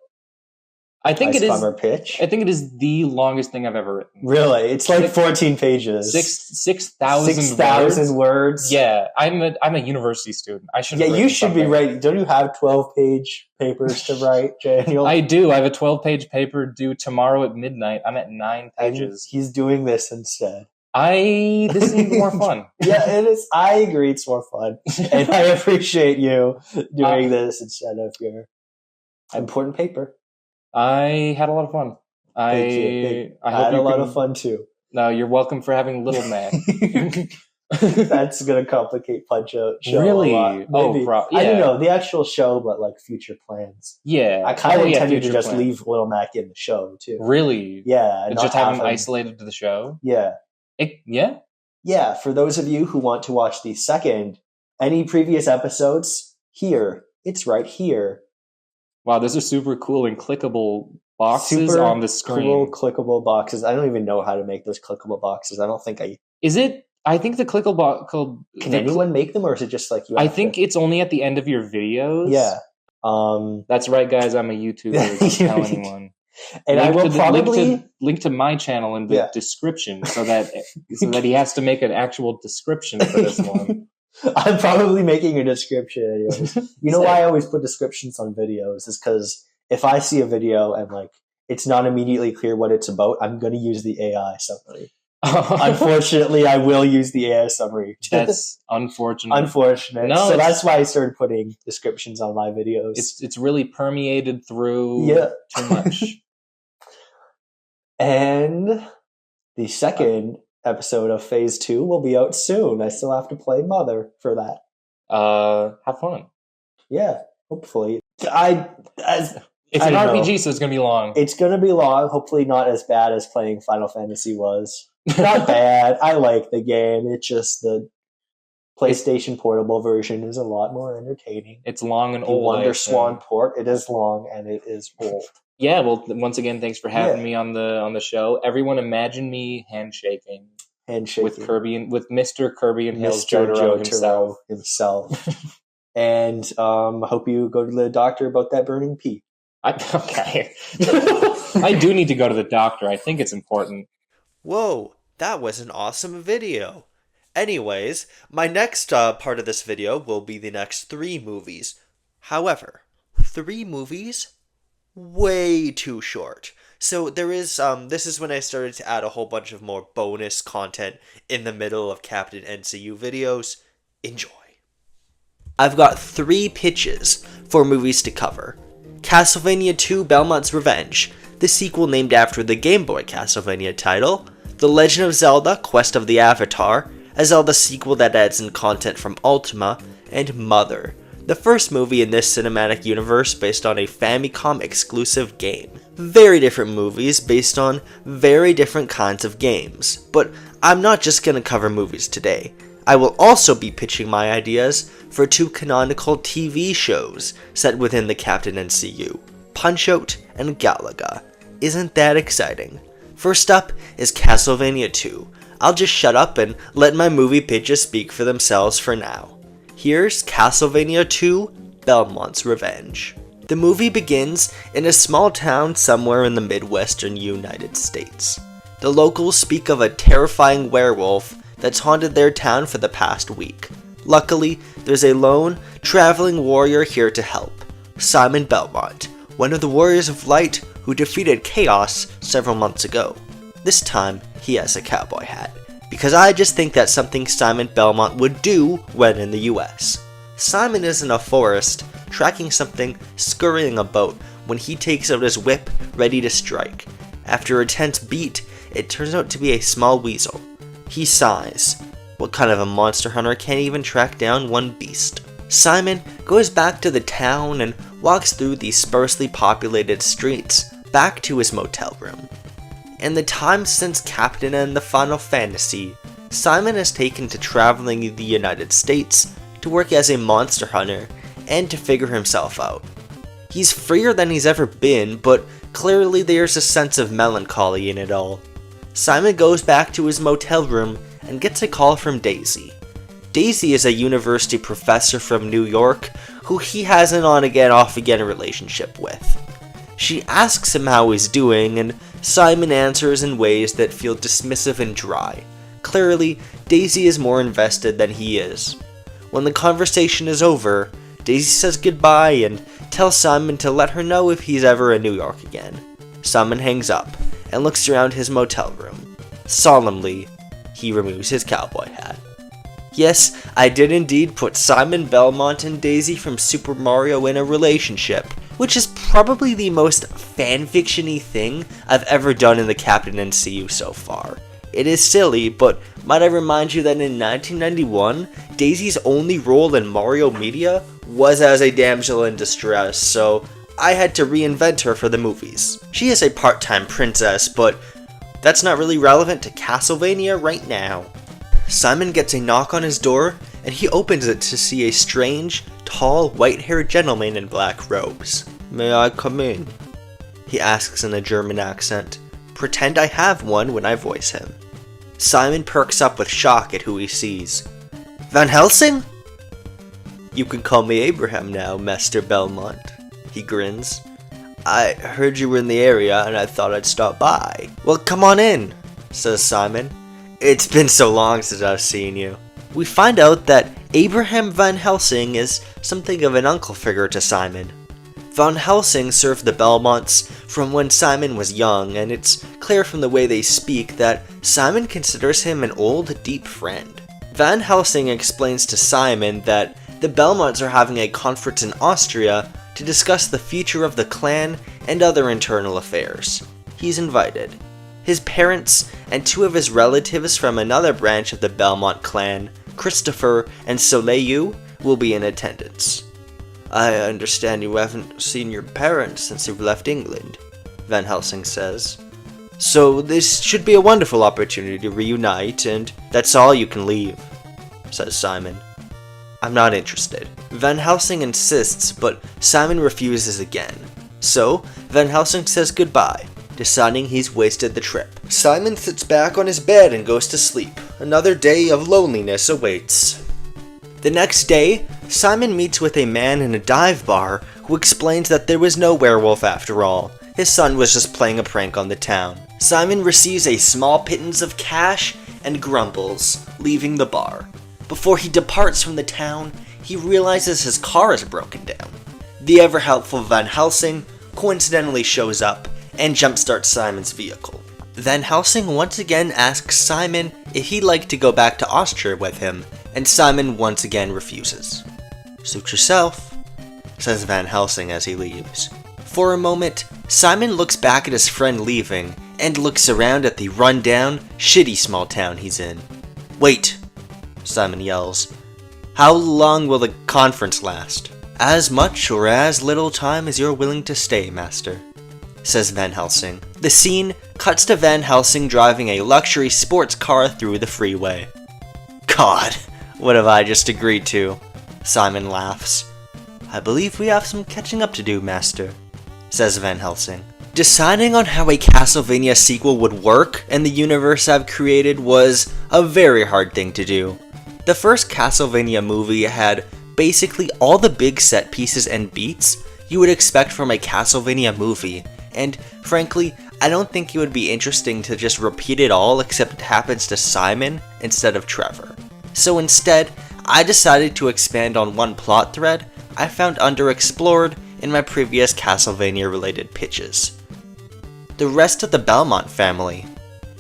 Climber pitch. I think it is the longest thing I've ever written. Really? It's like 14 pages. 6,000 words. Yeah, I'm a university student. I should. Yeah, you should be writing. Don't you have 12-page papers to write, Daniel? I do. I have a 12-page paper due tomorrow at midnight. I'm at 9 pages. And he's doing this instead. This is even more fun. Yeah, it is. I agree. It's more fun, and I appreciate you doing this instead of your important paper. I had a lot of fun. Thank you. I had a lot of fun too. No, you're welcome for having Little Mac. That's gonna complicate Punch-Out show really? a lot. Maybe. Yeah. I don't know the actual show, but like future plans. Yeah, I kind of intended to just leave Little Mac in the show too. Really? Yeah, and just have him isolated to the show. Yeah. Yeah. For those of you who want to watch any previous episodes, it's right here. Wow, those are super cool and clickable boxes on the screen. Cool clickable boxes. I don't even know how to make those clickable boxes. I don't think Is it? I think the clickable box. Can anyone make them, or is it just like you? I think it's only at the end of your videos. Yeah. That's right, guys. I'm a YouTuber. Don't tell anyone. And I will probably link to my channel in the description so that he has to make an actual description for this one. I'm probably making a description anyways. You know why I always put descriptions on videos is because if I see a video and like it's not immediately clear what it's about, I'm going to use the AI summary. Unfortunately, I will use the AI summary. That's unfortunate. Unfortunate. No, so that's why I started putting descriptions on my videos. It's really permeated through too much. And the second episode of Phase 2 will be out soon. I still have to play Mother for that. Have fun. Yeah, hopefully. It's an RPG, so it's going to be long. It's going to be long. Hopefully not as bad as playing Final Fantasy was. Not bad. I like the game. It's just the PlayStation Portable version is a lot more entertaining. It's long and the old. Wonder Swan port, it is long and it is old. Yeah, well, once again, thanks for having me on the show. Everyone, imagine me handshaking with Mr. Kirby and Hill's Jotaro himself. And hope you go to the doctor about that burning pee. Okay. I do need to go to the doctor. I think it's important. Whoa, that was an awesome video. Anyways, my next part of this video will be the next 3 movies. However, 3 movies? Way too short. So there is, this is when I started to add a whole bunch of more bonus content in the middle of Captain NCU videos. Enjoy. I've got 3 pitches for movies to cover. Castlevania II Belmont's Revenge, the sequel named after the Game Boy Castlevania title, The Legend of Zelda Quest of the Avatar, a Zelda sequel that adds in content from Ultima, and Mother, the first movie in this cinematic universe based on a Famicom exclusive game. Very different movies based on very different kinds of games, but I'm not just going to cover movies today. I will also be pitching my ideas for 2 canonical TV shows set within the Captain NCU, Punch-Out and Galaga. Isn't that exciting? First up is Castlevania 2. I'll just shut up and let my movie pitches speak for themselves for now. Here's Castlevania 2 Belmont's Revenge. The movie begins in a small town somewhere in the Midwestern United States. The locals speak of a terrifying werewolf that's haunted their town for the past week. Luckily, there's a lone, traveling warrior here to help, Simon Belmont, one of the Warriors of Light who defeated Chaos several months ago. This time, he has a cowboy hat, because I just think that's something Simon Belmont would do when in the US. Simon is in a forest, tracking something scurrying about when he takes out his whip, ready to strike. After a tense beat, it turns out to be a small weasel. He sighs. What kind of a monster hunter can't even track down one beast? Simon goes back to the town and walks through the sparsely populated streets, back to his motel room. In the time since Captain and the Final Fantasy, Simon has taken to traveling the United States to work as a monster hunter and to figure himself out. He's freer than he's ever been, but clearly there's a sense of melancholy in it all. Simon goes back to his motel room and gets a call from Daisy. Daisy is a university professor from New York who he has an on-again, off-again relationship with. She asks him how he's doing, and Simon answers in ways that feel dismissive and dry. Clearly, Daisy is more invested than he is. When the conversation is over, Daisy says goodbye and tells Simon to let her know if he's ever in New York again. Simon hangs up and looks around his motel room. Solemnly, he removes his cowboy hat. Yes, I did indeed put Simon Belmont and Daisy from Super Mario in a relationship, which is probably the most fanfiction-y thing I've ever done in the Captain NCU so far. It is silly, but might I remind you that in 1991, Daisy's only role in Mario media was as a damsel in distress, so I had to reinvent her for the movies. She is a part-time princess, but that's not really relevant to Castlevania right now. Simon gets a knock on his door, and he opens it to see a strange, tall, white-haired gentleman in black robes. "May I come in?" he asks in a German accent. Pretend I have one when I voice him. Simon perks up with shock at who he sees. "Van Helsing?" "You can call me Abraham now, Master Belmont," he grins. "I heard you were in the area and I thought I'd stop by." "Well, come on in," says Simon. "It's been so long since I've seen you." We find out that Abraham Van Helsing is something of an uncle figure to Simon. Van Helsing served the Belmonts from when Simon was young, and it's clear from the way they speak that Simon considers him an old, deep friend. Van Helsing explains to Simon that the Belmonts are having a conference in Austria to discuss the future of the clan and other internal affairs. He's invited. His parents and two of his relatives from another branch of the Belmont clan, Christopher and Soleil, will be in attendance. "I understand you haven't seen your parents since you've left England," Van Helsing says. "So this should be a wonderful opportunity to reunite, and that's all you can leave," says Simon. "I'm not interested." Van Helsing insists, but Simon refuses again. So Van Helsing says goodbye, deciding he's wasted the trip. Simon sits back on his bed and goes to sleep. Another day of loneliness awaits. The next day, Simon meets with a man in a dive bar who explains that there was no werewolf after all. His son was just playing a prank on the town. Simon receives a small pittance of cash and grumbles, leaving the bar. Before he departs from the town, he realizes his car is broken down. The ever-helpful Van Helsing coincidentally shows up and jumpstarts Simon's vehicle. Van Helsing once again asks Simon if he'd like to go back to Austria with him, and Simon once again refuses. "Suit yourself," says Van Helsing as he leaves. For a moment, Simon looks back at his friend leaving, and looks around at the run-down, shitty small town he's in. "Wait," Simon yells. "How long will the conference last?" "As much or as little time as you're willing to stay, master," says Van Helsing. The scene cuts to Van Helsing driving a luxury sports car through the freeway. "God, what have I just agreed to?" Simon laughs. "I believe we have some catching up to do, master," says Van Helsing. Deciding on how a Castlevania sequel would work in the universe I've created was a very hard thing to do. The first Castlevania movie had basically all the big set pieces and beats you would expect from a Castlevania movie, and frankly, I don't think it would be interesting to just repeat it all except it happens to Simon instead of Trevor. So instead, I decided to expand on one plot thread I found underexplored in my previous Castlevania related pitches. The rest of the Belmont family.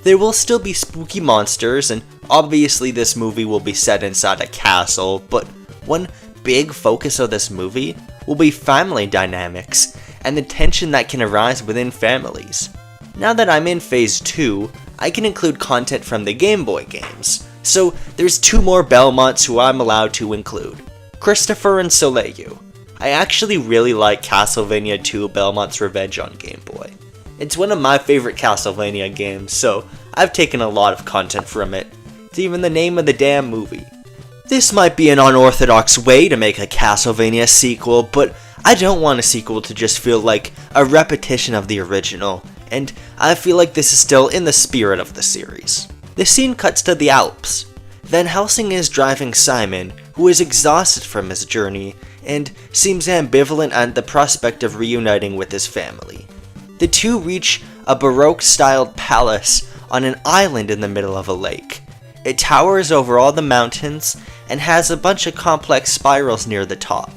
There will still be spooky monsters, and obviously this movie will be set inside a castle, but one big focus of this movie will be family dynamics and the tension that can arise within families. Now that I'm in Phase 2, I can include content from the Game Boy games, so there's two more Belmonts who I'm allowed to include, Christopher and Soleil. I actually really like Castlevania 2 Belmont's Revenge on Game Boy. It's one of my favorite Castlevania games, so I've taken a lot of content from it. It's even the name of the damn movie. This might be an unorthodox way to make a Castlevania sequel, but I don't want a sequel to just feel like a repetition of the original, and I feel like this is still in the spirit of the series. The scene cuts to the Alps. Van Helsing is driving Simon, who is exhausted from his journey, and seems ambivalent at the prospect of reuniting with his family. The two reach a Baroque-styled palace on an island in the middle of a lake. It towers over all the mountains and has a bunch of complex spirals near the top.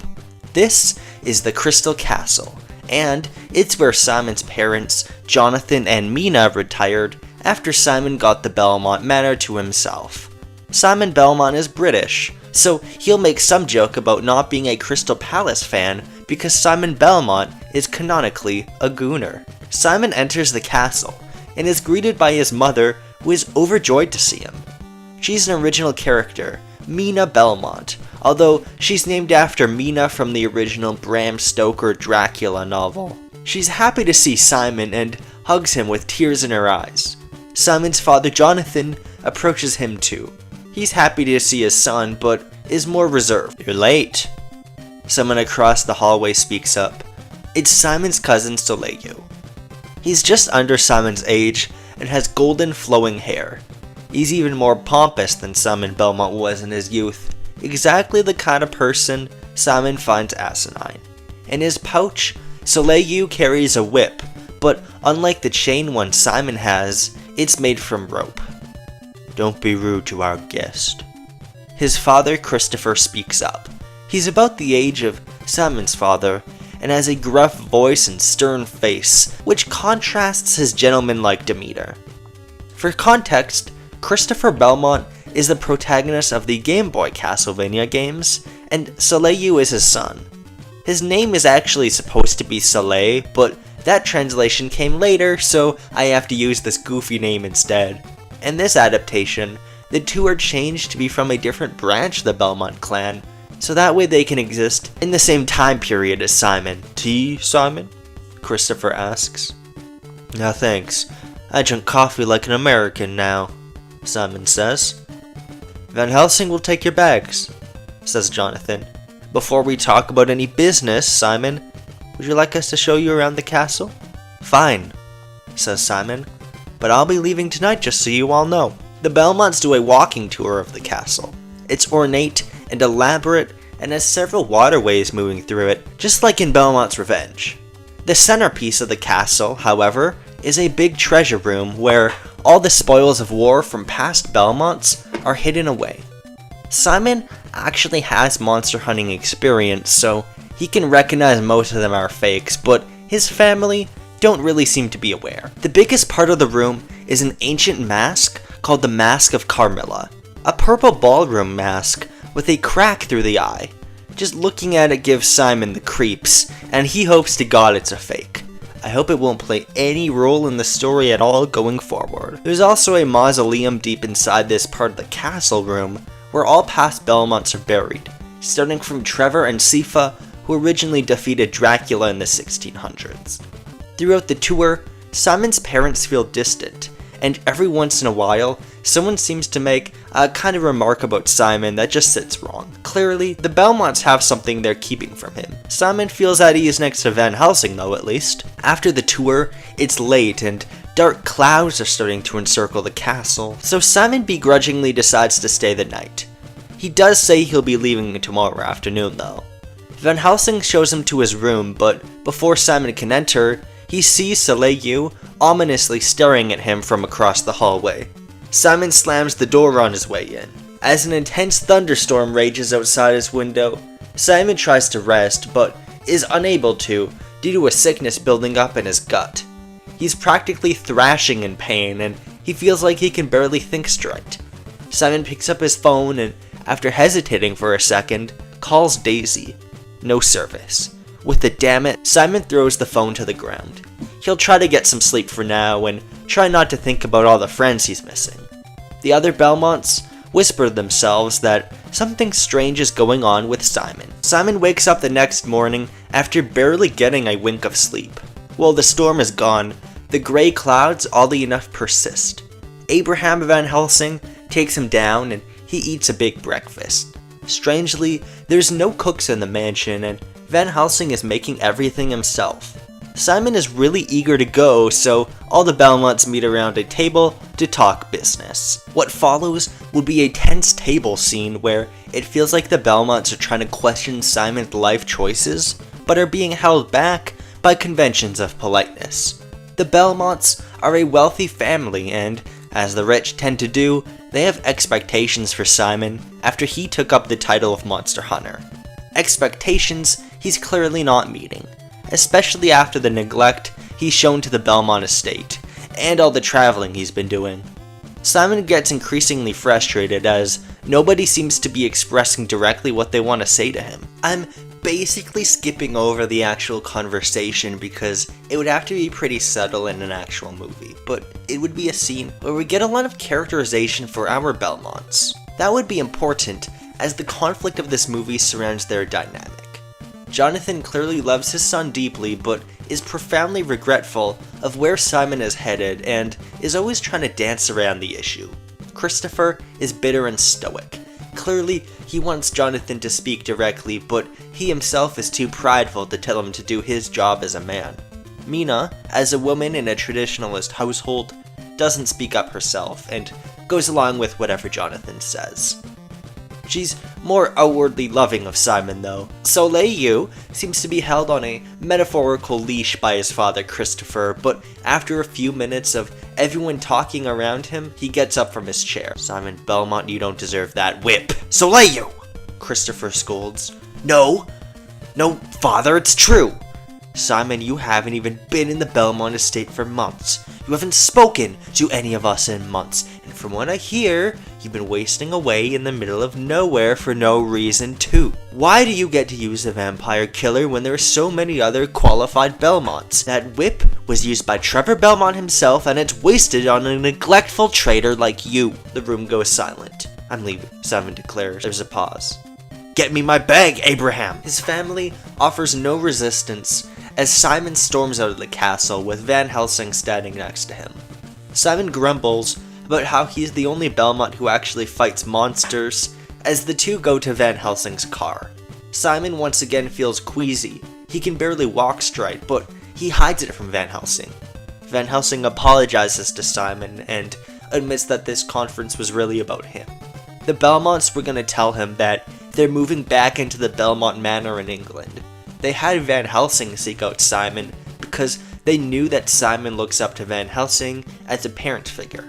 This is the Crystal Castle, and it's where Simon's parents, Jonathan and Mina, retired after Simon got the Belmont Manor to himself. Simon Belmont is British, so he'll make some joke about not being a Crystal Palace fan because Simon Belmont is canonically a Gooner. Simon enters the castle and is greeted by his mother, who is overjoyed to see him. She's an original character, Mina Belmont, although she's named after Mina from the original Bram Stoker Dracula novel. She's happy to see Simon and hugs him with tears in her eyes. Simon's father Jonathan approaches him too. He's happy to see his son, but is more reserved. "You're late." Someone across the hallway speaks up. It's Simon's cousin Soleil. He's just under Simon's age and has golden flowing hair. He's even more pompous than Simon Belmont was in his youth, exactly the kind of person Simon finds asinine. In his pouch, Soleil carries a whip, but unlike the chain one Simon has, it's made from rope. "Don't be rude to our guest." His father Christopher speaks up. He's about the age of Simon's father, and has a gruff voice and stern face, which contrasts his gentlemanlike demeanor. For context, Christopher Belmont is the protagonist of the Game Boy Castlevania games, and Soleil is his son. His name is actually supposed to be Soleil, but that translation came later, so I have to use this goofy name instead. In this adaptation, the two are changed to be from a different branch of the Belmont clan, so that way they can exist in the same time period as Simon. Tea, Simon? Christopher asks. No thanks. I drink coffee like an American now, Simon says. Van Helsing will take your bags, says Jonathan. Before we talk about any business, Simon, would you like us to show you around the castle? Fine, says Simon, but I'll be leaving tonight just so you all know. The Belmonts do a walking tour of the castle. It's ornate and elaborate and has several waterways moving through it, just like in Belmont's Revenge. The centerpiece of the castle, however, is a big treasure room where all the spoils of war from past Belmonts are hidden away. Simon actually has monster hunting experience, so he can recognize most of them are fakes, but his family don't really seem to be aware. The biggest part of the room is an ancient mask called the Mask of Carmilla, a purple ballroom mask with a crack through the eye. Just looking at it gives Simon the creeps, and he hopes to God it's a fake. I hope it won't play any role in the story at all going forward. There's also a mausoleum deep inside this part of the castle room, where all past Belmonts are buried, starting from Trevor and Sifa, who originally defeated Dracula in the 1600s. Throughout the tour, Simon's parents feel distant, and every once in a while, someone seems to make a kind of remark about Simon that just sits wrong. Clearly, the Belmonts have something they're keeping from him. Simon feels at ease next to Van Helsing though, at least. After the tour, it's late and dark clouds are starting to encircle the castle, so Simon begrudgingly decides to stay the night. He does say he'll be leaving tomorrow afternoon though. Van Helsing shows him to his room, but before Simon can enter, he sees Soleil ominously staring at him from across the hallway. Simon slams the door on his way in. As an intense thunderstorm rages outside his window, Simon tries to rest, but is unable to due to a sickness building up in his gut. He's practically thrashing in pain, and he feels like he can barely think straight. Simon picks up his phone and, after hesitating for a second, calls Daisy. No service. With the damn it, Simon throws the phone to the ground. He'll try to get some sleep for now and try not to think about all the friends he's missing. The other Belmonts whisper to themselves that something strange is going on with Simon. Simon wakes up the next morning after barely getting a wink of sleep. While the storm is gone, the gray clouds oddly enough persist. Abraham Van Helsing takes him down and he eats a big breakfast. Strangely, there's no cooks in the mansion and Van Helsing is making everything himself. Simon is really eager to go, so all the Belmonts meet around a table to talk business. What follows will be a tense table scene where it feels like the Belmonts are trying to question Simon's life choices, but are being held back by conventions of politeness. The Belmonts are a wealthy family and, as the rich tend to do, they have expectations for Simon after he took up the title of Monster Hunter. Expectations he's clearly not meeting, especially after the neglect he's shown to the Belmont estate, and all the traveling he's been doing. Simon gets increasingly frustrated as nobody seems to be expressing directly what they want to say to him. I'm basically skipping over the actual conversation because it would have to be pretty subtle in an actual movie, but it would be a scene where we get a lot of characterization for our Belmonts. That would be important as the conflict of this movie surrounds their dynamic. Jonathan clearly loves his son deeply, but is profoundly regretful of where Simon is headed and is always trying to dance around the issue. Christopher is bitter and stoic. Clearly, he wants Jonathan to speak directly, but he himself is too prideful to tell him to do his job as a man. Mina, as a woman in a traditionalist household, doesn't speak up herself and goes along with whatever Jonathan says. She's more outwardly loving of Simon though. Soleil seems to be held on a metaphorical leash by his father Christopher, but after a few minutes of everyone talking around him, he gets up from his chair. Simon Belmont, you don't deserve that whip. Soleil! Christopher scolds. No, father, it's true. Simon, you haven't even been in the Belmont estate for months. You haven't spoken to any of us in months. And from what I hear, you've been wasting away in the middle of nowhere for no reason too. Why do you get to use the vampire killer when there are so many other qualified Belmonts? That whip was used by Trevor Belmont himself, and it's wasted on a neglectful traitor like you. The room goes silent. I'm leaving, Simon declares. There's a pause. Get me my bag, Abraham! His family offers no resistance as Simon storms out of the castle with Van Helsing standing next to him. Simon grumbles about how he's the only Belmont who actually fights monsters as the two go to Van Helsing's car. Simon once again feels queasy. He can barely walk straight, but he hides it from Van Helsing. Van Helsing apologizes to Simon and admits that this conference was really about him. The Belmonts were going to tell him that they're moving back into the Belmont Manor in England. They had Van Helsing seek out Simon because they knew that Simon looks up to Van Helsing as a parent figure.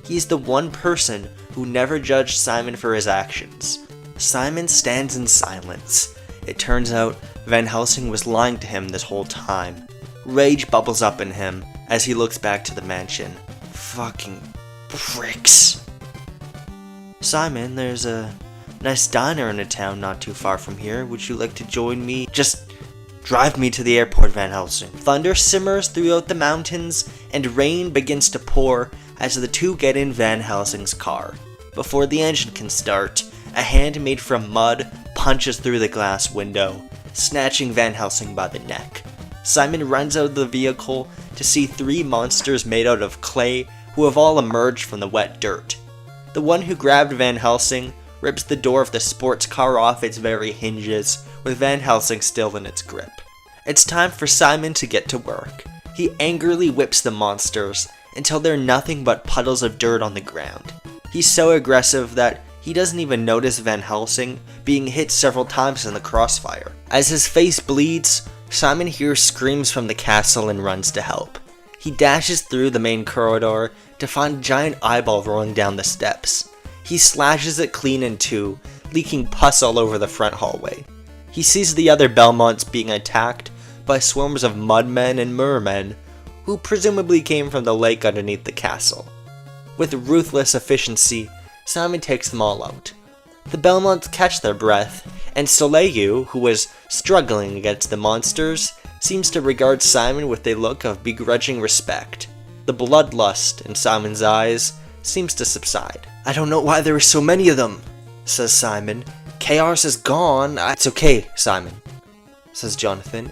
He's the one person who never judged Simon for his actions. Simon stands in silence. It turns out Van Helsing was lying to him this whole time. Rage bubbles up in him as he looks back to the mansion. Fucking pricks. Simon, there's a nice diner in a town not too far from here. Would you like to join me? Just drive me to the airport, Van Helsing. Thunder simmers throughout the mountains, and rain begins to pour as the two get in Van Helsing's car. Before the engine can start, a hand made from mud punches through the glass window, snatching Van Helsing by the neck. Simon runs out of the vehicle to see three monsters made out of clay who have all emerged from the wet dirt. The one who grabbed Van Helsing rips the door of the sports car off its very hinges, with Van Helsing still in its grip. It's time for Simon to get to work. He angrily whips the monsters until they're nothing but puddles of dirt on the ground. He's so aggressive that he doesn't even notice Van Helsing being hit several times in the crossfire. As his face bleeds, Simon hears screams from the castle and runs to help. He dashes through the main corridor to find a giant eyeball rolling down the steps. He slashes it clean in two, leaking pus all over the front hallway. He sees the other Belmonts being attacked by swarms of mudmen and mermen, who presumably came from the lake underneath the castle. With ruthless efficiency, Simon takes them all out. The Belmonts catch their breath, and Soleil, who was struggling against the monsters, seems to regard Simon with a look of begrudging respect. The bloodlust in Simon's eyes seems to subside. I don't know why there are so many of them, says Simon. Chaos is gone. It's okay, Simon, says Jonathan.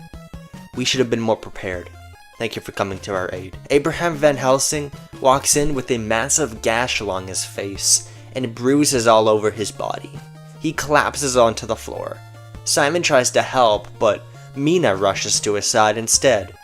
We should have been more prepared. Thank you for coming to our aid. Abraham Van Helsing walks in with a massive gash along his face and bruises all over his body. He collapses onto the floor. Simon tries to help, but Mina rushes to his side instead.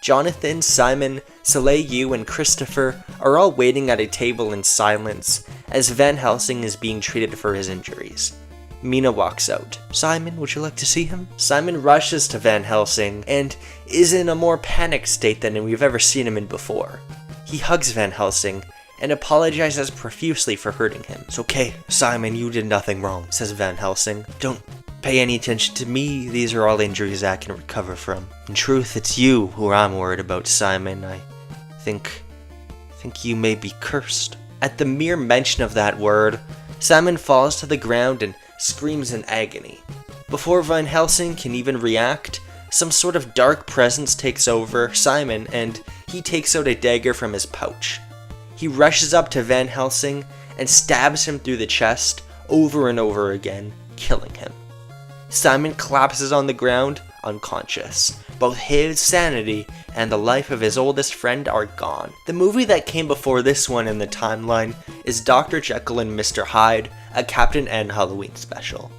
Jonathan, Simon, Soleil, and Christopher are all waiting at a table in silence as Van Helsing is being treated for his injuries. Mina walks out. Simon, would you like to see him? Simon rushes to Van Helsing and is in a more panicked state than we've ever seen him in before. He hugs Van Helsing and apologizes profusely for hurting him. It's okay, Simon, you did nothing wrong, says Van Helsing. Don't pay any attention to me. These are all injuries I can recover from. In truth, it's you who I'm worried about, Simon. I think you may be cursed. At the mere mention of that word, Simon falls to the ground and screams in agony. Before Van Helsing can even react, some sort of dark presence takes over Simon and he takes out a dagger from his pouch. He rushes up to Van Helsing and stabs him through the chest over and over again, killing him. Simon collapses on the ground, unconscious. Both his sanity and the life of his oldest friend are gone. The movie that came before this one in the timeline is Dr. Jekyll and Mr. Hyde, a Captain N Halloween special.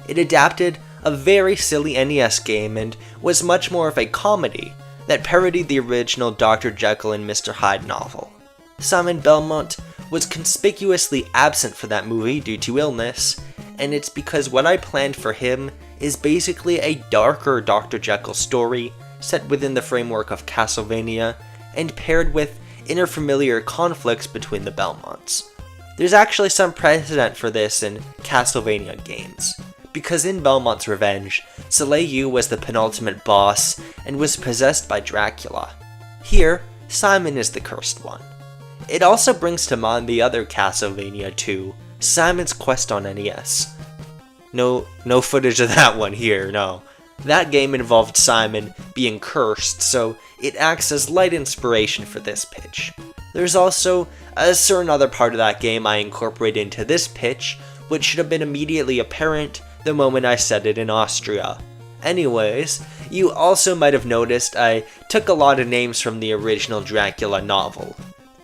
It adapted a very silly NES game and was much more of a comedy that parodied the original Dr. Jekyll and Mr. Hyde novel. Simon Belmont was conspicuously absent for that movie due to illness, and it's because what I planned for him is basically a darker Dr. Jekyll story set within the framework of Castlevania and paired with interfamiliar conflicts between the Belmonts. There's actually some precedent for this in Castlevania games, because in Belmont's Revenge, Soleil was the penultimate boss and was possessed by Dracula. Here, Simon is the cursed one. It also brings to mind the other Castlevania 2, Simon's Quest on NES. No footage of that one here, no. That game involved Simon being cursed, so it acts as light inspiration for this pitch. There's also a certain other part of that game I incorporate into this pitch, which should have been immediately apparent the moment I said it in Austria. Anyways, you also might have noticed I took a lot of names from the original Dracula novel.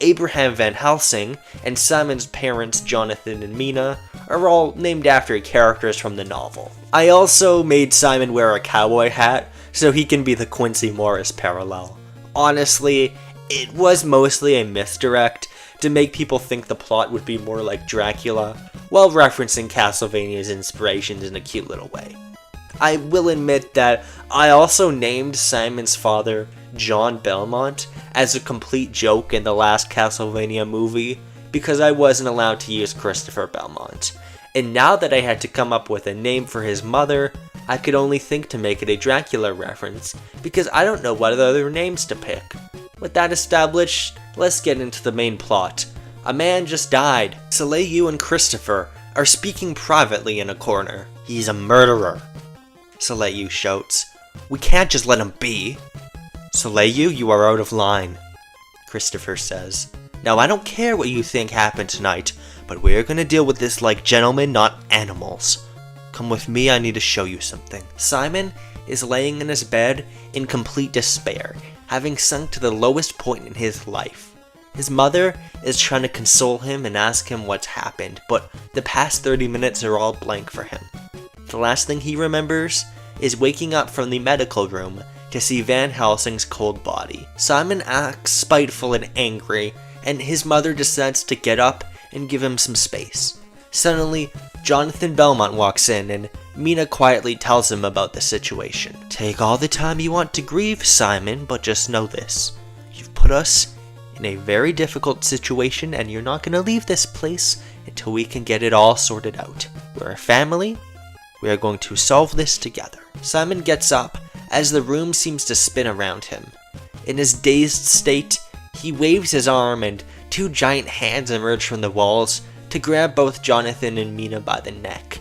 Abraham Van Helsing and Simon's parents Jonathan and Mina are all named after characters from the novel. I also made Simon wear a cowboy hat so he can be the Quincy Morris parallel. Honestly, it was mostly a misdirect to make people think the plot would be more like Dracula, while referencing Castlevania's inspirations in a cute little way. I will admit that I also named Simon's father John Belmont as a complete joke in the last Castlevania movie because I wasn't allowed to use Christopher Belmont. And now that I had to come up with a name for his mother, I could only think to make it a Dracula reference because I don't know what other names to pick. With that established, let's get into the main plot. A man just died. Soleil and Christopher are speaking privately in a corner. He's a murderer, Soleil shouts. We can't just let him be. Soleil, you are out of line, Christopher says. Now I don't care what you think happened tonight, but we're gonna deal with this like gentlemen, not animals. Come with me, I need to show you something. Simon is laying in his bed in complete despair, having sunk to the lowest point in his life. His mother is trying to console him and ask him what's happened, but the past 30 minutes are all blank for him. The last thing he remembers is waking up from the medical room to see Van Helsing's cold body. Simon acts spiteful and angry, and his mother decides to get up and give him some space. Suddenly, Jonathan Belmont walks in, and Mina quietly tells him about the situation. Take all the time you want to grieve, Simon, but just know this. You've put us in a very difficult situation, and you're not going to leave this place until we can get it all sorted out. We're a family. We are going to solve this together. Simon gets up as the room seems to spin around him. In his dazed state, he waves his arm and two giant hands emerge from the walls to grab both Jonathan and Mina by the neck.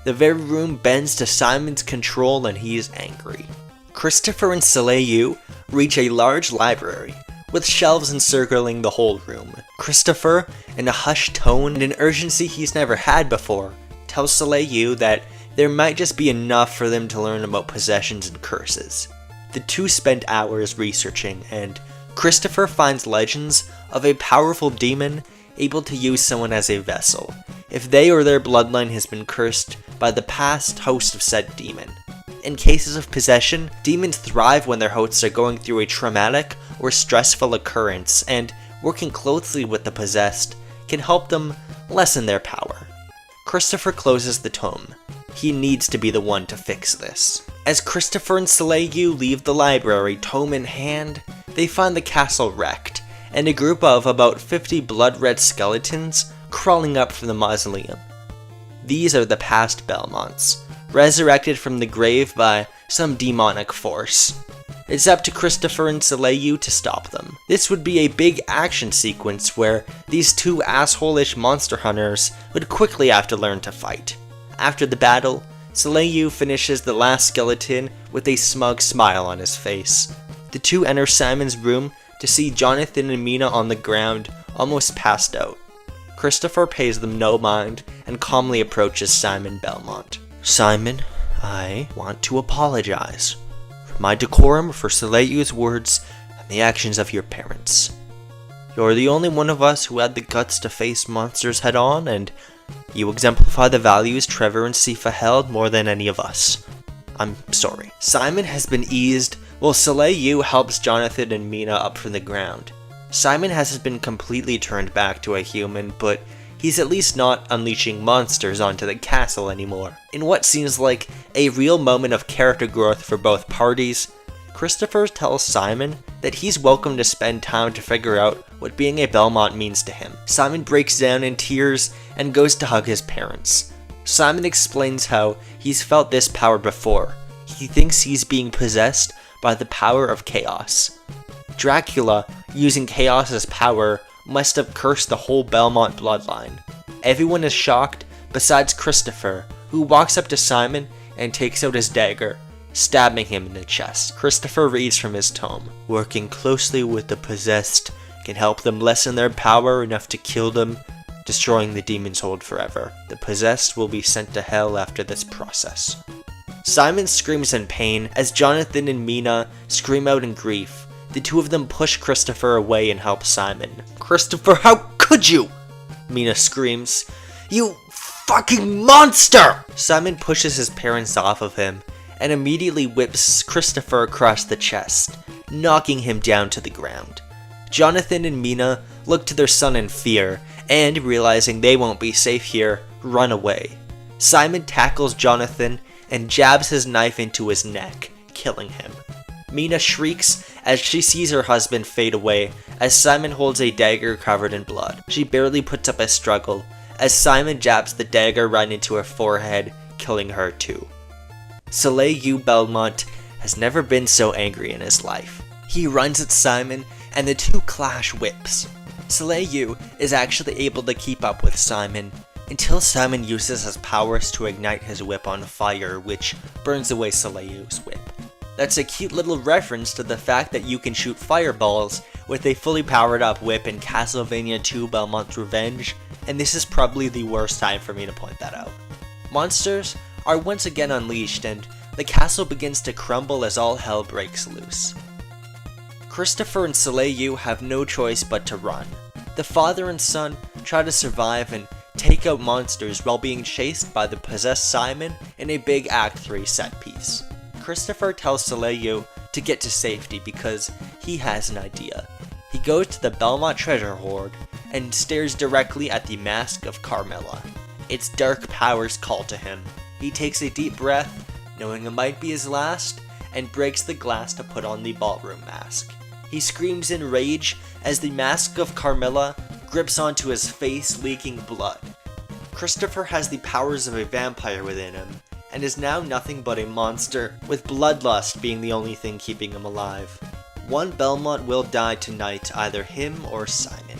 The very room bends to Simon's control and he is angry. Christopher and Soleil reach a large library with shelves encircling the whole room. Christopher, in a hushed tone and an urgency he's never had before, tells Soleil that there might just be enough for them to learn about possessions and curses. The two spend hours researching, and Christopher finds legends of a powerful demon able to use someone as a vessel, if they or their bloodline has been cursed by the past host of said demon. In cases of possession, demons thrive when their hosts are going through a traumatic or stressful occurrence, and working closely with the possessed can help them lessen their power. Christopher closes the tome. He needs to be the one to fix this. As Christopher and Soleil leave the library, tome in hand, they find the castle wrecked, and a group of about 50 blood-red skeletons crawling up from the mausoleum. These are the past Belmonts, resurrected from the grave by some demonic force. It's up to Christopher and Soleil to stop them. This would be a big action sequence where these two asshole-ish monster hunters would quickly have to learn to fight. After the battle, Soleil finishes the last skeleton with a smug smile on his face. The two enter Simon's room to see Jonathan and Mina on the ground, almost passed out. Christopher pays them no mind and calmly approaches Simon Belmont. Simon, I want to apologize for my decorum, for Soleil's words, and the actions of your parents. You're the only one of us who had the guts to face monsters head on, and you exemplify the values Trevor and Sifa held more than any of us. I'm sorry. Simon has been eased while Soleil helps Jonathan and Mina up from the ground. Simon hasn't been completely turned back to a human, but he's at least not unleashing monsters onto the castle anymore. In what seems like a real moment of character growth for both parties, Christopher tells Simon that he's welcome to spend time to figure out what being a Belmont means to him. Simon breaks down in tears and goes to hug his parents. Simon explains how he's felt this power before. He thinks he's being possessed by the power of chaos. Dracula, using chaos's power, must have cursed the whole Belmont bloodline. Everyone is shocked, besides Christopher, who walks up to Simon and takes out his dagger, stabbing him in the chest. Christopher reads from his tome. Working closely with the possessed can help them lessen their power enough to kill them, destroying the demon's hold forever. The possessed will be sent to hell after this process. Simon screams in pain as Jonathan and Mina scream out in grief. The two of them push Christopher away and help Simon. Christopher, how could you? Mina screams. You fucking monster! Simon pushes his parents off of him and immediately whips Christopher across the chest, knocking him down to the ground. Jonathan and Mina look to their son in fear and, realizing they won't be safe here, run away. Simon tackles Jonathan and jabs his knife into his neck, killing him. Mina shrieks as she sees her husband fade away as Simon holds a dagger covered in blood. She barely puts up a struggle as Simon jabs the dagger right into her forehead, killing her too. Soleil Belmont has never been so angry in his life. He runs at Simon and the two clash whips. Soleil is actually able to keep up with Simon until Simon uses his powers to ignite his whip on fire, which burns away Soleil's whip. That's a cute little reference to the fact that you can shoot fireballs with a fully powered up whip in Castlevania 2 Belmont's Revenge, and this is probably the worst time for me to point that out. Monsters are once again unleashed and the castle begins to crumble as all hell breaks loose. Christopher and Soleil have no choice but to run. The father and son try to survive and take out monsters while being chased by the possessed Simon in a big Act 3 set piece. Christopher tells Soleil to get to safety because he has an idea. He goes to the Belmont treasure hoard and stares directly at the mask of Carmilla. Its dark powers call to him. He takes a deep breath, knowing it might be his last, and breaks the glass to put on the ballroom mask. He screams in rage as the mask of Carmilla grips onto his face, leaking blood. Christopher has the powers of a vampire within him, and is now nothing but a monster, with bloodlust being the only thing keeping him alive. One Belmont will die tonight, either him or Simon.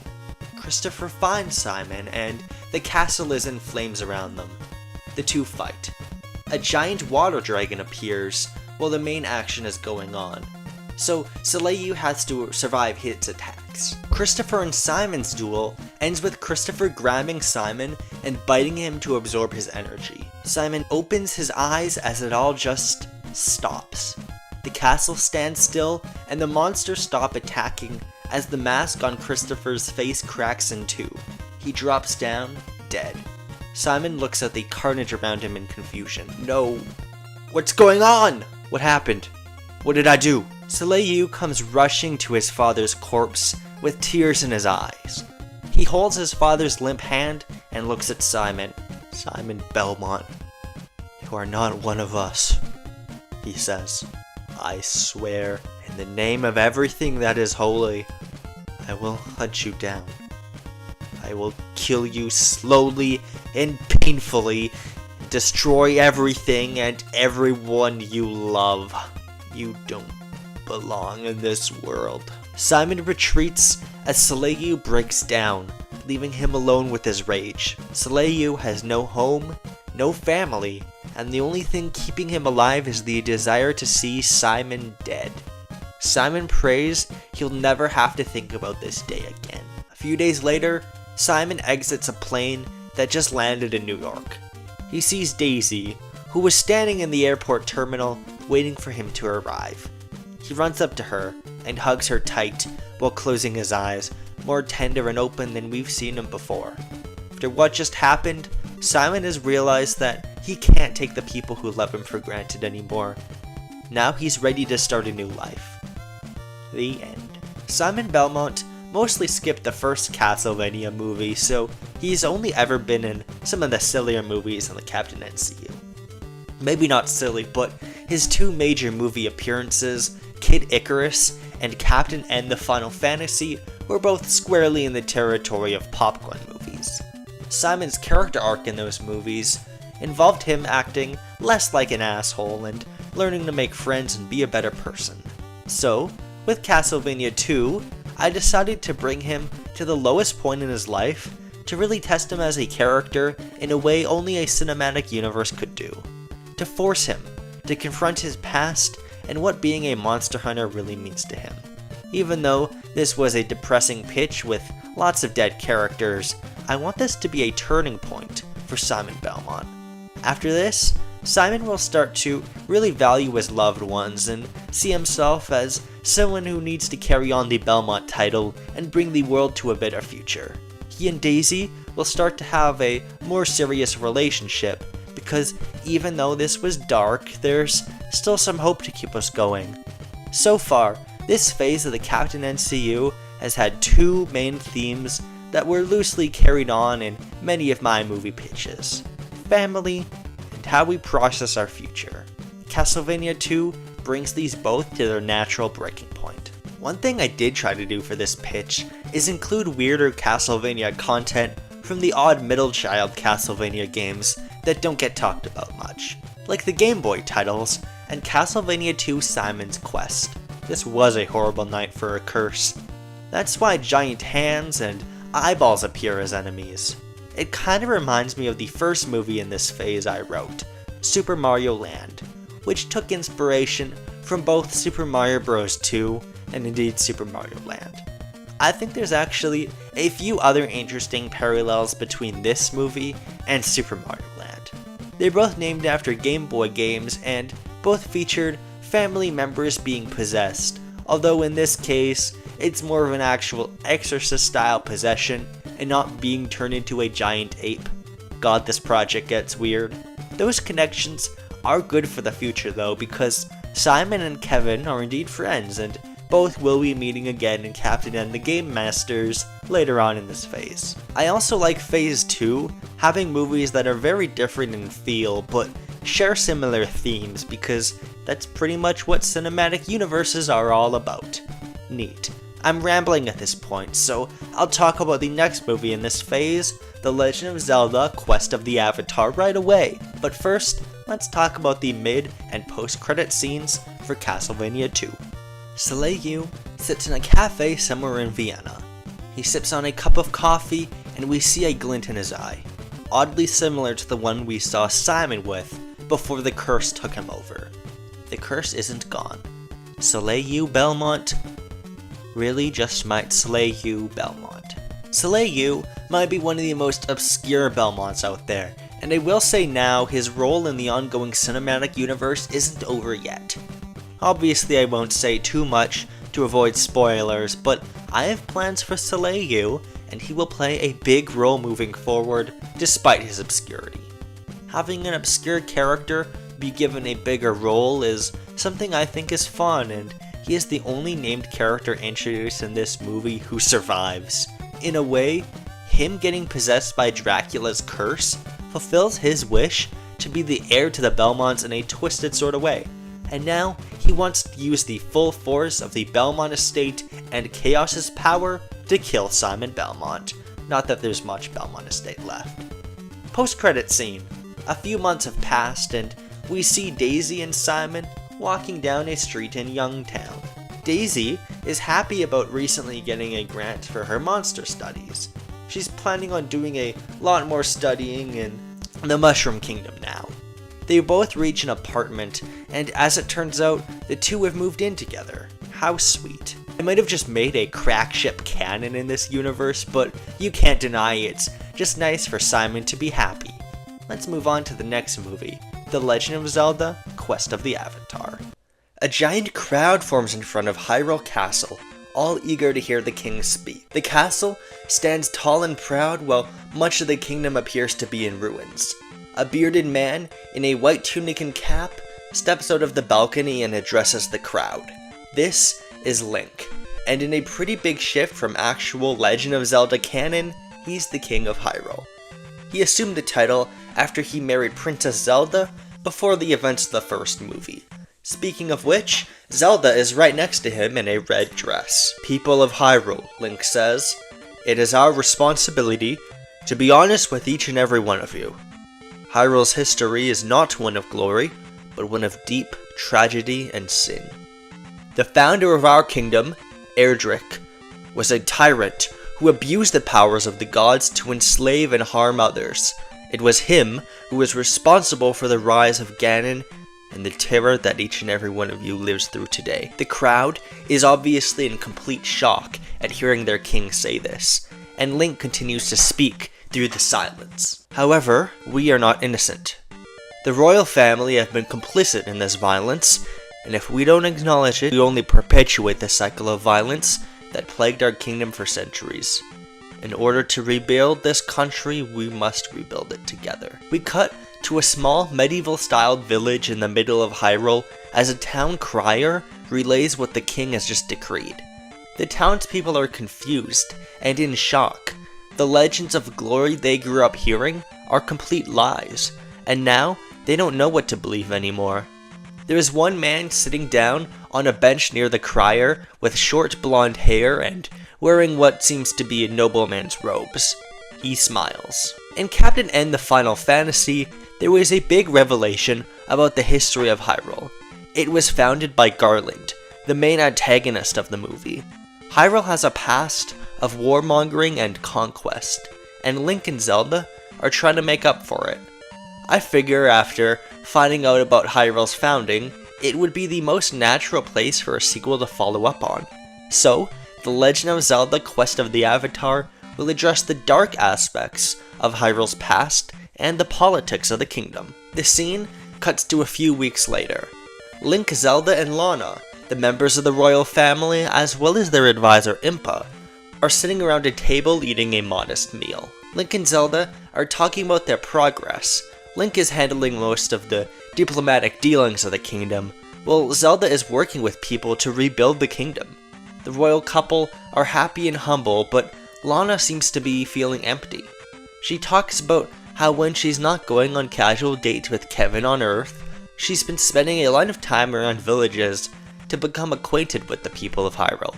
Christopher finds Simon, and the castle is in flames around them. The two fight. A giant water dragon appears while the main action is going on, so Soleil has to survive his attacks. Christopher and Simon's duel ends with Christopher grabbing Simon and biting him to absorb his energy. Simon opens his eyes as it all just stops. The castle stands still and the monsters stop attacking as the mask on Christopher's face cracks in two. He drops down, dead. Simon looks at the carnage around him in confusion. No. What's going on? What happened? What did I do? Soleil comes rushing to his father's corpse with tears in his eyes. He holds his father's limp hand and looks at Simon. Simon Belmont, you are not one of us, he says. I swear, in the name of everything that is holy, I will hunt you down. I will kill you slowly and painfully, destroy everything and everyone you love. You don't belong in this world. Simon retreats as Soleil breaks down, leaving him alone with his rage. Soleil has no home, no family, and the only thing keeping him alive is the desire to see Simon dead. Simon prays he'll never have to think about this day again. A few days later, Simon exits a plane that just landed in New York. He sees Daisy, who was standing in the airport terminal waiting for him to arrive. He runs up to her and hugs her tight while closing his eyes, more tender and open than we've seen him before. After what just happened, Simon has realized that he can't take the people who love him for granted anymore. Now he's ready to start a new life. The end. Simon Belmont mostly skipped the first Castlevania movie, so he's only ever been in some of the sillier movies in the Captain NCU. Maybe not silly, but his two major movie appearances, Kid Icarus and Captain N the Final Fantasy, were both squarely in the territory of popcorn movies. Simon's character arc in those movies involved him acting less like an asshole and learning to make friends and be a better person. So, with Castlevania 2, I decided to bring him to the lowest point in his life to really test him as a character in a way only a cinematic universe could do. To force him to confront his past and what being a monster hunter really means to him. Even though this was a depressing pitch with lots of dead characters, I want this to be a turning point for Simon Belmont. After this, Simon will start to really value his loved ones and see himself as someone who needs to carry on the Belmont title and bring the world to a better future. He and Daisy will start to have a more serious relationship because even though this was dark, there's still some hope to keep us going. So far, this phase of the Captain NCU has had two main themes that were loosely carried on in many of my movie pitches: family and how we process our future. Castlevania 2 brings these both to their natural breaking point. One thing I did try to do for this pitch is include weirder Castlevania content from the odd middle child Castlevania games that don't get talked about much, like the Game Boy titles and Castlevania 2 Simon's Quest. This was a horrible night for a curse. That's why giant hands and eyeballs appear as enemies. It kinda reminds me of the first movie in this phase I wrote, Super Mario Land, which took inspiration from both Super Mario Bros. 2 and indeed Super Mario Land. I think there's actually a few other interesting parallels between this movie and Super Mario Land. They're both named after Game Boy games and both featured family members being possessed, although in this case, it's more of an actual Exorcist-style possession and not being turned into a giant ape. God, this project gets weird. Those connections are good for the future though, because Simon and Kevin are indeed friends, and both will be meeting again in Captain and the Game Masters later on in this phase. I also like Phase 2 having movies that are very different in feel, but share similar themes, because that's pretty much what cinematic universes are all about. Neat. I'm rambling at this point, so I'll talk about the next movie in this phase, The Legend of Zelda: Quest of the Avatar, right away. But first, let's talk about the mid and post-credit scenes for Castlevania 2. Soleil sits in a cafe somewhere in Vienna. He sips on a cup of coffee and we see a glint in his eye, oddly similar to the one we saw Simon with before the curse took him over. The curse isn't gone. Soleil Belmont really just might slay you, Belmont. Soleil might be one of the most obscure Belmonts out there, and I will say now his role in the ongoing cinematic universe isn't over yet. Obviously I won't say too much to avoid spoilers, but I have plans for Soleil, and he will play a big role moving forward despite his obscurity. Having an obscure character be given a bigger role is something I think is fun, and he is the only named character introduced in this movie who survives. In a way, him getting possessed by Dracula's curse fulfills his wish to be the heir to the Belmonts in a twisted sort of way, and now he wants to use the full force of the Belmont estate and Chaos's power to kill Simon Belmont. Not that there's much Belmont estate left. Post-credit scene. A few months have passed and we see Daisy and Simon walking down a street in Youngtown. Daisy is happy about recently getting a grant for her monster studies. She's planning on doing a lot more studying in the Mushroom Kingdom now. They both reach an apartment, and as it turns out, the two have moved in together. How sweet. I might have just made a crack ship canon in this universe, but you can't deny it's just nice for Simon to be happy. Let's move on to the next movie, The Legend of Zelda: Quest of the Avatar. A giant crowd forms in front of Hyrule Castle, all eager to hear the king speak. The castle stands tall and proud while much of the kingdom appears to be in ruins. A bearded man in a white tunic and cap steps out of the balcony and addresses the crowd. This is Link, and in a pretty big shift from actual Legend of Zelda canon, he's the king of Hyrule. He assumed the title after he married Princess Zelda before the events of the first movie. Speaking of which, Zelda is right next to him in a red dress. "People of Hyrule," Link says, "it is our responsibility to be honest with each and every one of you. Hyrule's history is not one of glory, but one of deep tragedy and sin. The founder of our kingdom, Erdrick, was a tyrant who abused the powers of the gods to enslave and harm others. It was him who was responsible for the rise of Ganon and the terror that each and every one of you lives through today. The crowd is obviously in complete shock at hearing their king say this, and Link continues to speak through the silence. However, we are not innocent. The royal family have been complicit in this violence, and if we don't acknowledge it, we only perpetuate the cycle of violence that plagued our kingdom for centuries. In order to rebuild this country, we must rebuild it together. We cut to a small medieval-styled village in the middle of Hyrule as a town crier relays what the king has just decreed. The townspeople are confused and in shock. The legends of glory they grew up hearing are complete lies, and now they don't know what to believe anymore. There is one man sitting down on a bench near the crier with short blonde hair and wearing what seems to be a nobleman's robes. He smiles. In Captain N the Final Fantasy, there was a big revelation about the history of Hyrule. It was founded by Garland, the main antagonist of the movie. Hyrule has a past of warmongering and conquest, and Link and Zelda are trying to make up for it. I figure after finding out about Hyrule's founding, it would be the most natural place for a sequel to follow up on. So, The Legend of Zelda Quest of the Avatar will address the dark aspects of Hyrule's past and the politics of the kingdom. The scene cuts to a few weeks later. Link, Zelda, and Lana, the members of the royal family, as well as their advisor Impa, are sitting around a table eating a modest meal. Link and Zelda are talking about their progress. Link is handling most of the diplomatic dealings of the kingdom, while Zelda is working with people to rebuild the kingdom. The royal couple are happy and humble, but Lana seems to be feeling empty. She talks about how when she's not going on casual dates with Kevin on Earth, she's been spending a lot of time around villages to become acquainted with the people of Hyrule.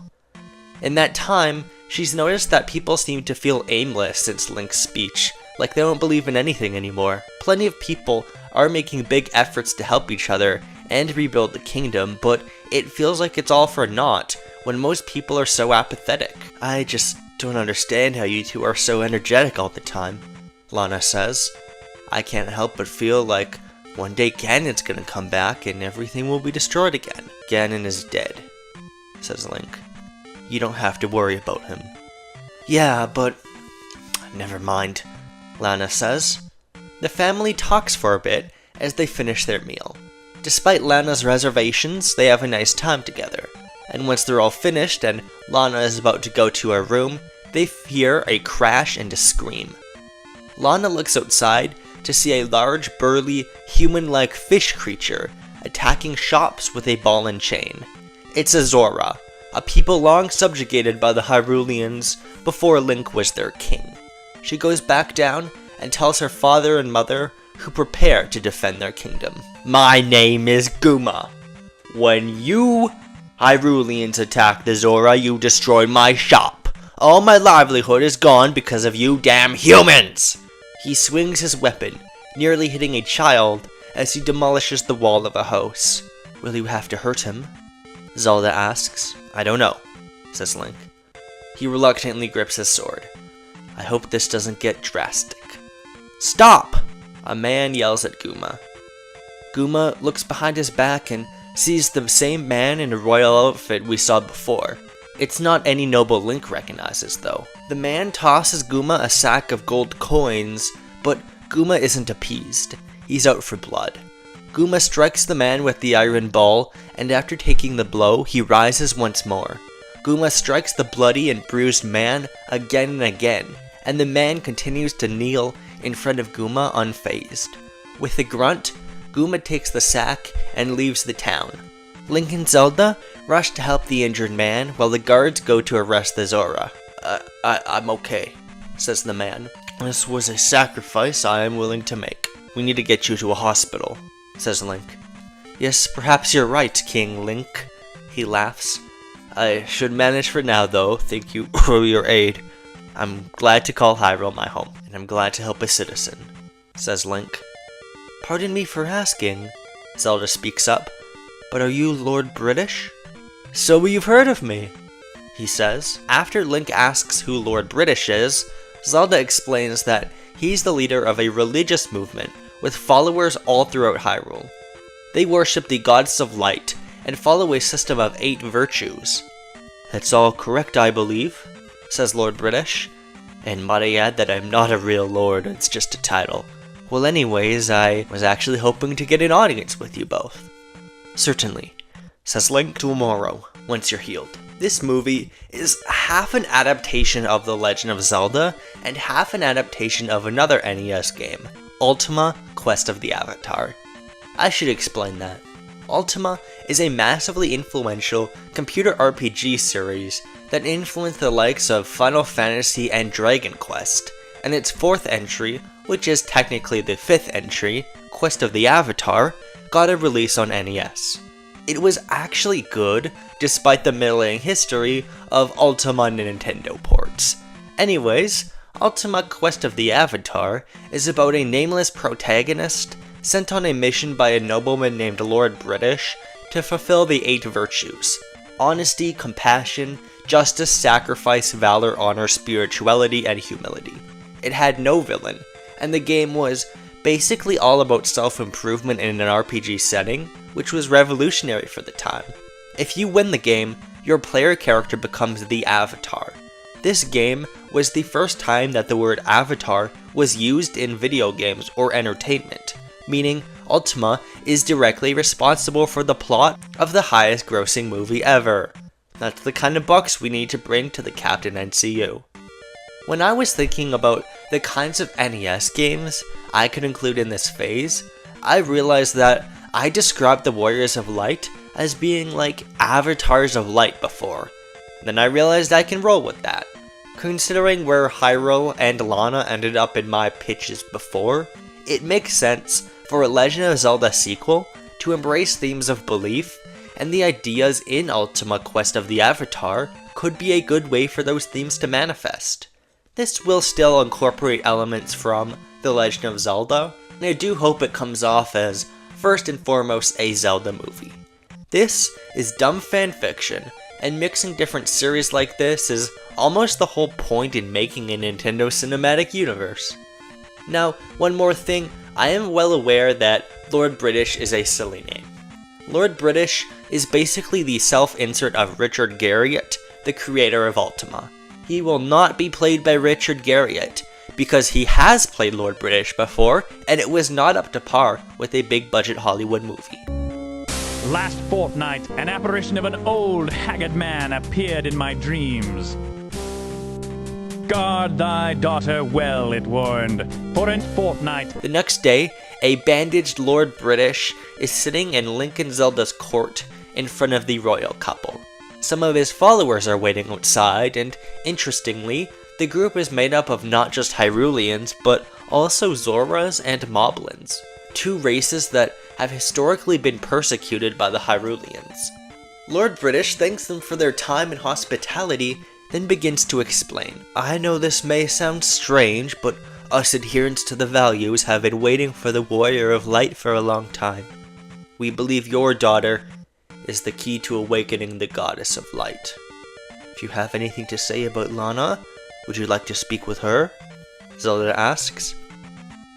In that time, she's noticed that people seem to feel aimless since Link's speech, like they don't believe in anything anymore. Plenty of people are making big efforts to help each other and rebuild the kingdom, but it feels like it's all for naught when most people are so apathetic. I just don't understand how you two are so energetic all the time, Lana says. I can't help but feel like one day Ganon's gonna come back and everything will be destroyed again. Ganon is dead, says Link. You don't have to worry about him. Yeah, but never mind, Lana says. The family talks for a bit as they finish their meal. Despite Lana's reservations, they have a nice time together. And once they're all finished and Lana is about to go to her room, they hear a crash and a scream. Lana looks outside to see a large, burly, human-like fish creature attacking shops with a ball and chain. It's a Zora, a people long subjugated by the Hyruleans before Link was their king. She goes back down and tells her father and mother, who prepare to defend their kingdom. My name is Guma. When you Hyruleans attacked the Zora, you destroyed my shop. All my livelihood is gone because of you damn humans! He swings his weapon, nearly hitting a child as he demolishes the wall of a house. Will you have to hurt him? Zelda asks. I don't know, says Link. He reluctantly grips his sword. I hope this doesn't get drastic. Stop! A man yells at Guma. Guma looks behind his back and sees the same man in a royal outfit we saw before. It's not any noble Link recognizes, though. The man tosses Guma a sack of gold coins, but Guma isn't appeased. He's out for blood. Guma strikes the man with the iron ball, and after taking the blow, he rises once more. Guma strikes the bloody and bruised man again and again, and the man continues to kneel in front of Guma unfazed. With a grunt, Guma takes the sack and leaves the town. Link and Zelda rush to help the injured man while the guards go to arrest the Zora. I'm okay, says the man. This was a sacrifice I am willing to make. We need to get you to a hospital, says Link. Yes, perhaps you're right, King Link, he laughs. I should manage for now, though. Thank you for your aid. I'm glad to call Hyrule my home, and I'm glad to help a citizen, says Link. Pardon me for asking, Zelda speaks up, but are you Lord British? "So you've heard of me," he says. After Link asks who Lord British is, Zelda explains that he's the leader of a religious movement with followers all throughout Hyrule. They worship the goddess of light and follow a system of 8 virtues. "That's all correct, I believe," says Lord British. "And might I add that I'm not a real lord, it's just a title. Well, anyways, I was actually hoping to get an audience with you both." "Certainly," says Link, "tomorrow, once you're healed." This movie is half an adaptation of The Legend of Zelda and half an adaptation of another NES game, Ultima Quest of the Avatar. I should explain that. Ultima is a massively influential computer RPG series that influenced the likes of Final Fantasy and Dragon Quest, and its 4th entry, which is technically the 5th entry, Quest of the Avatar, got a release on NES. It was actually good, despite the middling history of Ultima and Nintendo ports. Anyways, Ultima Quest of the Avatar is about a nameless protagonist sent on a mission by a nobleman named Lord British to fulfill the 8 virtues: honesty, compassion, justice, sacrifice, valor, honor, spirituality, and humility. It had no villain, and the game was basically all about self-improvement in an RPG setting, which was revolutionary for the time. If you win the game, your player character becomes the Avatar. This game was the first time that the word Avatar was used in video games or entertainment, meaning Ultima is directly responsible for the plot of the highest grossing movie ever. That's the kind of bucks we need to bring to the Captain NCU. When I was thinking about the kinds of NES games I could include in this phase, I realized that I described the Warriors of Light as being like avatars of light before. Then I realized I can roll with that. Considering where Hyrule and Lana ended up in my pitches before, it makes sense for a Legend of Zelda sequel to embrace themes of belief, and the ideas in Ultima Quest of the Avatar could be a good way for those themes to manifest. This will still incorporate elements from The Legend of Zelda, and I do hope it comes off as, first and foremost, a Zelda movie. This is dumb fan fiction, and mixing different series like this is almost the whole point in making a Nintendo Cinematic Universe. Now, one more thing, I am well aware that Lord British is a silly name. Lord British is basically the self-insert of Richard Garriott, the creator of Ultima. He will not be played by Richard Garriott, because he has played Lord British before, and it was not up to par with a big-budget Hollywood movie. Last fortnight, an apparition of an old, haggard man appeared in my dreams. Guard thy daughter well, it warned, for in fortnight. The next day, a bandaged Lord British is sitting in Link and Zelda's court in front of the royal couple. Some of his followers are waiting outside, and interestingly, the group is made up of not just Hyruleans, but also Zoras and Moblins, 2 races that have historically been persecuted by the Hyruleans. Lord British thanks them for their time and hospitality, then begins to explain. "I know this may sound strange, but us adherents to the values have been waiting for the Warrior of Light for a long time. We believe your daughter is the key to awakening the Goddess of Light. If you have anything to say about Lana, would you like to speak with her?" Zelda asks.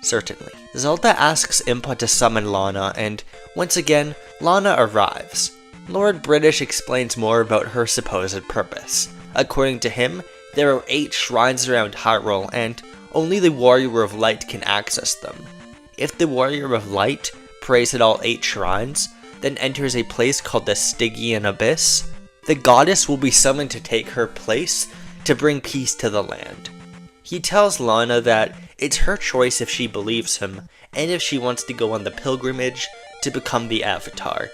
Certainly. Zelda asks Impa to summon Lana, and once again, Lana arrives. Lord British explains more about her supposed purpose. According to him, there are 8 shrines around Hyrule, and only the Warrior of Light can access them. If the Warrior of Light prays at all 8 shrines, then enters a place called the Stygian Abyss, the goddess will be summoned to take her place to bring peace to the land. He tells Lana that it's her choice if she believes him, and if she wants to go on the pilgrimage to become the Avatar.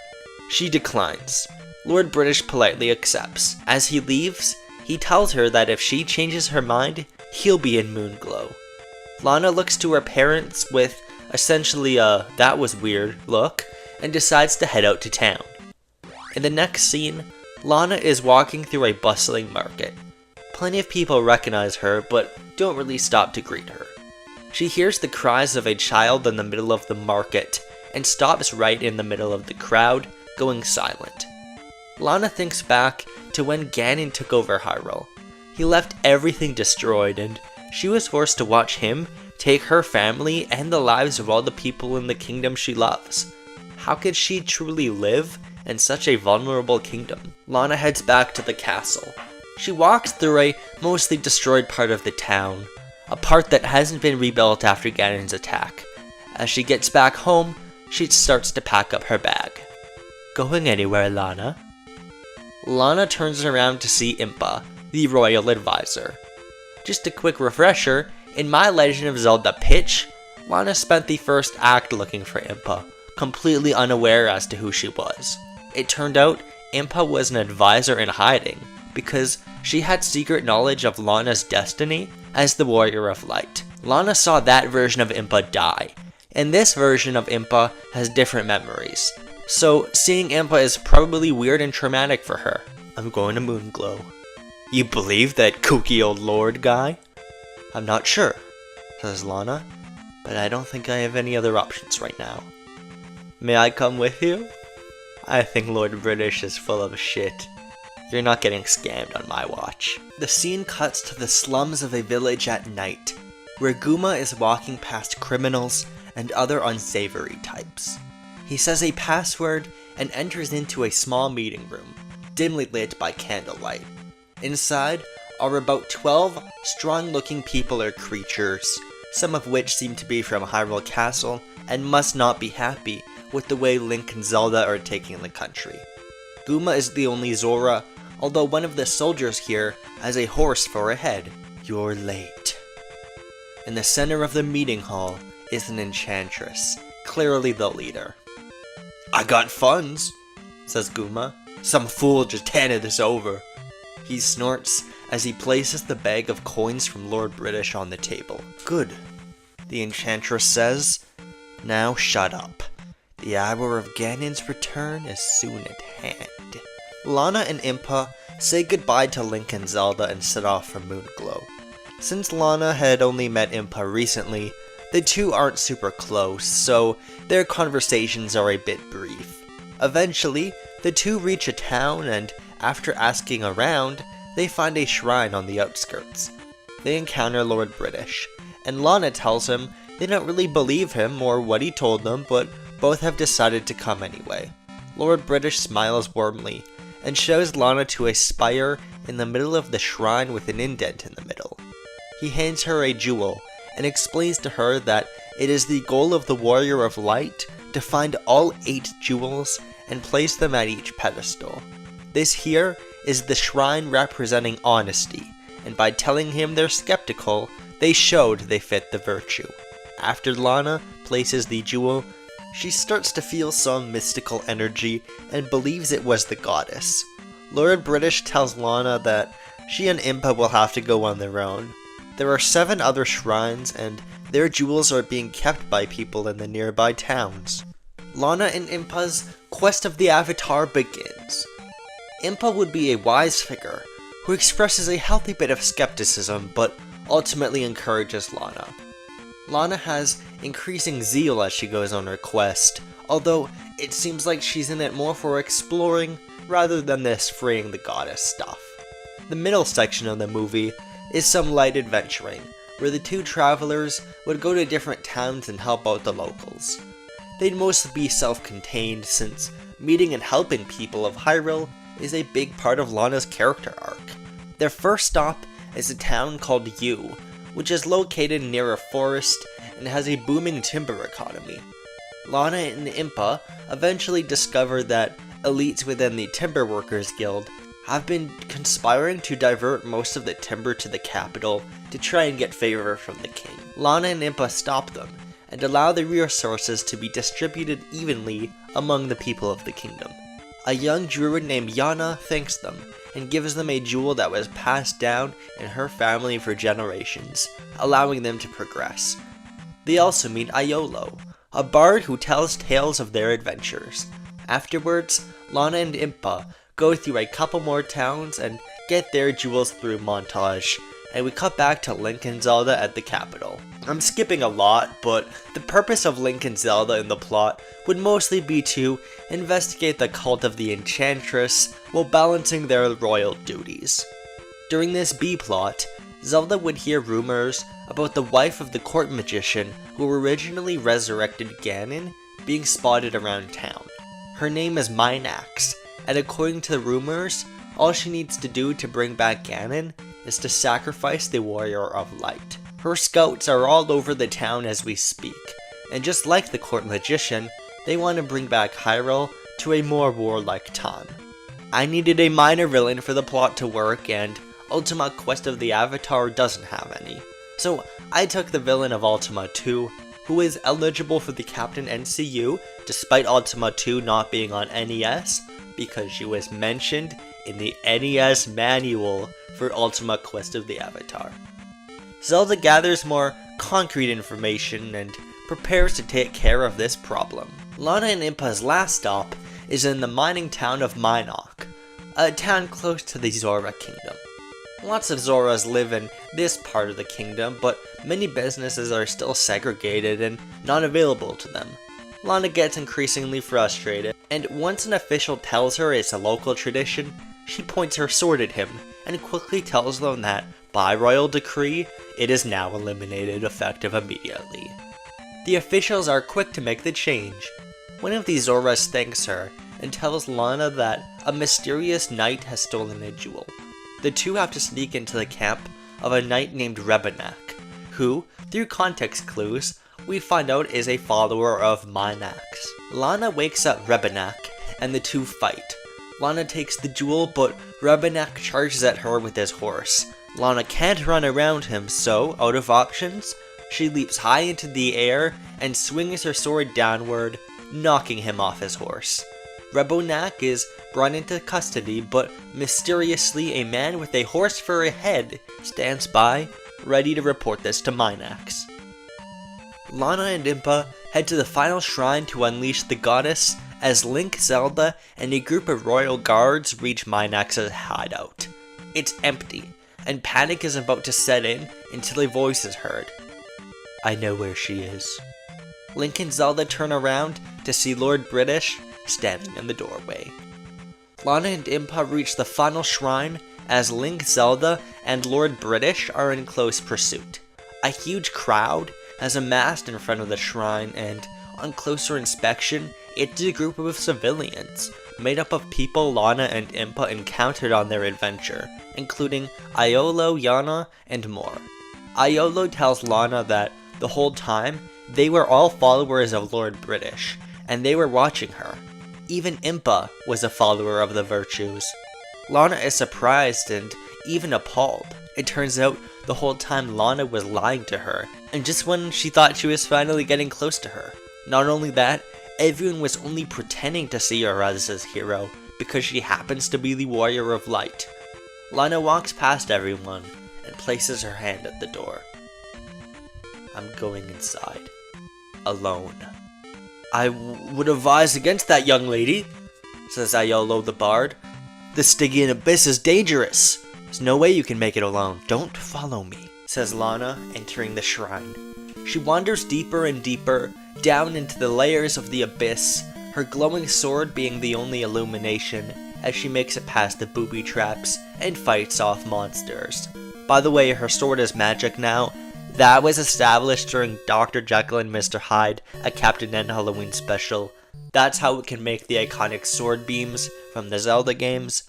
She declines. Lord British politely accepts. As he leaves, he tells her that if she changes her mind, he'll be in Moonglow. Lana looks to her parents with essentially a "that was weird" look, and decides to head out to town. In the next scene, Lana is walking through a bustling market. Plenty of people recognize her, but don't really stop to greet her. She hears the cries of a child in the middle of the market, and stops right in the middle of the crowd, going silent. Lana thinks back to when Ganon took over Hyrule. He left everything destroyed, and she was forced to watch him take her family and the lives of all the people in the kingdom she loves. How could she truly live in such a vulnerable kingdom? Lana heads back to the castle. She walks through a mostly destroyed part of the town, a part that hasn't been rebuilt after Ganon's attack. As she gets back home, she starts to pack up her bag. Going anywhere, Lana? Lana turns around to see Impa, the royal advisor. Just a quick refresher, in My Legend of Zelda pitch, Lana spent the first act looking for Impa, completely unaware as to who she was. It turned out Impa was an advisor in hiding, because she had secret knowledge of Lana's destiny as the Warrior of Light. Lana saw that version of Impa die, and this version of Impa has different memories. So seeing Impa is probably weird and traumatic for her. I'm going to Moonglow. You believe that kooky old lord guy? I'm not sure, says Lana, but I don't think I have any other options right now. May I come with you? I think Lord British is full of shit. You're not getting scammed on my watch. The scene cuts to the slums of a village at night, where Guma is walking past criminals and other unsavory types. He says a password and enters into a small meeting room, dimly lit by candlelight. Inside are about 12 strong-looking people or creatures, some of which seem to be from Hyrule Castle and must not be happy with the way Link and Zelda are taking the country. Guma is the only Zora, although one of the soldiers here has a horse for a head. You're late. In the center of the meeting hall is an enchantress, clearly the leader. I got funds, says Guma. Some fool just handed this over. He snorts as he places the bag of coins from Lord British on the table. Good, the enchantress says. Now shut up. The hour of Ganon's return is soon at hand. Lana and Impa say goodbye to Link and Zelda and set off for Moonglow. Since Lana had only met Impa recently, the two aren't super close, so their conversations are a bit brief. Eventually, the two reach a town, and after asking around, they find a shrine on the outskirts. They encounter Lord British, and Lana tells him they don't really believe him or what he told them, but both have decided to come anyway. Lord British smiles warmly, and shows Lana to a spire in the middle of the shrine with an indent in the middle. He hands her a jewel, and explains to her that it is the goal of the Warrior of Light to find all 8 jewels and place them at each pedestal. This here is the shrine representing honesty, and by telling him they're skeptical, they showed they fit the virtue. After Lana places the jewel, she starts to feel some mystical energy and believes it was the goddess. Lord British tells Lana that she and Impa will have to go on their own. There are 7 other shrines, and their jewels are being kept by people in the nearby towns. Lana and Impa's quest of the Avatar begins. Impa would be a wise figure, who expresses a healthy bit of skepticism, but ultimately encourages Lana. Lana has increasing zeal as she goes on her quest, although it seems like she's in it more for exploring rather than this freeing the goddess stuff. The middle section of the movie is some light adventuring, where the two travelers would go to different towns and help out the locals. They'd mostly be self-contained, since meeting and helping people of Hyrule is a big part of Lana's character arc. Their first stop is a town called Yu, which is located near a forest and has a booming timber economy. Lana and Impa eventually discover that elites within the Timber Workers Guild have been conspiring to divert most of the timber to the capital to try and get favor from the king. Lana and Impa stop them and allow the resources to be distributed evenly among the people of the kingdom. A young druid named Yana thanks them and gives them a jewel that was passed down in her family for generations, allowing them to progress. They also meet Iolo, a bard who tells tales of their adventures. Afterwards, Lana and Impa go through a couple more towns and get their jewels through montage, and we cut back to Link and Zelda at the capital. I'm skipping a lot, but the purpose of Link and Zelda in the plot would mostly be to investigate the cult of the Enchantress while balancing their royal duties. During this B-plot, Zelda would hear rumors about the wife of the court magician who originally resurrected Ganon being spotted around town. Her name is Minax, and according to the rumors, all she needs to do to bring back Ganon is to sacrifice the Warrior of Light. Her scouts are all over the town as we speak, and just like the court magician, they want to bring back Hyrule to a more warlike time. I needed a minor villain for the plot to work, and Ultima Quest of the Avatar doesn't have any. So I took the villain of Ultima 2, who is eligible for the Captain NCU despite Ultima 2 not being on NES, because she was mentioned in the NES manual for Ultima Quest of the Avatar. Zelda gathers more concrete information and prepares to take care of this problem. Lana and Impa's last stop is in the mining town of Minok, a town close to the Zora Kingdom. Lots of Zoras live in this part of the kingdom, but many businesses are still segregated and not available to them. Lana gets increasingly frustrated, and once an official tells her it's a local tradition, she points her sword at him and quickly tells them that, by royal decree, it is now eliminated effective immediately. The officials are quick to make the change. One of the Zoras thanks her and tells Lana that a mysterious knight has stolen a jewel. The two have to sneak into the camp of a knight named Rebenak, who, through context clues, we find out is a follower of Minax. Lana wakes up Rebenak, and the two fight. Lana takes the jewel, but Rebenak charges at her with his horse. Lana can't run around him, so, out of options, she leaps high into the air and swings her sword downward, knocking him off his horse. Rebenak is brought into custody, but mysteriously a man with a horse for a head stands by, ready to report this to Minax. Lana and Impa head to the final shrine to unleash the goddess as Link, Zelda, and a group of royal guards reach Minax's hideout. It's empty, and panic is about to set in until a voice is heard. I know where she is. Link and Zelda turn around to see Lord British standing in the doorway. Lana and Impa reach the final shrine as Link, Zelda, and Lord British are in close pursuit. A huge crowd has amassed in front of the shrine, and on closer inspection, it's a group of civilians, made up of people Lana and Impa encountered on their adventure, including Iolo, Yana, and more. Iolo tells Lana that the whole time, they were all followers of Lord British, and they were watching her. Even Impa was a follower of the virtues. Lana is surprised and even appalled. It turns out the whole time Lana was lying to her, and just when she thought she was finally getting close to her. Not only that, everyone was only pretending to see her as his hero because she happens to be the Warrior of Light. Lana walks past everyone and places her hand at the door. I'm going inside. Alone. I would advise against that, young lady, says Iolo the Bard. The Stygian Abyss is dangerous. There's no way you can make it alone. Don't follow me, says Lana, entering the shrine. She wanders deeper and deeper, down into the layers of the abyss, her glowing sword being the only illumination, as she makes it past the booby traps and fights off monsters. By the way, her sword is magic now. That was established during Dr. Jekyll and Mr. Hyde, a Captain N Halloween special. That's how it can make the iconic sword beams from the Zelda games.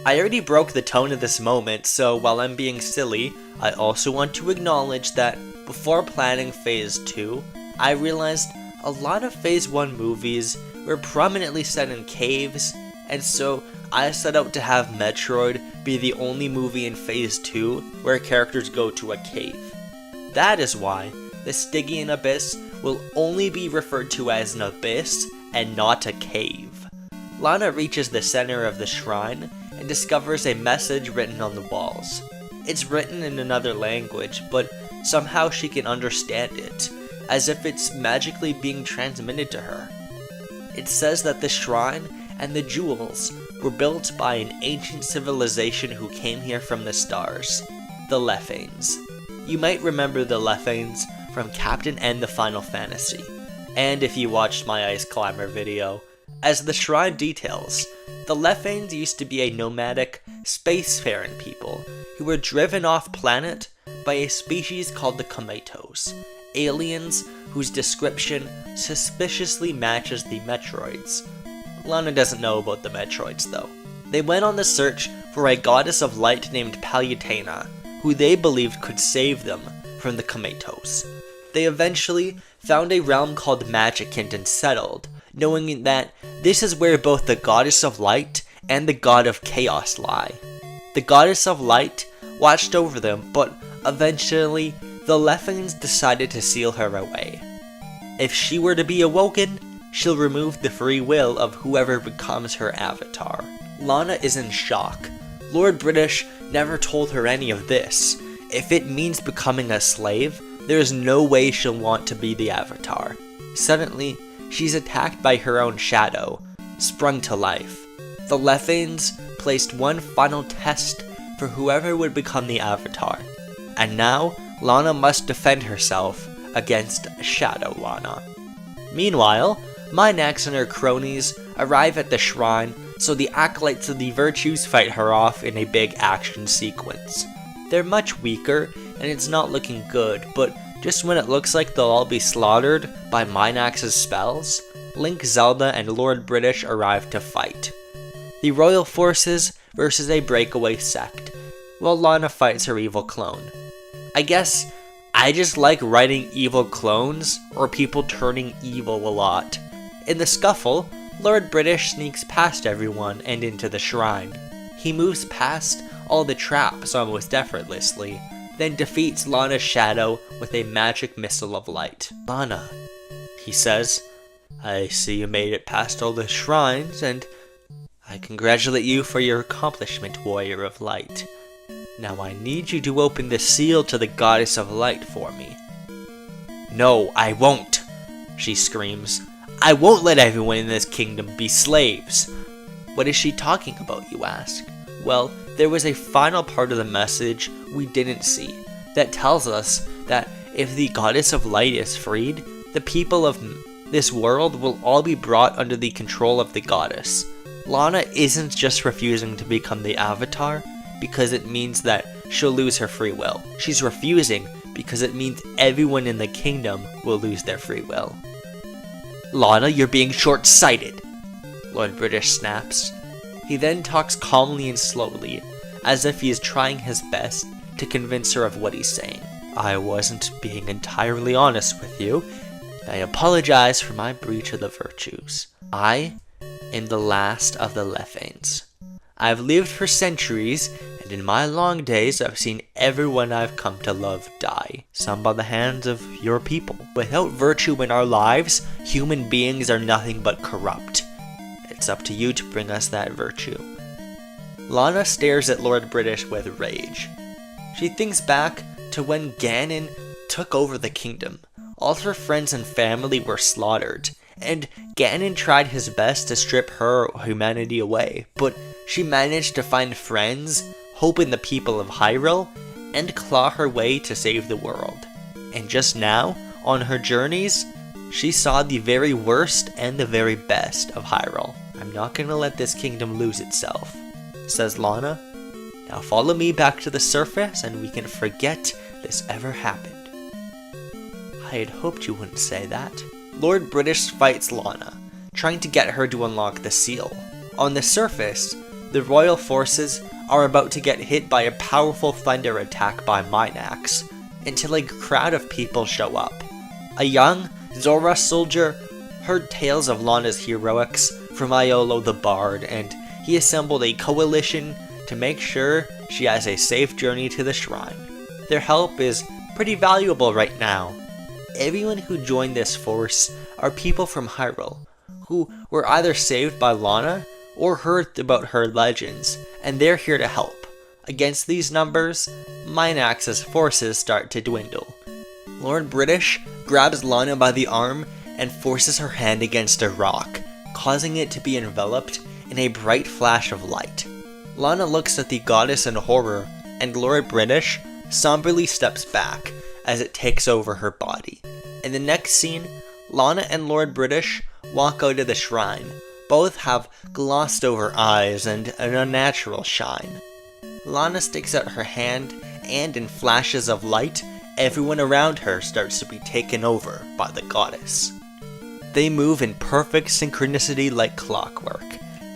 I already broke the tone of this moment, so while I'm being silly, I also want to acknowledge that before planning Phase 2, I realized a lot of Phase 1 movies were prominently set in caves, and so I set out to have Metroid be the only movie in Phase 2 where characters go to a cave. That is why the Stygian Abyss will only be referred to as an abyss and not a cave. Lana reaches the center of the shrine and discovers a message written on the walls. It's written in another language, but somehow she can understand it, as if it's magically being transmitted to her. It says that the shrine and the jewels were built by an ancient civilization who came here from the stars. the Lephanes. You might remember the Lephanes from Captain N the Final Fantasy, and if you watched my Ice Climber video. As the shrine details, the Lephanes used to be a nomadic, spacefaring people who were driven off planet by a species called the Comatos, aliens whose description suspiciously matches the Metroids. Lana doesn't know about the Metroids though. They went on the search for a goddess of light named Palutena, who they believed could save them from the Comatos. They eventually found a realm called Magicant and settled, knowing that this is where both the goddess of light and the god of chaos lie. The goddess of light watched over them, but eventually the Lephanes decided to seal her away. If she were to be awoken, she'll remove the free will of whoever becomes her avatar. Lana is in shock. Lord British never told her any of this. If it means becoming a slave, there is no way she'll want to be the avatar. Suddenly, she's attacked by her own shadow, sprung to life. The Lephanes placed one final test for whoever would become the avatar, and now Lana must defend herself against Shadow Lana. Meanwhile, Minax and her cronies arrive at the shrine, so the acolytes of the virtues fight her off in a big action sequence. They're much weaker, and it's not looking good, but just when it looks like they'll all be slaughtered by Minax's spells, Link, Zelda, and Lord British arrive to fight. The royal forces versus a breakaway sect, while Lana fights her evil clone. I guess I just like writing evil clones or people turning evil a lot. In the scuffle, Lord British sneaks past everyone and into the shrine. He moves past all the traps almost effortlessly, then defeats Lana's shadow with a magic missile of light. "Lana," he says, "I see you made it past all the shrines, and I congratulate you for your accomplishment, Warrior of Light. Now I need you to open the seal to the Goddess of Light for me." "No, I won't," she screams. "I won't let everyone in this kingdom be slaves." What is she talking about, you ask? Well, there was a final part of the message we didn't see that tells us that if the Goddess of Light is freed, the people of this world will all be brought under the control of the goddess. Lana isn't just refusing to become the Avatar because it means that she'll lose her free will. She's refusing because it means everyone in the kingdom will lose their free will. "Lana, you're being short-sighted," Lord British snaps. He then talks calmly and slowly, as if he is trying his best to convince her of what he's saying. "I wasn't being entirely honest with you. I apologize for my breach of the virtues. I am the last of the Lephanes. I've lived for centuries, and in my long days I've seen everyone I've come to love die, some by the hands of your people. Without virtue in our lives, human beings are nothing but corrupt. It's up to you to bring us that virtue." Lana stares at Lord British with rage. She thinks back to when Ganon took over the kingdom. All her friends and family were slaughtered, and Ganon tried his best to strip her humanity away, but she managed to find friends, hope in the people of Hyrule, and claw her way to save the world. And just now, on her journeys, she saw the very worst and the very best of Hyrule. "I'm not gonna let this kingdom lose itself," says Lana. "Now follow me back to the surface and we can forget this ever happened." I had hoped you wouldn't say that. Lord British fights Lana, trying to get her to unlock the seal. On the surface, the royal forces are about to get hit by a powerful thunder attack by Minax, until a crowd of people show up. A young Zora soldier heard tales of Lana's heroics from Iolo the Bard, and he assembled a coalition to make sure she has a safe journey to the shrine. Their help is pretty valuable right now. Everyone who joined this force are people from Hyrule, who were either saved by Lana or heard about her legends, and they're here to help. Against these numbers, Minax's forces start to dwindle. Lord British grabs Lana by the arm and forces her hand against a rock, causing it to be enveloped in a bright flash of light. Lana looks at the goddess in horror, and Lord British somberly steps back as it takes over her body. In the next scene, Lana and Lord British walk out of the shrine. Both have glossed over eyes and an unnatural shine. Lana sticks out her hand, and in flashes of light, everyone around her starts to be taken over by the goddess. They move in perfect synchronicity like clockwork.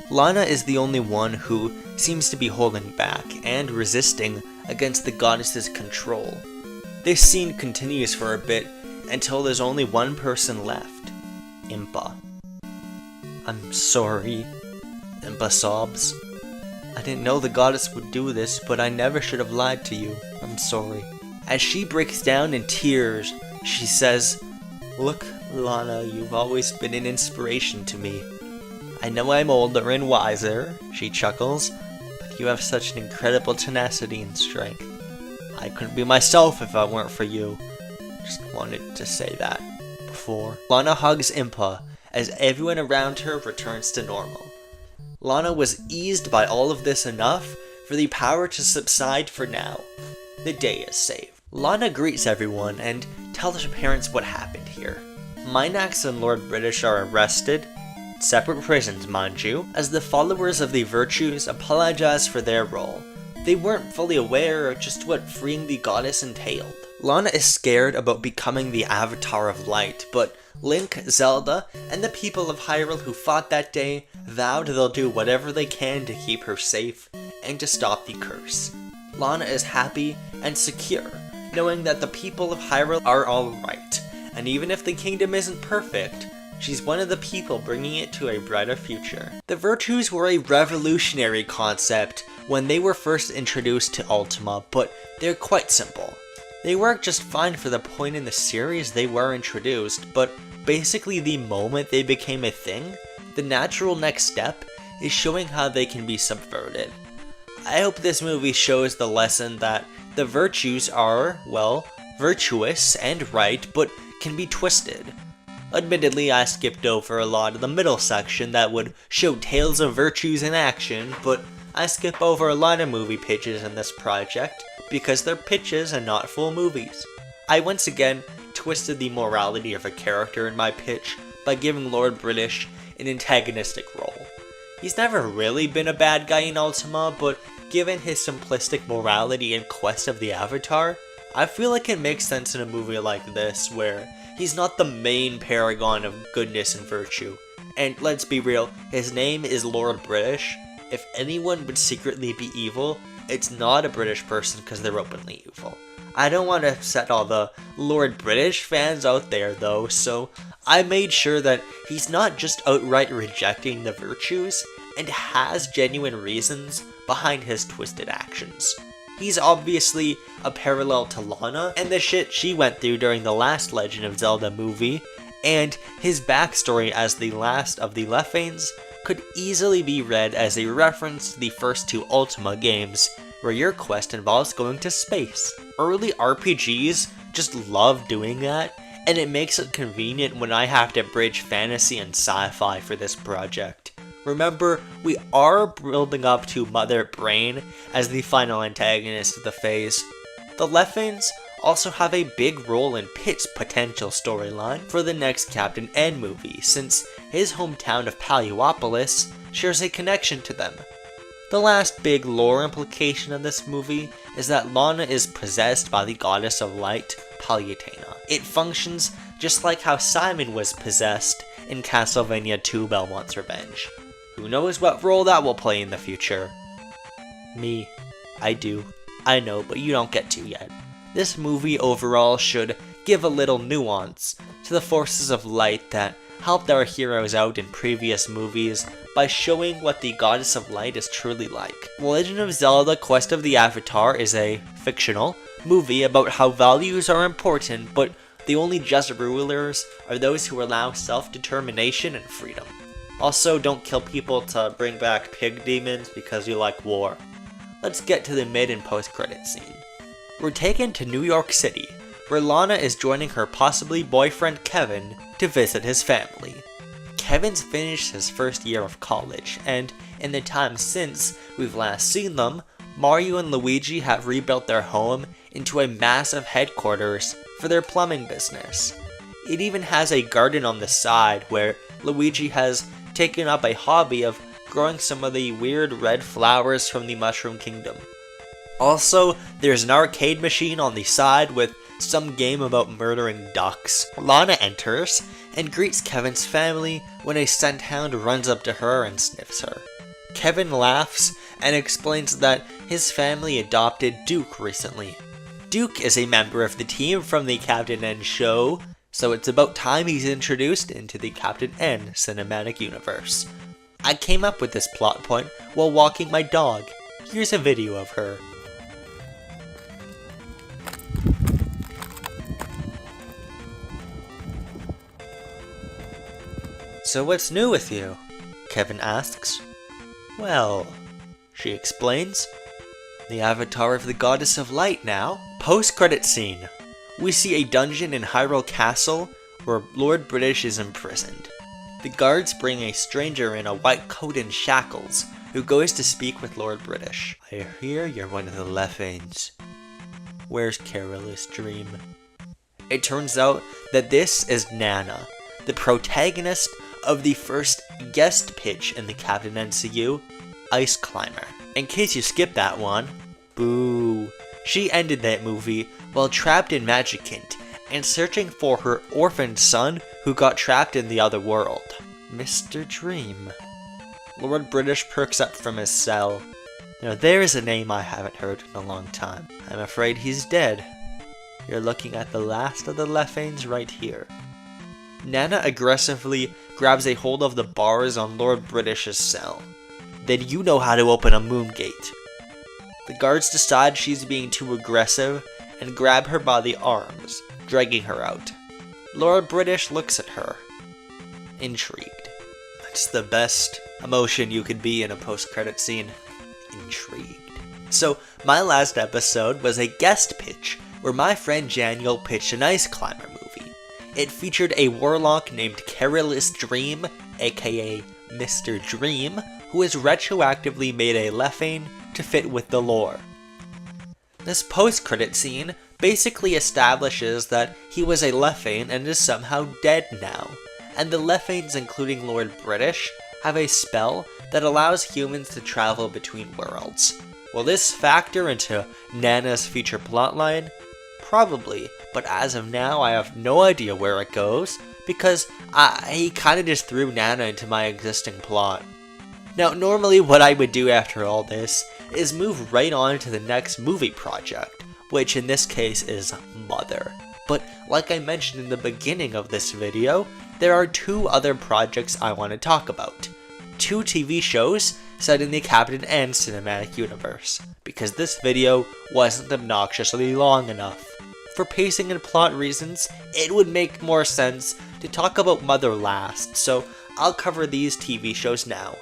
Lana is the only one who seems to be holding back and resisting against the goddess's control. This scene continues for a bit until there's only one person left, Impa. "I'm sorry," Impa sobs. "I didn't know the goddess would do this, but I never should have lied to you. I'm sorry." As she breaks down in tears, she says, "Look, Lana, you've always been an inspiration to me. I know I'm older and wiser," she chuckles, "but you have such an incredible tenacity and strength. I couldn't be myself if it weren't for you. Just wanted to say that before." Lana hugs Impa as everyone around her returns to normal. Lana was eased by all of this enough for the power to subside for now. The day is saved. Lana greets everyone and tells her parents what happened here. Minax and Lord British are arrested, separate prisons mind you, as the followers of the virtues apologize for their role. They weren't fully aware of just what freeing the goddess entailed. Lana is scared about becoming the Avatar of Light, but Link, Zelda, and the people of Hyrule who fought that day vowed they'll do whatever they can to keep her safe and to stop the curse. Lana is happy and secure, knowing that the people of Hyrule are alright, and even if the kingdom isn't perfect, she's one of the people bringing it to a brighter future. The virtues were a revolutionary concept when they were first introduced to Ultima, but they're quite simple. They work just fine for the point in the series they were introduced, but basically the moment they became a thing, the natural next step is showing how they can be subverted. I hope this movie shows the lesson that the virtues are, well, virtuous and right, but can be twisted. Admittedly, I skipped over a lot of the middle section that would show tales of virtues in action, but I skip over a lot of movie pitches in this project because they're pitches and not full movies. I once again twisted the morality of a character in my pitch by giving Lord British an antagonistic role. He's never really been a bad guy in Ultima, but given his simplistic morality in Quest of the Avatar, I feel like it makes sense in a movie like this where he's not the main paragon of goodness and virtue. And let's be real, his name is Lord British. If anyone would secretly be evil, it's not a British person because they're openly evil. I don't want to upset all the Lord British fans out there though, so I made sure that he's not just outright rejecting the virtues and has genuine reasons behind his twisted actions. He's obviously a parallel to Lana and the shit she went through during the last Legend of Zelda movie, and his backstory as the last of the Leffanes could easily be read as a reference to the first two Ultima games, where your quest involves going to space. Early RPGs just love doing that, and it makes it convenient when I have to bridge fantasy and sci-fi for this project. Remember, we are building up to Mother Brain as the final antagonist of the phase. The Leffanes also have a big role in Pit's potential storyline for the next Captain N movie, since his hometown of Paleopolis shares a connection to them. The last big lore implication of this movie is that Lana is possessed by the goddess of light, Palutena. It functions just like how Simon was possessed in Castlevania II Belmont's Revenge. Who knows what role that will play in the future? Me. I do. I know, but you don't get to yet. This movie overall should give a little nuance to the forces of light that helped our heroes out in previous movies by showing what the Goddess of Light is truly like. Legend of Zelda Quest of the Avatar is a fictional movie about how values are important, but the only just rulers are those who allow self-determination and freedom. Also, don't kill people to bring back pig demons because you like war. Let's get to the mid and post-credit scene. We're taken to New York City, where Lana is joining her possibly boyfriend Kevin to visit his family. Kevin's finished his first year of college, and in the time since we've last seen them, Mario and Luigi have rebuilt their home into a massive headquarters for their plumbing business. It even has a garden on the side where Luigi has taken up a hobby of growing some of the weird red flowers from the Mushroom Kingdom. Also, there's an arcade machine on the side with some game about murdering ducks. Lana enters and greets Kevin's family when a scent hound runs up to her and sniffs her. Kevin laughs and explains that his family adopted Duke recently. Duke is a member of the team from the Captain N show, so it's about time he's introduced into the Captain N cinematic universe. I came up with this plot point while walking my dog. Here's a video of her. So what's new with you? Kevin asks. Well, she explains, the avatar of the goddess of light now. Post-credit scene. We see a dungeon in Hyrule Castle where Lord British is imprisoned. The guards bring a stranger in a white coat and shackles who goes to speak with Lord British. I hear you're one of the Leffanes. Where's Carolus Dream? It turns out that this is Nana, the protagonist of the first guest pitch in the Captain NCU, Ice Climber. In case you skipped that one, boo. She ended that movie while trapped in Magicant and searching for her orphaned son who got trapped in the other world. Mr. Dream. Lord British perks up from his cell. Now there's a name I haven't heard in a long time. I'm afraid he's dead. You're looking at the last of the Leffanes right here. Nana aggressively grabs a hold of the bars on Lord British's cell. Then you know how to open a moon gate. The guards decide she's being too aggressive and grab her by the arms, dragging her out. Lord British looks at her, intrigued. That's the best emotion you could be in a post-credit scene. Intrigued. So, my last episode was a guest pitch where my friend Daniel pitched an Ice Climber movie. It featured a warlock named Carolus Dream, aka Mr. Dream, who has retroactively made a Leffane to fit with the lore. This post-credit scene basically establishes that he was a Leffane and is somehow dead now, and the Leffanes, including Lord British, have a spell that allows humans to travel between worlds. Will this factor into Nana's future plotline? Probably, but as of now I have no idea where it goes, because he kinda just threw Nana into my existing plot. Now, normally what I would do after all this is move right on to the next movie project, which in this case is Mother. But like I mentioned in the beginning of this video, there are two other projects I want to talk about. Two TV shows set in the Captain N cinematic universe, because this video wasn't obnoxiously long enough. For pacing and plot reasons, it would make more sense to talk about Mother last, so I'll cover these TV shows now.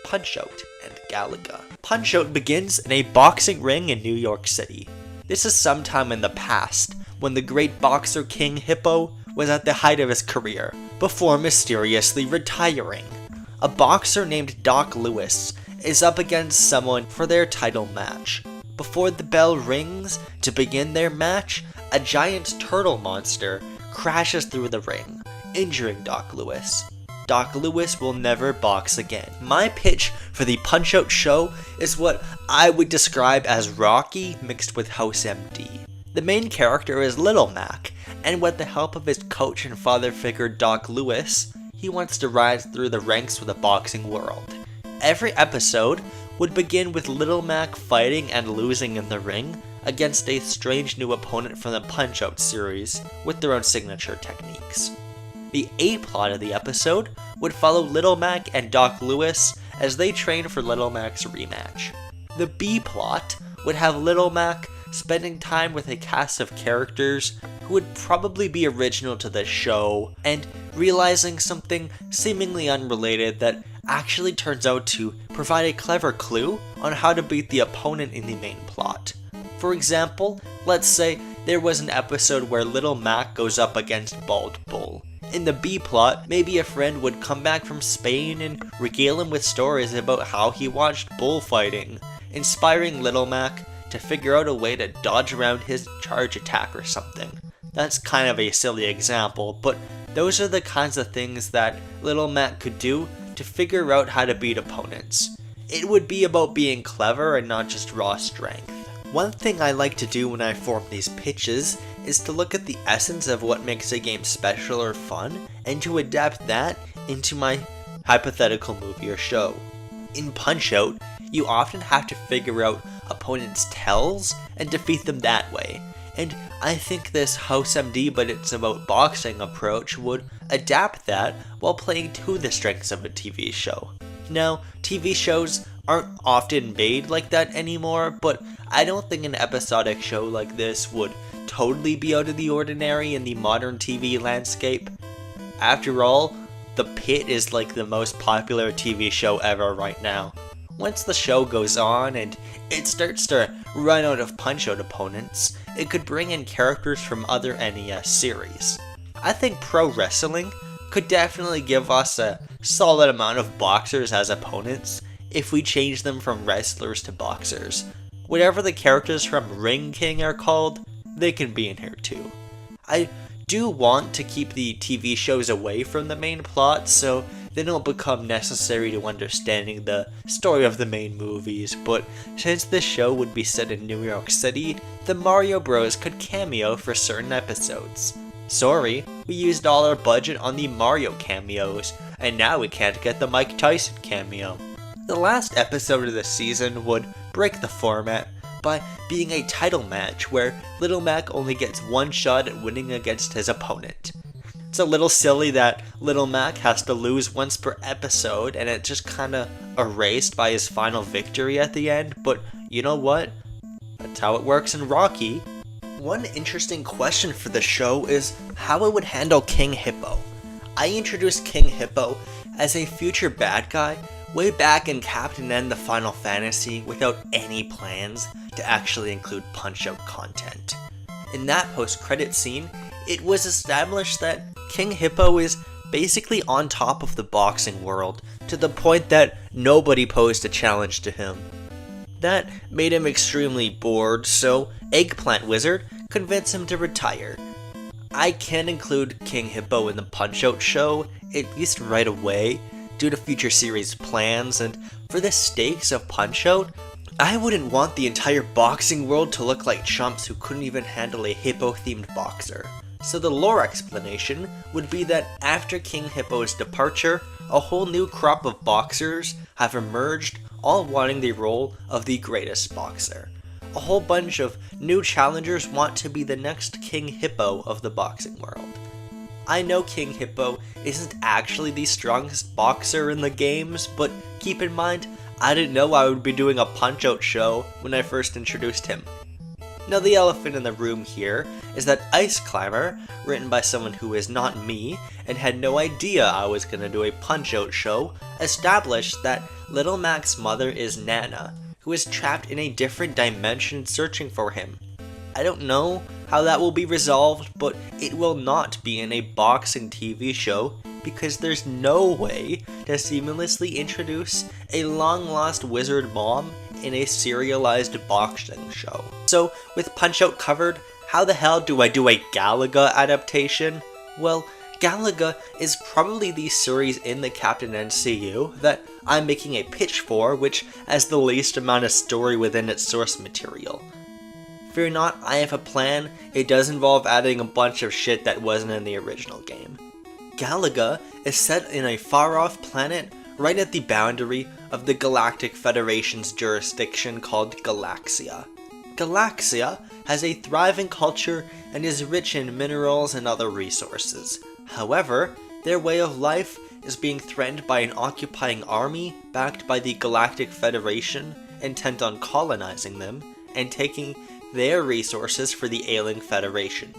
Punch-Out and Galaga. Punch-Out begins in a boxing ring in New York City. This is sometime in the past, when the great boxer King Hippo was at the height of his career, before mysteriously retiring. A boxer named Doc Lewis is up against someone for their title match. Before the bell rings to begin their match, a giant turtle monster crashes through the ring, injuring Doc Lewis. Doc Lewis will never box again. My pitch for the Punch-Out show is what I would describe as Rocky mixed with House MD. The main character is Little Mac, and with the help of his coach and father figure Doc Lewis, he wants to rise through the ranks of the boxing world. Every episode would begin with Little Mac fighting and losing in the ring against a strange new opponent from the Punch-Out series with their own signature techniques. The A plot of the episode would follow Little Mac and Doc Lewis as they train for Little Mac's rematch. The B plot would have Little Mac spending time with a cast of characters who would probably be original to the show, and realizing something seemingly unrelated that actually turns out to provide a clever clue on how to beat the opponent in the main plot. For example, let's say there was an episode where Little Mac goes up against Bald Bull. In the B plot, maybe a friend would come back from Spain and regale him with stories about how he watched bullfighting, inspiring Little Mac to figure out a way to dodge around his charge attack or something. That's kind of a silly example, but those are the kinds of things that Little Mac could do to figure out how to beat opponents. It would be about being clever and not just raw strength. One thing I like to do when I form these pitches is to look at the essence of what makes a game special or fun, and to adapt that into my hypothetical movie or show. In Punch-Out, you often have to figure out opponents' tells and defeat them that way, and I think this House MD but it's about boxing approach would adapt that while playing to the strengths of a TV show. Now, TV shows aren't often made like that anymore, but I don't think an episodic show like this would totally be out of the ordinary in the modern TV landscape. After all, The Pit is like the most popular TV show ever right now. Once the show goes on and it starts to run out of Punch-Out opponents, it could bring in characters from other NES series. I think pro wrestling could definitely give us a solid amount of boxers as opponents if we change them from wrestlers to boxers. Whatever the characters from Ring King are called, they can be in here too. I do want to keep the TV shows away from the main plot so they don't become necessary to understanding the story of the main movies, but since this show would be set in New York City, the Mario Bros could cameo for certain episodes. Sorry, we used all our budget on the Mario cameos, and now we can't get the Mike Tyson cameo. The last episode of the season would break the format by being a title match where Little Mac only gets one shot at winning against his opponent. It's a little silly that Little Mac has to lose once per episode and it's just kinda erased by his final victory at the end, but you know what? That's how it works in Rocky. One interesting question for the show is how it would handle King Hippo. I introduced King Hippo as a future bad guy way back in Captain N the Final Fantasy without any plans to actually include Punch-Out content. In that post-credit scene, it was established that King Hippo is basically on top of the boxing world, to the point that nobody posed a challenge to him. That made him extremely bored, so Eggplant Wizard convinced him to retire. I can't include King Hippo in the Punch-Out show, at least right away, due to future series plans, and for the stakes of Punch-Out, I wouldn't want the entire boxing world to look like chumps who couldn't even handle a hippo-themed boxer. So the lore explanation would be that after King Hippo's departure, a whole new crop of boxers have emerged, all wanting the role of the greatest boxer. A whole bunch of new challengers want to be the next King Hippo of the boxing world. I know King Hippo isn't actually the strongest boxer in the games, but keep in mind, I didn't know I would be doing a Punch-Out show when I first introduced him. Now the elephant in the room here is that Ice Climber, written by someone who is not me and had no idea I was going to do a Punch-Out show, established that Little Mac's mother is Nana, who is trapped in a different dimension searching for him. I don't know how that will be resolved, but it will not be in a boxing TV show because there's no way to seamlessly introduce a long-lost wizard mom in a serialized boxing show. So, with Punch-Out covered, how the hell do I do a Galaga adaptation? Well, Galaga is probably the series in the Captain NCU that I'm making a pitch for, which has the least amount of story within its source material. Fear not, I have a plan. It does involve adding a bunch of shit that wasn't in the original game. Galaga is set in a far-off planet right at the boundary of the Galactic Federation's jurisdiction called Galaxia. Galaxia has a thriving culture and is rich in minerals and other resources. However, their way of life is being threatened by an occupying army backed by the Galactic Federation, intent on colonizing them and taking their resources for the ailing Federation.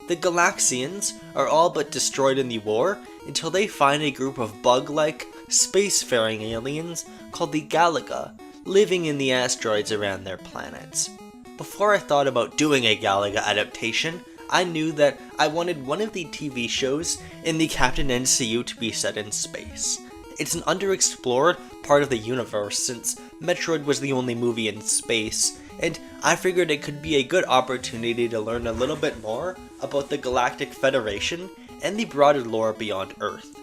The Galaxians are all but destroyed in the war until they find a group of bug-like, spacefaring aliens called the Galaga, living in the asteroids around their planets. Before I thought about doing a Galaga adaptation, I knew that I wanted one of the TV shows in the Captain NCU to be set in space. It's an underexplored part of the universe since Metroid was the only movie in space, and I figured it could be a good opportunity to learn a little bit more about the Galactic Federation and the broader lore beyond Earth.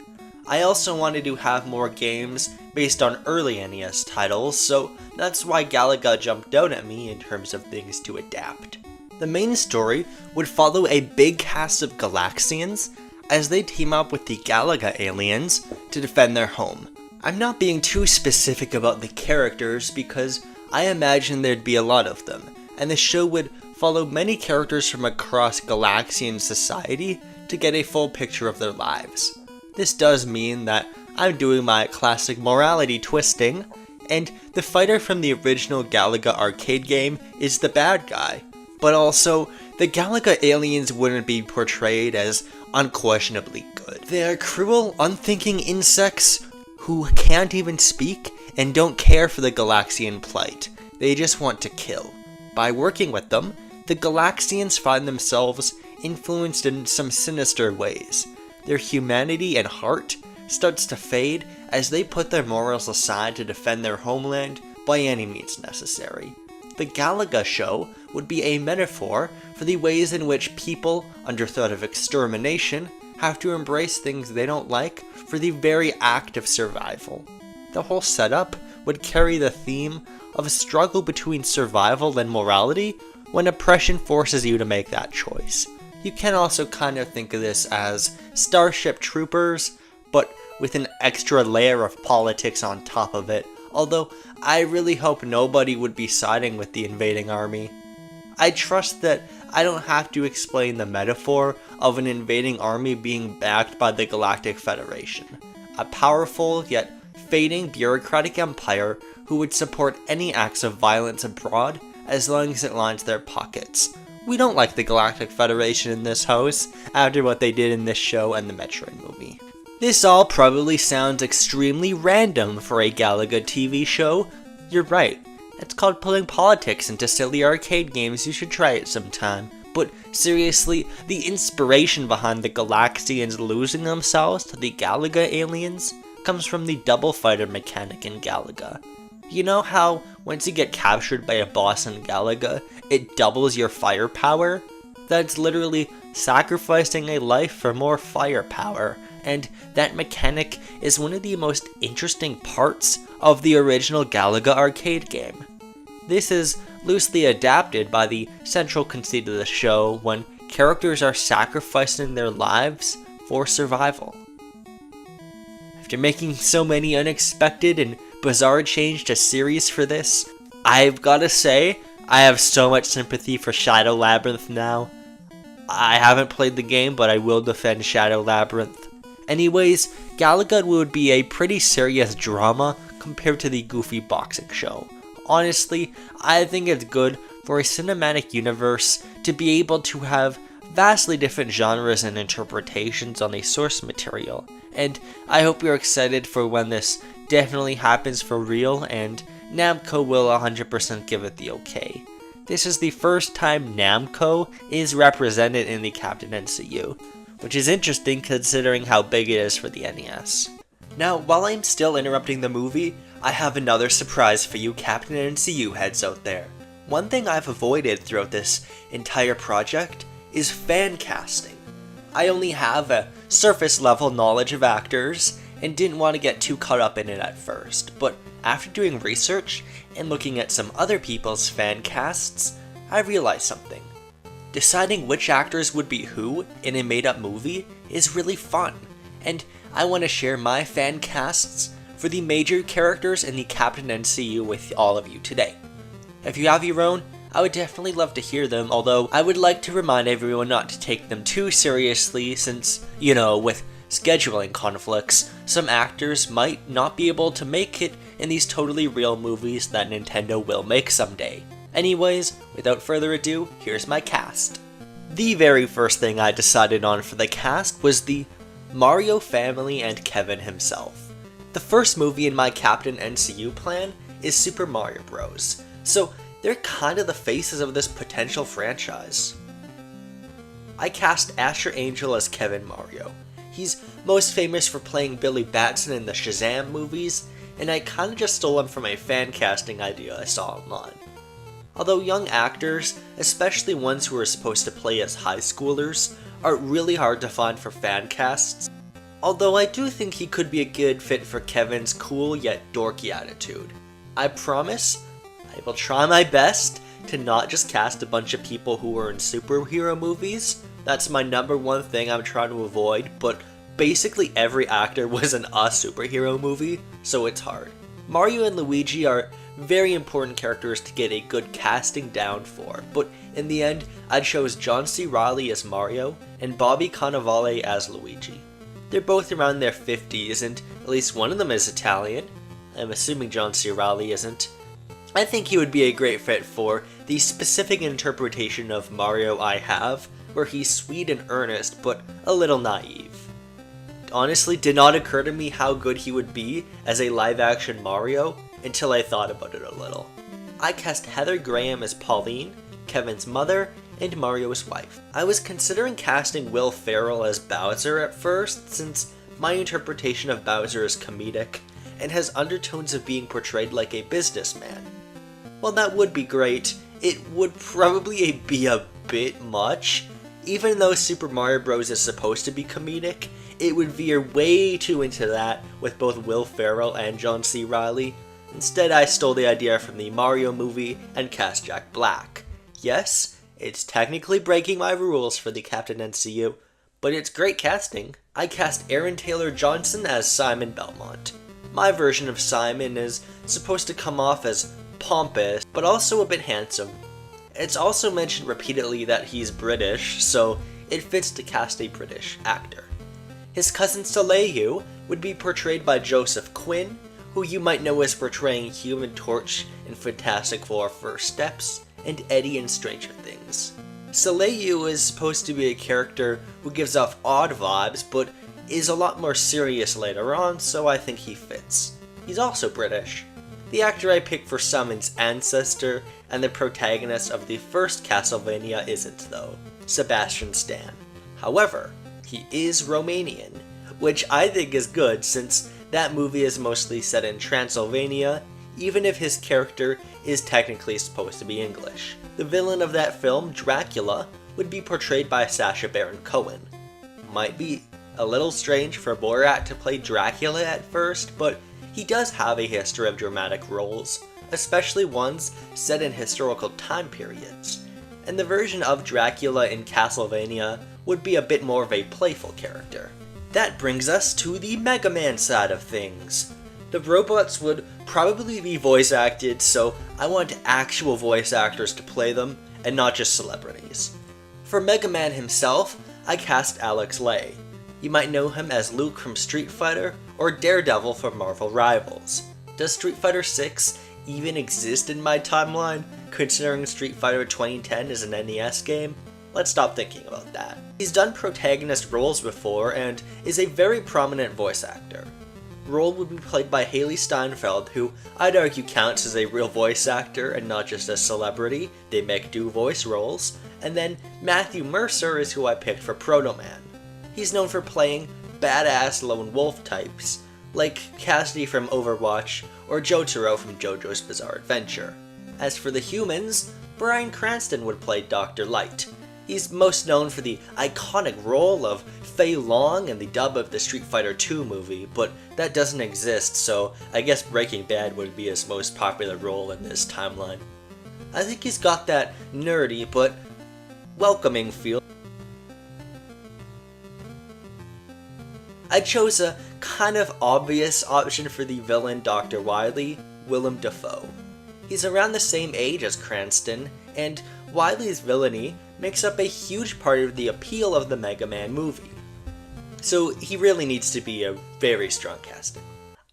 I also wanted to have more games based on early NES titles, so that's why Galaga jumped out at me in terms of things to adapt. The main story would follow a big cast of Galaxians as they team up with the Galaga aliens to defend their home. I'm not being too specific about the characters because I imagine there'd be a lot of them, and the show would follow many characters from across Galaxian society to get a full picture of their lives. This does mean that I'm doing my classic morality twisting, and the fighter from the original Galaga arcade game is the bad guy, but also the Galaga aliens wouldn't be portrayed as unquestionably good. They are cruel, unthinking insects who can't even speak and don't care for the Galaxian plight. They just want to kill. By working with them, the Galaxians find themselves influenced in some sinister ways. Their humanity and heart starts to fade as they put their morals aside to defend their homeland by any means necessary. The Galaga show would be a metaphor for the ways in which people, under threat of extermination, have to embrace things they don't like for the very act of survival. The whole setup would carry the theme of a struggle between survival and morality when oppression forces you to make that choice. You can also kind of think of this as Starship Troopers, but with an extra layer of politics on top of it, although I really hope nobody would be siding with the invading army. I trust that I don't have to explain the metaphor of an invading army being backed by the Galactic Federation, a powerful yet fading bureaucratic empire who would support any acts of violence abroad as long as it lines their pockets. We don't like the Galactic Federation in this house after what they did in this show and the Metroid movie. This all probably sounds extremely random for a Galaga TV show. You're right, it's called pulling politics into silly arcade games. You should try it sometime. But seriously, the inspiration behind the Galaxians losing themselves to the Galaga aliens comes from the double fighter mechanic in Galaga. You know how once you get captured by a boss in Galaga, it doubles your firepower? That's literally sacrificing a life for more firepower, and that mechanic is one of the most interesting parts of the original Galaga arcade game. This is loosely adapted by the central conceit of the show when characters are sacrificing their lives for survival. After making so many unexpected and bizarre change to series for this, I've gotta say, I have so much sympathy for Shadow Labyrinth now. I haven't played the game, but I will defend Shadow Labyrinth. Anyways, Galaga would be a pretty serious drama compared to the goofy boxing show. Honestly, I think it's good for a cinematic universe to be able to have vastly different genres and interpretations on a source material, and I hope you're excited for when this definitely happens for real, and Namco will 100% give it the okay. This is the first time Namco is represented in the Captain NCU, which is interesting considering how big it is for the NES. Now, while I'm still interrupting the movie, I have another surprise for you Captain NCU heads out there. One thing I've avoided throughout this entire project is fan casting. I only have a surface level knowledge of actors and didn't want to get too caught up in it at first, but after doing research and looking at some other people's fan casts, I realized something. Deciding which actors would be who in a made-up movie is really fun, and I want to share my fan casts for the major characters in the Captain NCU with all of you today. If you have your own, I would definitely love to hear them, although I would like to remind everyone not to take them too seriously since, with scheduling conflicts, some actors might not be able to make it in these totally real movies that Nintendo will make someday. Anyways, without further ado, here's my cast. The very first thing I decided on for the cast was the Mario family and Kevin himself. The first movie in my Captain NCU plan is Super Mario Bros., so they're kind of the faces of this potential franchise. I cast Asher Angel as Kevin Mario. He's most famous for playing Billy Batson in the Shazam movies, and I kinda just stole them from a fan casting idea I saw online. Although young actors, especially ones who are supposed to play as high schoolers, are really hard to find for fan casts, although I do think he could be a good fit for Kevin's cool yet dorky attitude. I promise, I will try my best to not just cast a bunch of people who are in superhero movies. That's my number one thing I'm trying to avoid, but basically every actor was in a superhero movie, so it's hard. Mario and Luigi are very important characters to get a good casting down for, but in the end, I chose John C. Reilly as Mario and Bobby Cannavale as Luigi. They're both around their 50s, and at least one of them is Italian. I'm assuming John C. Reilly isn't. I think he would be a great fit for the specific interpretation of Mario I have, where he's sweet and earnest, but a little naive. It honestly did not occur to me how good he would be as a live-action Mario until I thought about it a little. I cast Heather Graham as Pauline, Kevin's mother, and Mario's wife. I was considering casting Will Ferrell as Bowser at first, since my interpretation of Bowser is comedic and has undertones of being portrayed like a businessman. While that would be great, it would probably be a bit much. Even though Super Mario Bros. Is supposed to be comedic, it would veer way too into that with both Will Ferrell and John C. Reilly. Instead, I stole the idea from the Mario movie and cast Jack Black. Yes, it's technically breaking my rules for the Captain NCU, but it's great casting. I cast Aaron Taylor Johnson as Simon Belmont. My version of Simon is supposed to come off as pompous, but also a bit handsome. It's also mentioned repeatedly that he's British, so it fits to cast a British actor. His cousin Soleil would be portrayed by Joseph Quinn, who you might know as portraying Human Torch in Fantastic Four First Steps, and Eddie in Stranger Things. Soleil is supposed to be a character who gives off odd vibes, but is a lot more serious later on, so I think he fits. He's also British. The actor I picked for Simon's ancestor and the protagonist of the first Castlevania isn't, though, Sebastian Stan. However, he is Romanian, which I think is good since that movie is mostly set in Transylvania, even if his character is technically supposed to be English. The villain of that film, Dracula, would be portrayed by Sacha Baron Cohen. Might be a little strange for Borat to play Dracula at first, but he does have a history of dramatic roles, especially ones set in historical time periods. And the version of Dracula in Castlevania would be a bit more of a playful character. That brings us to the Mega Man side of things. The robots would probably be voice acted, so I want actual voice actors to play them, and not just celebrities. For Mega Man himself, I cast Alex Lay. You might know him as Luke from Street Fighter, or Daredevil from Marvel Rivals. Does Street Fighter 6 even exist in my timeline, considering Street Fighter 2010 is an NES game? Let's stop thinking about that. He's done protagonist roles before, and is a very prominent voice actor. Role would be played by Haley Steinfeld, who I'd argue counts as a real voice actor and not just a celebrity. They make do voice roles. And then Matthew Mercer is who I picked for Proto Man. He's known for playing badass lone wolf types, like Cassidy from Overwatch or Jotaro from JoJo's Bizarre Adventure. As for the humans, Bryan Cranston would play Dr. Light. He's most known for the iconic role of Fei Long in the dub of the Street Fighter II movie, but that doesn't exist, so I guess Breaking Bad would be his most popular role in this timeline. I think he's got that nerdy but welcoming feel. I chose a kind of obvious option for the villain Dr. Wily, Willem Dafoe. He's around the same age as Cranston, and Wily's villainy makes up a huge part of the appeal of the Mega Man movie. So he really needs to be a very strong casting.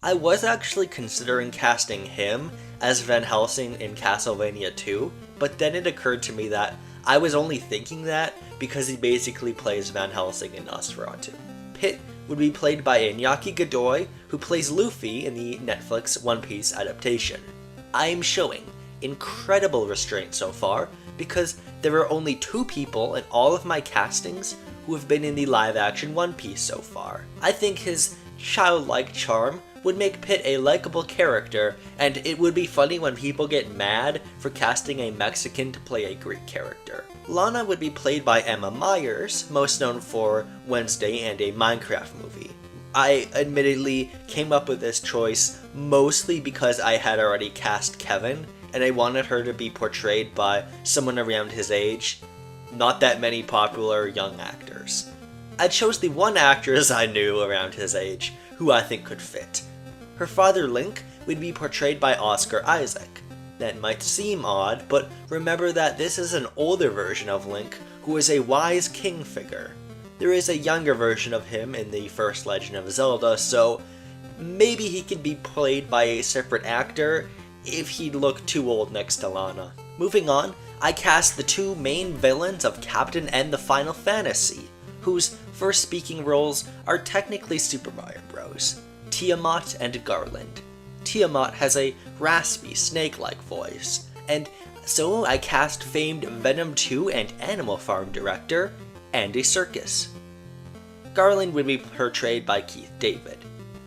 I was actually considering casting him as Van Helsing in Castlevania 2, but then it occurred to me that I was only thinking that because he basically plays Van Helsing in Nosferatu. Pit would be played by Iñaki Godoy, who plays Luffy in the Netflix One Piece adaptation. I am showing incredible restraint so far, because there are only 2 people in all of my castings who have been in the live-action One Piece so far. I think his childlike charm would make Pitt a likable character, and it would be funny when people get mad for casting a Mexican to play a Greek character. Lana would be played by Emma Myers, most known for Wednesday and a Minecraft movie. I admittedly came up with this choice mostly because I had already cast Kevin, and I wanted her to be portrayed by someone around his age. Not that many popular young actors. I chose the one actress I knew around his age, who I think could fit. Her father Link would be portrayed by Oscar Isaac. That might seem odd, but remember that this is an older version of Link, who is a wise king figure. There is a younger version of him in the first Legend of Zelda, so maybe he could be played by a separate actor if he'd look too old next to Lana. Moving on, I cast the two main villains of Captain N the Final Fantasy, whose first speaking roles are technically Super Mario Bros. Tiamat and Garland. Tiamat has a raspy, snake-like voice, and so I cast famed Venom 2 and Animal Farm director Andy Serkis. Garland would be portrayed by Keith David.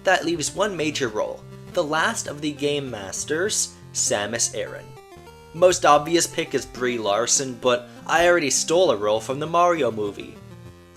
That leaves one major role, the last of the Game Masters, Samus Aran. Most obvious pick is Brie Larson, but I already stole a role from the Mario movie.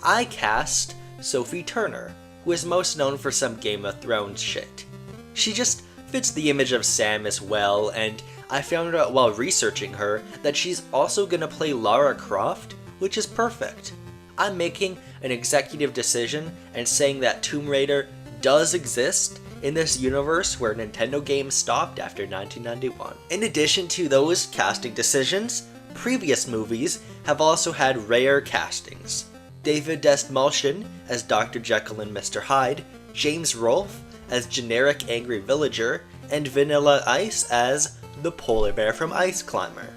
I cast Sophie Turner, who is most known for some Game of Thrones shit. She just fits the image of Samus well, and I found out while researching her that she's also gonna play Lara Croft, which is perfect. I'm making an executive decision and saying that Tomb Raider does exist in this universe where Nintendo games stopped after 1991. In addition to those casting decisions, previous movies have also had rare castings. David Dastmalchian as Dr. Jekyll and Mr. Hyde, James Rolfe as generic angry villager, and Vanilla Ice as the polar bear from Ice Climber.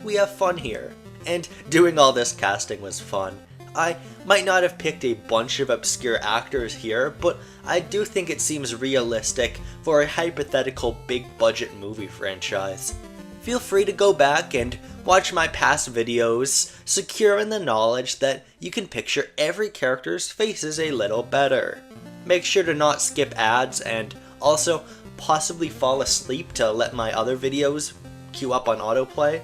We have fun here, and doing all this casting was fun. I might not have picked a bunch of obscure actors here, but I do think it seems realistic for a hypothetical big budget movie franchise. Feel free to go back and watch my past videos, secure in the knowledge that you can picture every character's faces a little better. Make sure to not skip ads and also possibly fall asleep to let my other videos queue up on autoplay.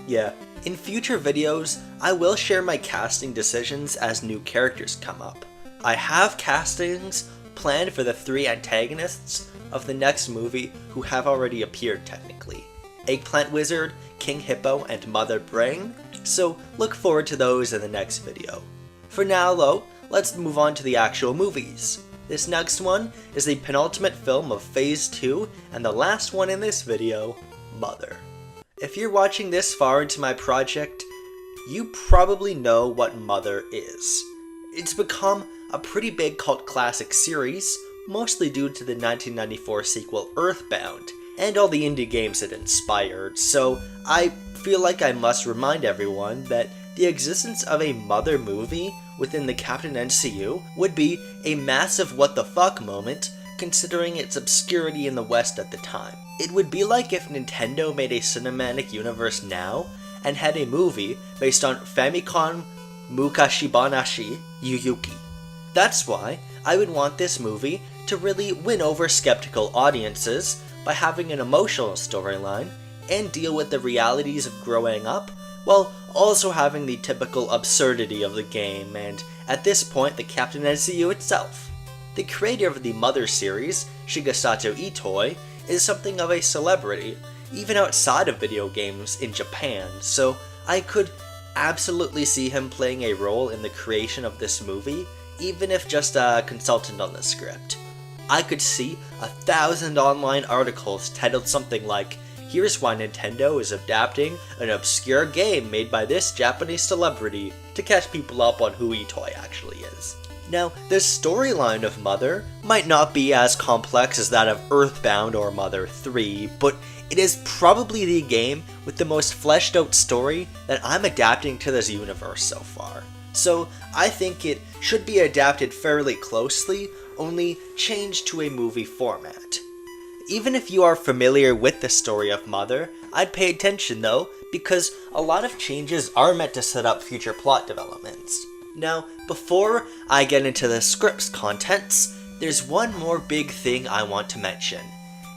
Yeah. In future videos, I will share my casting decisions as new characters come up. I have castings planned for the 3 antagonists of the next movie who have already appeared technically. Eggplant Wizard, King Hippo, and Mother Brain, so look forward to those in the next video. For now though, let's move on to the actual movies. This next one is the penultimate film of Phase 2, and the last one in this video, Mother. If you're watching this far into my project, you probably know what Mother is. It's become a pretty big cult classic series, mostly due to the 1994 sequel Earthbound, and all the indie games it inspired, so I feel like I must remind everyone that the existence of a Mother movie within the Captain NCU would be a massive what the fuck moment, considering its obscurity in the West at the time. It would be like if Nintendo made a cinematic universe now and had a movie based on Famicom Mukashibanashi Yuyuki. That's why I would want this movie to really win over skeptical audiences by having an emotional storyline and deal with the realities of growing up, while also having the typical absurdity of the game and, at this point, the Captain NCU itself. The creator of the Mother series, Shigesato Itoi, is something of a celebrity, even outside of video games in Japan, so I could absolutely see him playing a role in the creation of this movie, even if just a consultant on the script. I could see 1,000 online articles titled something like, "Here's why Nintendo is adapting an obscure game made by this Japanese celebrity," to catch people up on who Itoi actually is. Now, the storyline of Mother might not be as complex as that of Earthbound or Mother 3, but it is probably the game with the most fleshed out story that I'm adapting to this universe so far. So I think it should be adapted fairly closely, only changed to a movie format. Even if you are familiar with the story of Mother, I'd pay attention though, because a lot of changes are meant to set up future plot developments. Now, before I get into the script's contents, There's one more big thing I want to mention.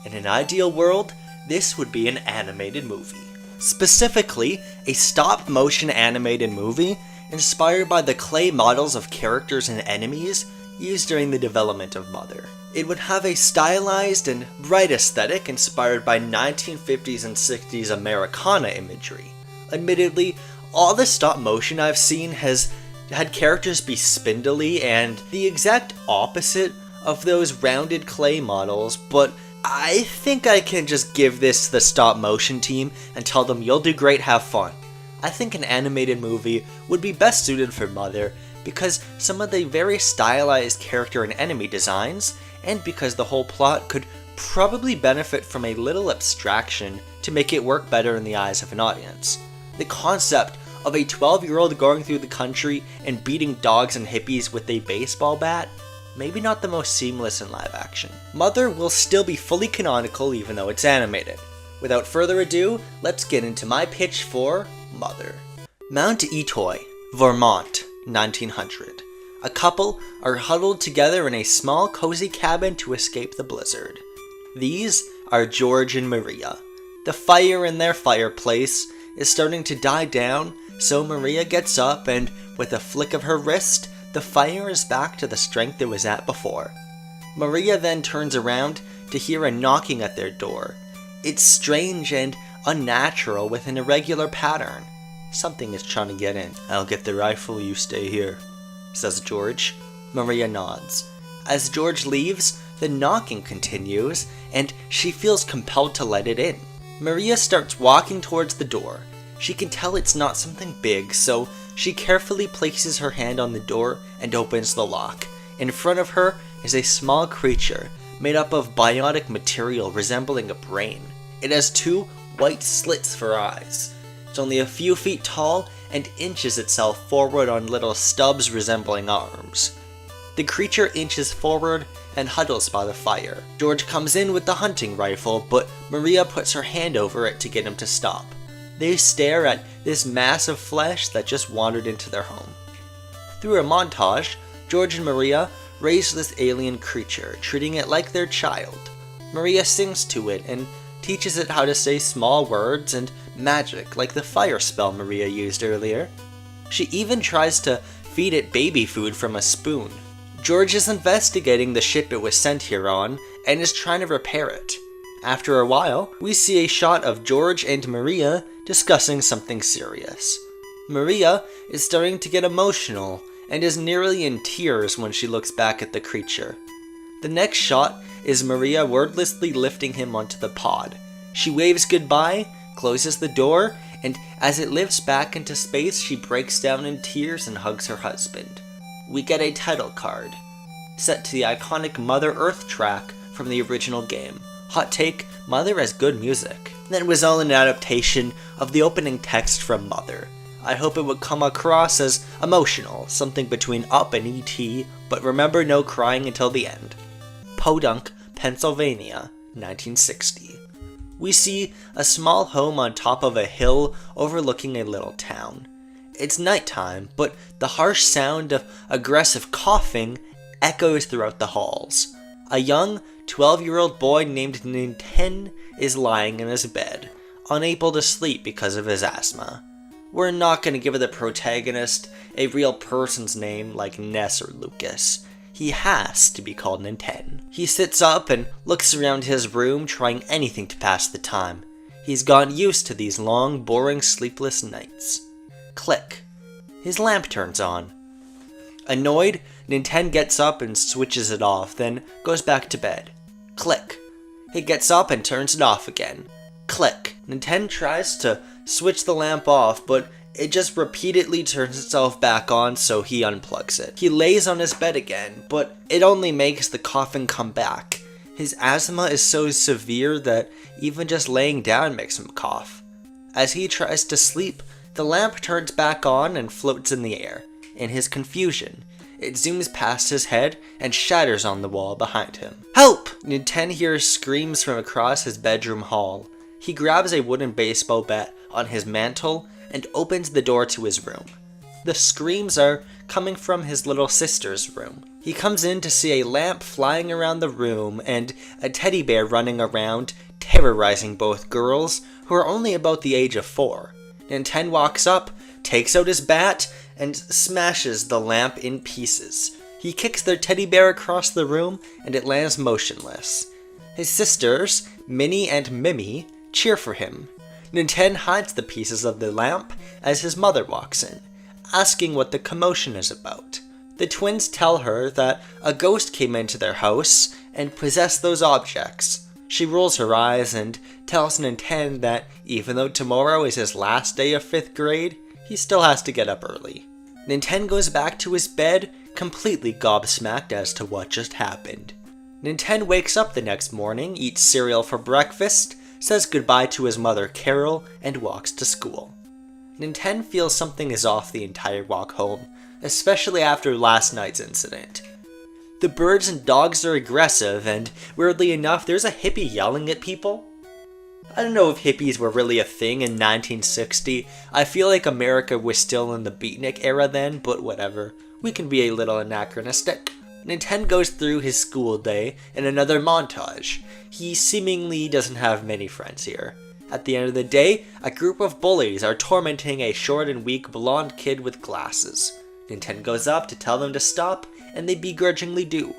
In an ideal world, this would be an animated movie. Specifically, a stop-motion animated movie inspired by the clay models of characters and enemies used during the development of Mother. It would have a stylized and bright aesthetic inspired by 1950s and 60s Americana imagery. Admittedly, all the stop-motion I've seen has had characters be spindly and the exact opposite of those rounded clay models, but I think I can just give this to the stop-motion team and tell them you'll do great, have fun. I think an animated movie would be best suited for Mother because some of the very stylized character and enemy designs, and because the whole plot could probably benefit from a little abstraction to make it work better in the eyes of an audience. The concept of a 12-year-old going through the country and beating dogs and hippies with a baseball bat, maybe not the most seamless in live action. Mother will still be fully canonical even though it's animated. Without further ado, let's get into my pitch for Mother. Mount Etoy, Vermont, 1900. A couple are huddled together in a small cozy cabin to escape the blizzard. These are George and Maria. The fire in their fireplace is starting to die down, so Maria gets up and, with a flick of her wrist, the fire is back to the strength it was at before. Maria then turns around to hear a knocking at their door. It's strange and unnatural with an irregular pattern. Something is trying to get in. "I'll get the rifle, you stay here," says George. Maria nods. As George leaves, the knocking continues, and she feels compelled to let it in. Maria starts walking towards the door. She can tell it's not something big, so she carefully places her hand on the door and opens the lock. In front of her is a small creature made up of bionic material resembling a brain. It has two white slits for eyes. It's only a few feet tall and inches itself forward on little stubs resembling arms. The creature inches forward and huddles by the fire. George comes in with the hunting rifle, but Maria puts her hand over it to get him to stop. They stare at this mass of flesh that just wandered into their home. Through a montage, George and Maria raise this alien creature, treating it like their child. Maria sings to it and teaches it how to say small words and magic like the fire spell Maria used earlier. She even tries to feed it baby food from a spoon. George is investigating the ship it was sent here on and is trying to repair it. After a while, we see a shot of George and Maria discussing something serious. Maria is starting to get emotional and is nearly in tears when she looks back at the creature. The next shot is Maria wordlessly lifting him onto the pod. She waves goodbye, closes the door, and as it lifts back into space, she breaks down in tears and hugs her husband. We get a title card, set to the iconic Mother Earth track from the original game. Hot take, Mother has good music. That was all an adaptation of the opening text from Mother. I hope it would come across as emotional, something between Up and E.T., but remember no crying until the end. Podunk, Pennsylvania, 1960. We see a small home on top of a hill overlooking a little town. It's nighttime, but the harsh sound of aggressive coughing echoes throughout the halls. A young 12-year-old boy named Ninten is lying in his bed, unable to sleep because of his asthma. We're not going to give the protagonist a real person's name like Ness or Lucas. He has to be called Ninten. He sits up and looks around his room, trying anything to pass the time. He's gotten used to these long, boring, sleepless nights. Click. His lamp turns on. Annoyed, Ninten gets up and switches it off, then goes back to bed. Click. He gets up and turns it off again. Click. Ninten tries to switch the lamp off, but it just repeatedly turns itself back on, so he unplugs it. He lays on his bed again, but it only makes the coughing come back. His asthma is so severe that even just laying down makes him cough. As he tries to sleep, the lamp turns back on and floats in the air. In his confusion, it zooms past his head and shatters on the wall behind him. Help! Ninten hears screams from across his bedroom hall. He grabs a wooden baseball bat on his mantle and opens the door to his room. The screams are coming from his little sister's room. He comes in to see a lamp flying around the room and a teddy bear running around, terrorizing both girls, who are only about the age of 4. Ninten walks up, takes out his bat, and smashes the lamp in pieces. He kicks their teddy bear across the room, and it lands motionless. His sisters, Minnie and Mimi, cheer for him. Ninten hides the pieces of the lamp as his mother walks in, asking what the commotion is about. The twins tell her that a ghost came into their house and possessed those objects. She rolls her eyes and tells Ninten that even though tomorrow is his last day of 5th grade, he still has to get up early. Ninten goes back to his bed, completely gobsmacked as to what just happened. Ninten wakes up the next morning, eats cereal for breakfast, says goodbye to his mother Carol, and walks to school. Ninten feels something is off the entire walk home, especially after last night's incident. The birds and dogs are aggressive, and weirdly enough, there's a hippie yelling at people. I don't know if hippies were really a thing in 1960. I feel like America was still in the beatnik era then, but whatever. We can be a little anachronistic. Ninten goes through his school day in another montage. He seemingly doesn't have many friends here. At the end of the day, a group of bullies are tormenting a short and weak blonde kid with glasses. Ninten goes up to tell them to stop, and they begrudgingly do.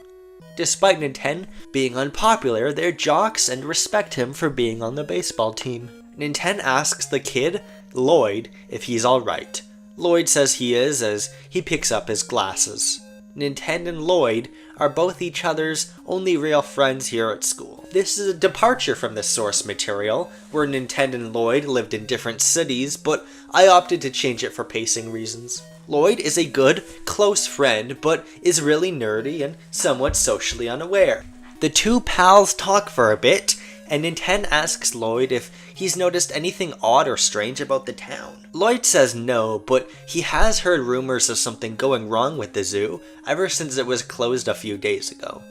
Despite Ninten being unpopular, they're jocks and respect him for being on the baseball team. Ninten asks the kid, Lloyd, if he's alright. Lloyd says he is as he picks up his glasses. Ninten and Lloyd are both each other's only real friends here at school. This is a departure from the source material, where Ninten and Lloyd lived in different cities, but I opted to change it for pacing reasons. Lloyd is a good, close friend, but is really nerdy and somewhat socially unaware. The two pals talk for a bit, and Ninten asks Lloyd if he's noticed anything odd or strange about the town. Lloyd says no, but he has heard rumors of something going wrong with the zoo ever since it was closed a few days ago.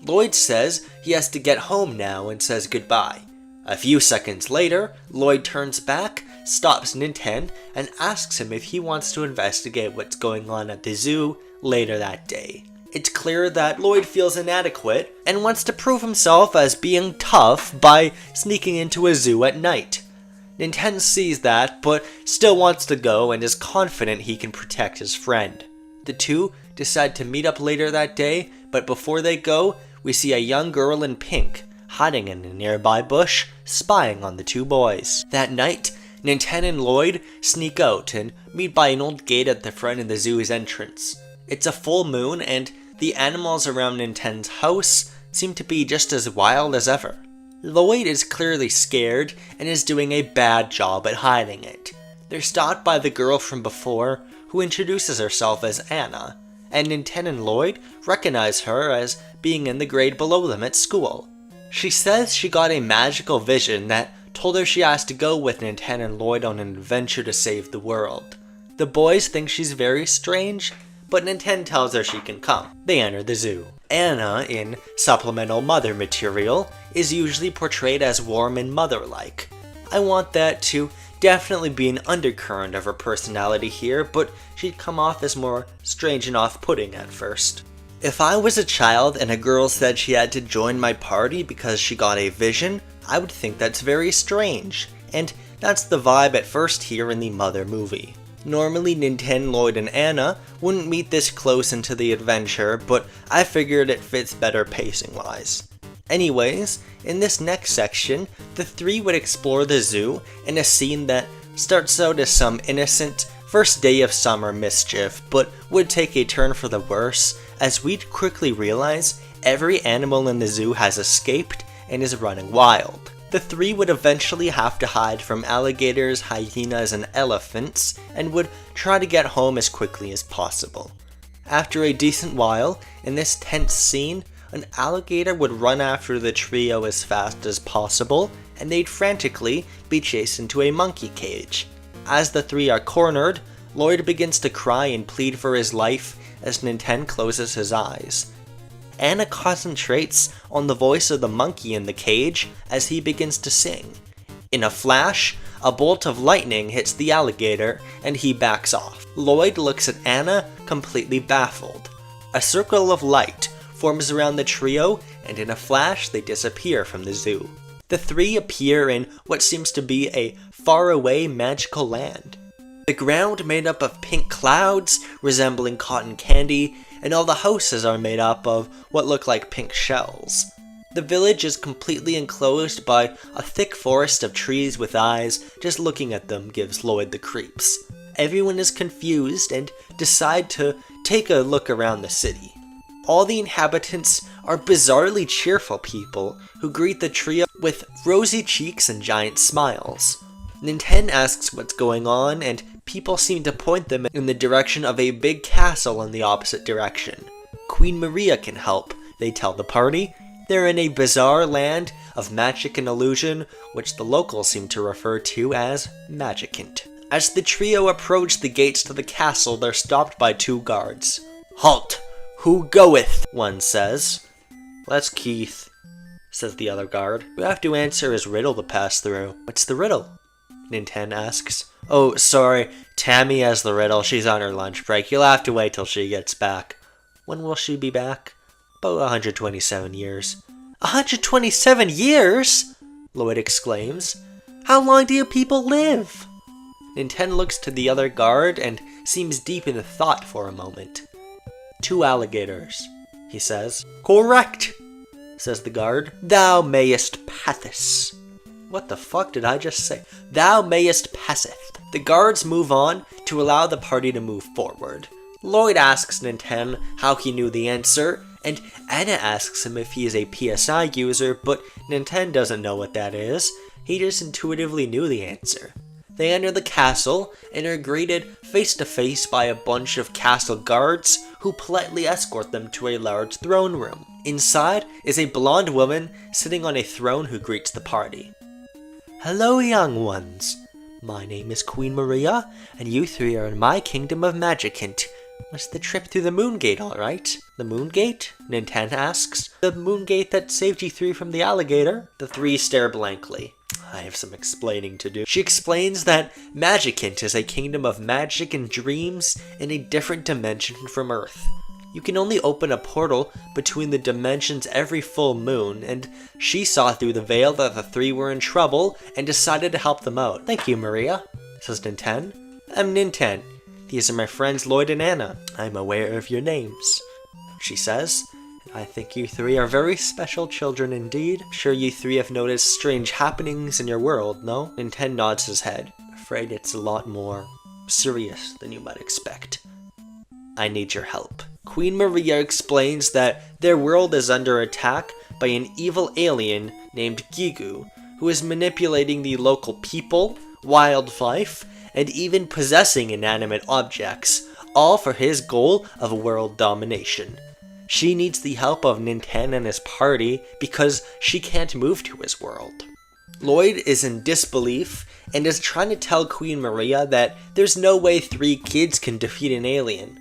Lloyd says he has to get home now and says goodbye. A few seconds later, Lloyd turns back, stops Ninten, and asks him if he wants to investigate what's going on at the zoo later that day. It's clear that Lloyd feels inadequate and wants to prove himself as being tough by sneaking into a zoo at night. Ninten sees that, but still wants to go and is confident he can protect his friend. The two decide to meet up later that day, but before they go, we see a young girl in pink hiding in a nearby bush, spying on the two boys. That night, Ninten and Lloyd sneak out and meet by an old gate at the front of the zoo's entrance. It's a full moon, and the animals around Ninten's house seem to be just as wild as ever. Lloyd is clearly scared and is doing a bad job at hiding it. They're stopped by the girl from before, who introduces herself as Anna, and Ninten and Lloyd recognize her as being in the grade below them at school. She says she got a magical vision that told her she has to go with Ninten and Lloyd on an adventure to save the world. The boys think she's very strange, but Ninten tells her she can come. They enter the zoo. Anna, in supplemental mother material, is usually portrayed as warm and mother-like. I want that to definitely be an undercurrent of her personality here, but she'd come off as more strange and off-putting at first. If I was a child and a girl said she had to join my party because she got a vision, I would think that's very strange, and that's the vibe at first here in the Mother movie. Normally Ninten, Lloyd, and Anna wouldn't meet this close into the adventure, but I figured it fits better pacing-wise. Anyways, in this next section, the three would explore the zoo in a scene that starts out as some innocent first day of summer mischief, but would take a turn for the worse as we'd quickly realize every animal in the zoo has escaped and is running wild. The three would eventually have to hide from alligators, hyenas, and elephants, and would try to get home as quickly as possible. After a decent while, in this tense scene, an alligator would run after the trio as fast as possible, and they'd frantically be chased into a monkey cage. As the three are cornered, Lloyd begins to cry and plead for his life as Ninten closes his eyes. Anna concentrates on the voice of the monkey in the cage as he begins to sing. In a flash, a bolt of lightning hits the alligator and he backs off. Lloyd looks at Anna, completely baffled. A circle of light forms around the trio, and in a flash they disappear from the zoo. The three appear in what seems to be a faraway magical land. The ground made up of pink clouds resembling cotton candy, and all the houses are made up of what look like pink shells. The village is completely enclosed by a thick forest of trees with eyes. Just looking at them gives Lloyd the creeps. Everyone is confused and decide to take a look around the city. All the inhabitants are bizarrely cheerful people who greet the trio with rosy cheeks and giant smiles. Ninten asks what's going on, and people seem to point them in the direction of a big castle in the opposite direction. Queen Maria can help, they tell the party. They're in a bizarre land of magic and illusion, which the locals seem to refer to as Magicant. As the trio approach the gates to the castle, they're stopped by two guards. "Halt! Who goeth?" one says. "That's Keith," says the other guard. "We have to answer his riddle to pass through." "What's the riddle?" Ninten asks. "Oh, sorry, Tammy has the riddle. She's on her lunch break. You'll have to wait till she gets back." "When will she be back?" "About 127 years. 127 years? Lloyd exclaims. "How long do you people live?" Ninten looks to the other guard and seems deep in thought for a moment. "2 alligators, he says. "Correct," says the guard. "Thou mayest passeth." What the fuck did I just say? "Thou mayest passeth." The guards move on to allow the party to move forward. Lloyd asks Ninten how he knew the answer, and Anna asks him if he is a PSI user, but Ninten doesn't know what that is. He just intuitively knew the answer. They enter the castle and are greeted face to face by a bunch of castle guards who politely escort them to a large throne room. Inside is a blonde woman sitting on a throne who greets the party. "Hello, young ones. My name is Queen Maria, and you three are in my kingdom of Magicant. Was the trip through the moon gate all right?" "The moon gate?" Ninten asks. "The moon gate that saved you three from the alligator?" The three stare blankly. I have some explaining to do. She explains that Magicant is a kingdom of magic and dreams in a different dimension from Earth. You can only open a portal between the dimensions every full moon, and she saw through the veil that the three were in trouble and decided to help them out. "Thank you, Maria," says Ninten. "I'm Ninten. These are my friends Lloyd and Anna. I'm aware of your names," she says. "I think you three are very special children indeed. I'm sure you three have noticed strange happenings in your world, no?" Ninten nods his head. "Afraid it's a lot more serious than you might expect. I need your help." Queen Maria explains that their world is under attack by an evil alien named Gigu, who is manipulating the local people, wildlife, and even possessing inanimate objects, all for his goal of world domination. She needs the help of Ninten and his party because she can't move to his world. Lloyd is in disbelief and is trying to tell Queen Maria that there's no way 3 kids can defeat an alien.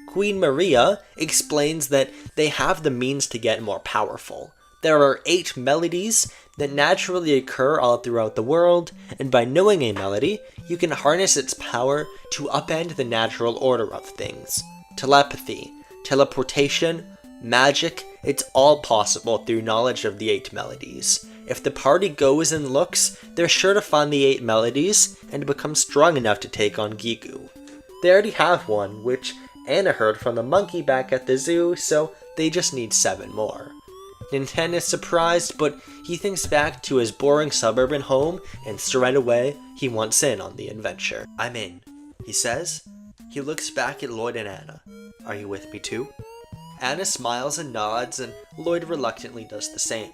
Queen Maria explains that they have the means to get more powerful. There are 8 melodies that naturally occur all throughout the world, and by knowing a melody, you can harness its power to upend the natural order of things. Telepathy, teleportation, magic, it's all possible through knowledge of the 8 melodies. If the party goes and looks, they're sure to find the 8 melodies and become strong enough to take on Gigu. They already have one, which Anna heard from the monkey back at the zoo, so they just need 7 more. Ninten is surprised, but he thinks back to his boring suburban home, and straight away, he wants in on the adventure. "I'm in," he says. He looks back at Lloyd and Anna. "Are you with me too?" Anna smiles and nods, and Lloyd reluctantly does the same.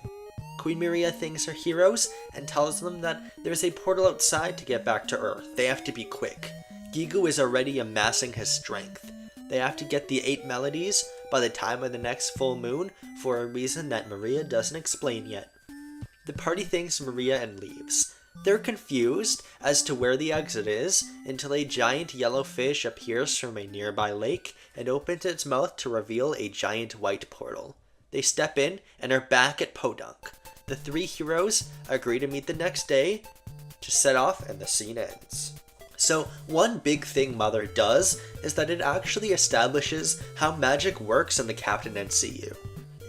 Queen Maria thanks her heroes and tells them that there's a portal outside to get back to Earth. They have to be quick. Gigu is already amassing his strength. They have to get the 8 melodies by the time of the next full moon for a reason that Maria doesn't explain yet. The party thanks Maria and leaves. They're confused as to where the exit is until a giant yellow fish appears from a nearby lake and opens its mouth to reveal a giant white portal. They step in and are back at Podunk. The 3 heroes agree to meet the next day Just set off and the scene ends. So one big thing Mother does is that it actually establishes how magic works in the Captain NCU.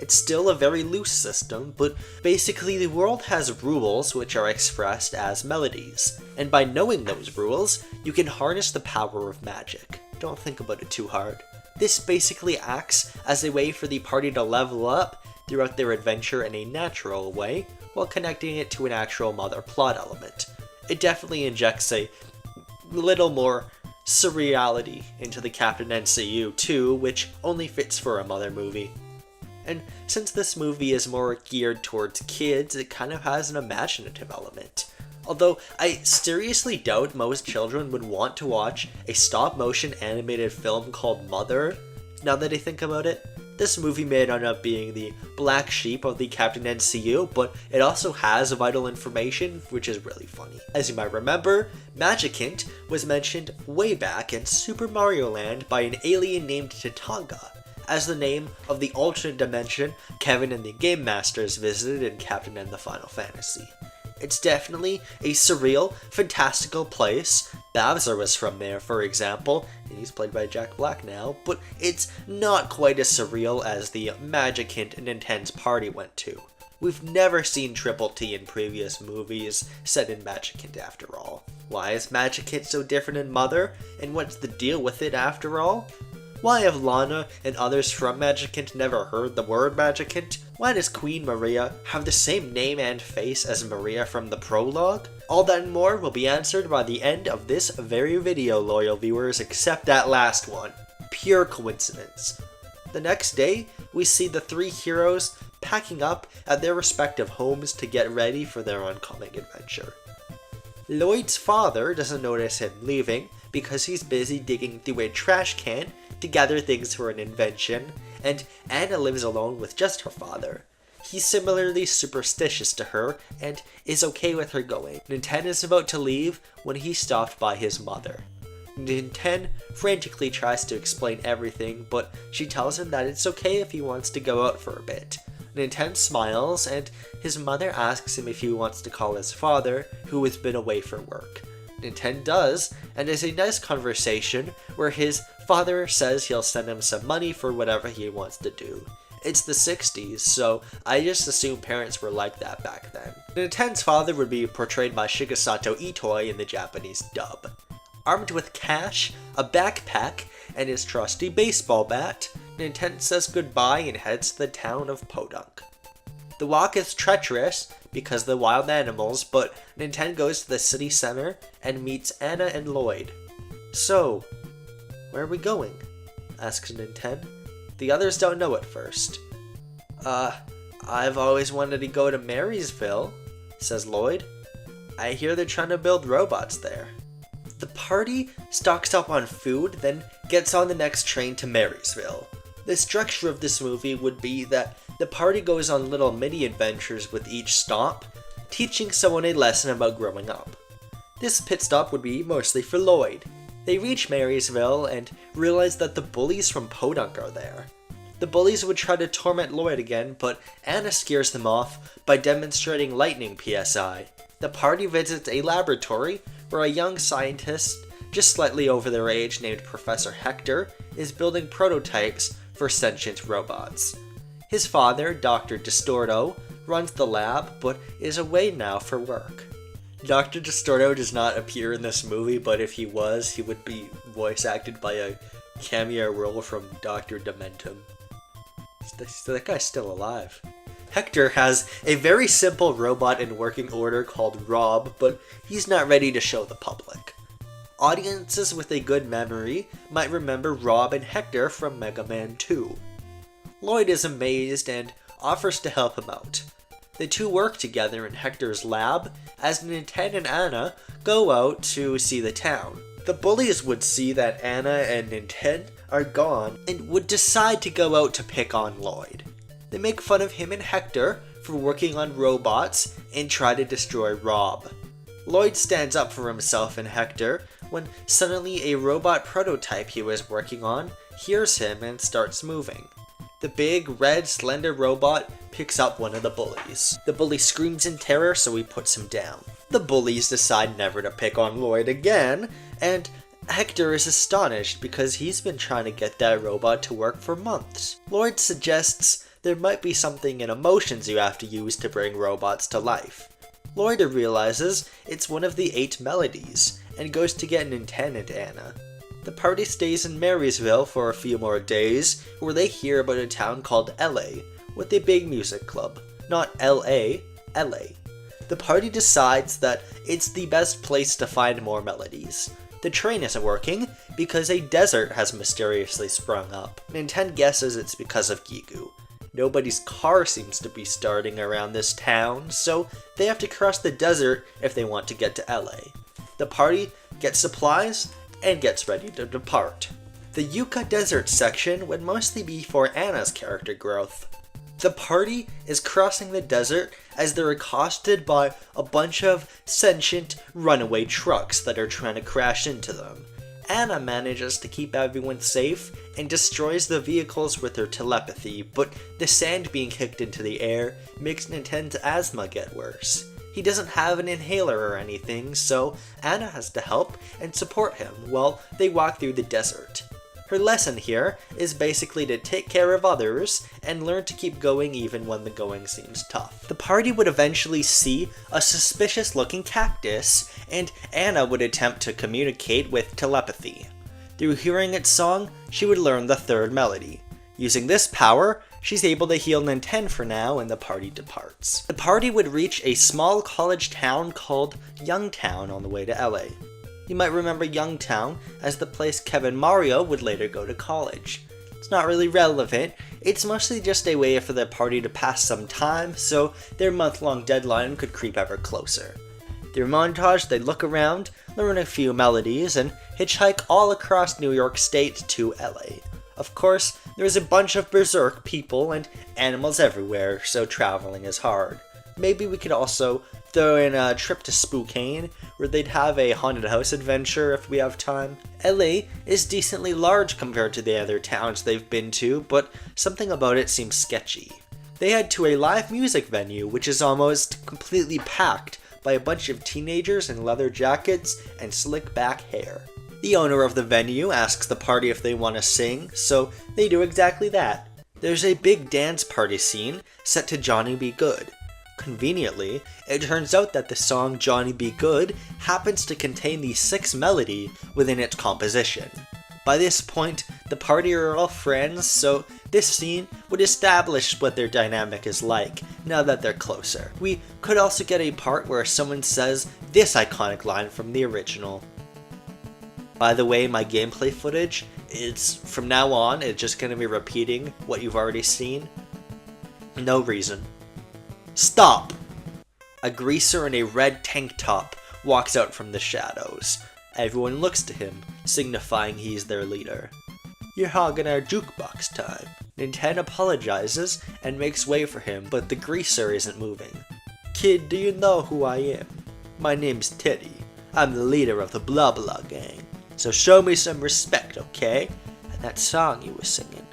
It's still a very loose system, but basically the world has rules which are expressed as melodies, and by knowing those rules, you can harness the power of magic. Don't think about it too hard. This basically acts as a way for the party to level up throughout their adventure in a natural way, while connecting it to an actual Mother plot element. It definitely injects a little more surreality into the Captain NCU too, which only fits for a Mother movie. And since this movie is more geared towards kids, it kind of has an imaginative element. Although I seriously doubt most children would want to watch a stop-motion animated film called Mother, now that I think about it. This movie may end up being the black sheep of the Captain NCU, but it also has vital information, which is really funny. As you might remember, Magicant was mentioned way back in Super Mario Land by an alien named Tatanga, as the name of the alternate dimension Kevin and the Game Masters visited in Captain N the Final Fantasy. It's definitely a surreal, fantastical place. Bowser was from there, for example, and he's played by Jack Black now, but it's not quite as surreal as the Magicant Nintendo's party went to. We've never seen Triple T in previous movies set in Magicant after all. Why is Magicant so different in Mother, and what's the deal with it after all? Why have Lana and others from Magicant never heard the word Magicant? Why does Queen Maria have the same name and face as Maria from the prologue? All that and more will be answered by the end of this very video, loyal viewers, except that last one. Pure coincidence. The next day, we see the three heroes packing up at their respective homes to get ready for their oncoming adventure. Lloyd's father doesn't notice him leaving because he's busy digging through a trash can to gather things for an invention, and Anna lives alone with just her father. He's similarly superstitious to her and is okay with her going. Nintendo is about to leave when he's stopped by his mother. Nintendo frantically tries to explain everything, but she tells him that it's okay if he wants to go out for a bit. Nintendo smiles, and his mother asks him if he wants to call his father, who has been away for work. Nintendo does, and there's a nice conversation where his father says he'll send him some money for whatever he wants to do. It's the 60s, so I just assume parents were like that back then. Nintendo's father would be portrayed by Shigesato Itoi in the Japanese dub. Armed with cash, a backpack, and his trusty baseball bat, Nintendo says goodbye and heads to the town of Podunk. The walk is treacherous because of the wild animals, but Nintendo goes to the city center and meets Anna and Lloyd. So, where are we going? Asks Nintendo. The others don't know at first. I've always wanted to go to Marysville, says Lloyd. I hear they're trying to build robots there. The party stocks up on food, then gets on the next train to Marysville. The structure of this movie would be that the party goes on little mini adventures with each stop, teaching someone a lesson about growing up. This pit stop would be mostly for Lloyd. They reach Marysville and realize that the bullies from Podunk are there. The bullies would try to torment Lloyd again, but Anna scares them off by demonstrating lightning PSI. The party visits a laboratory where a young scientist, just slightly over their age, named Professor Hector, is building prototypes for sentient robots. His father, Dr. Distorto, runs the lab, but is away now for work. Dr. Distorto does not appear in this movie, but if he was, he would be voice acted by a cameo role from Dr. Dementum. That guy's still alive. Hector has a very simple robot in working order called Rob, but he's not ready to show the public. Audiences with a good memory might remember Rob and Hector from Mega Man 2. Lloyd is amazed and offers to help him out. The two work together in Hector's lab as Nintendo and Anna go out to see the town. The bullies would see that Anna and Nintendo are gone and would decide to go out to pick on Lloyd. They make fun of him and Hector for working on robots and try to destroy Rob. Lloyd stands up for himself and Hector when suddenly a robot prototype he was working on hears him and starts moving. The big, red, slender robot picks up one of the bullies. The bully screams in terror, so he puts him down. The bullies decide never to pick on Lloyd again, and Hector is astonished because he's been trying to get that robot to work for months. Lloyd suggests there might be something in emotions you have to use to bring robots to life. Lloyd realizes it's one of the 8 melodies, and goes to get Nintendo and Anna. The party stays in Marysville for a few more days, where they hear about a town called LA, with a big music club. Not LA, LA. The party decides that it's the best place to find more melodies. The train isn't working because a desert has mysteriously sprung up. Nintendo guesses it's because of Gigu. Nobody's car seems to be starting around this town, so they have to cross the desert if they want to get to LA. The party gets supplies and gets ready to depart. The Yucca Desert section would mostly be for Anna's character growth. The party is crossing the desert as they're accosted by a bunch of sentient runaway trucks that are trying to crash into them. Anna manages to keep everyone safe and destroys the vehicles with her telepathy, but the sand being kicked into the air makes Nintendo's asthma get worse. He doesn't have an inhaler or anything, so Anna has to help and support him while they walk through the desert. Her lesson here is basically to take care of others and learn to keep going even when the going seems tough. The party would eventually see a suspicious looking cactus, and Anna would attempt to communicate with telepathy. Through hearing its song, she would learn the 3rd melody. Using this power, she's able to heal Nintendo for now, and the party departs. The party would reach a small college town called Youngtown on the way to LA. You might remember Youngtown as the place Kevin Mario would later go to college. It's not really relevant, it's mostly just a way for the party to pass some time, so their month-long deadline could creep ever closer. Through montage, they look around, learn a few melodies, and hitchhike all across New York State to LA. Of course, there's a bunch of berserk people and animals everywhere, so traveling is hard. Maybe we could also throw in a trip to Spokane, where they'd have a haunted house adventure if we have time. LA is decently large compared to the other towns they've been to, but something about it seems sketchy. They head to a live music venue, which is almost completely packed by a bunch of teenagers in leather jackets and slick back hair. The owner of the venue asks the party if they want to sing, so they do exactly that. There's a big dance party scene set to Johnny Be Good. Conveniently, it turns out that the song Johnny Be Good happens to contain the 6th melody within its composition. By this point, the party are all friends, so this scene would establish what their dynamic is like now that they're closer. We could also get a part where someone says this iconic line from the original. By the way, my gameplay footage is, from now on, it's just going to be repeating what you've already seen. No reason. Stop! A greaser in a red tank top walks out from the shadows. Everyone looks to him, signifying he's their leader. You're hogging our jukebox time. Nintendo apologizes and makes way for him, but the greaser isn't moving. Kid, do you know who I am? My name's Teddy. I'm the leader of the Blah Blah Gang. So show me some respect, okay? And that song you were singing.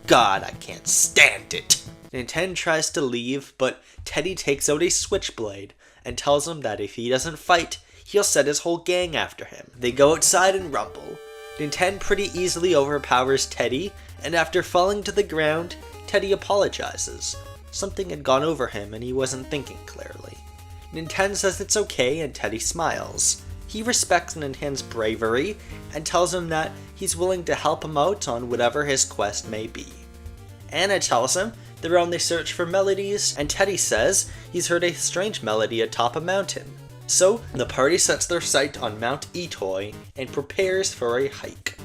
God, I can't stand it! Nintendo tries to leave, but Teddy takes out a switchblade and tells him that if he doesn't fight, he'll set his whole gang after him. They go outside and rumble. Nintendo pretty easily overpowers Teddy, and after falling to the ground, Teddy apologizes. Something had gone over him and he wasn't thinking clearly. Nintendo says it's okay and Teddy smiles. He respects Nintendo's bravery and tells him that he's willing to help him out on whatever his quest may be. Anna tells him they're on the search for melodies, and Teddy says he's heard a strange melody atop a mountain. So, the party sets their sight on Mount Itoi and prepares for a hike.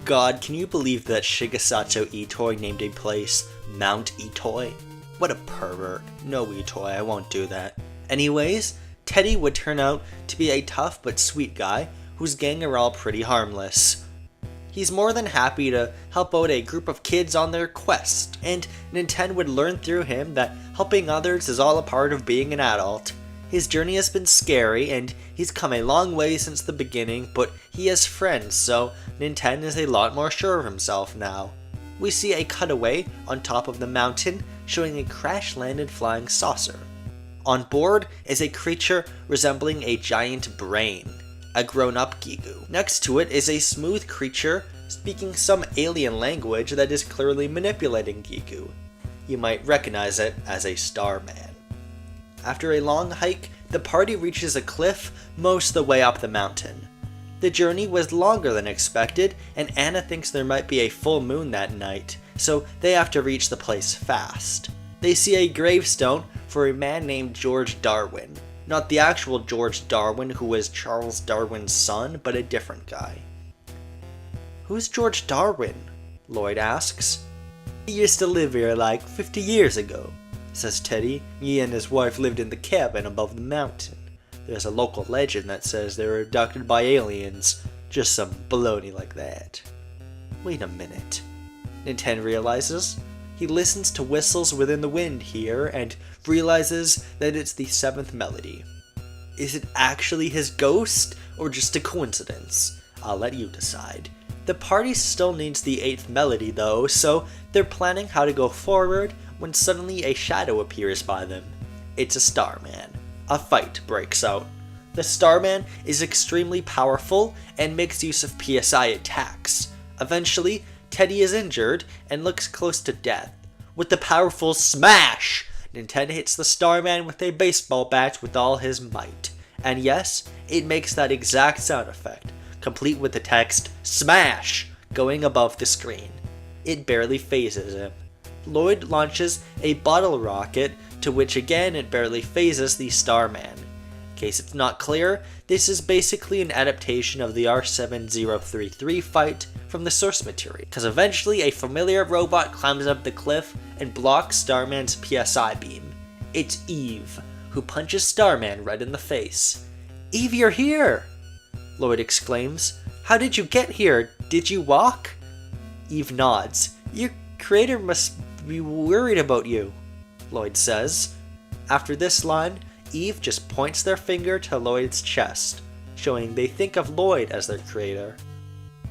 God, can you believe that Shigesato Itoi named a place Mount Itoi? What a pervert. No, Itoi, I won't do that. Anyways, Teddy would turn out to be a tough but sweet guy whose gang are all pretty harmless. He's more than happy to help out a group of kids on their quest, and Nintendo would learn through him that helping others is all a part of being an adult. His journey has been scary, and he's come a long way since the beginning, but he has friends, so Nintendo is a lot more sure of himself now. We see a cutaway on top of the mountain showing a crash-landed flying saucer. On board is a creature resembling a giant brain, a grown-up Gigu. Next to it is a smooth creature speaking some alien language that is clearly manipulating Gigu. You might recognize it as a Starman. After a long hike, the party reaches a cliff most of the way up the mountain. The journey was longer than expected, and Anna thinks there might be a full moon that night, so they have to reach the place fast. They see a gravestone for a man named George Darwin. Not the actual George Darwin who was Charles Darwin's son, but a different guy. "Who's George Darwin?" Lloyd asks. "He used to live here like 50 years ago," says Teddy. "He and his wife lived in the cabin above the mountain. There's a local legend that says they were abducted by aliens. Just some baloney like that." Wait a minute. Nintendo realizes. He listens to whistles within the wind here and realizes that it's the 7th melody. Is it actually his ghost or just a coincidence? I'll let you decide. The party still needs the 8th melody though, so they're planning how to go forward when suddenly a shadow appears by them. It's a Starman. A fight breaks out. The Starman is extremely powerful and makes use of PSI attacks. Eventually, Teddy is injured and looks close to death. With the powerful smash, Nintendo hits the Starman with a baseball bat with all his might. And yes, it makes that exact sound effect, complete with the text, "Smash!" going above the screen. It barely phases him. Lloyd launches a bottle rocket, to which again it barely phases the Starman. In case it's not clear, this is basically an adaptation of the R7033 fight from the source material, because eventually a familiar robot climbs up the cliff and blocks Starman's PSI beam. It's Eve, who punches Starman right in the face. "Eve, you're here!" Lloyd exclaims. "How did you get here? Did you walk?" Eve nods. "Your creator must be worried about you," Lloyd says. After this line, Eve just points their finger to Lloyd's chest, showing they think of Lloyd as their creator.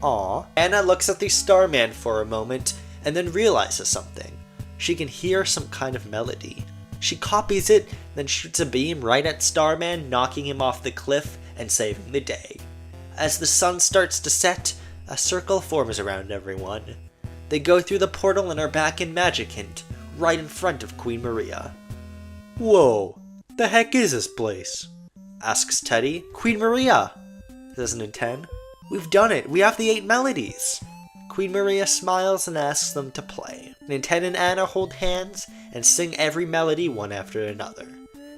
Aww. Anna looks at the Starman for a moment and then realizes something. She can hear some kind of melody. She copies it, then shoots a beam right at Starman, knocking him off the cliff and saving the day. As the sun starts to set, a circle forms around everyone. They go through the portal and are back in Magicant, right in front of Queen Maria. "Whoa, the heck is this place?" asks Teddy. "Queen Maria," says Nintendo. "We've done it, we have the 8 melodies." Queen Maria smiles and asks them to play. Nintendo and Anna hold hands and sing every melody one after another.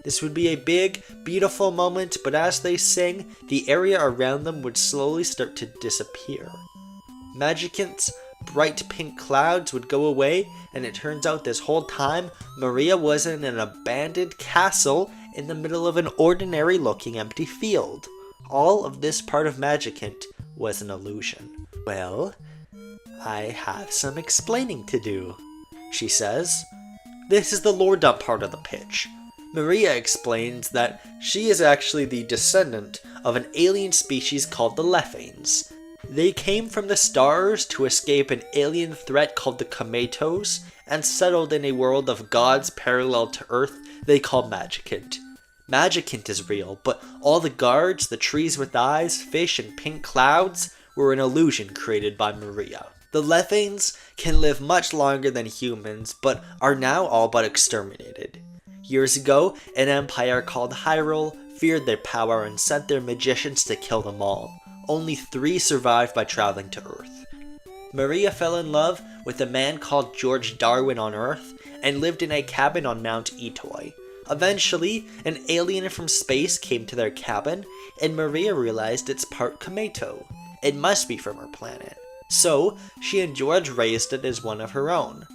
This would be a big, beautiful moment, but as they sing, the area around them would slowly start to disappear. Magicant's bright pink clouds would go away, and it turns out this whole time, Maria was in an abandoned castle in the middle of an ordinary looking empty field. All of this part of Magicant was an illusion. "Well, I have some explaining to do," she says. This is the lore dump part of the pitch. Maria explains that she is actually the descendant of an alien species called the Lephanes. They came from the stars to escape an alien threat called the Komatos and settled in a world of gods parallel to Earth they call Magicant. Magicant is real, but all the guards, the trees with eyes, fish, and pink clouds were an illusion created by Maria. The Lephanes can live much longer than humans, but are now all but exterminated. Years ago, an empire called Hyrule feared their power and sent their magicians to kill them all. Only 3 survived by traveling to Earth. Maria fell in love with a man called George Darwin on Earth and lived in a cabin on Mount Etoy. Eventually, an alien from space came to their cabin, and Maria realized it's part Komato. It must be from her planet. So, she and George raised it as one of her own.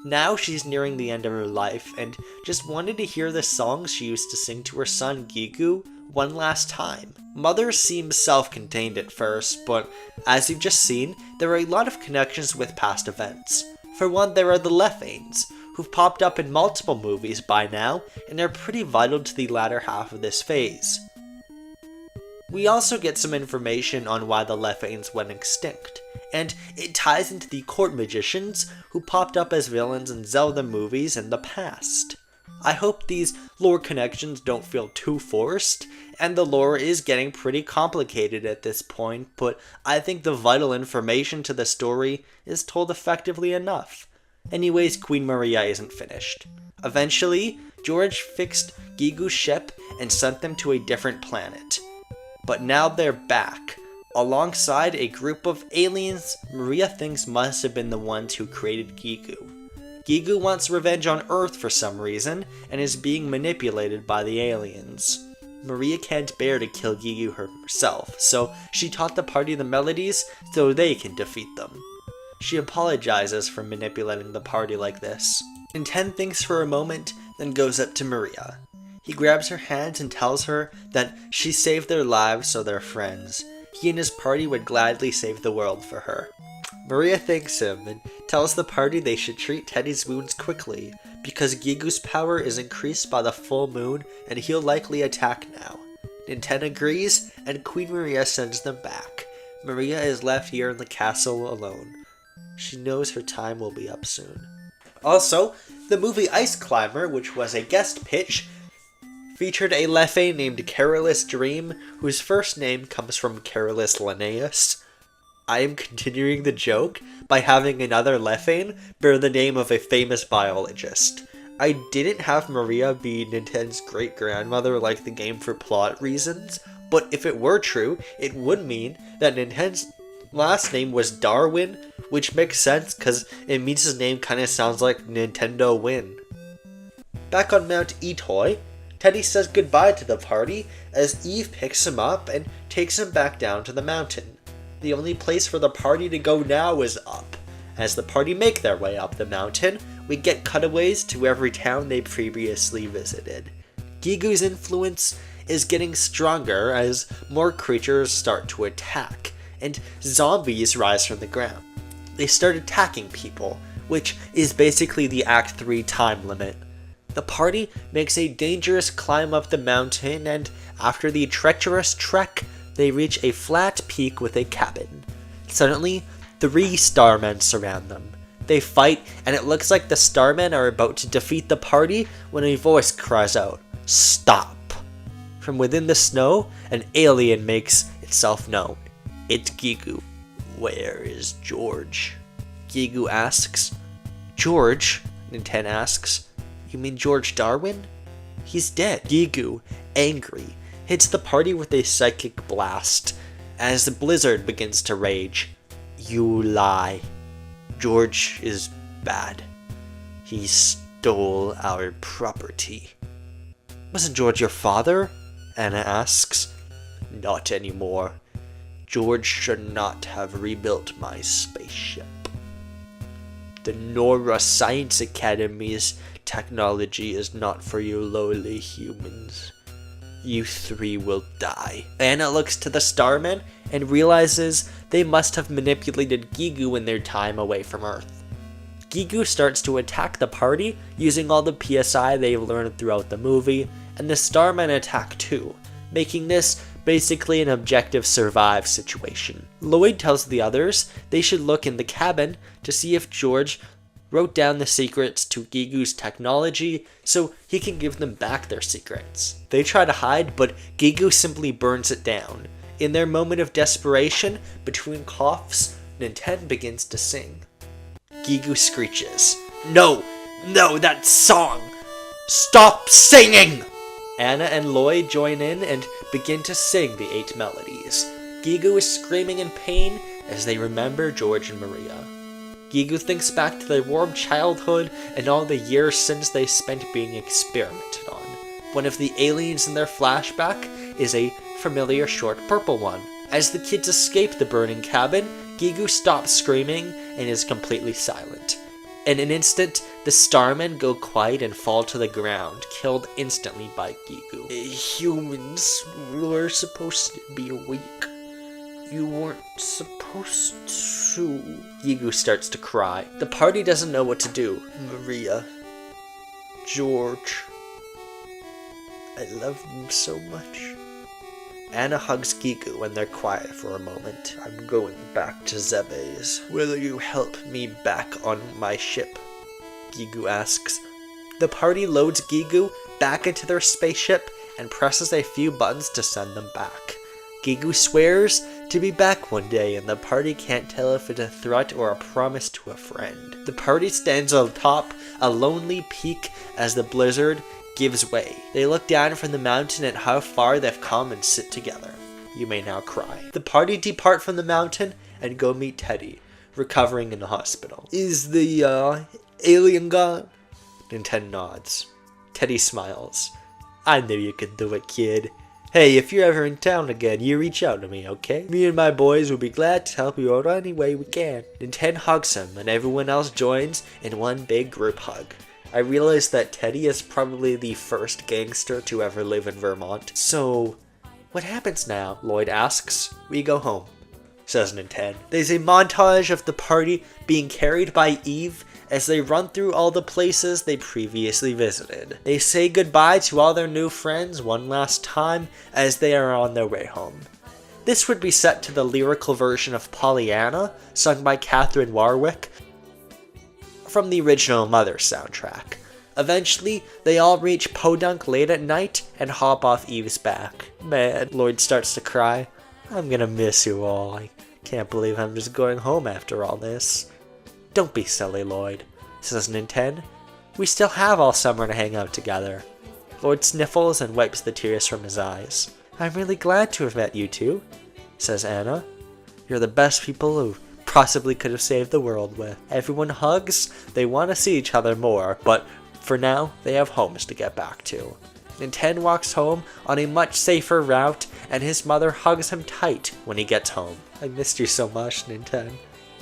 Now she's nearing the end of her life and just wanted to hear the songs she used to sing to her son Gigu one last time. Mother seems self-contained at first, but as you've just seen, there are a lot of connections with past events. For one, there are the Lephanes, who've popped up in multiple movies by now and are pretty vital to the latter half of this phase. We also get some information on why the Lephanes went extinct. and it ties into the court magicians who popped up as villains in Zelda movies in the past. I hope these lore connections don't feel too forced, and the lore is getting pretty complicated at this point, but I think the vital information to the story is told effectively enough. Anyways, Queen Maria isn't finished. Eventually, George fixed Gigu's ship and sent them to a different planet. But now they're back, alongside a group of aliens Maria thinks must have been the ones who created Gigu. Gigu wants revenge on Earth for some reason, and is being manipulated by the aliens. Maria can't bear to kill Gigu herself, so she taught the party the melodies so they can defeat them. She apologizes for manipulating the party like this. Nintendo thinks for a moment, then goes up to Maria. He grabs her hands and tells her that she saved their lives so they're friends. He and his party would gladly save the world for her. Maria thanks him and tells the party they should treat Teddy's wounds quickly, because Gigu's power is increased by the full moon and he'll likely attack now. Nintendo agrees, and Queen Maria sends them back. Maria is left here in the castle alone. She knows her time will be up soon. Also, the movie Ice Climber, which was a guest pitch, featured a Leffe named Carolus Dream, whose first name comes from Carolus Linnaeus. I am continuing the joke by having another Leffe bear the name of a famous biologist. I didn't have Maria be Nintendo's great-grandmother like the game for plot reasons, but if it were true, it would mean that Nintendo's last name was Darwin, which makes sense because it means his name kind of sounds like Nintendo Win. Back on Mount Etoy, Teddy says goodbye to the party as Eve picks him up and takes him back down to the mountain. The only place for the party to go now is up. As the party make their way up the mountain, we get cutaways to every town they previously visited. Gigu's influence is getting stronger as more creatures start to attack, and zombies rise from the ground. They start attacking people, which is basically the Act 3 time limit. The party makes a dangerous climb up the mountain, and after the treacherous trek, they reach a flat peak with a cabin. Suddenly, 3 starmen surround them. They fight, and it looks like the starmen are about to defeat the party when a voice cries out, "Stop!" From within the snow, an alien makes itself known. It's Gigu. "Where is George?" Gigu asks. "George?" Nintendo asks. "You mean George Darwin?" "He's dead." Gigu, angry, hits the party with a psychic blast as the blizzard begins to rage. "You lie. George is bad. He stole our property." "Wasn't George your father?" Anna asks. "Not anymore. George should not have rebuilt my spaceship. The Nora Science Academy's technology is not for you lowly humans. You 3 will die." Anna looks to the Starmen and realizes they must have manipulated Gigu in their time away from Earth. Gigu starts to attack the party using all the PSI they've learned throughout the movie, and the Starmen attack too, making this basically an objective survive situation. Lloyd tells the others they should look in the cabin to see if George wrote down the secrets to Gigu's technology so he can give them back their secrets. They try to hide, but Gigu simply burns it down. In their moment of desperation, between coughs, Nintendo begins to sing. Gigu screeches, No, that song! Stop singing!" Anna and Lloyd join in and begin to sing the 8 melodies. Gigu is screaming in pain as they remember George and Maria. Gigu thinks back to their warm childhood and all the years since they spent being experimented on. One of the aliens in their flashback is a familiar short purple one. As the kids escape the burning cabin, Gigu stops screaming and is completely silent. In an instant, the Starmen go quiet and fall to the ground, killed instantly by Gigu. "Humans were supposed to be weak. You weren't supposed to." Gigu starts to cry. The party doesn't know what to do. "Maria, George, I love them so much. Anna hugs Gigu when they're quiet for a moment. I'm going back to Zebes. Will you help me back on my ship? Gigu asks. The party loads Gigu back into their spaceship and presses a few buttons to send them back. Gigu swears to be back one day, and the party can't tell if it's a threat or a promise to a friend. The party stands atop a lonely peak as the blizzard gives way. They look down from the mountain at how far they've come and sit together. You may now cry. The party depart from the mountain and go meet Teddy, recovering in the hospital. Is the, alien gone? Nintendo nods. Teddy smiles. I knew you could do it, kid. Hey, if you're ever in town again, you reach out to me, okay? Me and my boys will be glad to help you out any way we can. Nintendo hugs him, and everyone else joins in one big group hug. I realize that Teddy is probably the first gangster to ever live in Vermont. So, what happens now? Lloyd asks. We go home, says Nintendo. There's a montage of the party being carried by Eve as they run through all the places they previously visited. They say goodbye to all their new friends one last time as they are on their way home. This would be set to the lyrical version of Pollyanna, sung by Catherine Warwick, from the original Mother soundtrack. Eventually, they all reach Podunk late at night and hop off Eve's back. Man, Lloyd starts to cry. I'm gonna miss you all. I can't believe I'm just going home after all this. Don't be silly, Lloyd, says Nintendo. We still have all summer to hang out together. Lloyd sniffles and wipes the tears from his eyes. I'm really glad to have met you two, says Anna. You're the best people who possibly could have saved the world with. Everyone hugs. They want to see each other more, but for now, they have homes to get back to. Nintendo walks home on a much safer route, and his mother hugs him tight when he gets home. I missed you so much, Nintendo.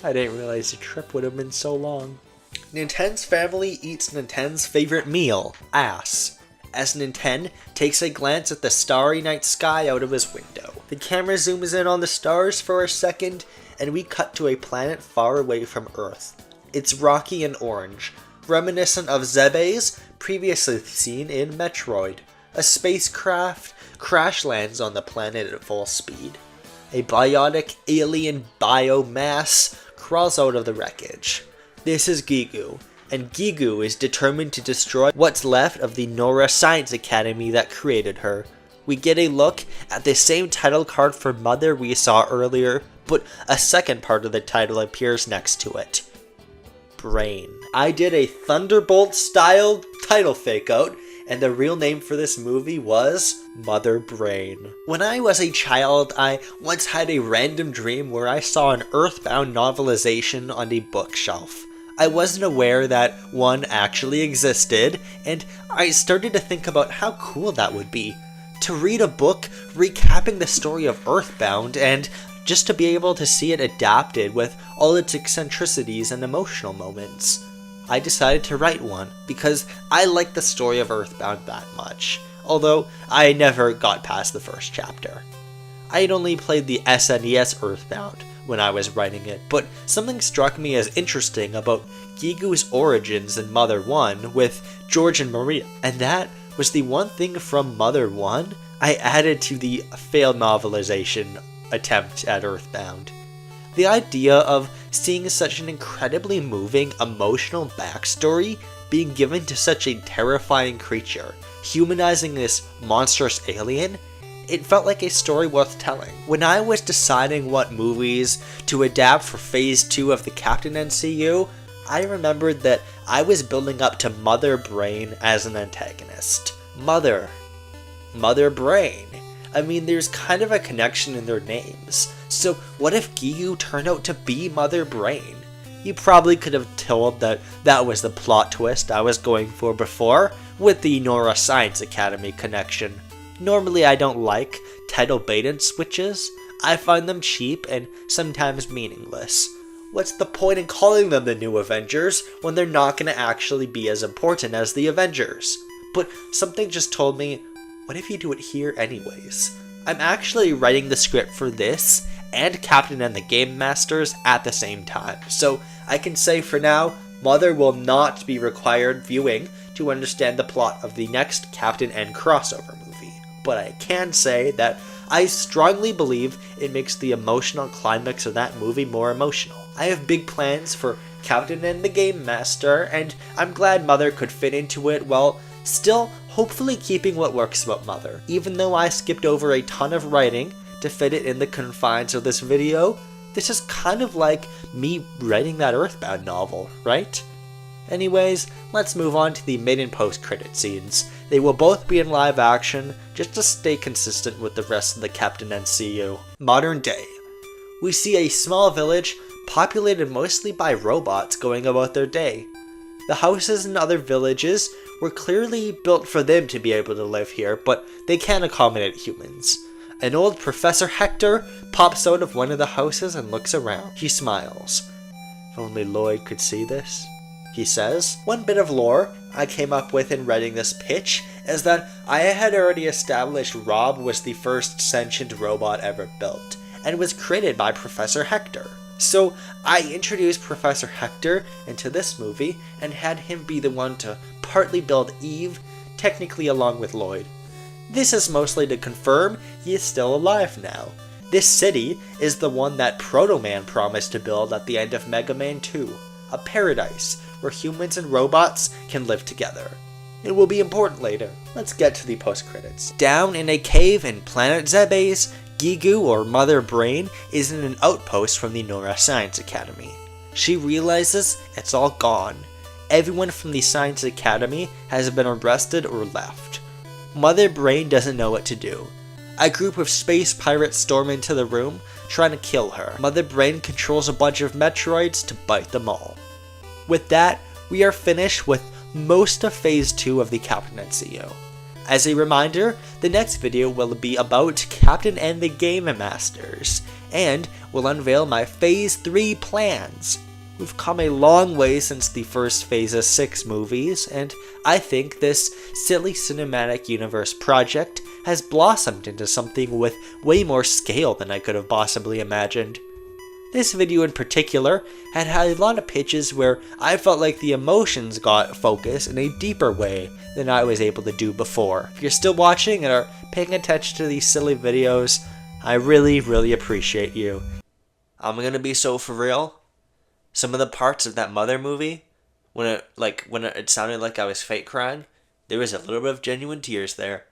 I didn't realize the trip would have been so long. Nintendo's family eats Nintendo's favorite meal, ass, as Nintendo takes a glance at the starry night sky out of his window. The camera zooms in on the stars for a second, and we cut to a planet far away from Earth. It's rocky and orange, reminiscent of Zebes, previously seen in Metroid. A spacecraft crash lands on the planet at full speed. A biotic alien biomass crawls out of the wreckage. This is Gigu, and Gigu is determined to destroy what's left of the Nora Science Academy that created her. We get a look at the same title card for Mother we saw earlier, but a second part of the title appears next to it. Brain. I did a Thunderbolt-style title fake-out, and the real name for this movie was Mother Brain. When I was a child, I once had a random dream where I saw an Earthbound novelization on a bookshelf. I wasn't aware that one actually existed, and I started to think about how cool that would be. To read a book recapping the story of Earthbound, and just to be able to see it adapted with all its eccentricities and emotional moments. I decided to write one because I liked the story of Earthbound that much, although I never got past the first chapter. I had only played the SNES Earthbound when I was writing it, but something struck me as interesting about Gigu's origins in Mother 1 with George and Maria, and that was the one thing from Mother 1 I added to the failed novelization attempt at Earthbound. The idea of seeing such an incredibly moving, emotional backstory being given to such a terrifying creature, humanizing this monstrous alien, it felt like a story worth telling. When I was deciding what movies to adapt for Phase 2 of the Captain NCU, I remembered that I was building up to Mother Brain as an antagonist. Mother Brain. I mean, there's kind of a connection in their names. So what if Gigu turned out to be Mother Brain? You probably could have told that that was the plot twist I was going for before, with the Nora Science Academy connection. Normally I don't like title bait and switches. I find them cheap and sometimes meaningless. What's the point in calling them the New Avengers when they're not going to actually be as important as the Avengers? But something just told me, what if you do it here anyways? I'm actually writing the script for this and Captain and the Game Masters at the same time, so I can say for now, Mother will not be required viewing to understand the plot of the next Captain N crossover movie. But I can say that I strongly believe it makes the emotional climax of that movie more emotional. I have big plans for Captain and the Game Master, and I'm glad Mother could fit into it while still hopefully keeping what works about Mother. Even though I skipped over a ton of writing to fit it in the confines of this video, this is kind of like me writing that Earthbound novel, right? Anyways, let's move on to the mid and post-credit scenes. They will both be in live action, just to stay consistent with the rest of the Captain NCU. Modern day. We see a small village populated mostly by robots going about their day. The houses in other villages were clearly built for them to be able to live here, but they can't accommodate humans. An old Professor Hector pops out of one of the houses and looks around. He smiles. If only Lloyd could see this, he says. One bit of lore I came up with in writing this pitch is that I had already established Rob was the first sentient robot ever built, and was created by Professor Hector. So I introduced Professor Hector into this movie and had him be the one to partly build Eve, technically along with Lloyd. This is mostly to confirm he is still alive now. This city is the one that Proto Man promised to build at the end of Mega Man 2, a paradise where humans and robots can live together. It will be important later. Let's get to the post-credits. Down in a cave in Planet Zebes, Gigu, or Mother Brain, is in an outpost from the Nora Science Academy. She realizes it's all gone. Everyone from the Science Academy has been arrested or left. Mother Brain doesn't know what to do. A group of space pirates storm into the room, trying to kill her. Mother Brain controls a bunch of Metroids to bite them all. With that, we are finished with most of Phase 2 of the Captain NCU. As a reminder, the next video will be about Captain and the Game Masters, and will unveil my Phase 3 plans. We've come a long way since the first Phase 6 movies, and I think this silly cinematic universe project has blossomed into something with way more scale than I could have possibly imagined. This video in particular had a lot of pitches where I felt like the emotions got focus in a deeper way than I was able to do before. If you're still watching and are paying attention to these silly videos, I really appreciate you. I'm gonna be so for real. Some of the parts of that Mother movie, when it sounded like I was fake crying, there was a little bit of genuine tears there.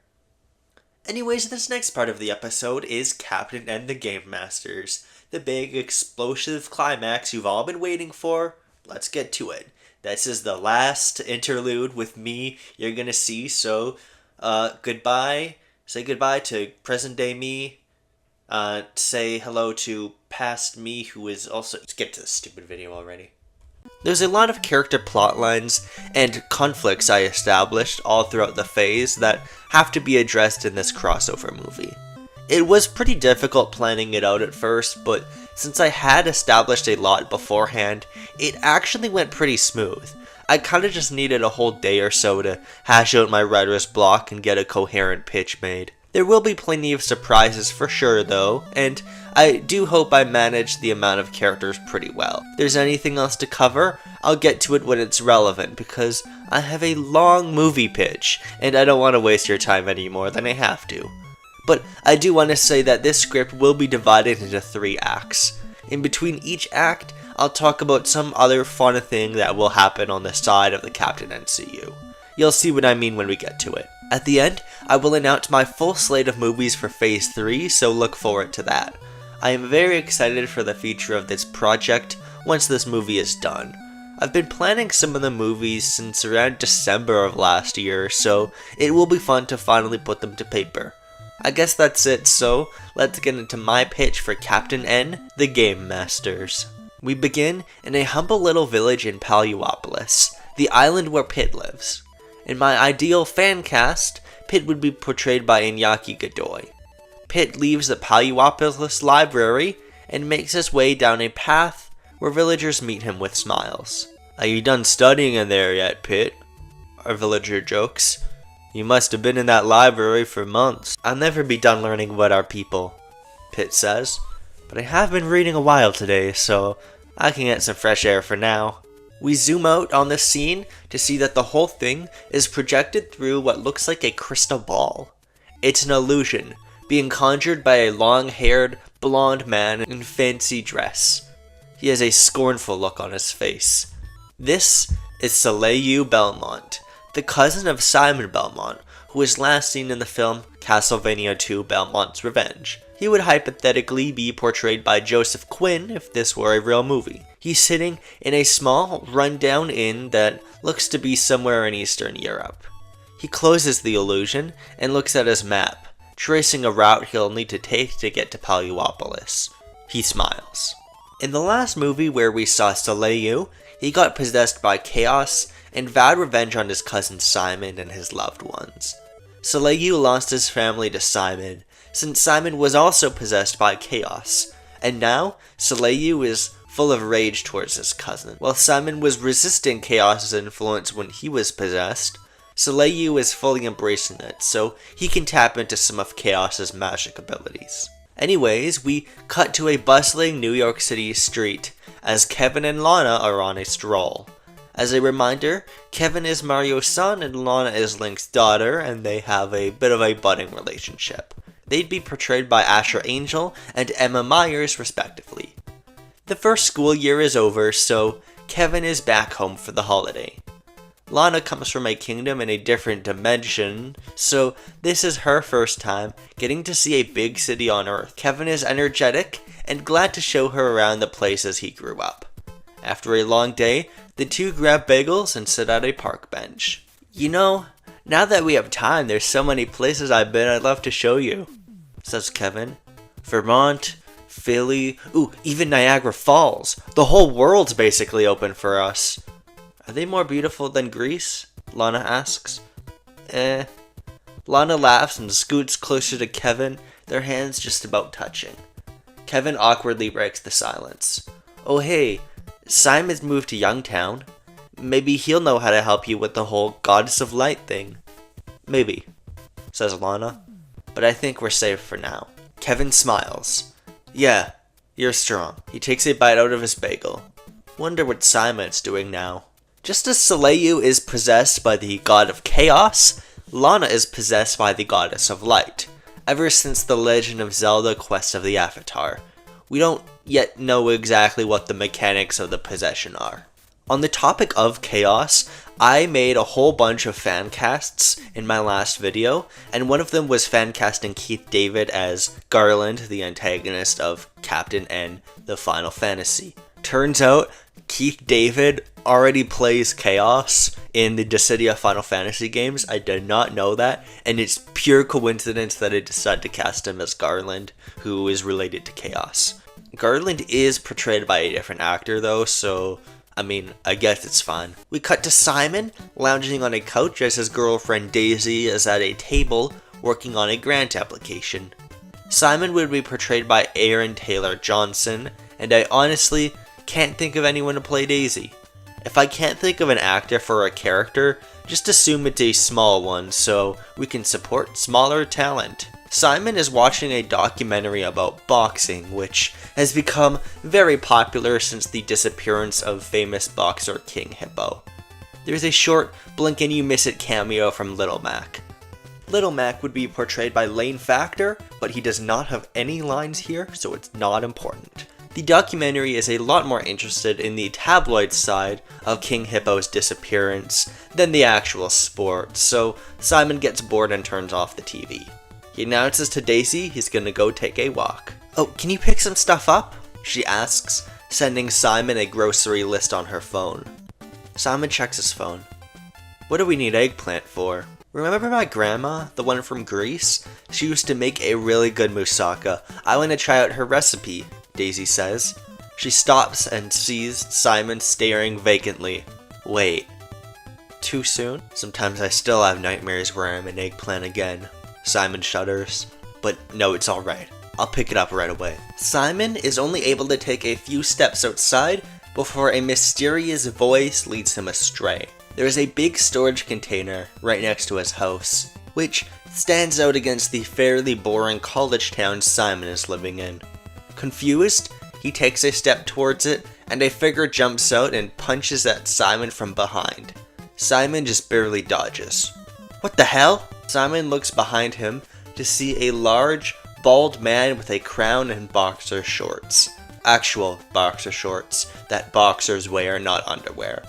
Anyways, this next part of the episode is Captain and the Game Masters. The big explosive climax you've all been waiting for. Let's get to it. This is the last interlude with me you're gonna see, so goodbye. Say goodbye to present day me. Say hello to past me, who is also... Let's get to this stupid video already. There's a lot of character plot lines and conflicts I established all throughout the phase that have to be addressed in this crossover movie. It was pretty difficult planning it out at first, but since I had established a lot beforehand, it actually went pretty smooth. I kinda just needed a whole day or so to hash out my writer's block and get a coherent pitch made. There will be plenty of surprises for sure though, and I do hope I managed the amount of characters pretty well. If there's anything else to cover, I'll get to it when it's relevant, because I have a long movie pitch, and I don't want to waste your time any more than I have to. But I do want to say that this script will be divided into 3 acts. In between each act, I'll talk about some other fun thing that will happen on the side of the Captain NCU. You'll see what I mean when we get to it. At the end, I will announce my full slate of movies for Phase 3, so look forward to that. I am very excited for the future of this project once this movie is done. I've been planning some of the movies since around December of last year, so it will be fun to finally put them to paper. I guess that's it, so let's get into my pitch for Captain N, the Game Masters. We begin in a humble little village in Paluopolis, the island where Pit lives. In my ideal fan cast, Pit would be portrayed by Iñaki Godoy. Pit leaves the Paluopolis library and makes his way down a path where villagers meet him with smiles. "Are you done studying in there yet, Pit?" a villager jokes. "You must have been in that library for months." "I'll never be done learning about our people," Pit says, "but I have been reading a while today, so I can get some fresh air for now." We zoom out on the scene to see that the whole thing is projected through what looks like a crystal ball. It's an illusion, being conjured by a long-haired, blonde man in fancy dress. He has a scornful look on his face. This is Soleil Belmont, the cousin of Simon Belmont, who was last seen in the film Castlevania II Belmont's Revenge. He would hypothetically be portrayed by Joseph Quinn if this were a real movie. He's sitting in a small, rundown inn that looks to be somewhere in Eastern Europe. He closes the illusion and looks at his map, tracing a route he'll need to take to get to Paluopolis. He smiles. In the last movie where we saw Soleil, he got possessed by chaos and vowed revenge on his cousin Simon and his loved ones. Soleil lost his family to Simon, since Simon was also possessed by chaos, and now Soleil is full of rage towards his cousin. While Simon was resisting chaos's influence when he was possessed, Soleil is fully embracing it, so he can tap into some of chaos's magic abilities. Anyways, we cut to a bustling New York City street as Kevin and Lana are on a stroll. As a reminder, Kevin is Mario's son and Lana is Link's daughter, and they have a bit of a budding relationship. They'd be portrayed by Asher Angel and Emma Myers, respectively. The first school year is over, so Kevin is back home for the holiday. Lana comes from a kingdom in a different dimension, so this is her first time getting to see a big city on Earth. Kevin is energetic and glad to show her around the places he grew up. After a long day, the two grab bagels and sit at a park bench. You know, now that we have time, there's so many places I've been I'd love to show you, says Kevin. Vermont, Philly, even Niagara Falls. The whole world's basically open for us. Are they more beautiful than Greece? Lana asks. Lana laughs and scoots closer to Kevin, their hands just about touching. Kevin awkwardly breaks the silence. Oh hey, Simon's moved to Youngtown. Maybe he'll know how to help you with the whole Goddess of Light thing. Maybe, says Lana, but I think we're safe for now. Kevin smiles. Yeah, you're strong. He takes a bite out of his bagel. Wonder what Simon's doing now. Just as Soleil is possessed by the god of chaos, Lana is possessed by the goddess of light. Ever since the Legend of Zelda Quest of the Avatar, we don't yet know exactly what the mechanics of the possession are. On the topic of chaos, I made a whole bunch of fan casts in my last video, and one of them was fan casting Keith David as Garland, the antagonist of Captain N, the Final Fantasy. Turns out, Keith David already plays Chaos in the Dissidia Final Fantasy games. I did not know that, and it's pure coincidence that I decided to cast him as Garland, who is related to Chaos. Garland is portrayed by a different actor though, so I guess it's fine. We cut to Simon, lounging on a couch as his girlfriend Daisy is at a table working on a grant application. Simon would be portrayed by Aaron Taylor Johnson, and I honestly can't think of anyone to play Daisy. If I can't think of an actor for a character, just assume it's a small one so we can support smaller talent. Simon is watching a documentary about boxing, which has become very popular since the disappearance of famous boxer King Hippo. There's a short blink and you miss it cameo from Little Mac. Little Mac would be portrayed by Lane Factor, but he does not have any lines here, so it's not important. The documentary is a lot more interested in the tabloid side of King Hippo's disappearance than the actual sport, so Simon gets bored and turns off the TV. He announces to Daisy he's gonna go take a walk. Oh, can you pick some stuff up? She asks, sending Simon a grocery list on her phone. Simon checks his phone. What do we need eggplant for? Remember my grandma, the one from Greece? She used to make a really good moussaka. I want to try out her recipe, Daisy says. She stops and sees Simon staring vacantly. Wait. Too soon? Sometimes I still have nightmares where I'm an eggplant again. Simon shudders. But no, it's alright. I'll pick it up right away. Simon is only able to take a few steps outside before a mysterious voice leads him astray. There is a big storage container right next to his house, which stands out against the fairly boring college town Simon is living in. Confused, he takes a step towards it, and a figure jumps out and punches at Simon from behind. Simon just barely dodges. What the hell? Simon looks behind him to see a large, bald man with a crown and boxer shorts. Actual boxer shorts that boxers wear, not underwear.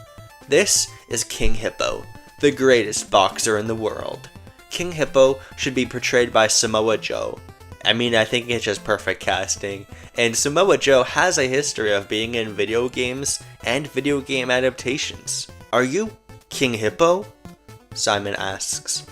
This is King Hippo, the greatest boxer in the world. King Hippo should be portrayed by Samoa Joe. I mean, I think it's just perfect casting, and Samoa Joe has a history of being in video games and video game adaptations. Are you King Hippo? Simon asks.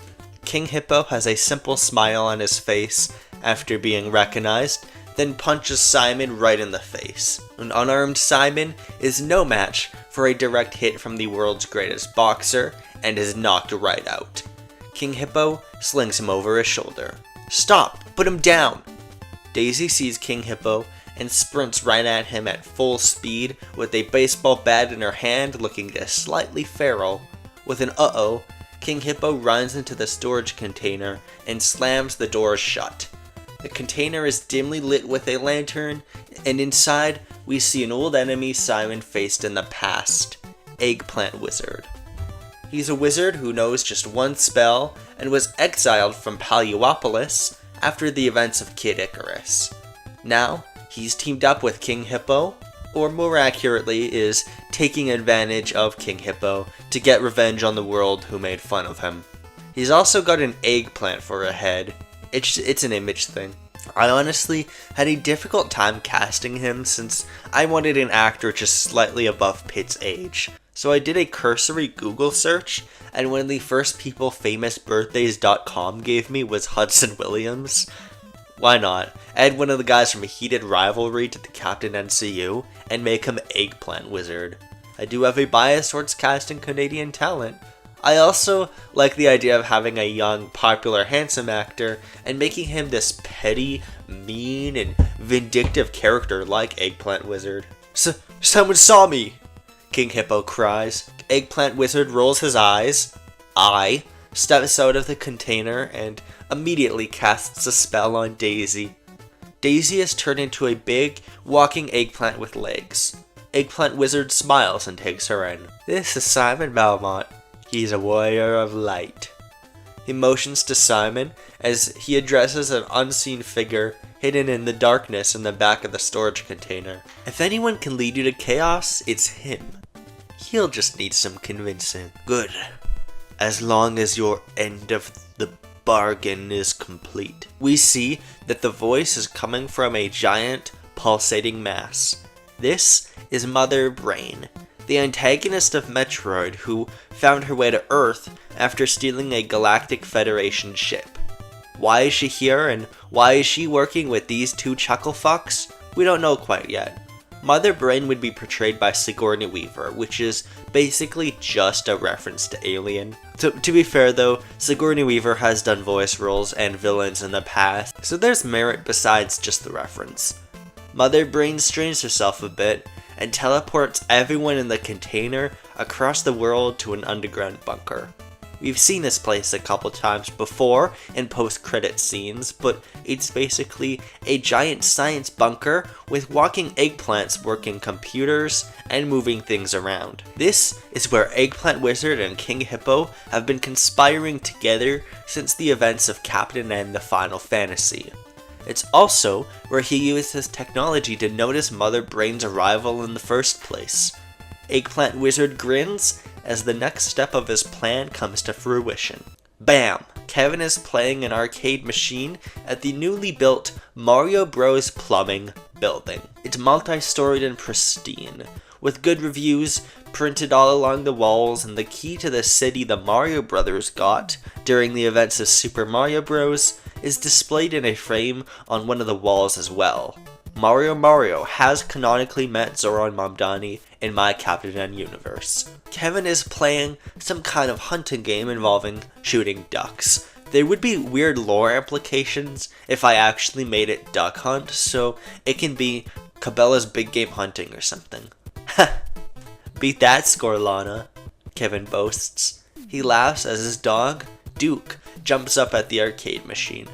King Hippo has a simple smile on his face after being recognized, then punches Simon right in the face. An unarmed Simon is no match for a direct hit from the world's greatest boxer and is knocked right out. King Hippo slings him over his shoulder. Stop! Put him down! Daisy sees King Hippo and sprints right at him at full speed with a baseball bat in her hand, looking just slightly feral. With an uh-oh, King Hippo runs into the storage container and slams the doors shut. The container is dimly lit with a lantern, and inside we see an old enemy Simon faced in the past, Eggplant Wizard. He's a wizard who knows just one spell and was exiled from Paleopolis after the events of Kid Icarus. Now, he's teamed up with King Hippo, or more accurately is taking advantage of King Hippo to get revenge on the world who made fun of him. He's also got an eggplant for a head. It's an image thing. I honestly had a difficult time casting him since I wanted an actor just slightly above Pitt's age. So I did a cursory Google search, and one of the first people famousbirthdays.com gave me was Hudson Williams. Why not? Add one of the guys from Heated Rivalry to the Captain NCU, and make him Eggplant Wizard. I do have a bias towards casting Canadian talent. I also like the idea of having a young, popular, handsome actor, and making him this petty, mean, and vindictive character like Eggplant Wizard. Someone saw me! King Hippo cries. Eggplant Wizard rolls his eyes. Steps out of the container and immediately casts a spell on Daisy. Daisy is turned into a big, walking eggplant with legs. Eggplant Wizard smiles and takes her in. This is Simon Belmont. He's a warrior of light. He motions to Simon as he addresses an unseen figure hidden in the darkness in the back of the storage container. If anyone can lead you to chaos, it's him. He'll just need some convincing. Good. As long as your end of the bargain is complete. We see that the voice is coming from a giant, pulsating mass. This is Mother Brain, the antagonist of Metroid, who found her way to Earth after stealing a Galactic Federation ship. Why is she here, and why is she working with these two chuckle fucks? We don't know quite yet. Mother Brain would be portrayed by Sigourney Weaver, which is basically just a reference to Alien. To be fair though, Sigourney Weaver has done voice roles and villains in the past, so there's merit besides just the reference. Mother Brain strains herself a bit and teleports everyone in the container across the world to an underground bunker. We've seen this place a couple times before in post-credit scenes, but it's basically a giant science bunker with walking eggplants working computers and moving things around. This is where Eggplant Wizard and King Hippo have been conspiring together since the events of Captain N the Final Fantasy. It's also where he used his technology to notice Mother Brain's arrival in the first place. Eggplant Wizard grins as the next step of his plan comes to fruition. Bam! Kevin is playing an arcade machine at the newly built Mario Bros. Plumbing building. It's multi-storied and pristine, with good reviews printed all along the walls, and the key to the city the Mario Brothers got during the events of Super Mario Bros. Is displayed in a frame on one of the walls as well. Mario has canonically met Zoran Mamdani in my Captain N universe. Kevin is playing some kind of hunting game involving shooting ducks. There would be weird lore implications if I actually made it Duck Hunt, so it can be Cabela's Big Game Hunting or something. Ha! Beat that score, Lana, Kevin boasts. He laughs as his dog, Duke, jumps up at the arcade machine.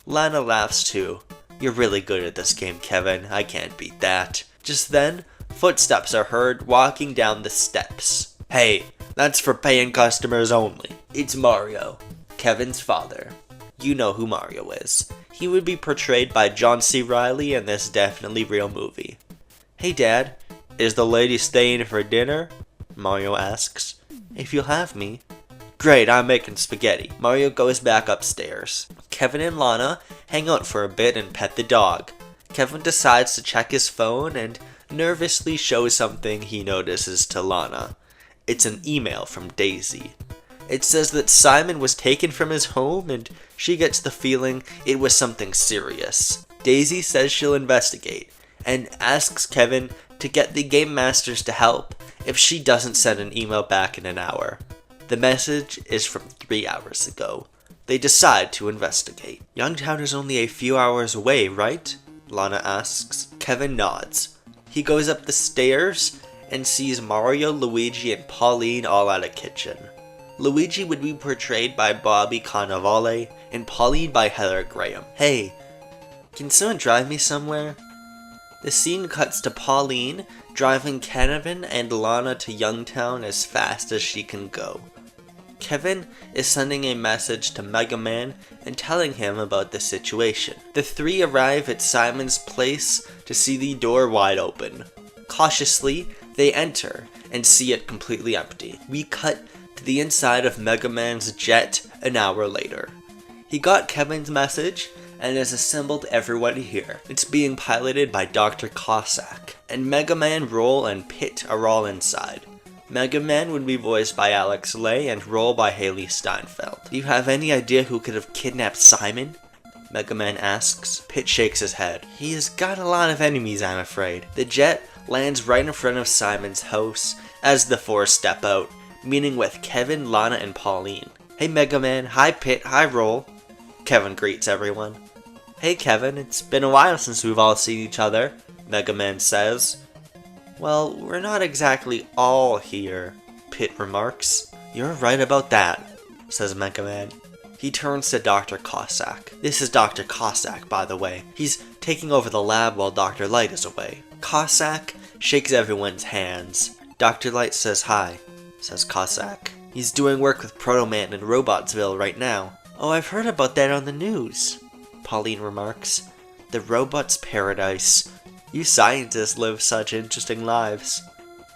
Lana laughs too. You're really good at this game, Kevin. I can't beat that. Just then, footsteps are heard walking down the steps. Hey, that's for paying customers only. It's Mario, Kevin's father. You know who Mario is. He would be portrayed by John C. Reilly in this definitely real movie. Hey Dad, is the lady staying for dinner? Mario asks. If you'll have me. Great, I'm making spaghetti. Mario goes back upstairs. Kevin and Lana hang out for a bit and pet the dog. Kevin decides to check his phone and nervously shows something he notices to Lana. It's an email from Daisy. It says that Simon was taken from his home and she gets the feeling it was something serious. Daisy says she'll investigate and asks Kevin to get the Game Masters to help if she doesn't send an email back in an hour. The message is from 3 hours ago. They decide to investigate. Youngtown is only a few hours away, right? Lana asks. Kevin nods. He goes up the stairs and sees Mario, Luigi, and Pauline all at a kitchen. Luigi would be portrayed by Bobby Cannavale and Pauline by Heather Graham. Hey, can someone drive me somewhere? The scene cuts to Pauline driving Kevin and Lana to Youngtown as fast as she can go. Kevin is sending a message to Mega Man and telling him about the situation. The three arrive at Simon's place to see the door wide open. Cautiously, they enter and see it completely empty. We cut to the inside of Mega Man's jet an hour later. He got Kevin's message and has assembled everybody here. It's being piloted by Dr. Cossack, and Mega Man, Roll, and Pit are all inside. Mega Man would be voiced by Alex Lay and Roll by Haley Steinfeld. Do you have any idea who could have kidnapped Simon? Mega Man asks. Pit shakes his head. He has got a lot of enemies, I'm afraid. The jet lands right in front of Simon's house as the four step out, meeting with Kevin, Lana, and Pauline. Hey Mega Man, hi Pit, hi Roll. Kevin greets everyone. Hey Kevin, it's been a while since we've all seen each other, Mega Man says. Well, we're not exactly all here, Pit remarks. You're right about that, says Mega Man. He turns to Dr. Cossack. This is Dr. Cossack, by the way. He's taking over the lab while Dr. Light is away. Cossack shakes everyone's hands. Dr. Light says hi, says Cossack. He's doing work with Proto Man in Robotsville right now. Oh, I've heard about that on the news, Pauline remarks. The robot's paradise. You scientists live such interesting lives.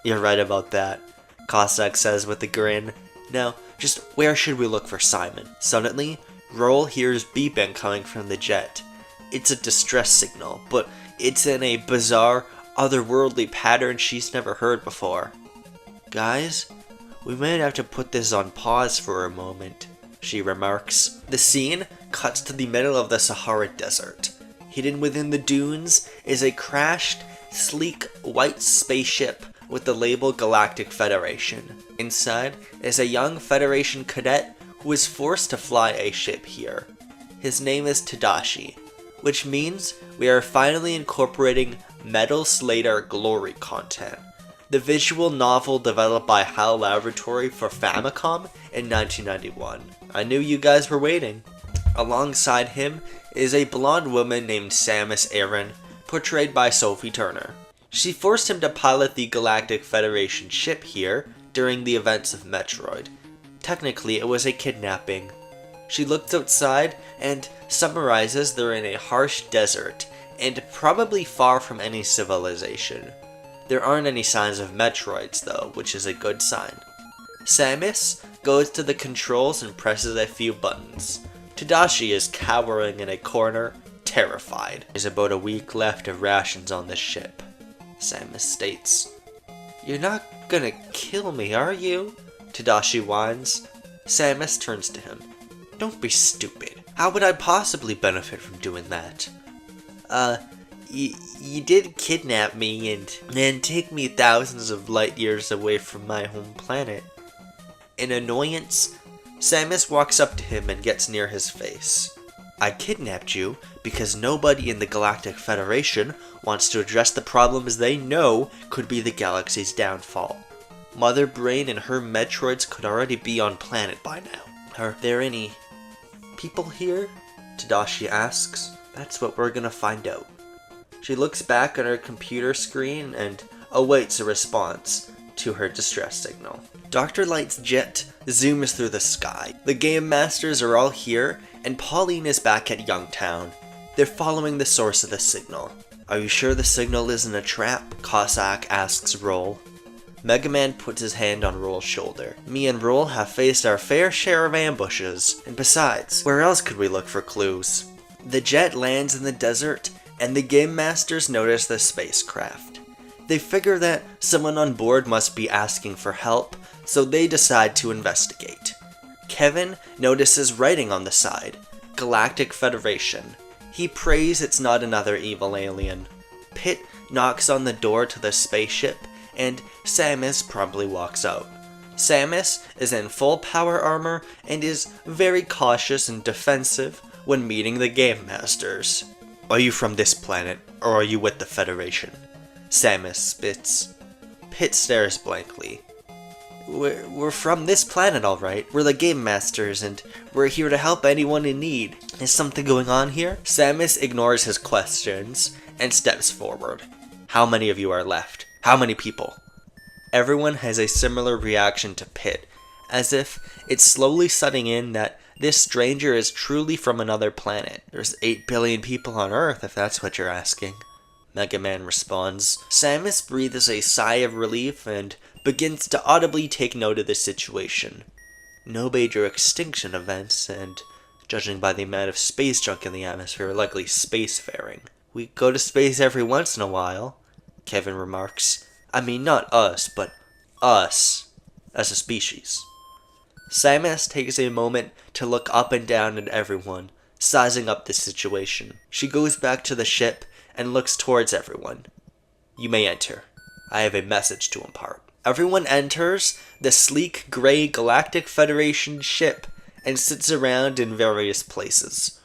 You're right about that, Cossack says with a grin. Now, just where should we look for Simon? Suddenly, Roll hears beeping coming from the jet. It's a distress signal, but it's in a bizarre, otherworldly pattern she's never heard before. Guys, we might have to put this on pause for a moment, she remarks. The scene cuts to the middle of the Sahara Desert. Hidden within the dunes is a crashed, sleek, white spaceship with the label Galactic Federation. Inside is a young Federation cadet who is forced to fly a ship here. His name is Tadashi, which means we are finally incorporating Metal Slayer Glory content, the visual novel developed by HAL Laboratory for Famicom in 1991. I knew you guys were waiting. Alongside him is a blonde woman named Samus Aran, portrayed by Sophie Turner. She forced him to pilot the Galactic Federation ship here during the events of Metroid. Technically, it was a kidnapping. She looks outside and summarizes they're in a harsh desert and probably far from any civilization. There aren't any signs of Metroids though, which is a good sign. Samus goes to the controls and presses a few buttons. Tadashi is cowering in a corner, terrified. There's about a week left of rations on the ship, Samus states. You're not gonna kill me, are you? Tadashi whines. Samus turns to him. Don't be stupid. How would I possibly benefit from doing that? You did kidnap me and take me thousands of light years away from my home planet. In annoyance, Samus walks up to him and gets near his face. I kidnapped you because nobody in the Galactic Federation wants to address the problems they know could be the galaxy's downfall. Mother Brain and her Metroids could already be on planet by now. Are there any people here? Tadashi asks. That's what we're gonna find out. She looks back at her computer screen and awaits a response to her distress signal. Dr. Light's jet zooms through the sky. The Game Masters are all here and Pauline is back at Youngtown. They're following the source of the signal. Are you sure the signal isn't a trap? Cossack asks Roll. Mega Man puts his hand on Roll's shoulder. Me and Roll have faced our fair share of ambushes, and besides, where else could we look for clues? The jet lands in the desert, and the Game Masters notice the spacecraft. They figure that someone on board must be asking for help, so they decide to investigate. Kevin notices writing on the side, Galactic Federation. He prays it's not another evil alien. Pit knocks on the door to the spaceship, and Samus promptly walks out. Samus is in full power armor and is very cautious and defensive when meeting the Game Masters. Are you from this planet, or are you with the Federation? Samus spits. Pit stares blankly. We're from this planet, alright. We're the Game Masters, and we're here to help anyone in need. Is something going on here? Samus ignores his questions and steps forward. How many of you are left? How many people? Everyone has a similar reaction to Pit, as if it's slowly setting in that this stranger is truly from another planet. There's 8 billion people on Earth, if that's what you're asking. Mega Man responds. Samus breathes a sigh of relief and begins to audibly take note of the situation. No major extinction events, and judging by the amount of space junk in the atmosphere, likely spacefaring. We go to space every once in a while, Kevin remarks. I mean, not us, but us as a species. Samus takes a moment to look up and down at everyone, sizing up the situation. She goes back to the ship and looks towards everyone. You may enter. I have a message to impart. Everyone enters the sleek gray Galactic Federation ship and sits around in various places.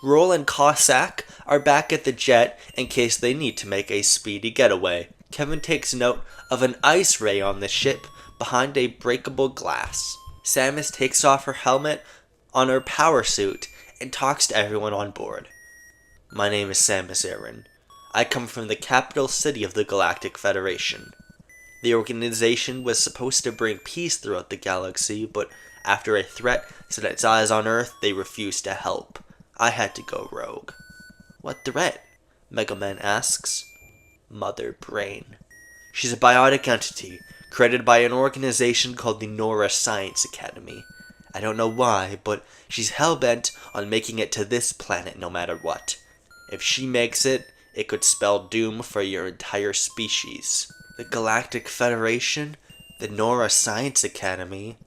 Roll and Cossack are back at the jet in case they need to make a speedy getaway. Kevin takes note of an ice ray on the ship behind a breakable glass. Samus takes off her helmet on her power suit and talks to everyone on board. My name is Samus Aran. I come from the capital city of the Galactic Federation. The organization was supposed to bring peace throughout the galaxy, but after a threat set its eyes on Earth, they refused to help. I had to go rogue. What threat? Mega Man asks. Mother Brain. She's a biotic entity, created by an organization called the Nora Science Academy. I don't know why, but she's hell-bent on making it to this planet no matter what. If she makes it, it could spell doom for your entire species. The Galactic Federation? The Nora Science Academy?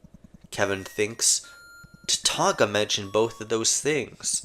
Kevin thinks. Tatanka mentioned both of those things.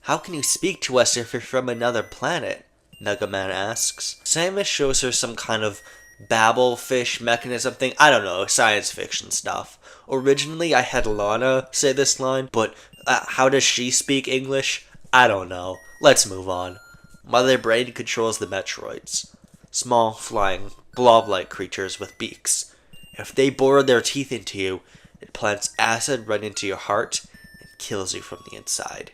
How can you speak to us if you're from another planet? Mega Man asks. Samus shows her some kind of babble fish mechanism thing. I don't know, science fiction stuff. Originally, I had Lana say this line, but how does she speak English? I don't know. Let's move on. Mother Brain controls the Metroids. Small, flying, blob-like creatures with beaks. If they bore their teeth into you, it plants acid right into your heart and kills you from the inside.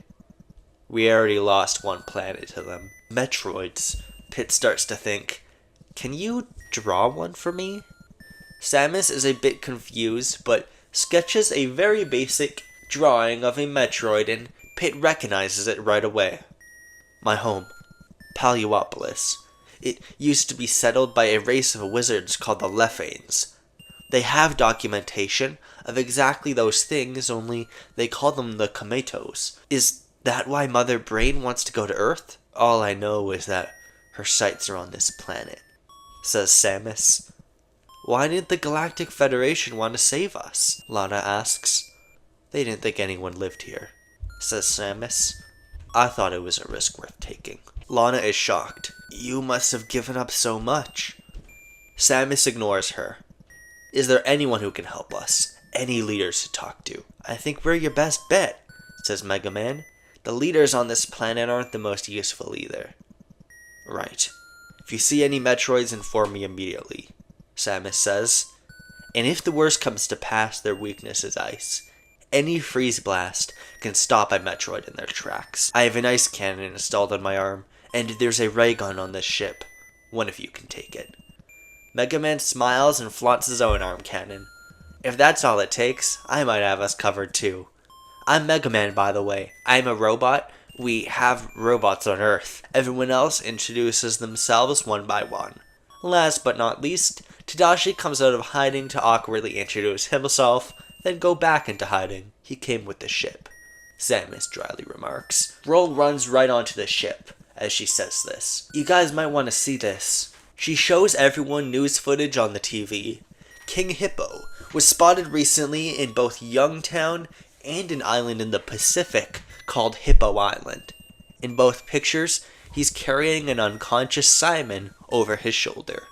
We already lost one planet to them. Metroids. Pit starts to think, can you draw one for me? Samus is a bit confused, but sketches a very basic drawing of a Metroid, and Pit recognizes it right away. My home, Paluopolis. It used to be settled by a race of wizards called the Lephanes. They have documentation of exactly those things, only they call them the Kometos. Is that why Mother Brain wants to go to Earth? All I know is that her sights are on this planet, says Samus. Why didn't the Galactic Federation want to save us? Lana asks. They didn't think anyone lived here, says Samus. I thought it was a risk worth taking. Lana is shocked. You must have given up so much. Samus ignores her. Is there anyone who can help us? Any leaders to talk to? I think we're your best bet, says Mega Man. The leaders on this planet aren't the most useful either. Right. If you see any Metroids, inform me immediately, Samus says. And if the worst comes to pass, their weakness is ice. Any freeze blast can stop a Metroid in their tracks. I have an ice cannon installed on my arm, and there's a ray gun on this ship. One of you can take it. Mega Man smiles and flaunts his own arm cannon. If that's all it takes, I might have us covered too. I'm Mega Man, by the way. I'm a robot. We have robots on Earth. Everyone else introduces themselves one by one. Last but not least, Tadashi comes out of hiding to awkwardly introduce himself, then go back into hiding. He came with the ship, Samus dryly remarks. Roll runs right onto the ship as she says this. You guys might want to see this. She shows everyone news footage on the TV. King Hippo was spotted recently in both Youngtown and an island in the Pacific called Hippo Island. In both pictures, he's carrying an unconscious Simon over his shoulder.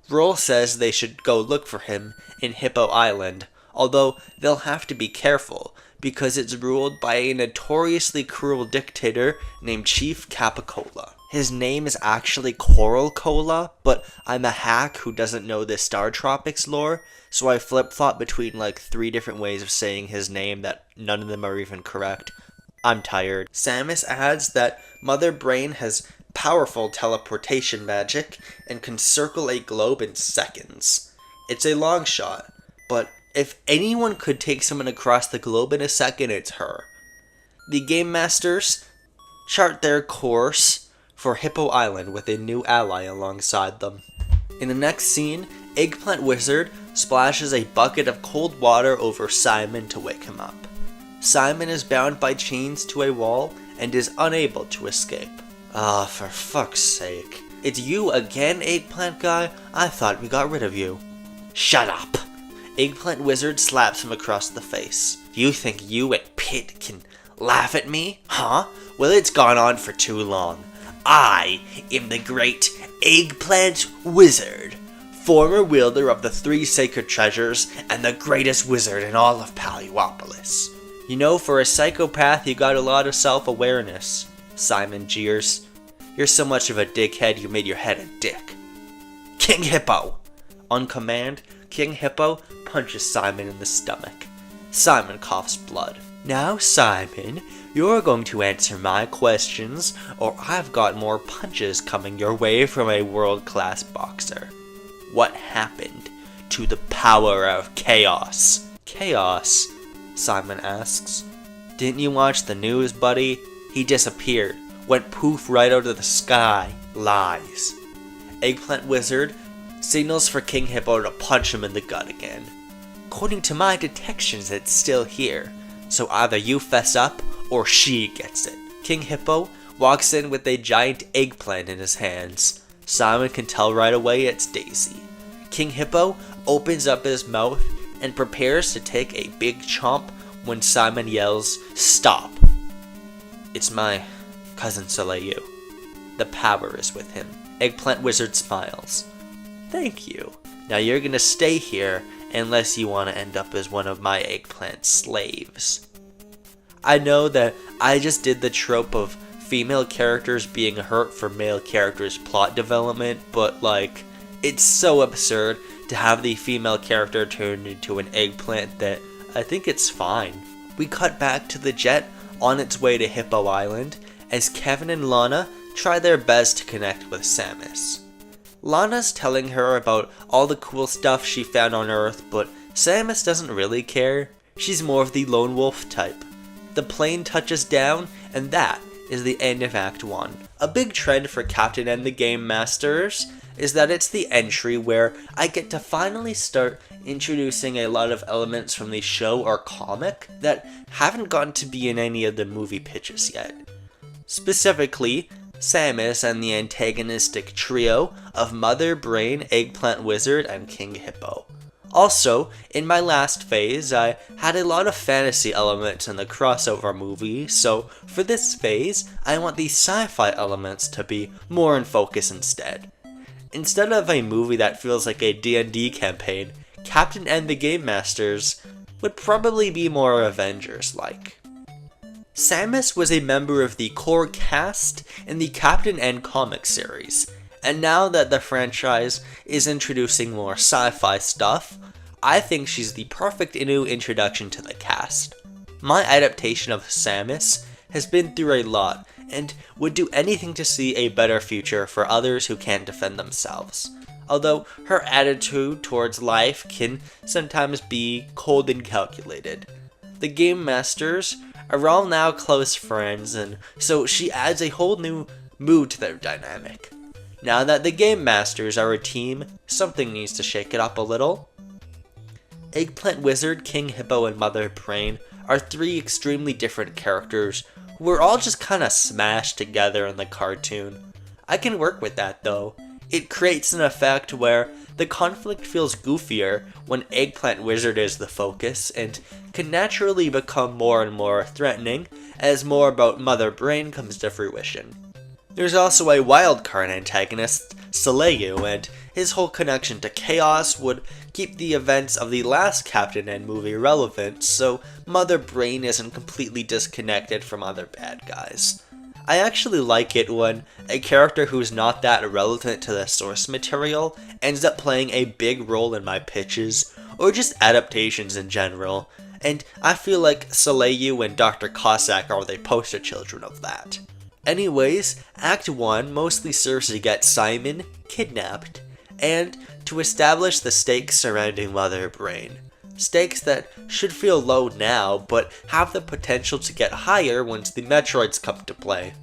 Roll says they should go look for him in Hippo Island, although they'll have to be careful because it's ruled by a notoriously cruel dictator named Chief Capicola. His name is actually Coral Cola, but I'm a hack who doesn't know the Star Tropics lore, so I flip-flop between like 3 different ways of saying his name that none of them are even correct. I'm tired. Samus adds that Mother Brain has powerful teleportation magic and can circle a globe in seconds. It's a long shot, but if anyone could take someone across the globe in a second, it's her. The Game Masters chart their course for Hippo Island with a new ally alongside them. In the next scene, Eggplant Wizard splashes a bucket of cold water over Simon to wake him up. Simon is bound by chains to a wall and is unable to escape. Ah, for fuck's sake. It's you again, Eggplant Guy? I thought we got rid of you. Shut up! Eggplant Wizard slaps him across the face. You think you and Pit can laugh at me? Huh? Well, it's gone on for too long. I am the great Eggplant Wizard, former wielder of the 3 sacred treasures and the greatest wizard in all of Paliopolis. You know, for a psychopath, you got a lot of self-awareness. Simon jeers. You're so much of a dickhead you made your head a dick. King Hippo! On command, King Hippo punches Simon in the stomach. Simon coughs blood. Now, Simon, you're going to answer my questions, or I've got more punches coming your way from a world-class boxer. What happened to the power of chaos? Chaos? Simon asks. Didn't you watch the news, buddy? He disappeared. Went poof right out of the sky. Lies. Eggplant Wizard signals for King Hippo to punch him in the gut again. According to my detections, it's still here. So either you fess up, or she gets it. King Hippo walks in with a giant eggplant in his hands. Simon can tell right away it's Daisy. King Hippo opens up his mouth and prepares to take a big chomp when Simon yells, "Stop!" It's my cousin Soleil. The power is with him. Eggplant Wizard smiles. Thank you. Now you're gonna stay here unless you want to end up as one of my eggplant slaves. I know that I just did the trope of female characters being hurt for male characters' plot development, but like, it's so absurd to have the female character turned into an eggplant that I think it's fine. We cut back to the jet on its way to Hippo Island as Kevin and Lana try their best to connect with Samus. Lana's telling her about all the cool stuff she found on Earth, but Samus doesn't really care. She's more of the lone wolf type. The plane touches down, and that is the end of Act 1. A big trend for Captain and the Game Masters is that it's the entry where I get to finally start introducing a lot of elements from the show or comic that haven't gotten to be in any of the movie pitches yet. Specifically, Samus and the antagonistic trio of Mother Brain, Eggplant Wizard, and King Hippo. Also, in my last phase, I had a lot of fantasy elements in the crossover movie, so for this phase, I want the sci-fi elements to be more in focus instead. Instead of a movie that feels like a D&D campaign, Captain and the Game Masters would probably be more Avengers-like. Samus was a member of the core cast in the Captain N comic series, and now that the franchise is introducing more sci-fi stuff, I think she's the perfect new introduction to the cast. My adaptation of Samus has been through a lot, and would do anything to see a better future for others who can't defend themselves. Although her attitude towards life can sometimes be cold and calculated. The game masters are all now close friends, and so she adds a whole new mood to their dynamic. Now that the game masters are a team, something needs to shake it up a little. Eggplant Wizard, King Hippo, and Mother Brain are three extremely different characters who were all just kinda smashed together in the cartoon. I can work with that though. It creates an effect where the conflict feels goofier when Eggplant Wizard is the focus, and can naturally become more and more threatening as more about Mother Brain comes to fruition. There's also a wildcard antagonist, Saleyu, and his whole connection to chaos would keep the events of the last Captain N movie relevant, so Mother Brain isn't completely disconnected from other bad guys. I actually like it when a character who's not that relevant to the source material ends up playing a big role in my pitches, or just adaptations in general, and I feel like Saleyu and Dr. Cossack are the poster children of that. Anyways, Act 1 mostly serves to get Simon kidnapped, and to establish the stakes surrounding Mother Brain. Stakes that should feel low now, but have the potential to get higher once the Metroids come to play.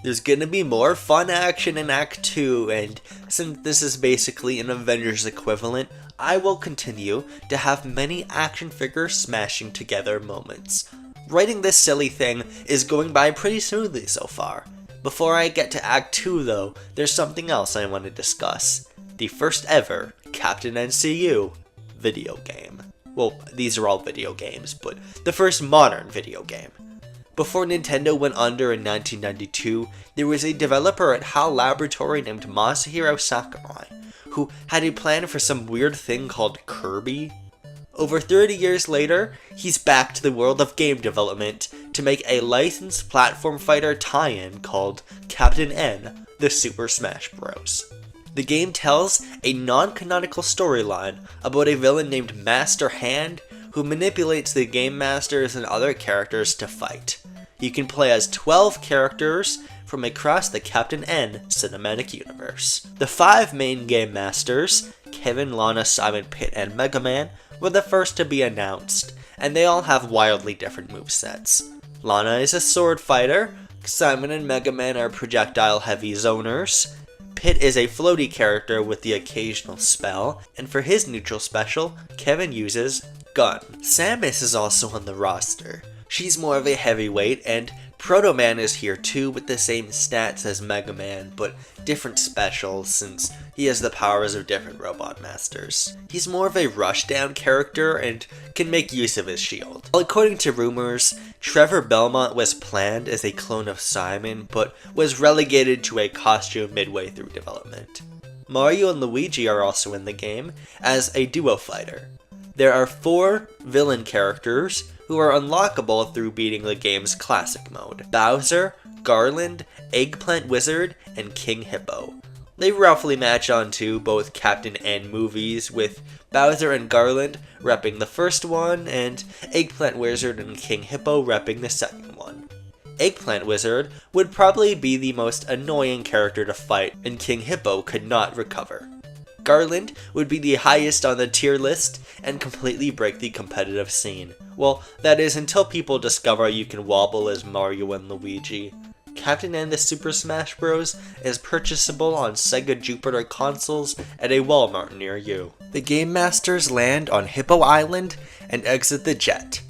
There's gonna be more fun action in Act 2, and since this is basically an Avengers equivalent, I will continue to have many action figure smashing together moments. Writing this silly thing is going by pretty smoothly so far. Before I get to Act 2 though, there's something else I want to discuss. The first ever Captain NCU video game. Well, these are all video games, but the first modern video game. Before Nintendo went under in 1992, there was a developer at HAL Laboratory named Masahiro Sakurai, who had a plan for some weird thing called Kirby. Over 30 years later, he's back to the world of game development to make a licensed platform fighter tie-in called Captain N, the Super Smash Bros. The game tells a non-canonical storyline about a villain named Master Hand who manipulates the game masters and other characters to fight. You can play as 12 characters from across the Captain N cinematic universe. The 5 main game masters, Kevin, Lana, Simon, Pit, and Mega Man, were the first to be announced, and they all have wildly different movesets. Lana is a sword fighter, Simon and Mega Man are projectile-heavy zoners, Pit is a floaty character with the occasional spell, and for his neutral special, Kevin uses Gun. Samus is also on the roster. She's more of a heavyweight, and Proto Man is here too with the same stats as Mega Man, but different specials since he has the powers of different robot masters. He's more of a rushdown character and can make use of his shield. Well, according to rumors, Trevor Belmont was planned as a clone of Simon, but was relegated to a costume midway through development. Mario and Luigi are also in the game as a duo fighter. There are 4 villain characters who are unlockable through beating the game's classic mode: Bowser, Garland, Eggplant Wizard, and King Hippo. They roughly match onto both Captain N movies, with Bowser and Garland repping the first one, and Eggplant Wizard and King Hippo repping the second one. Eggplant Wizard would probably be the most annoying character to fight, and King Hippo could not recover. Garland would be the highest on the tier list and completely break the competitive scene. Well, that is until people discover you can wobble as Mario and Luigi. Captain N the Super Smash Bros. Is purchasable on Sega Jupiter consoles at a Walmart near you. The Game Masters land on Hippo Island and exit the jet.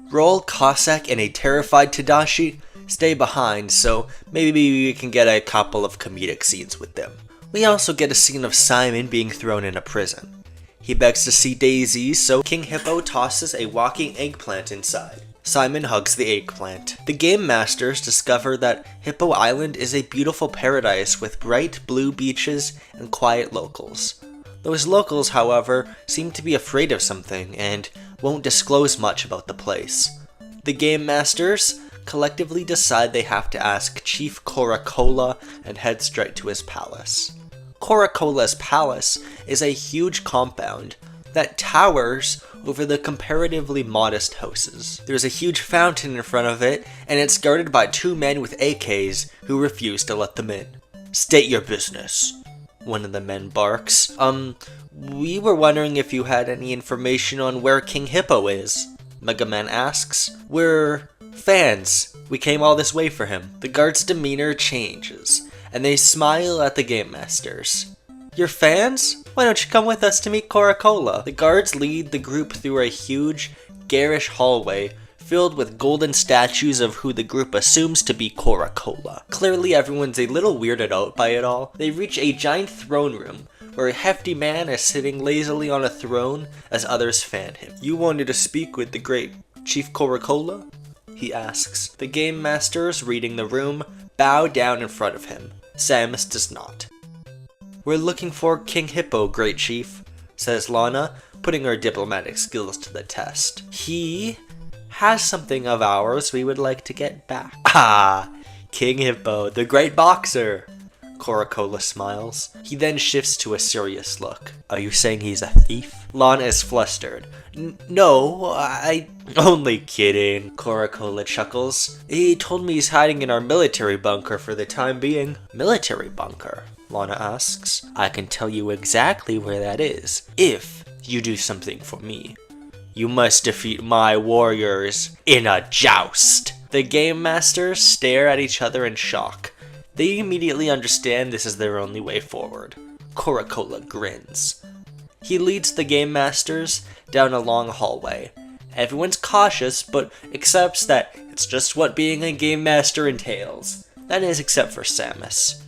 Roll, Cossack, and a terrified Tadashi stay behind, so maybe we can get a couple of comedic scenes with them. We also get a scene of Simon being thrown in a prison. He begs to see Daisy, so King Hippo tosses a walking eggplant inside. Simon hugs the eggplant. The Game Masters discover that Hippo Island is a beautiful paradise with bright blue beaches and quiet locals. Those locals, however, seem to be afraid of something and won't disclose much about the place. The Game Masters collectively decide they have to ask Chief Coca-Cola and head straight to his palace. Coca-Cola's palace is a huge compound that towers over the comparatively modest houses. There's a huge fountain in front of it, and it's guarded by 2 men with AKs who refuse to let them in. "State your business," one of the men barks. We were wondering if you had any information on where King Hippo is." Mega Man asks. We're fans. We came all this way for him. The guards' demeanor changes, and they smile at the Game Masters. You're fans? Why don't you come with us to meet Coca-Cola? The guards lead the group through a huge, garish hallway filled with golden statues of who the group assumes to be Coca-Cola. Clearly everyone's a little weirded out by it all. They reach a giant throne room where a hefty man is sitting lazily on a throne as others fan him. You wanted to speak with the great Chief Coca-Cola? He asks. The Game Masters reading the room bow down in front of him. Samus does not. We're looking for King Hippo, Great Chief, says Lana, putting her diplomatic skills to the test. He has something of ours we would like to get back. Ah, King Hippo, the great boxer. Coca-Cola smiles. He then shifts to a serious look. Are you saying he's a thief? Lana is flustered. No, I... Only kidding, Coca-Cola chuckles. He told me he's hiding in our military bunker for the time being. Military bunker? Lana asks. I can tell you exactly where that is, if you do something for me. You must defeat my warriors in a joust. The Game Masters stare at each other in shock. They immediately understand this is their only way forward. Coca-Cola grins. He leads the Game Masters down a long hallway. Everyone's cautious, but accepts that it's just what being a Game Master entails. That is, except for Samus.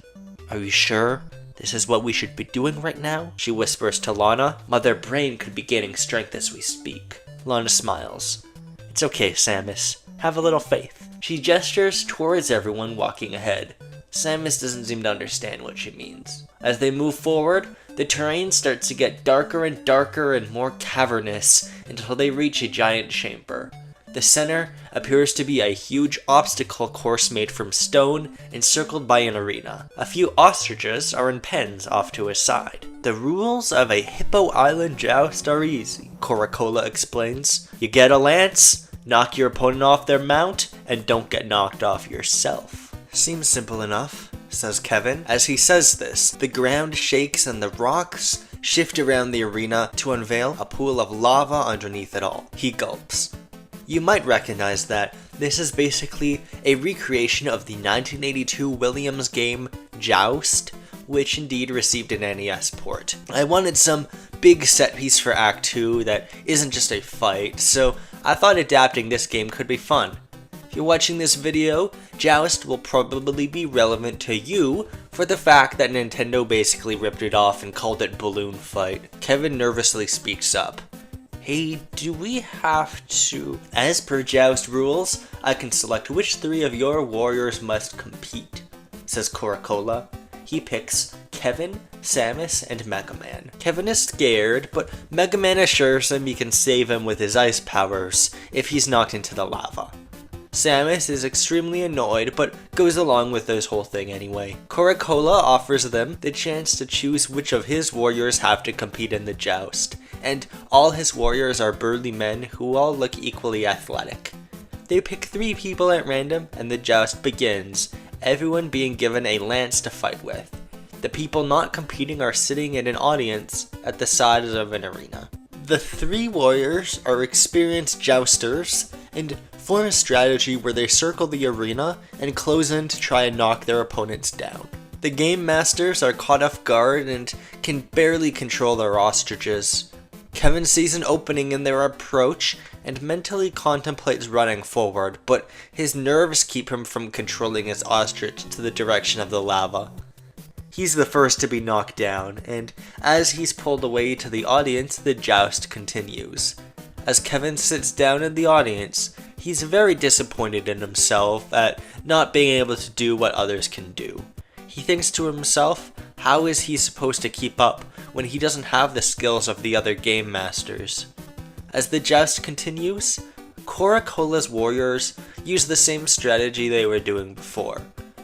Are you sure this is what we should be doing right now? She whispers to Lana. Mother Brain could be gaining strength as we speak. Lana smiles. It's okay, Samus. Have a little faith. She gestures towards everyone walking ahead. Samus doesn't seem to understand what she means. As they move forward, the terrain starts to get darker and darker and more cavernous until they reach a giant chamber. The center appears to be a huge obstacle course made from stone encircled by an arena. A few ostriches are in pens off to his side. The rules of a Hippo Island joust are easy, Coca-Cola explains. You get a lance, knock your opponent off their mount, and don't get knocked off yourself. Seems simple enough, says Kevin. As he says this, the ground shakes and the rocks shift around the arena to unveil a pool of lava underneath it all. He gulps. You might recognize that this is basically a recreation of the 1982 Williams game Joust, which indeed received an NES port. I wanted some big set piece for Act 2 that isn't just a fight, so I thought adapting this game could be fun. If you're watching this video, Joust will probably be relevant to you for the fact that Nintendo basically ripped it off and called it Balloon Fight. Kevin nervously speaks up. Hey, do we have to... As per Joust rules, I can select which 3 of your warriors must compete, says Coca-Cola. He picks Kevin, Samus, and Mega Man. Kevin is scared, but Mega Man assures him he can save him with his ice powers if he's knocked into the lava. Samus is extremely annoyed, but goes along with this whole thing anyway. Coca-Cola offers them the chance to choose which of his warriors have to compete in the joust, and all his warriors are burly men who all look equally athletic. They pick 3 people at random, and the joust begins, everyone being given a lance to fight with. The people not competing are sitting in an audience at the sides of an arena. The 3 warriors are experienced jousters, and form a strategy where they circle the arena and close in to try and knock their opponents down. The Game Masters are caught off guard and can barely control their ostriches. Kevin sees an opening in their approach and mentally contemplates running forward, but his nerves keep him from controlling his ostrich to the direction of the lava. He's the first to be knocked down, and as he's pulled away to the audience, the joust continues. As Kevin sits down in the audience, he's very disappointed in himself at not being able to do what others can do. He thinks to himself, how is he supposed to keep up when he doesn't have the skills of the other Game Masters? As the joust continues, Coca-Cola's warriors use the same strategy they were doing before.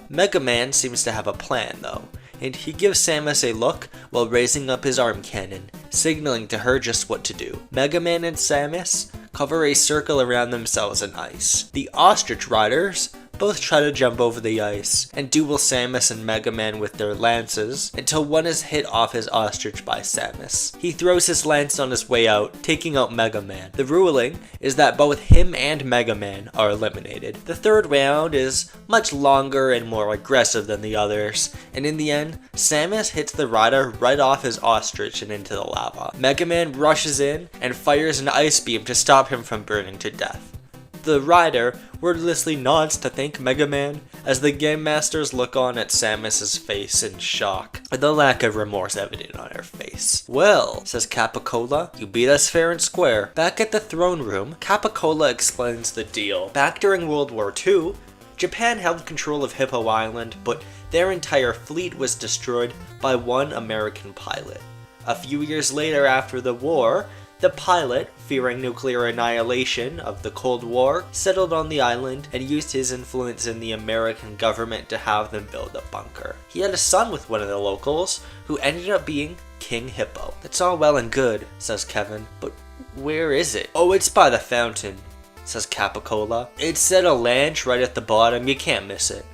Mega Man seems to have a plan though, and he gives Samus a look while raising up his arm cannon, signaling to her just what to do. Mega Man and Samus cover a circle around themselves in ice. The ostrich riders both try to jump over the ice and duel Samus and Mega Man with their lances until one is hit off his ostrich by Samus. He throws his lance on his way out, taking out Mega Man. The ruling is that both him and Mega Man are eliminated. The third round is much longer and more aggressive than the others, and in the end, Samus hits the rider right off his ostrich and into the lava. Mega Man rushes in and fires an ice beam to stop him from burning to death. The rider wordlessly nods to thank Mega Man as the Game Masters look on at Samus's face in shock, with the lack of remorse evident on her face. "Well," says Capicola, "you beat us fair and square." Back at the throne room, Capicola explains the deal. Back during World War II, Japan held control of Hippo Island, but their entire fleet was destroyed by one American pilot. A few years later after the war, the pilot, fearing nuclear annihilation of the Cold War, settled on the island and used his influence in the American government to have them build a bunker. He had a son with one of the locals, who ended up being King Hippo. "That's all well and good," says Kevin, "but where is it?" "Oh, it's by the fountain," says Capicola. "It's set a lanch right at the bottom, you can't miss it."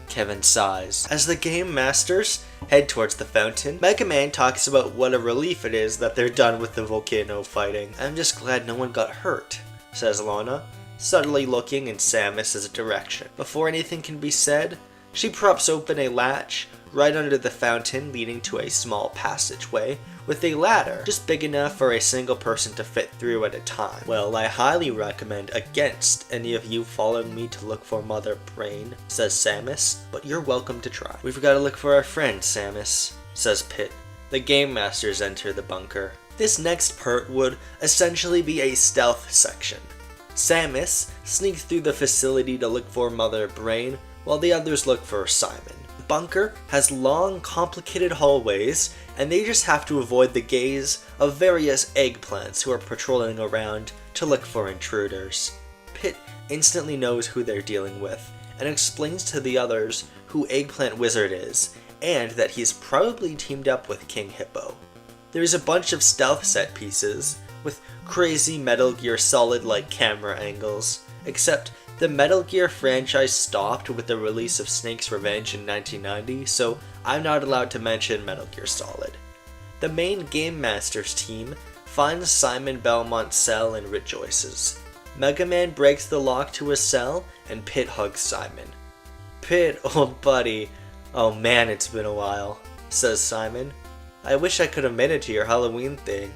Kevin sighs. As the Game Masters head towards the fountain, Mega Man talks about what a relief it is that they're done with the volcano fighting. "I'm just glad no one got hurt," says Lana, subtly looking in Samus's direction. Before anything can be said, she props open a latch right under the fountain leading to a small passageway with a ladder just big enough for a single person to fit through at a time. "Well, I highly recommend against any of you following me to look for Mother Brain," says Samus, "but you're welcome to try." "We've got to look for our friend, Samus," says Pit. The Game Masters enter the bunker. This next part would essentially be a stealth section. Samus sneaks through the facility to look for Mother Brain, while the others look for Simon. The bunker has long, complicated hallways, and they just have to avoid the gaze of various eggplants who are patrolling around to look for intruders. Pit instantly knows who they're dealing with, and explains to the others who Eggplant Wizard is, and that he's probably teamed up with King Hippo. There's a bunch of stealth set pieces, with crazy Metal Gear Solid-like camera angles, except the Metal Gear franchise stopped with the release of Snake's Revenge in 1990, so I'm not allowed to mention Metal Gear Solid. The main Game Masters team finds Simon Belmont's cell and rejoices. Mega Man breaks the lock to his cell, and Pit hugs Simon. "Pit, old buddy, oh man, it's been a while," says Simon. "I wish I could have made it to your Halloween thing,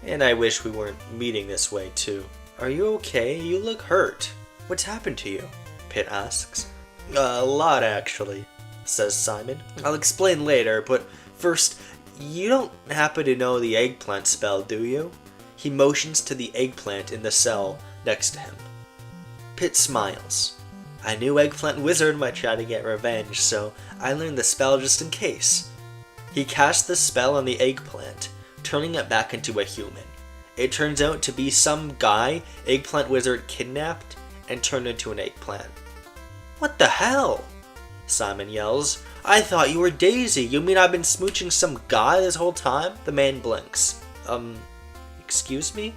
and I wish we weren't meeting this way too." "Are you okay? You look hurt. What's happened to you?" Pit asks. "A lot, actually," says Simon. "I'll explain later, but first, you don't happen to know the eggplant spell, do you?" He motions to the eggplant in the cell next to him. Pit smiles. "I knew Eggplant Wizard might try to get revenge, so I learned the spell just in case." He casts the spell on the eggplant, turning it back into a human. It turns out to be some guy Eggplant Wizard kidnapped and turned into an eggplant. "What the hell?" Simon yells. "I thought you were Daisy. You mean I've been smooching some guy this whole time?" The man blinks. Excuse me?"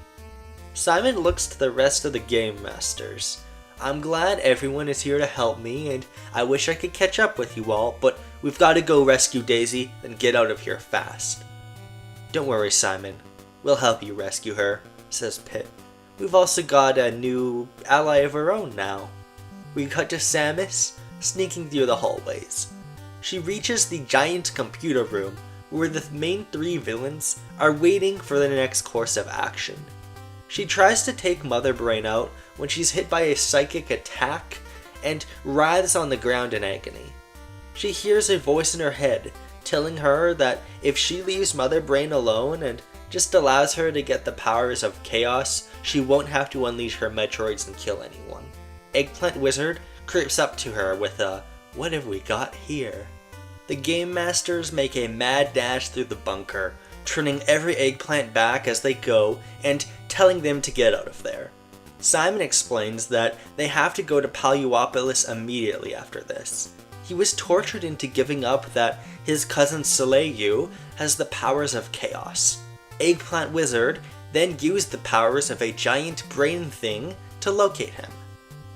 Simon looks to the rest of the Game Masters. "I'm glad everyone is here to help me, and I wish I could catch up with you all, but we've got to go rescue Daisy and get out of here fast." "Don't worry, Simon. We'll help you rescue her," says Pit. "We've also got a new ally of our own now." We cut to Samus sneaking through the hallways. She reaches the giant computer room where the main three villains are waiting for the next course of action. She tries to take Mother Brain out when she's hit by a psychic attack and writhes on the ground in agony. She hears a voice in her head telling her that if she leaves Mother Brain alone and just allows her to get the powers of chaos, she won't have to unleash her Metroids and kill anyone. Eggplant Wizard creeps up to her with a "What have we got here?" The Game Masters make a mad dash through the bunker, turning every eggplant back as they go and telling them to get out of there. Simon explains that they have to go to Paluopolis immediately after this. He was tortured into giving up that his cousin Soleil has the powers of chaos. Eggplant Wizard then used the powers of a giant brain thing to locate him.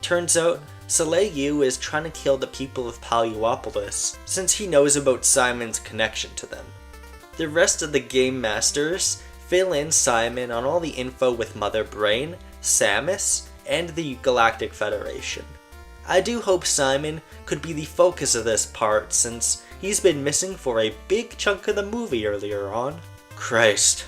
Turns out, Soleil is trying to kill the people of Paliopolis since he knows about Simon's connection to them. The rest of the game masters fill in Simon on all the info with Mother Brain, Samus, and the Galactic Federation. I do hope Simon could be the focus of this part since he's been missing for a big chunk of the movie earlier on. Christ,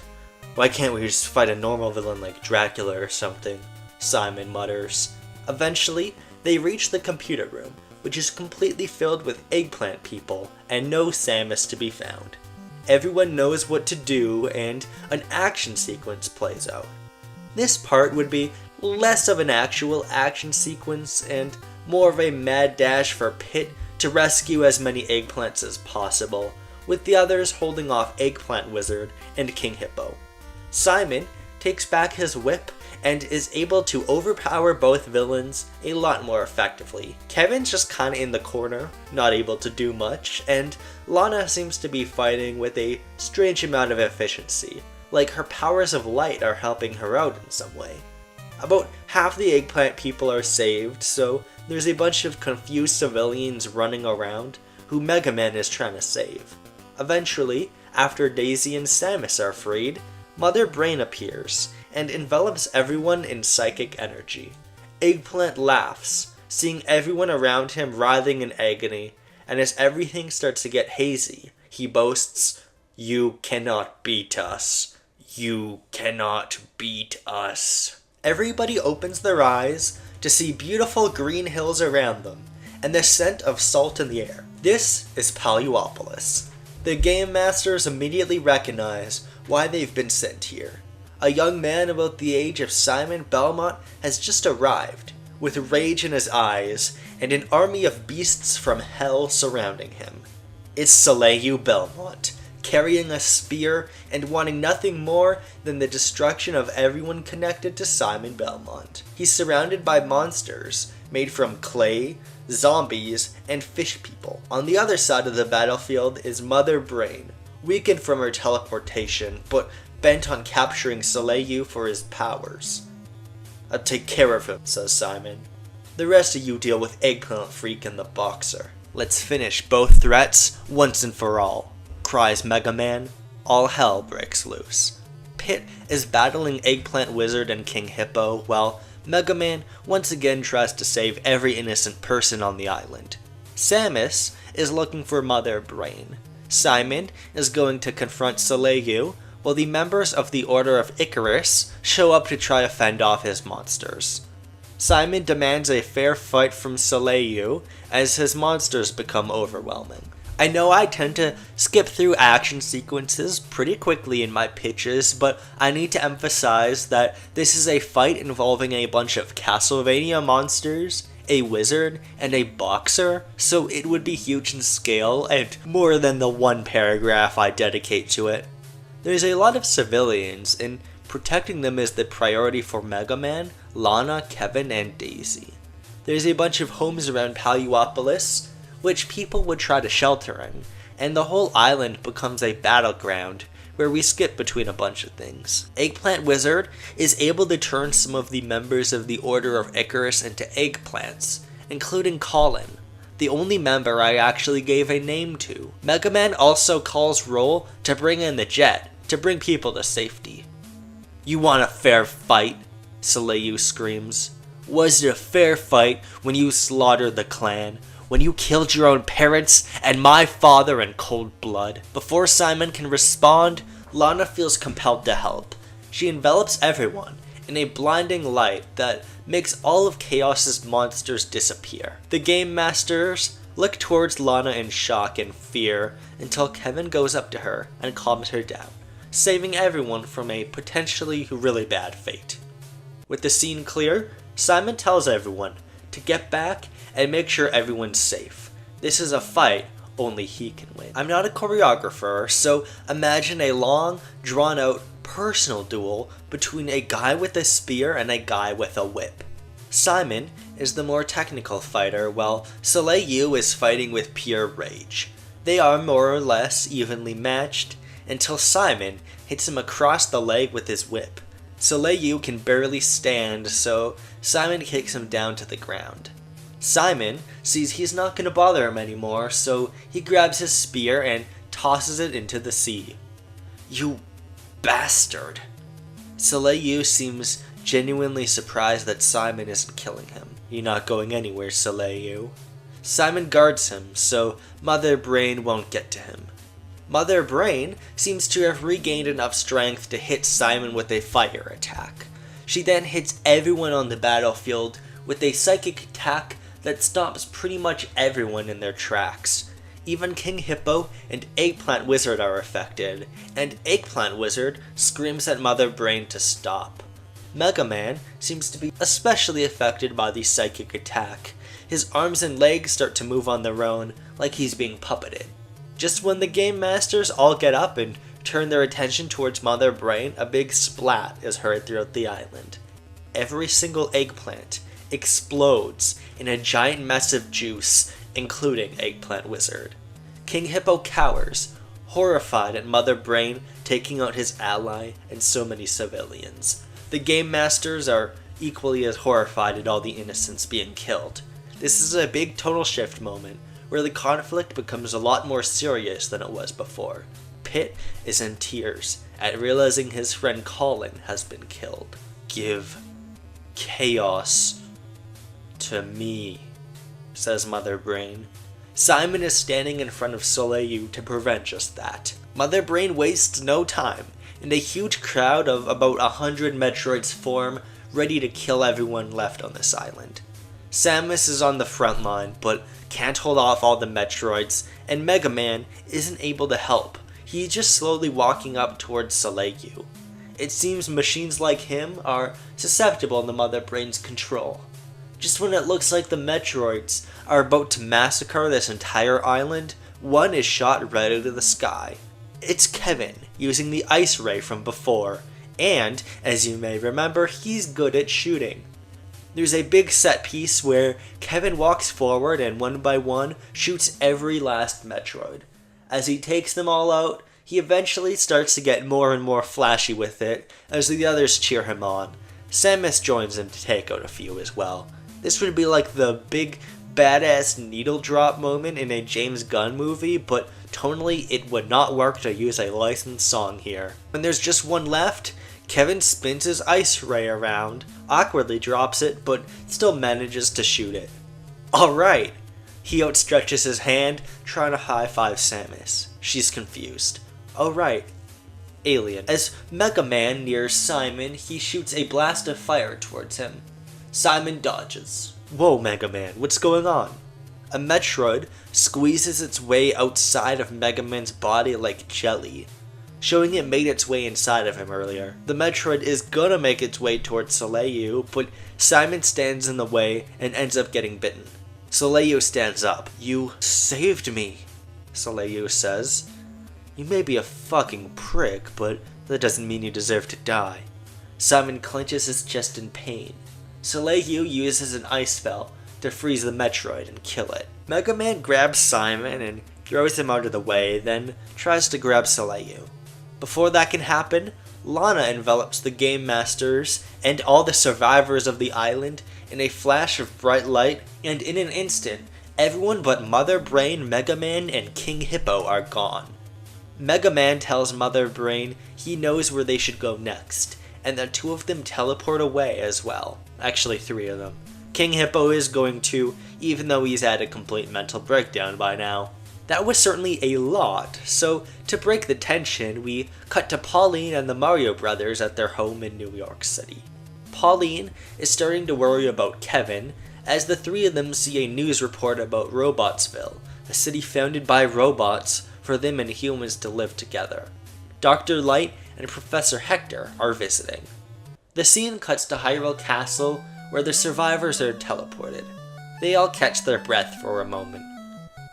why can't we just fight a normal villain like Dracula or something? Simon mutters. Eventually, they reach the computer room, which is completely filled with eggplant people and no Samus to be found. Everyone knows what to do and an action sequence plays out. This part would be less of an actual action sequence and more of a mad dash for Pit to rescue as many eggplants as possible, with the others holding off Eggplant Wizard and King Hippo. Simon takes back his whip and is able to overpower both villains a lot more effectively. Kevin's just kinda in the corner, not able to do much, and Lana seems to be fighting with a strange amount of efficiency, like her powers of light are helping her out in some way. About half the eggplant people are saved, so there's a bunch of confused civilians running around who Mega Man is trying to save. Eventually, after Daisy and Samus are freed, Mother Brain appears and envelops everyone in psychic energy. Eggplant laughs, seeing everyone around him writhing in agony, and as everything starts to get hazy, he boasts, "You cannot beat us. You cannot beat us." Everybody opens their eyes to see beautiful green hills around them, and the scent of salt in the air. This is Paliopolis. The game masters immediately recognize why they've been sent here. A young man about the age of Simon Belmont has just arrived, with rage in his eyes and an army of beasts from hell surrounding him. It's Soleil Belmont, carrying a spear and wanting nothing more than the destruction of everyone connected to Simon Belmont. He's surrounded by monsters made from clay, zombies, and fish people. On the other side of the battlefield is Mother Brain, weakened from her teleportation, but bent on capturing Soleil for his powers. "I'll take care of him," says Simon. "The rest of you deal with Eggplant Freak and the Boxer." "Let's finish both threats once and for all," cries Mega Man. All hell breaks loose. Pit is battling Eggplant Wizard and King Hippo, while Mega Man once again tries to save every innocent person on the island. Samus is looking for Mother Brain. Simon is going to confront Soleil, while the members of the Order of Icarus show up to try to fend off his monsters. Simon demands a fair fight from Soleil as his monsters become overwhelming. I know I tend to skip through action sequences pretty quickly in my pitches, but I need to emphasize that this is a fight involving a bunch of Castlevania monsters, a wizard, and a boxer, so it would be huge in scale and more than the one paragraph I dedicate to it. There's a lot of civilians, and protecting them is the priority for Mega Man, Lana, Kevin, and Daisy. There's a bunch of homes around Paliopolis, which people would try to shelter in, and the whole island becomes a battleground where we skip between a bunch of things. Eggplant Wizard is able to turn some of the members of the Order of Icarus into eggplants, including Colin, the only member I actually gave a name to. Mega Man also calls roll to bring in the jet, to bring people to safety. "You want a fair fight?" Soleil screams. "Was it a fair fight when you slaughtered the clan? When you killed your own parents and my father in cold blood?" Before Simon can respond, Lana feels compelled to help. She envelops everyone in a blinding light that makes all of Chaos's monsters disappear. The game masters look towards Lana in shock and fear until Kevin goes up to her and calms her down, saving everyone from a potentially really bad fate. With the scene clear, Simon tells everyone to get back and make sure everyone's safe. This is a fight only he can win. I'm not a choreographer, so imagine a long, drawn-out, personal duel between a guy with a spear and a guy with a whip. Simon is the more technical fighter, while Soleil is fighting with pure rage. They are more or less evenly matched, until Simon hits him across the leg with his whip. Soleil can barely stand, so Simon kicks him down to the ground. Simon sees he's not going to bother him anymore, so he grabs his spear and tosses it into the sea. You bastard! Soleil seems genuinely surprised that Simon isn't killing him. You're not going anywhere, Soleil. Simon guards him, so Mother Brain won't get to him. Mother Brain seems to have regained enough strength to hit Simon with a fire attack. She then hits everyone on the battlefield with a psychic attack that stops pretty much everyone in their tracks. Even King Hippo and Eggplant Wizard are affected, and Eggplant Wizard screams at Mother Brain to stop. Mega Man seems to be especially affected by the psychic attack. His arms and legs start to move on their own, like he's being puppeted. Just when the Game Masters all get up and turn their attention towards Mother Brain, a big splat is heard throughout the island. Every single eggplant explodes in a giant mess of juice, including Eggplant Wizard. King Hippo cowers, horrified at Mother Brain taking out his ally and so many civilians. The Game Masters are equally as horrified at all the innocents being killed. This is a big tonal shift moment, where the conflict becomes a lot more serious than it was before. Pit is in tears at realizing his friend Colin has been killed. Give chaos to me, says Mother Brain. Simon is standing in front of Soleil to prevent just that. Mother Brain wastes no time, and a huge crowd of about 100 Metroids form, ready to kill everyone left on this island. Samus is on the front line, but can't hold off all the Metroids, and Mega Man isn't able to help. He's just slowly walking up towards Soleil. It seems machines like him are susceptible to Mother Brain's control. Just when it looks like the Metroids are about to massacre this entire island, one is shot right out of the sky. It's Kevin, using the ice ray from before, and, as you may remember, he's good at shooting. There's a big set piece where Kevin walks forward and one by one shoots every last Metroid. As he takes them all out, he eventually starts to get more and more flashy with it as the others cheer him on. Samus joins him to take out a few as well. This would be like the big badass needle drop moment in a James Gunn movie, but tonally it would not work to use a licensed song here. When there's just one left, Kevin spins his ice ray around, awkwardly drops it, but still manages to shoot it. Alright! He outstretches his hand, trying to high-five Samus. She's confused. Alright. Alien. As Mega Man nears Simon, he shoots a blast of fire towards him. Simon dodges. Whoa, Mega Man, what's going on? A Metroid squeezes its way outside of Mega Man's body like jelly, showing it made its way inside of him earlier. The Metroid is gonna make its way towards Soleil, but Simon stands in the way and ends up getting bitten. Soleil stands up. You saved me, Soleil says. You may be a fucking prick, but that doesn't mean you deserve to die. Simon clenches his chest in pain. Soleil uses an ice spell to freeze the Metroid and kill it. Mega Man grabs Simon and throws him out of the way, then tries to grab Soleil. Before that can happen, Lana envelops the Game Masters and all the survivors of the island in a flash of bright light, and in an instant, everyone but Mother Brain, Mega Man, and King Hippo are gone. Mega Man tells Mother Brain he knows where they should go next, and the two of them teleport away as well. Actually, three of them. King Hippo is going to, even though he's had a complete mental breakdown by now. That was certainly a lot, so to break the tension, we cut to Pauline and the Mario brothers at their home in New York City. Pauline is starting to worry about Kevin, as the three of them see a news report about Robotsville, a city founded by robots for them and humans to live together. Dr. Light and Professor Hector are visiting. The scene cuts to Hyrule Castle, where the survivors are teleported. They all catch their breath for a moment.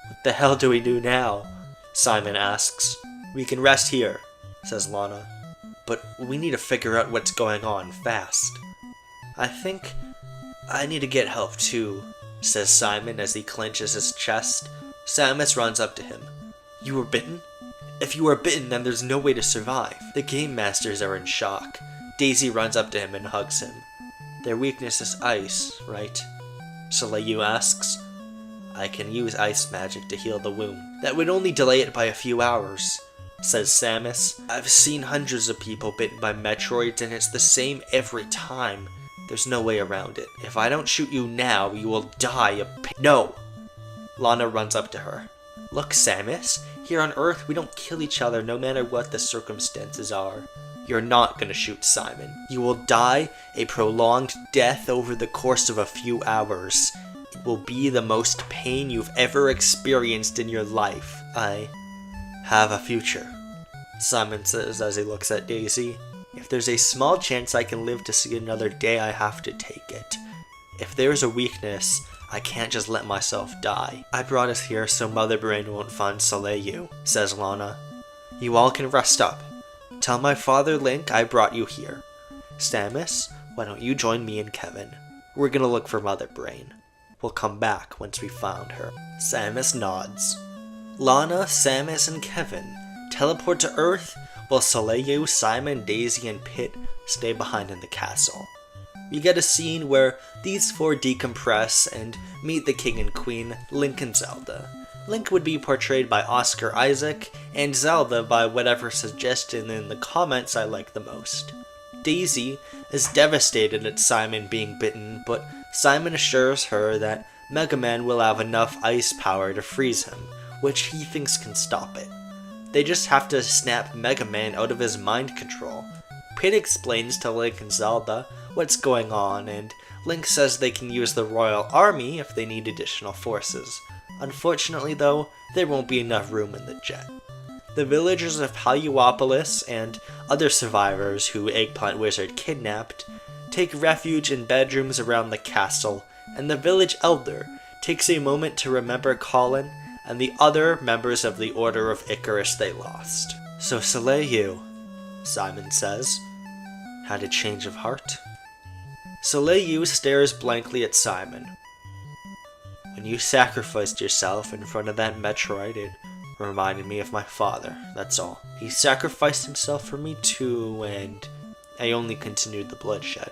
What the hell do we do now? Simon asks. We can rest here, says Lana. But we need to figure out what's going on fast. I think I need to get help too, says Simon as he clenches his chest. Samus runs up to him. You were bitten? If you are bitten, then there's no way to survive. The Game Masters are in shock. Daisy runs up to him and hugs him. Their weakness is ice, right? Soleil asks. I can use ice magic to heal the wound. That would only delay it by a few hours, says Samus. I've seen hundreds of people bitten by Metroids and it's the same every time. There's no way around it. If I don't shoot you now, you will die of pain. No! Lana runs up to her. Look, Samus, here on Earth we don't kill each other no matter what the circumstances are. You're not gonna shoot Simon. You will die a prolonged death over the course of a few hours. It will be the most pain you've ever experienced in your life. I have a future, Simon says as he looks at Daisy. If there's a small chance I can live to see another day, I have to take it. If there's a weakness, I can't just let myself die. I brought us here so Mother Brain won't find Soleil, says Lana. You all can rest up. Tell my father Link I brought you here. Samus, why don't you join me and Kevin? We're gonna look for Mother Brain. We'll come back once we found her. Samus nods. Lana, Samus, and Kevin teleport to Earth while Soleil, Simon, Daisy, and Pit stay behind in the castle. We get a scene where these four decompress and meet the king and queen, Link and Zelda. Link would be portrayed by Oscar Isaac, and Zelda by whatever suggestion in the comments I like the most. Daisy is devastated at Simon being bitten, but Simon assures her that Mega Man will have enough ice power to freeze him, which he thinks can stop it. They just have to snap Mega Man out of his mind control. Pit explains to Link and Zelda what's going on, and Link says they can use the Royal Army if they need additional forces. Unfortunately though, there won't be enough room in the jet. The villagers of Paluopolis and other survivors who Eggplant Wizard kidnapped take refuge in bedrooms around the castle, and the village elder takes a moment to remember Colin and the other members of the Order of Icarus they lost. So Soleil, Simon says, had a change of heart? Soleil stares blankly at Simon. When you sacrificed yourself in front of that Metroid, it reminded me of my father, that's all. He sacrificed himself for me too, and I only continued the bloodshed.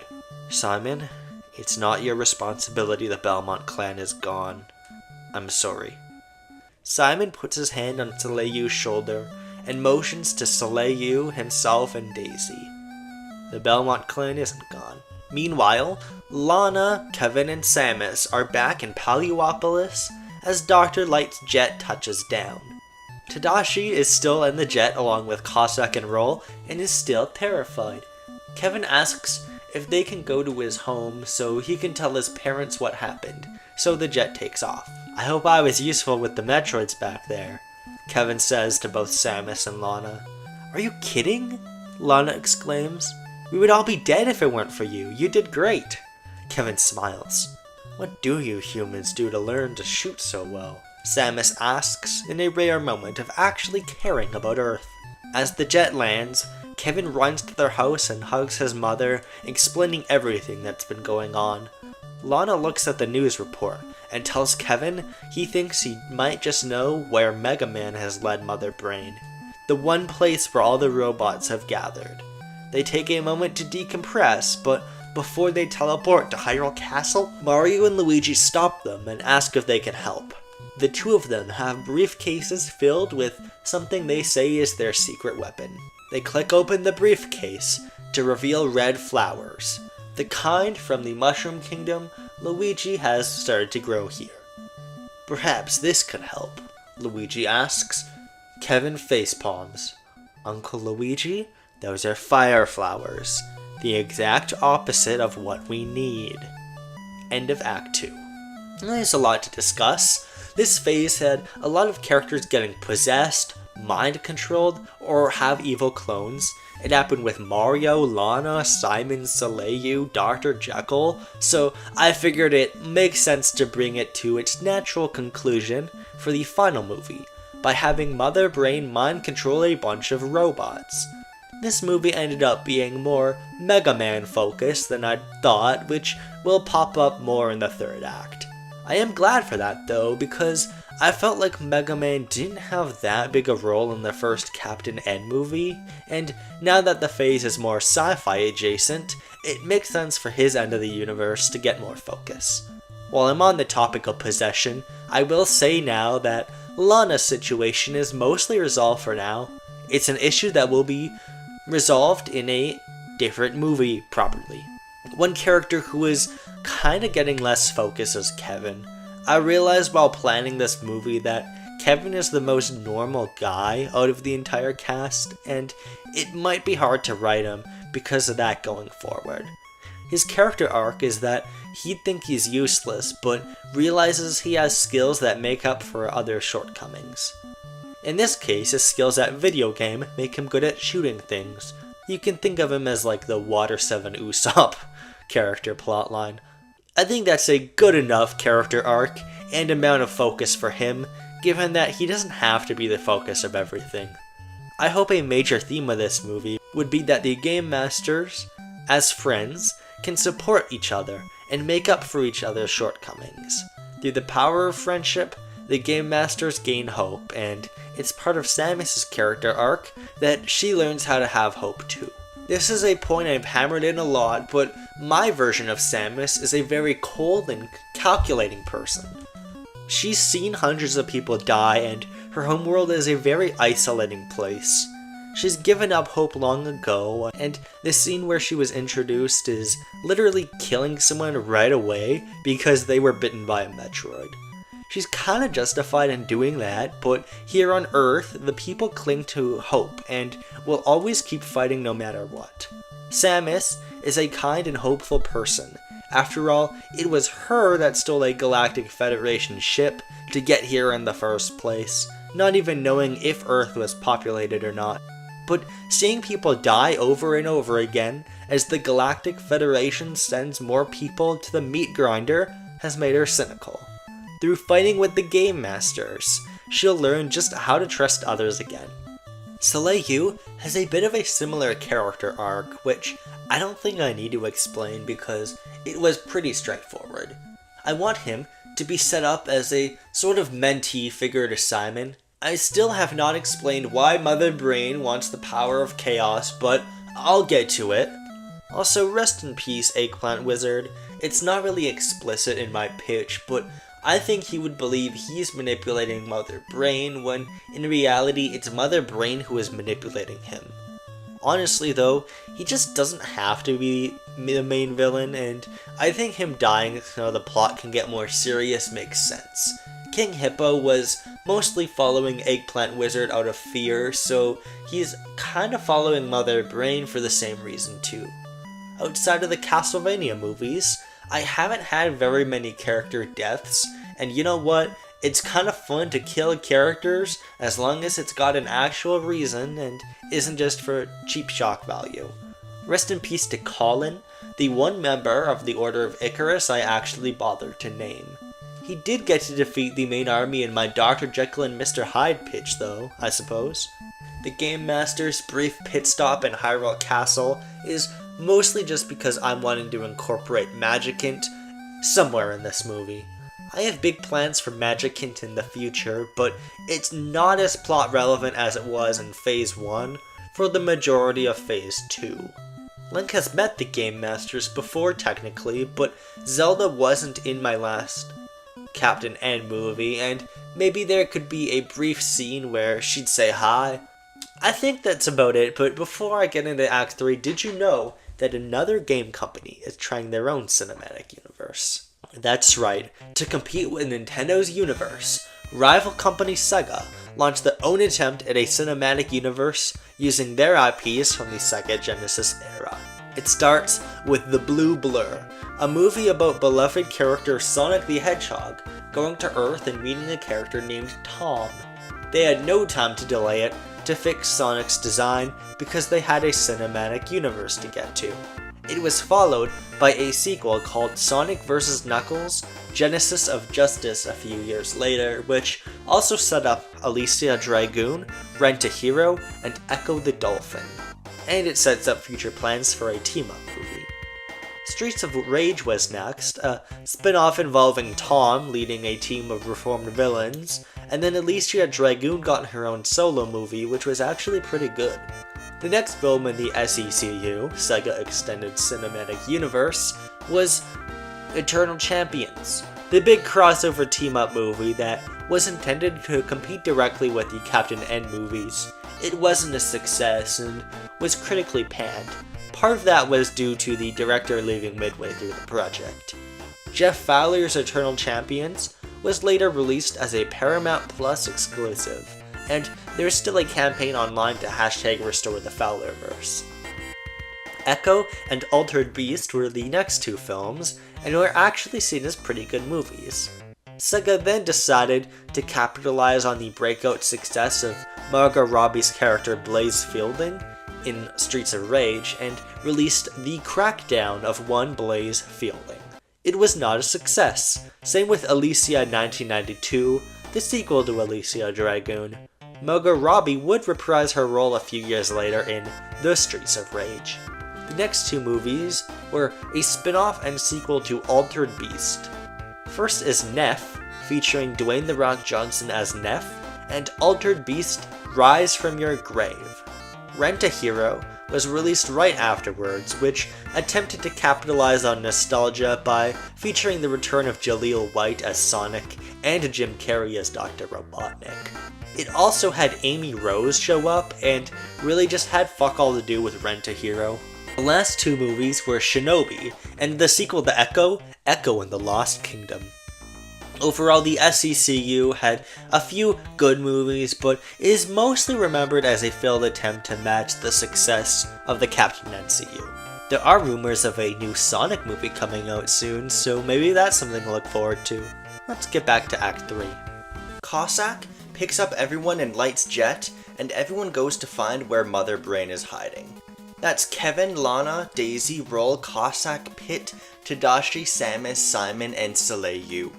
Simon, it's not your responsibility the Belmont clan is gone. I'm sorry. Simon puts his hand on Soleil's shoulder and motions to Soleil, himself, and Daisy. The Belmont clan isn't gone. Meanwhile, Lana, Kevin, and Samus are back in Paluopolis as Dr. Light's jet touches down. Tadashi is still in the jet along with Cossack and Roll and is still terrified. Kevin asks if they can go to his home so he can tell his parents what happened, so the jet takes off. I hope I was useful with the Metroids back there, Kevin says to both Samus and Lana. Are you kidding? Lana exclaims. We would all be dead if it weren't for you. You did great. Kevin smiles. What do you humans do to learn to shoot so well? Samus asks in a rare moment of actually caring about Earth. As the jet lands, Kevin runs to their house and hugs his mother, explaining everything that's been going on. Lana looks at the news report and tells Kevin he thinks he might just know where Mega Man has led Mother Brain, the one place where all the robots have gathered. They take a moment to decompress, but before they teleport to Hyrule Castle, Mario and Luigi stop them and ask if they can help. The two of them have briefcases filled with something they say is their secret weapon. They click open the briefcase to reveal red flowers, the kind from the Mushroom Kingdom Luigi has started to grow here. Perhaps this could help, Luigi asks. Kevin facepalms. Uncle Luigi, those are fire flowers, the exact opposite of what we need. End of Act 2. There's a lot to discuss. This phase had a lot of characters getting possessed, mind-controlled, or have evil clones. It happened with Mario, Lana, Simon, Soleil, Dr. Jekyll, so I figured it makes sense to bring it to its natural conclusion for the final movie, by having Mother Brain mind control a bunch of robots. This movie ended up being more Mega Man focused than I'd thought, which will pop up more in the third act. I am glad for that though, because I felt like Mega Man didn't have that big a role in the first Captain N movie, and now that the phase is more sci-fi adjacent, it makes sense for his end of the universe to get more focus. While I'm on the topic of possession, I will say now that Lana's situation is mostly resolved for now. It's an issue that will be resolved in a different movie properly. One character who is kinda getting less focus is Kevin. I realized while planning this movie that Kevin is the most normal guy out of the entire cast, and it might be hard to write him because of that going forward. His character arc is that he'd think he's useless, but realizes he has skills that make up for other shortcomings. In this case, his skills at video game make him good at shooting things. You can think of him as like the Water 7 Usopp character plotline. I think that's a good enough character arc and amount of focus for him, given that he doesn't have to be the focus of everything. I hope a major theme of this movie would be that the Game Masters, as friends, can support each other and make up for each other's shortcomings. Through the power of friendship, the Game Masters gain hope, and it's part of Samus's character arc that she learns how to have hope too. This is a point I've hammered in a lot, but my version of Samus is a very cold and calculating person. She's seen hundreds of people die, and her homeworld is a very isolating place. She's given up hope long ago, and the scene where she was introduced is literally killing someone right away because they were bitten by a Metroid. She's kinda justified in doing that, but here on Earth, the people cling to hope and will always keep fighting no matter what. Samus is a kind and hopeful person. After all, it was her that stole a Galactic Federation ship to get here in the first place, not even knowing if Earth was populated or not. But seeing people die over and over again as the Galactic Federation sends more people to the meat grinder has made her cynical. Through fighting with the Game Masters, she'll learn just how to trust others again. Soleil has a bit of a similar character arc, which I don't think I need to explain because it was pretty straightforward. I want him to be set up as a sort of mentee figure to Simon. I still have not explained why Mother Brain wants the power of chaos, but I'll get to it. Also, rest in peace, Eggplant Wizard. It's not really explicit in my pitch, but I think he would believe he's manipulating Mother Brain when in reality it's Mother Brain who is manipulating him. Honestly though, he just doesn't have to be the main villain, and I think him dying so the plot can get more serious makes sense. King Hippo was mostly following Eggplant Wizard out of fear, so he's kinda following Mother Brain for the same reason too. Outside of the Castlevania movies, I haven't had very many character deaths, and you know what? It's kind of fun to kill characters as long as it's got an actual reason and isn't just for cheap shock value. Rest in peace to Colin, the one member of the Order of Icarus I actually bothered to name. He did get to defeat the main army in my Dr. Jekyll and Mr. Hyde pitch though, I suppose. The Game Master's brief pit stop in Hyrule Castle is mostly just because I'm wanting to incorporate Magicant somewhere in this movie. I have big plans for Magicant in the future, but it's not as plot relevant as it was in Phase 1 for the majority of Phase 2. Link has met the Game Masters before technically, but Zelda wasn't in my last Captain N movie, and maybe there could be a brief scene where she'd say hi. I think that's about it, but before I get into Act 3, did you know that another game company is trying their own cinematic universe? That's right, to compete with Nintendo's universe, rival company Sega launched their own attempt at a cinematic universe using their IPs from the Sega Genesis era. It starts with The Blue Blur, a movie about beloved character Sonic the Hedgehog going to Earth and meeting a character named Tom. They had no time to delay it to fix Sonic's design because they had a cinematic universe to get to. It was followed by a sequel called Sonic vs. Knuckles, Genesis of Justice a few years later, which also set up Alicia Dragoon, Rent a Hero, and Echo the Dolphin. And it sets up future plans for a team-up movie. Streets of Rage was next, a spin-off involving Tom leading a team of reformed villains, and then Alicia Dragoon got her own solo movie, which was actually pretty good. The next film in the SECU, Sega Extended Cinematic Universe, was Eternal Champions, the big crossover team-up movie that was intended to compete directly with the Captain N movies. It wasn't a success and was critically panned. Part of that was due to the director leaving midway through the project. Jeff Fowler's Eternal Champions was later released as a Paramount Plus exclusive, and there's still a campaign online to #restore the Fowlerverse. Echo and Altered Beast were the next two films, and were actually seen as pretty good movies. Sega then decided to capitalize on the breakout success of Margot Robbie's character Blaze Fielding in Streets of Rage and released The Crackdown of One Blaze Fielding. It was not a success. Same with Alicia 1992, the sequel to Alicia Dragoon. Margot Robbie would reprise her role a few years later in The Streets of Rage. The next two movies were a spin-off and sequel to Altered Beast. First is Neff, featuring Dwayne "The Rock" Johnson as Neff, and Altered Beast: Rise from Your Grave. Rent-A-Hero was released right afterwards, which attempted to capitalize on nostalgia by featuring the return of Jaleel White as Sonic and Jim Carrey as Dr. Robotnik. It also had Amy Rose show up and really just had fuck all to do with Rent-A-Hero. The last two movies were Shinobi and the sequel to Echo, Echo and the Lost Kingdom. Overall, the SECU had a few good movies, but is mostly remembered as a failed attempt to match the success of the Captain NCU. There are rumors of a new Sonic movie coming out soon, so maybe that's something to look forward to. Let's get back to Act 3. Cossack picks up everyone in Light's jet, and everyone goes to find where Mother Brain is hiding. That's Kevin, Lana, Daisy, Roll, Cossack, Pitt, Tadashi, Samus, Simon, and Soleil.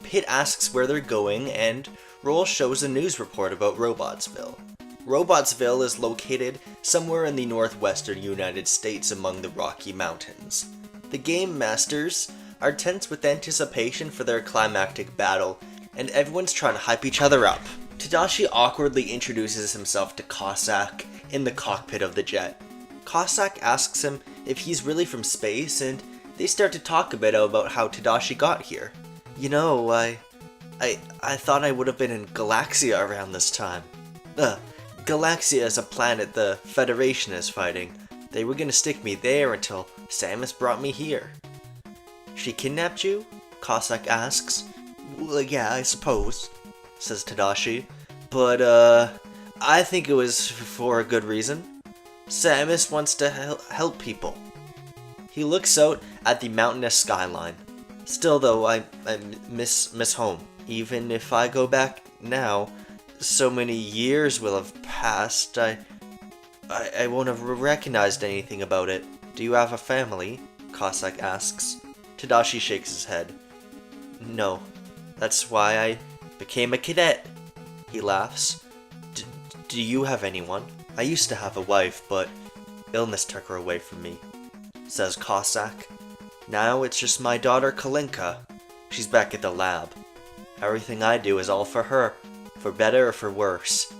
Pitt asks where they're going, and Roll shows a news report about Robotsville. Robotsville is located somewhere in the northwestern United States among the Rocky Mountains. The Game Masters are tense with anticipation for their climactic battle, and everyone's trying to hype each other up. Tadashi awkwardly introduces himself to Cossack in the cockpit of the jet. Cossack asks him if he's really from space, and they start to talk a bit about how Tadashi got here. You know, I thought I would have been in Galaxia around this time. Galaxia is a planet the Federation is fighting. They were gonna stick me there until Samus brought me here. She kidnapped you? Cossack asks. Well, yeah, I suppose, says Tadashi. But, I think it was for a good reason. Samus wants to help people. He looks out at the mountainous skyline. Still though, I miss home. Even if I go back now, so many years will have passed, I won't have recognized anything about it. Do you have a family? Cossack asks. Tadashi shakes his head. No, that's why I became a cadet. He laughs. Do you have anyone? I used to have a wife, but illness took her away from me, says Cossack. Now it's just my daughter Kalinka. She's back at the lab. Everything I do is all for her, for better or for worse.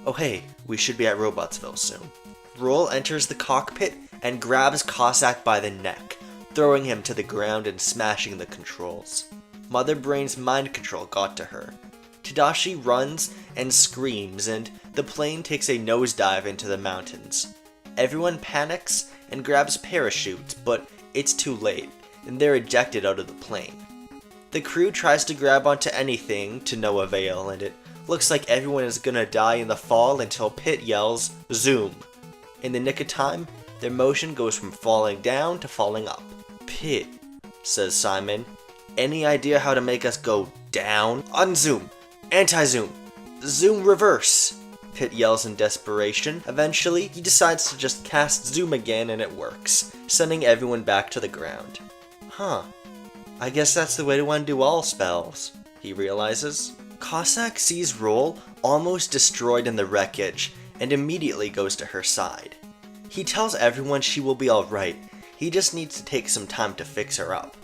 Oh hey, we should be at Robotsville soon. Roll enters the cockpit and grabs Cossack by the neck, throwing him to the ground and smashing the controls. Mother Brain's mind control got to her. Tadashi runs and screams, and the plane takes a nosedive into the mountains. Everyone panics and grabs parachutes, but it's too late, and they're ejected out of the plane. The crew tries to grab onto anything to no avail, and it looks like everyone is gonna die in the fall until Pitt yells, "Zoom!" In the nick of time, their motion goes from falling down to falling up. Pitt, says Simon, any idea how to make us go down? Unzoom! Anti-zoom! Zoom reverse! Pitt yells in desperation. Eventually, he decides to just cast zoom again and it works, sending everyone back to the ground. Huh. I guess that's the way to undo all spells, he realizes. Cossack sees Roll almost destroyed in the wreckage and immediately goes to her side. He tells everyone she will be alright, he just needs to take some time to fix her up.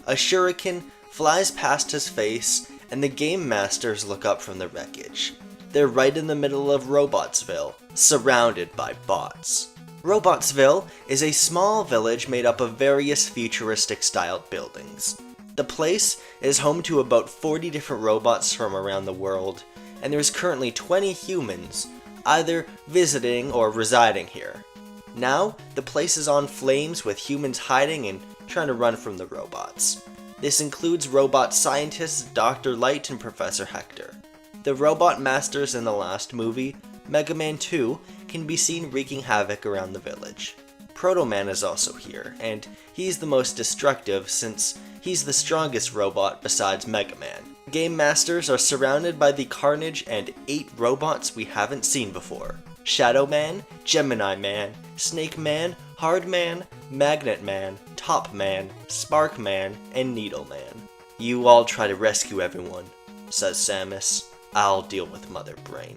A shuriken flies past his face and the Game Masters look up from the wreckage. They're right in the middle of Robotsville, surrounded by bots. Robotsville is a small village made up of various futuristic-styled buildings. The place is home to about 40 different robots from around the world, and there's currently 20 humans, either visiting or residing here. Now, the place is on flames with humans hiding and trying to run from the robots. This includes robot scientists Dr. Light and Professor Hector. The robot masters in the last movie, Mega Man 2, can be seen wreaking havoc around the village. Proto Man is also here, and he's the most destructive since he's the strongest robot besides Mega Man. Game Masters are surrounded by the carnage and 8 robots we haven't seen before. Shadow Man, Gemini Man, Snake Man, Hard Man, Magnet Man, Top Man, Spark Man, and Needle Man. You all try to rescue everyone, says Samus. I'll deal with Mother Brain.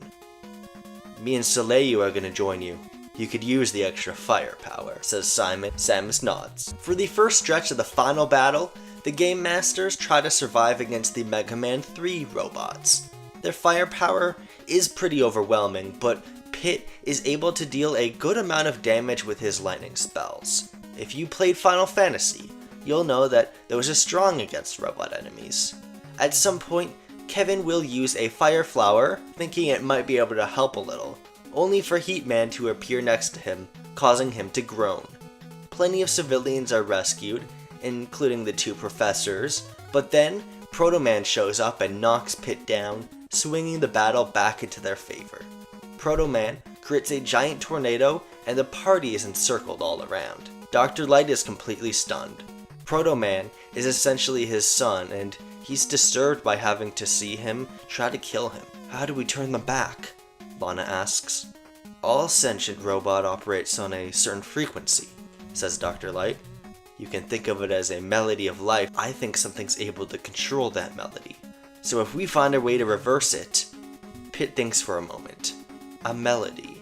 Me and Soleil are gonna join you. You could use the extra firepower, says Simon. Samus nods. For the first stretch of the final battle, the Game Masters try to survive against the Mega Man 3 robots. Their firepower is pretty overwhelming, but Pit is able to deal a good amount of damage with his lightning spells. If you played Final Fantasy, you'll know that those are strong against robot enemies. At some point, Kevin will use a fire flower, thinking it might be able to help a little, only for Heatman to appear next to him, causing him to groan. Plenty of civilians are rescued, including the 2 professors, but then Proto Man shows up and knocks Pit down, swinging the battle back into their favor. Proto Man creates a giant tornado, and the party is encircled all around. Dr. Light is completely stunned. Proto Man is essentially his son, and he's disturbed by having to see him try to kill him. How do we turn them back? Lana asks. All sentient robot operates on a certain frequency, says Dr. Light. You can think of it as a melody of life. I think something's able to control that melody. So if we find a way to reverse it... Pit thinks for a moment. A melody.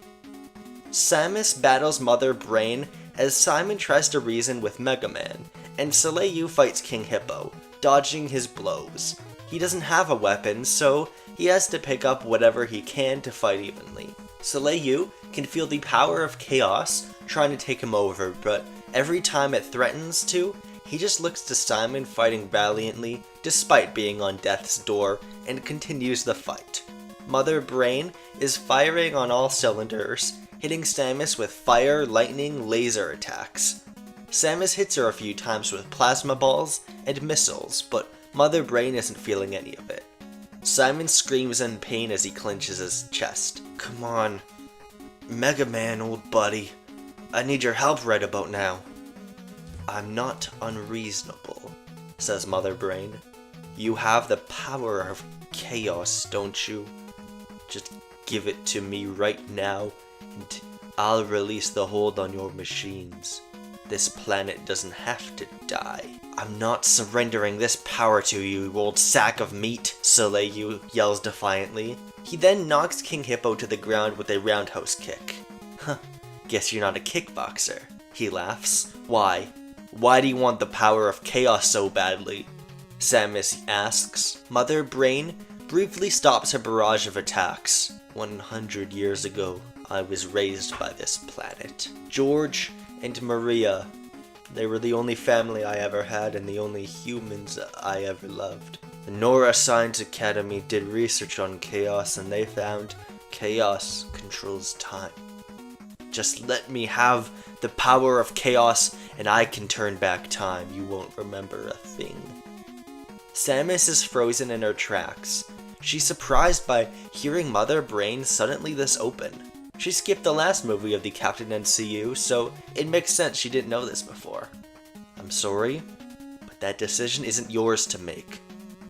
Samus battles Mother Brain as Simon tries to reason with Mega Man, and Soleil fights King Hippo, dodging his blows. He doesn't have a weapon, so he has to pick up whatever he can to fight evenly. Soleil can feel the power of chaos trying to take him over, but every time it threatens to, he just looks to Simon fighting valiantly despite being on death's door and continues the fight. Mother Brain is firing on all cylinders, hitting Samus with fire, lightning, laser attacks. Samus hits her a few times with plasma balls and missiles, but Mother Brain isn't feeling any of it. Simon screams in pain as he clenches his chest. Come on, Mega Man, old buddy. I need your help right about now. I'm not unreasonable, says Mother Brain. You have the power of chaos, don't you? Just give it to me right now, and I'll release the hold on your machines. This planet doesn't have to die. I'm not surrendering this power to you, you old sack of meat, Soleil yells defiantly. He then knocks King Hippo to the ground with a roundhouse kick. Huh, guess you're not a kickboxer, he laughs. Why? Why do you want the power of chaos so badly? Samus asks. Mother Brain briefly stops a barrage of attacks. 100 years ago, I was raised by this planet. George and Maria, they were the only family I ever had and the only humans I ever loved. The Nora Science Academy did research on chaos and they found chaos controls time. Just let me have the power of chaos and I can turn back time. You won't remember a thing. Samus is frozen in her tracks. She's surprised by hearing Mother Brain suddenly this open. She skipped the last movie of the Captain NCU, so it makes sense she didn't know this before. I'm sorry, but that decision isn't yours to make.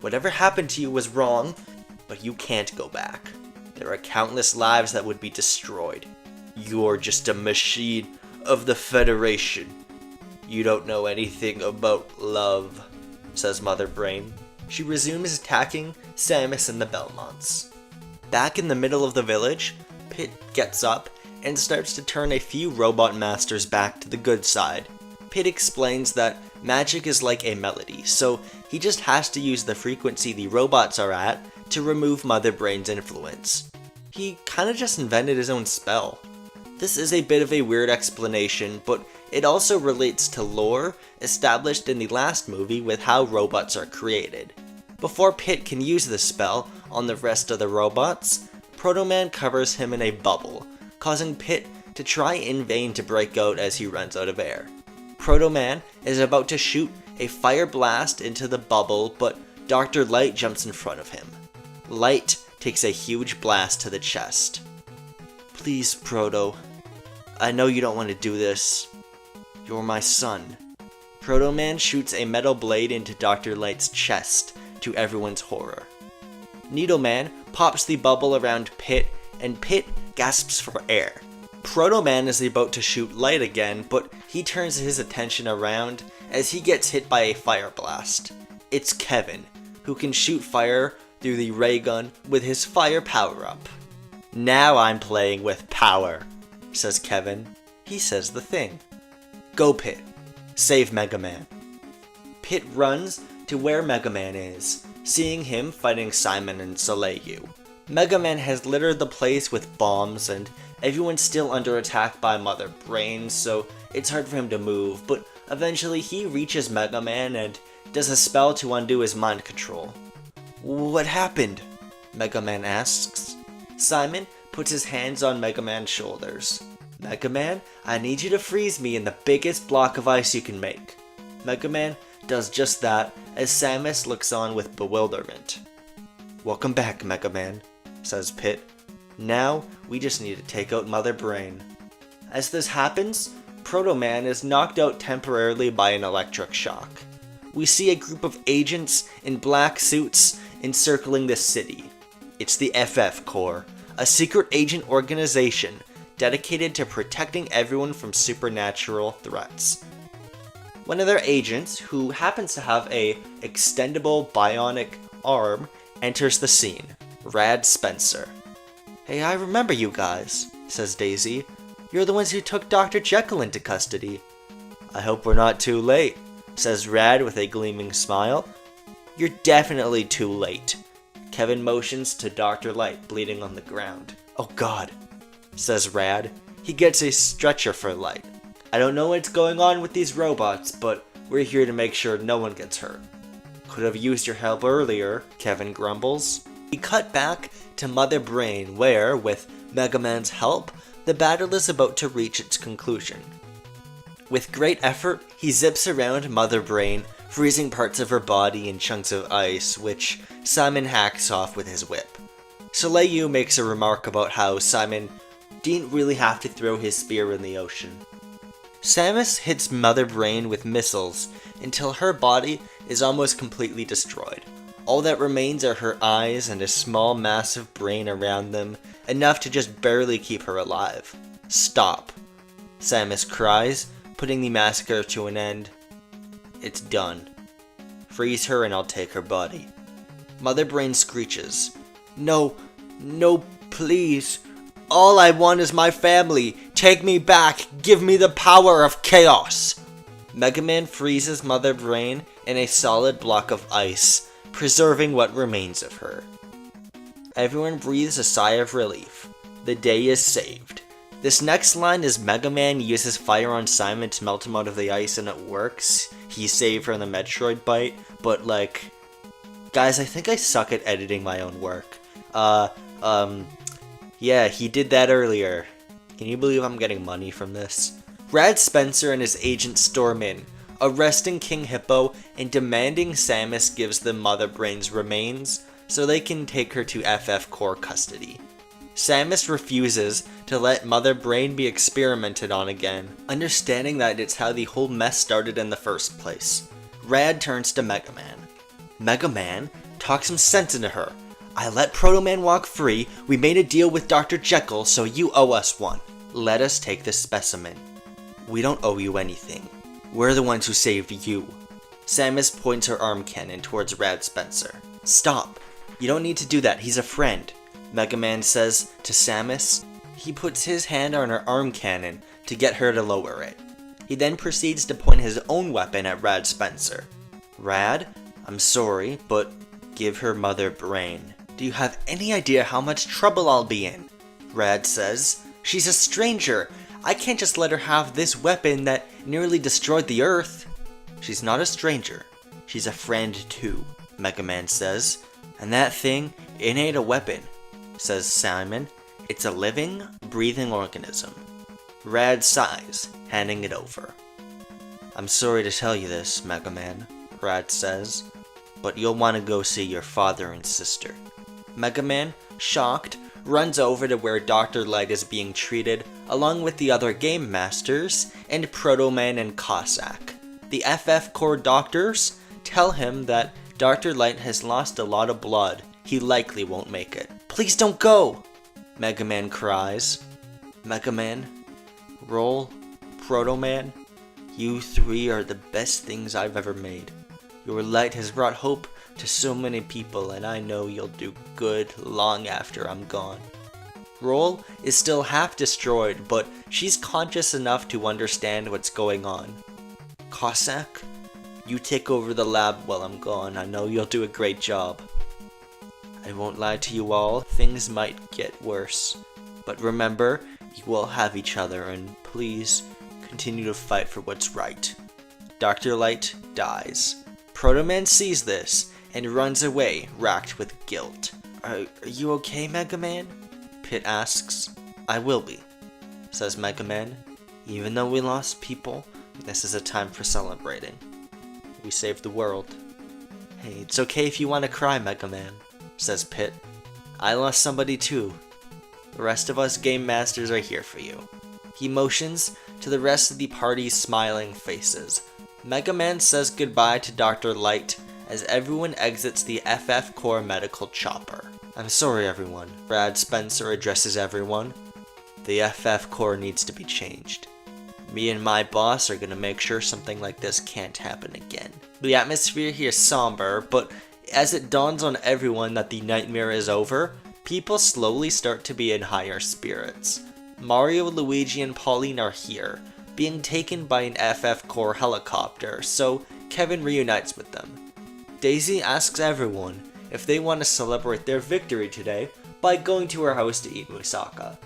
Whatever happened to you was wrong, but you can't go back. There are countless lives that would be destroyed. You're just a machine of the Federation. You don't know anything about love, says Mother Brain. She resumes attacking Samus and the Belmonts. Back in the middle of the village, Pit gets up and starts to turn a few robot masters back to the good side. Pit explains that magic is like a melody, so he just has to use the frequency the robots are at to remove Mother Brain's influence. He kinda just invented his own spell. This is a bit of a weird explanation, but It also relates to lore established in the last movie with how robots are created. Before Pit can use the spell on the rest of the robots, Proto Man covers him in a bubble, causing Pit to try in vain to break out as he runs out of air. Proto Man is about to shoot a fire blast into the bubble, but Dr. Light jumps in front of him. Light takes a huge blast to the chest. Please, Proto. I know you don't want to do this. You're my son. Proto Man shoots a metal blade into Dr. Light's chest, to everyone's horror. Needle Man pops the bubble around Pit, and Pit gasps for air. Proto Man is about to shoot Light again, but he turns his attention around as he gets hit by a fire blast. It's Kevin, who can shoot fire through the ray gun with his fire power-up. Now I'm playing with power, says Kevin. He says the thing. Go Pit. Save Mega Man. Pit runs to where Mega Man is, seeing him fighting Simon and Soleil. Mega Man has littered the place with bombs, and everyone's still under attack by Mother Brain, so it's hard for him to move, but eventually he reaches Mega Man and does a spell to undo his mind control. What happened? Mega Man asks. Simon puts his hands on Mega Man's shoulders. Mega Man, I need you to freeze me in the biggest block of ice you can make. Mega Man does just that as Samus looks on with bewilderment. Welcome back, Mega Man, says Pit. Now, we just need to take out Mother Brain. As this happens, Proto Man is knocked out temporarily by an electric shock. We see a group of agents in black suits encircling the city. It's the FF Corps, a secret agent organization dedicated to protecting everyone from supernatural threats. One of their agents, who happens to have a extendable bionic arm, enters the scene, Rad Spencer. Hey, I remember you guys, says Daisy. You're the ones who took Dr. Jekyll into custody. I hope we're not too late, says Rad with a gleaming smile. You're definitely too late. Kevin motions to Dr. Light, bleeding on the ground. Oh god, says Rad. He gets a stretcher for Light. I don't know what's going on with these robots, but we're here to make sure no one gets hurt. Could have used your help earlier, Kevin grumbles. We cut back to Mother Brain where, with Mega Man's help, the battle is about to reach its conclusion. With great effort, he zips around Mother Brain, freezing parts of her body in chunks of ice, which Simon hacks off with his whip. Soleil makes a remark about how Simon didn't really have to throw his spear in the ocean. Samus hits Mother Brain with missiles until her body is almost completely destroyed. All that remains are her eyes and a small massive brain around them, enough to just barely keep her alive. Stop, Samus cries, putting the massacre to an end. It's done. Freeze her and I'll take her body. Mother Brain screeches. No, please. All I want is my family. Take me back. Give me the power of chaos. Mega Man freezes Mother Brain in a solid block of ice, preserving what remains of her. Everyone breathes a sigh of relief. The day is saved. This next line is Mega Man uses fire on Simon to melt him out of the ice and it works. He's saved from the Metroid bite, but like, guys, I think I suck at editing my own work. Yeah, he did that earlier. Can you believe I'm getting money from this? Rad Spencer and his agents storm in, arresting King Hippo and demanding Samus gives them Mother Brain's remains so they can take her to FF Corps custody. Samus refuses to let Mother Brain be experimented on again, understanding that it's how the whole mess started in the first place. Rad turns to Mega Man. Mega Man talks some sense into her. I let Proto Man walk free, we made a deal with Dr. Jekyll, so you owe us one. Let us take this specimen. We don't owe you anything. We're the ones who saved you. Samus points her arm cannon towards Rad Spencer. Stop. You don't need to do that, he's a friend. Mega Man says to Samus. He puts his hand on her arm cannon to get her to lower it. He then proceeds to point his own weapon at Rad Spencer. Rad, I'm sorry, but give her Mother Brain. Do you have any idea how much trouble I'll be in? Rad says. She's a stranger. I can't just let her have this weapon that nearly destroyed the Earth. She's not a stranger. She's a friend too, Mega Man says. And that thing, it ain't a weapon, says Simon. It's a living, breathing organism. Rad sighs, handing it over. I'm sorry to tell you this, Mega Man, Rad says, but you'll want to go see your father and sister. Mega Man, shocked, runs over to where Dr. Light is being treated, along with the other Game Masters, and Proto Man and Cossack. The FF Core doctors tell him that Dr. Light has lost a lot of blood. He likely won't make it. Please don't go! Mega Man cries. Mega Man, Roll, Proto Man, you three are the best things I've ever made. Your light has brought hope to so many people, and I know you'll do good long after I'm gone. Roll is still half destroyed, but she's conscious enough to understand what's going on. Cossack, you take over the lab while I'm gone. I know you'll do a great job. I won't lie to you all, things might get worse. But remember, you will have each other, and please continue to fight for what's right. Dr. Light dies. Proto Man sees this and runs away, racked with guilt. Are you okay, Mega Man? Pit asks. I will be, says Mega Man. Even though we lost people, this is a time for celebrating. We saved the world. Hey, it's okay if you want to cry, Mega Man, says Pit. I lost somebody too. The rest of us Game Masters are here for you. He motions to the rest of the party's smiling faces. Mega Man says goodbye to Dr. Light as everyone exits the FF Core medical chopper. I'm sorry everyone, Brad Spencer addresses everyone. The FF Core needs to be changed. Me and my boss are gonna make sure something like this can't happen again. The atmosphere here is somber, but as it dawns on everyone that the nightmare is over, people slowly start to be in higher spirits. Mario, Luigi, and Pauline are here, being taken by an FF Core helicopter, so Kevin reunites with them. Daisy asks everyone if they want to celebrate their victory today by going to her house to eat moussaka.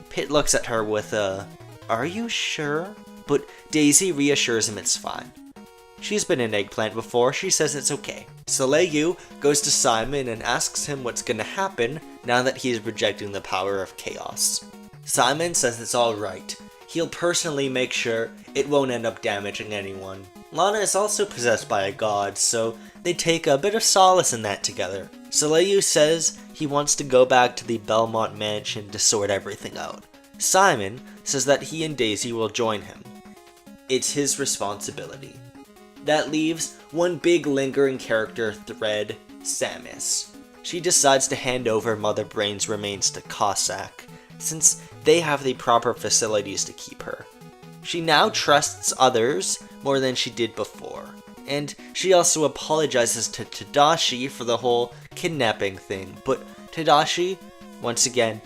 Pit looks at her with a, "Are you sure?" But Daisy reassures him it's fine. She's been an eggplant before, she says it's okay. Soleil goes to Simon and asks him what's gonna happen now that he's rejecting the power of chaos. Simon says it's alright. He'll personally make sure it won't end up damaging anyone. Lana is also possessed by a god, so they take a bit of solace in that together. Soleil says he wants to go back to the Belmont mansion to sort everything out. Simon says that he and Daisy will join him. It's his responsibility. That leaves one big lingering character thread, Samus. She decides to hand over Mother Brain's remains to Cossack, since they have the proper facilities to keep her. She now trusts others more than she did before, and she also apologizes to Tadashi for the whole kidnapping thing, but Tadashi, once again,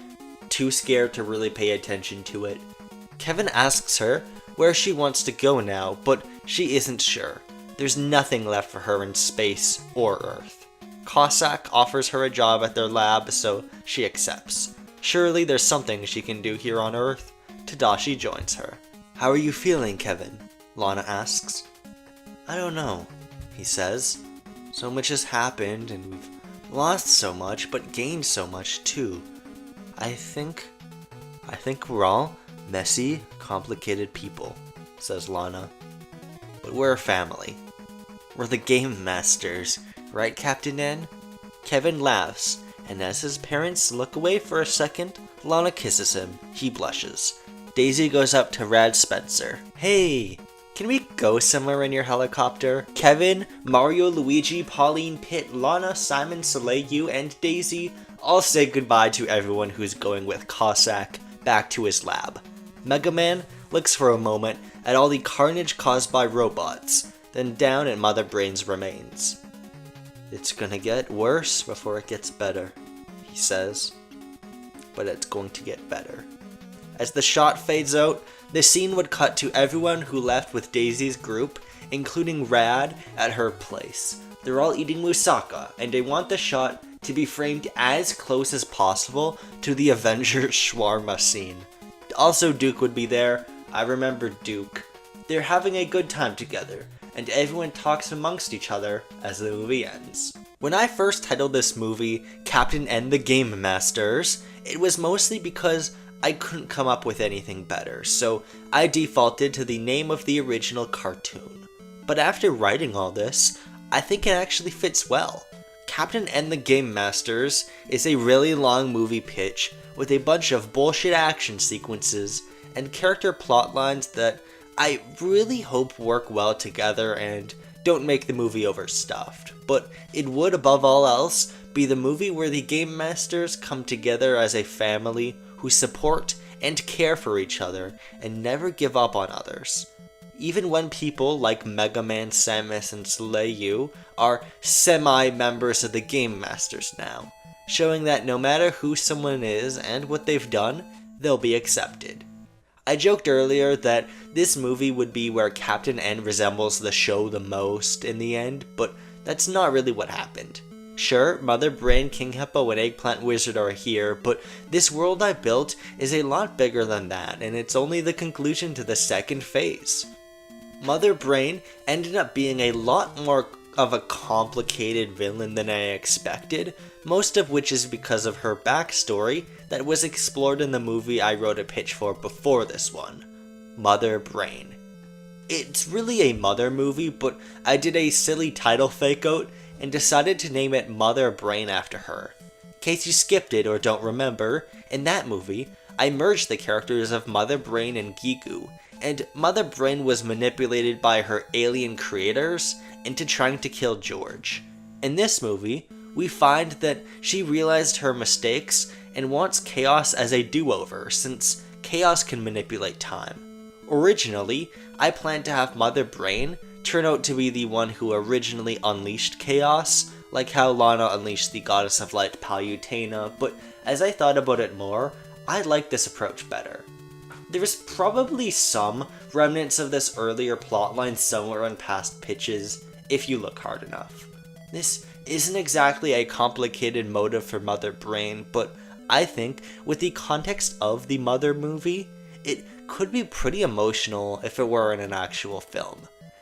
too scared to really pay attention to it. Kevin asks her where she wants to go now, but she isn't sure. There's nothing left for her in space or Earth. Cossack offers her a job at their lab, so she accepts. Surely there's something she can do here on Earth. Tadashi joins her. How are you feeling, Kevin? Lana asks. I don't know, he says. So much has happened, and we've lost so much, but gained so much too. I think we're all messy, complicated people, says Lana. But we're a family. We're the Game Masters, right, Captain N? Kevin laughs, and as his parents look away for a second, Lana kisses him. He blushes. Daisy goes up to Rad Spencer. Hey, can we go somewhere in your helicopter? Kevin, Mario, Luigi, Pauline, Pit, Lana, Simon, Soleil, and Daisy all say goodbye to everyone who's going with Cossack back to his lab. Mega Man looks for a moment at all the carnage caused by robots, then down at Mother Brain's remains. It's gonna get worse before it gets better, he says. But it's going to get better. As the shot fades out, the scene would cut to everyone who left with Daisy's group, including Rad at her place. They're all eating moussaka, and they want the shot to be framed as close as possible to the Avengers shawarma scene. Also, Duke would be there. I remember Duke. They're having a good time together, and everyone talks amongst each other as the movie ends. When I first titled this movie Captain and the Game Masters, it was mostly because I couldn't come up with anything better, so I defaulted to the name of the original cartoon. But after writing all this, I think it actually fits well. Captain and the Game Masters is a really long movie pitch with a bunch of bullshit action sequences and character plot lines that I really hope work well together and don't make the movie overstuffed. But it would, above all else, be the movie where the Game Masters come together as a family who support and care for each other and never give up on others. Even when people like Mega Man, Samus, and Slayu are semi-members of the Game Masters now, showing that no matter who someone is and what they've done, they'll be accepted. I joked earlier that this movie would be where Captain N resembles the show the most in the end, but that's not really what happened. Sure, Mother Brain, King Hippo, and Eggplant Wizard are here, but this world I built is a lot bigger than that, and it's only the conclusion to the second phase. Mother Brain ended up being a lot more of a complicated villain than I expected, most of which is because of her backstory that was explored in the movie I wrote a pitch for before this one, Mother Brain. It's really a mother movie, but I did a silly title fake-out and decided to name it Mother Brain after her. In case you skipped it or don't remember, in that movie, I merged the characters of Mother Brain and Gigu, and Mother Brain was manipulated by her alien creators into trying to kill George. In this movie, we find that she realized her mistakes and wants Chaos as a do-over, since Chaos can manipulate time. Originally, I planned to have Mother Brain turn out to be the one who originally unleashed Chaos, like how Lana unleashed the Goddess of Light Palutena, but as I thought about it more, I like this approach better. There's probably some remnants of this earlier plotline somewhere on past pitches, if you look hard enough. This isn't exactly a complicated motive for Mother Brain, but I think with the context of the Mother movie, it could be pretty emotional if it were in an actual film.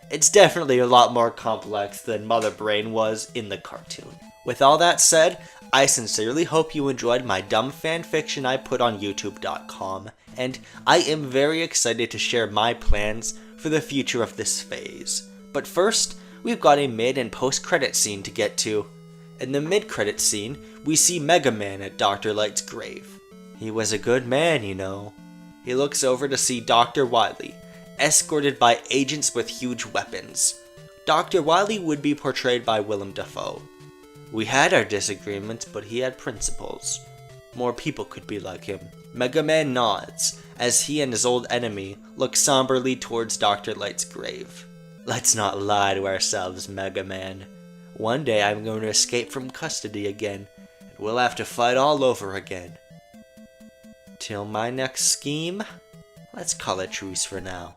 It's definitely a lot more complex than Mother Brain was in the cartoon. With all that said, I sincerely hope you enjoyed my dumb fanfiction I put on youtube.com, and I am very excited to share my plans for the future of this phase. But first, we've got a mid and post-credit scene to get to. In the mid-credit scene, we see Mega Man at Dr. Light's grave. He was a good man, you know. He looks over to see Dr. Wily, escorted by agents with huge weapons. Dr. Wily would be portrayed by Willem Dafoe. We had our disagreements, but he had principles. More people could be like him. Mega Man nods, as he and his old enemy look somberly towards Dr. Light's grave. Let's not lie to ourselves, Mega Man. One day I'm going to escape from custody again, and we'll have to fight all over again. Till my next scheme, let's call a truce for now.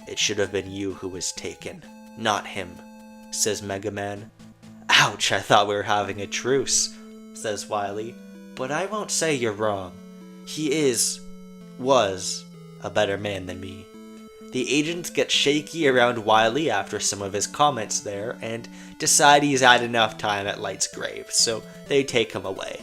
It should have been you who was taken, not him, says Mega Man. Ouch, I thought we were having a truce, says Wily. But I won't say you're wrong. He was a better man than me. The agents get shaky around Wily after some of his comments there and decide he's had enough time at Light's grave, so they take him away.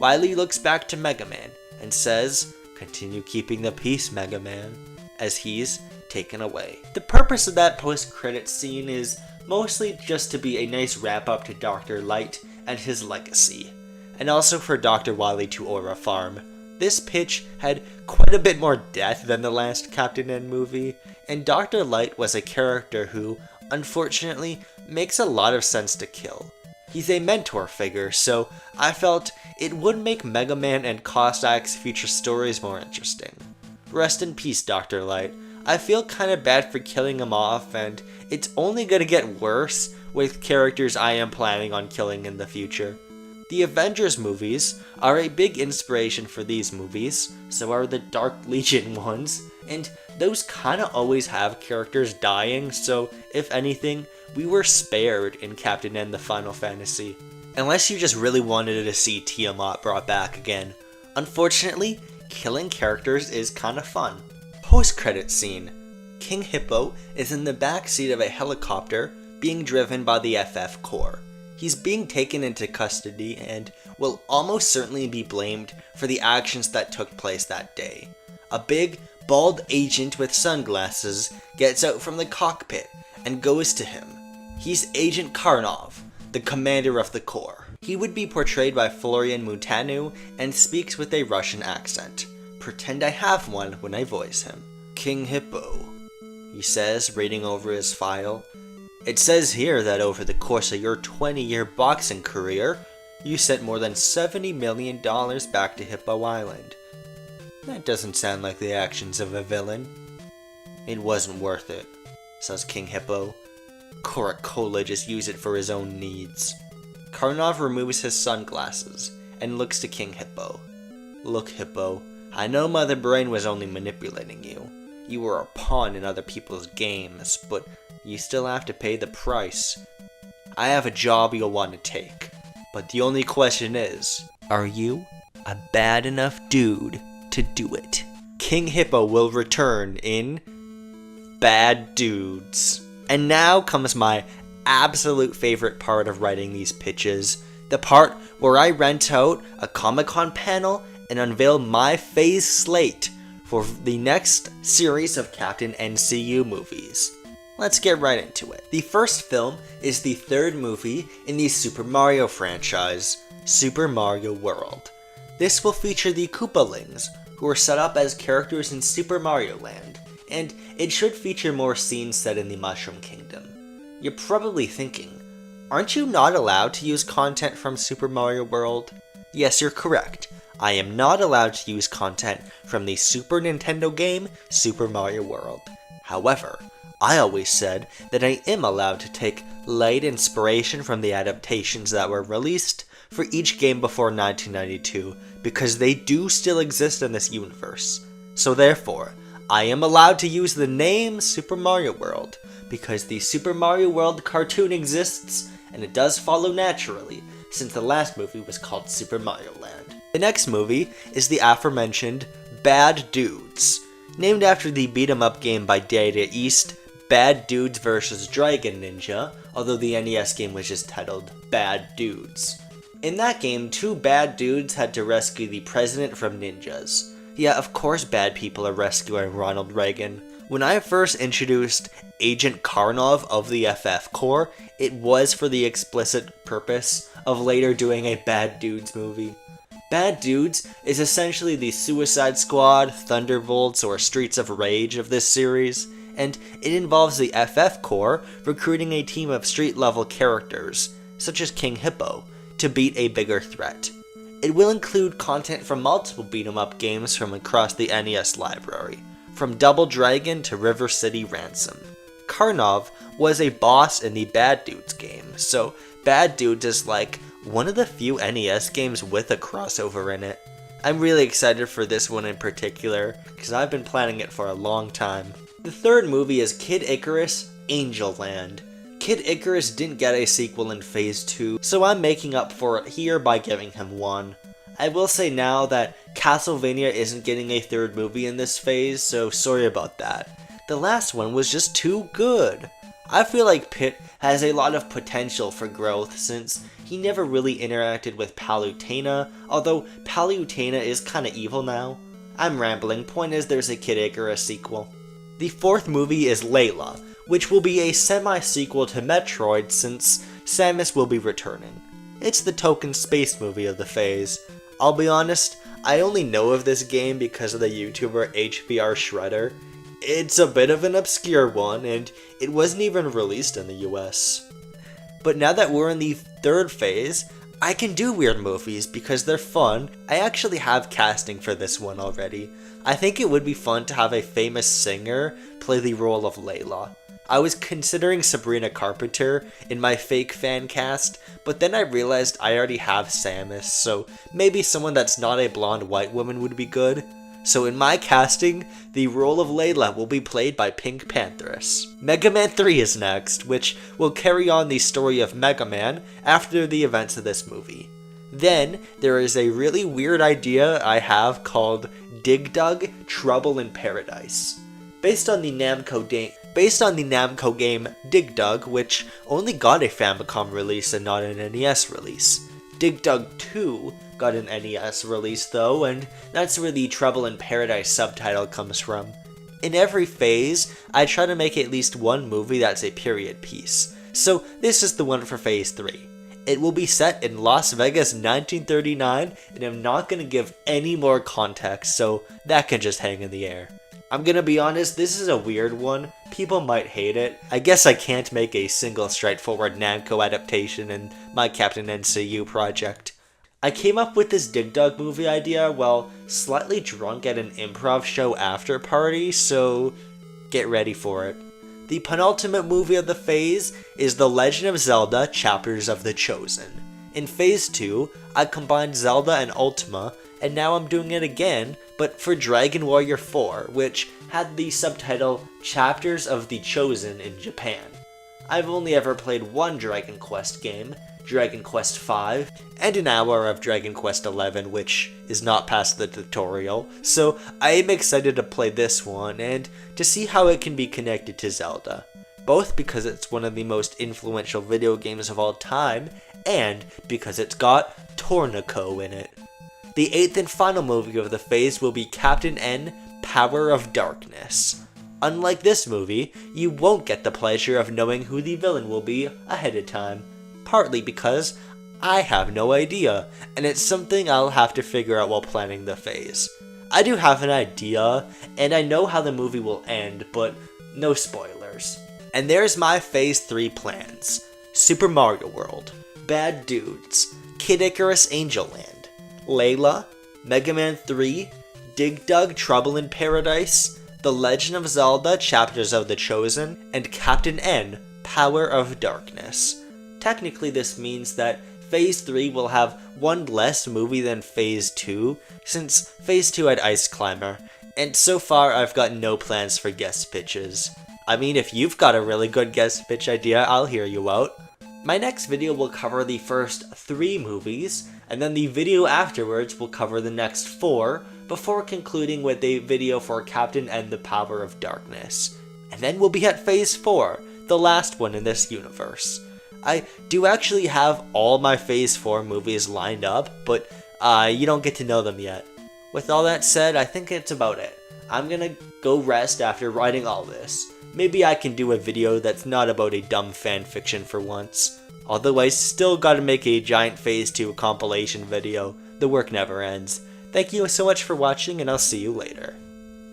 Wily looks back to Mega Man and says, "Continue keeping the peace, Mega Man," as he's taken away. The purpose of that post-credit scene is mostly just to be a nice wrap-up to Dr. Light and his legacy, and also for Dr. Wily to Aura Farm. This pitch had quite a bit more death than the last Captain N movie, and Dr. Light was a character who, unfortunately, makes a lot of sense to kill. He's a mentor figure, so I felt it would make Mega Man and Cossack's future stories more interesting. Rest in peace, Dr. Light. I feel kinda bad for killing him off, and it's only gonna get worse with characters I am planning on killing in the future. The Avengers movies are a big inspiration for these movies, so are the Dark Legion ones, and those kinda always have characters dying, so if anything, we were spared in Captain N the Final Fantasy. Unless you just really wanted to see Tiamat brought back again. Unfortunately, killing characters is kinda fun. Post-credit scene. King Hippo is in the back seat of a helicopter being driven by the FF Corps. He's being taken into custody and will almost certainly be blamed for the actions that took place that day. A big, bald agent with sunglasses gets out from the cockpit and goes to him. He's Agent Karnov, the commander of the Corps. He would be portrayed by Florian Mutanu and speaks with a Russian accent. Pretend I have one when I voice him. King Hippo, he says, reading over his file. It says here that over the course of your 20-year boxing career, you sent more than $70 million back to Hippo Island. That doesn't sound like the actions of a villain. It wasn't worth it, says King Hippo. Coca-Cola just used it for his own needs. Karnov removes his sunglasses and looks to King Hippo. Look, Hippo, I know Mother Brain was only manipulating you. You were a pawn in other people's games, but you still have to pay the price. I have a job you'll want to take, but the only question is, are you a bad enough dude to do it? King Hippo will return in Bad Dudes. And now comes my absolute favorite part of writing these pitches, the part where I rent out a Comic-Con panel and unveil my phase slate for the next series of Captain NCU movies. Let's get right into it. The first film is the third movie in the Super Mario franchise, Super Mario World. This will feature the Koopalings, who are set up as characters in Super Mario Land, and it should feature more scenes set in the Mushroom Kingdom. You're probably thinking, aren't you not allowed to use content from Super Mario World? Yes, you're correct. I am not allowed to use content from the Super Nintendo game, Super Mario World. However, I always said that I am allowed to take light inspiration from the adaptations that were released for each game before 1992 because they do still exist in this universe. So therefore, I am allowed to use the name Super Mario World because the Super Mario World cartoon exists and it does follow naturally since the last movie was called Super Mario Land. The next movie is the aforementioned Bad Dudes. Named after the beat-em-up game by Data East, Bad Dudes vs. Dragon Ninja, although the NES game was just titled Bad Dudes. In that game, two bad dudes had to rescue the president from ninjas. Yeah, of course bad people are rescuing Ronald Reagan. When I first introduced Agent Karnov of the FF Corps, it was for the explicit purpose of later doing a Bad Dudes movie. Bad Dudes is essentially the Suicide Squad, Thunderbolts, or Streets of Rage of this series, and it involves the FF Corps recruiting a team of street-level characters, such as King Hippo, to beat a bigger threat. It will include content from multiple beat-em-up games from across the NES library, from Double Dragon to River City Ransom. Karnov was a boss in the Bad Dudes game, so Bad Dudes is like one of the few NES games with a crossover in it. I'm really excited for this one in particular, because I've been planning it for a long time. The third movie is Kid Icarus Angel Land. Kid Icarus didn't get a sequel in Phase 2, so I'm making up for it here by giving him one. I will say now that Castlevania isn't getting a third movie in this phase, so sorry about that. The last one was just too good. I feel like Pit has a lot of potential for growth since he never really interacted with Palutena, although Palutena is kinda evil now. I'm rambling, point is there's a Kid Icarus sequel. The fourth movie is Layla, which will be a semi-sequel to Metroid since Samus will be returning. It's the token space movie of the phase. I'll be honest, I only know of this game because of the YouTuber HBR Shredder. It's a bit of an obscure one, and it wasn't even released in the US. But now that we're in the third phase, I can do weird movies because they're fun. I actually have casting for this one already. I think it would be fun to have a famous singer play the role of Layla. I was considering Sabrina Carpenter in my fake fan cast, but then I realized I already have Samus, so maybe someone that's not a blonde white woman would be good. So in my casting, the role of Layla will be played by Pink Pantheress. Mega Man 3 is next, which will carry on the story of Mega Man after the events of this movie. Then, there is a really weird idea I have called Dig Dug Trouble in Paradise. Based on the Namco game Dig Dug, which only got a Famicom release and not an NES release. Dig Dug 2 got an NES release though, and that's where the Trouble in Paradise subtitle comes from. In every phase, I try to make at least one movie that's a period piece, so this is the one for Phase 3. It will be set in Las Vegas 1939, and I'm not going to give any more context, so that can just hang in the air. I'm gonna be honest, this is a weird one. People might hate it. I guess I can't make a single straightforward Namco adaptation in my Captain NCU project. I came up with this Dig Dug movie idea while slightly drunk at an improv show after party, so get ready for it. The penultimate movie of the phase is The Legend of Zelda Chapters of the Chosen. In Phase 2, I combined Zelda and Ultima, and now I'm doing it again, but for Dragon Warrior 4, which had the subtitle Chapters of the Chosen in Japan. I've only ever played one Dragon Quest game, Dragon Quest V, and an hour of Dragon Quest XI, which is not past the tutorial, so I am excited to play this one and to see how it can be connected to Zelda, both because it's one of the most influential video games of all time, and because it's got Torneko in it. The 8th and final movie of the phase will be Captain N: Power of Darkness. Unlike this movie, you won't get the pleasure of knowing who the villain will be ahead of time, partly because I have no idea, and it's something I'll have to figure out while planning the phase. I do have an idea, and I know how the movie will end, but no spoilers. And there's my Phase 3 plans. Super Mario World, Bad Dudes, Kid Icarus Angel Land, Layla, Mega Man 3, Dig Dug Trouble in Paradise, The Legend of Zelda Chapters of the Chosen, and Captain N: Power of Darkness. Technically this means that Phase 3 will have one less movie than Phase 2, since Phase 2 had Ice Climber, and so far I've got no plans for guest pitches. I mean, if you've got a really good guest pitch idea, I'll hear you out. My next video will cover the first 3 movies, and then the video afterwards will cover the next 4, before concluding with a video for Captain N: The Power of Darkness. And then we'll be at Phase 4, the last one in this universe. I do actually have all my Phase 4 movies lined up, but you don't get to know them yet. With all that said, I think it's about it. I'm gonna go rest after writing all this. Maybe I can do a video that's not about a dumb fanfiction for once. Although I still gotta make a giant Phase 2 compilation video, the work never ends. Thank you so much for watching, and I'll see you later.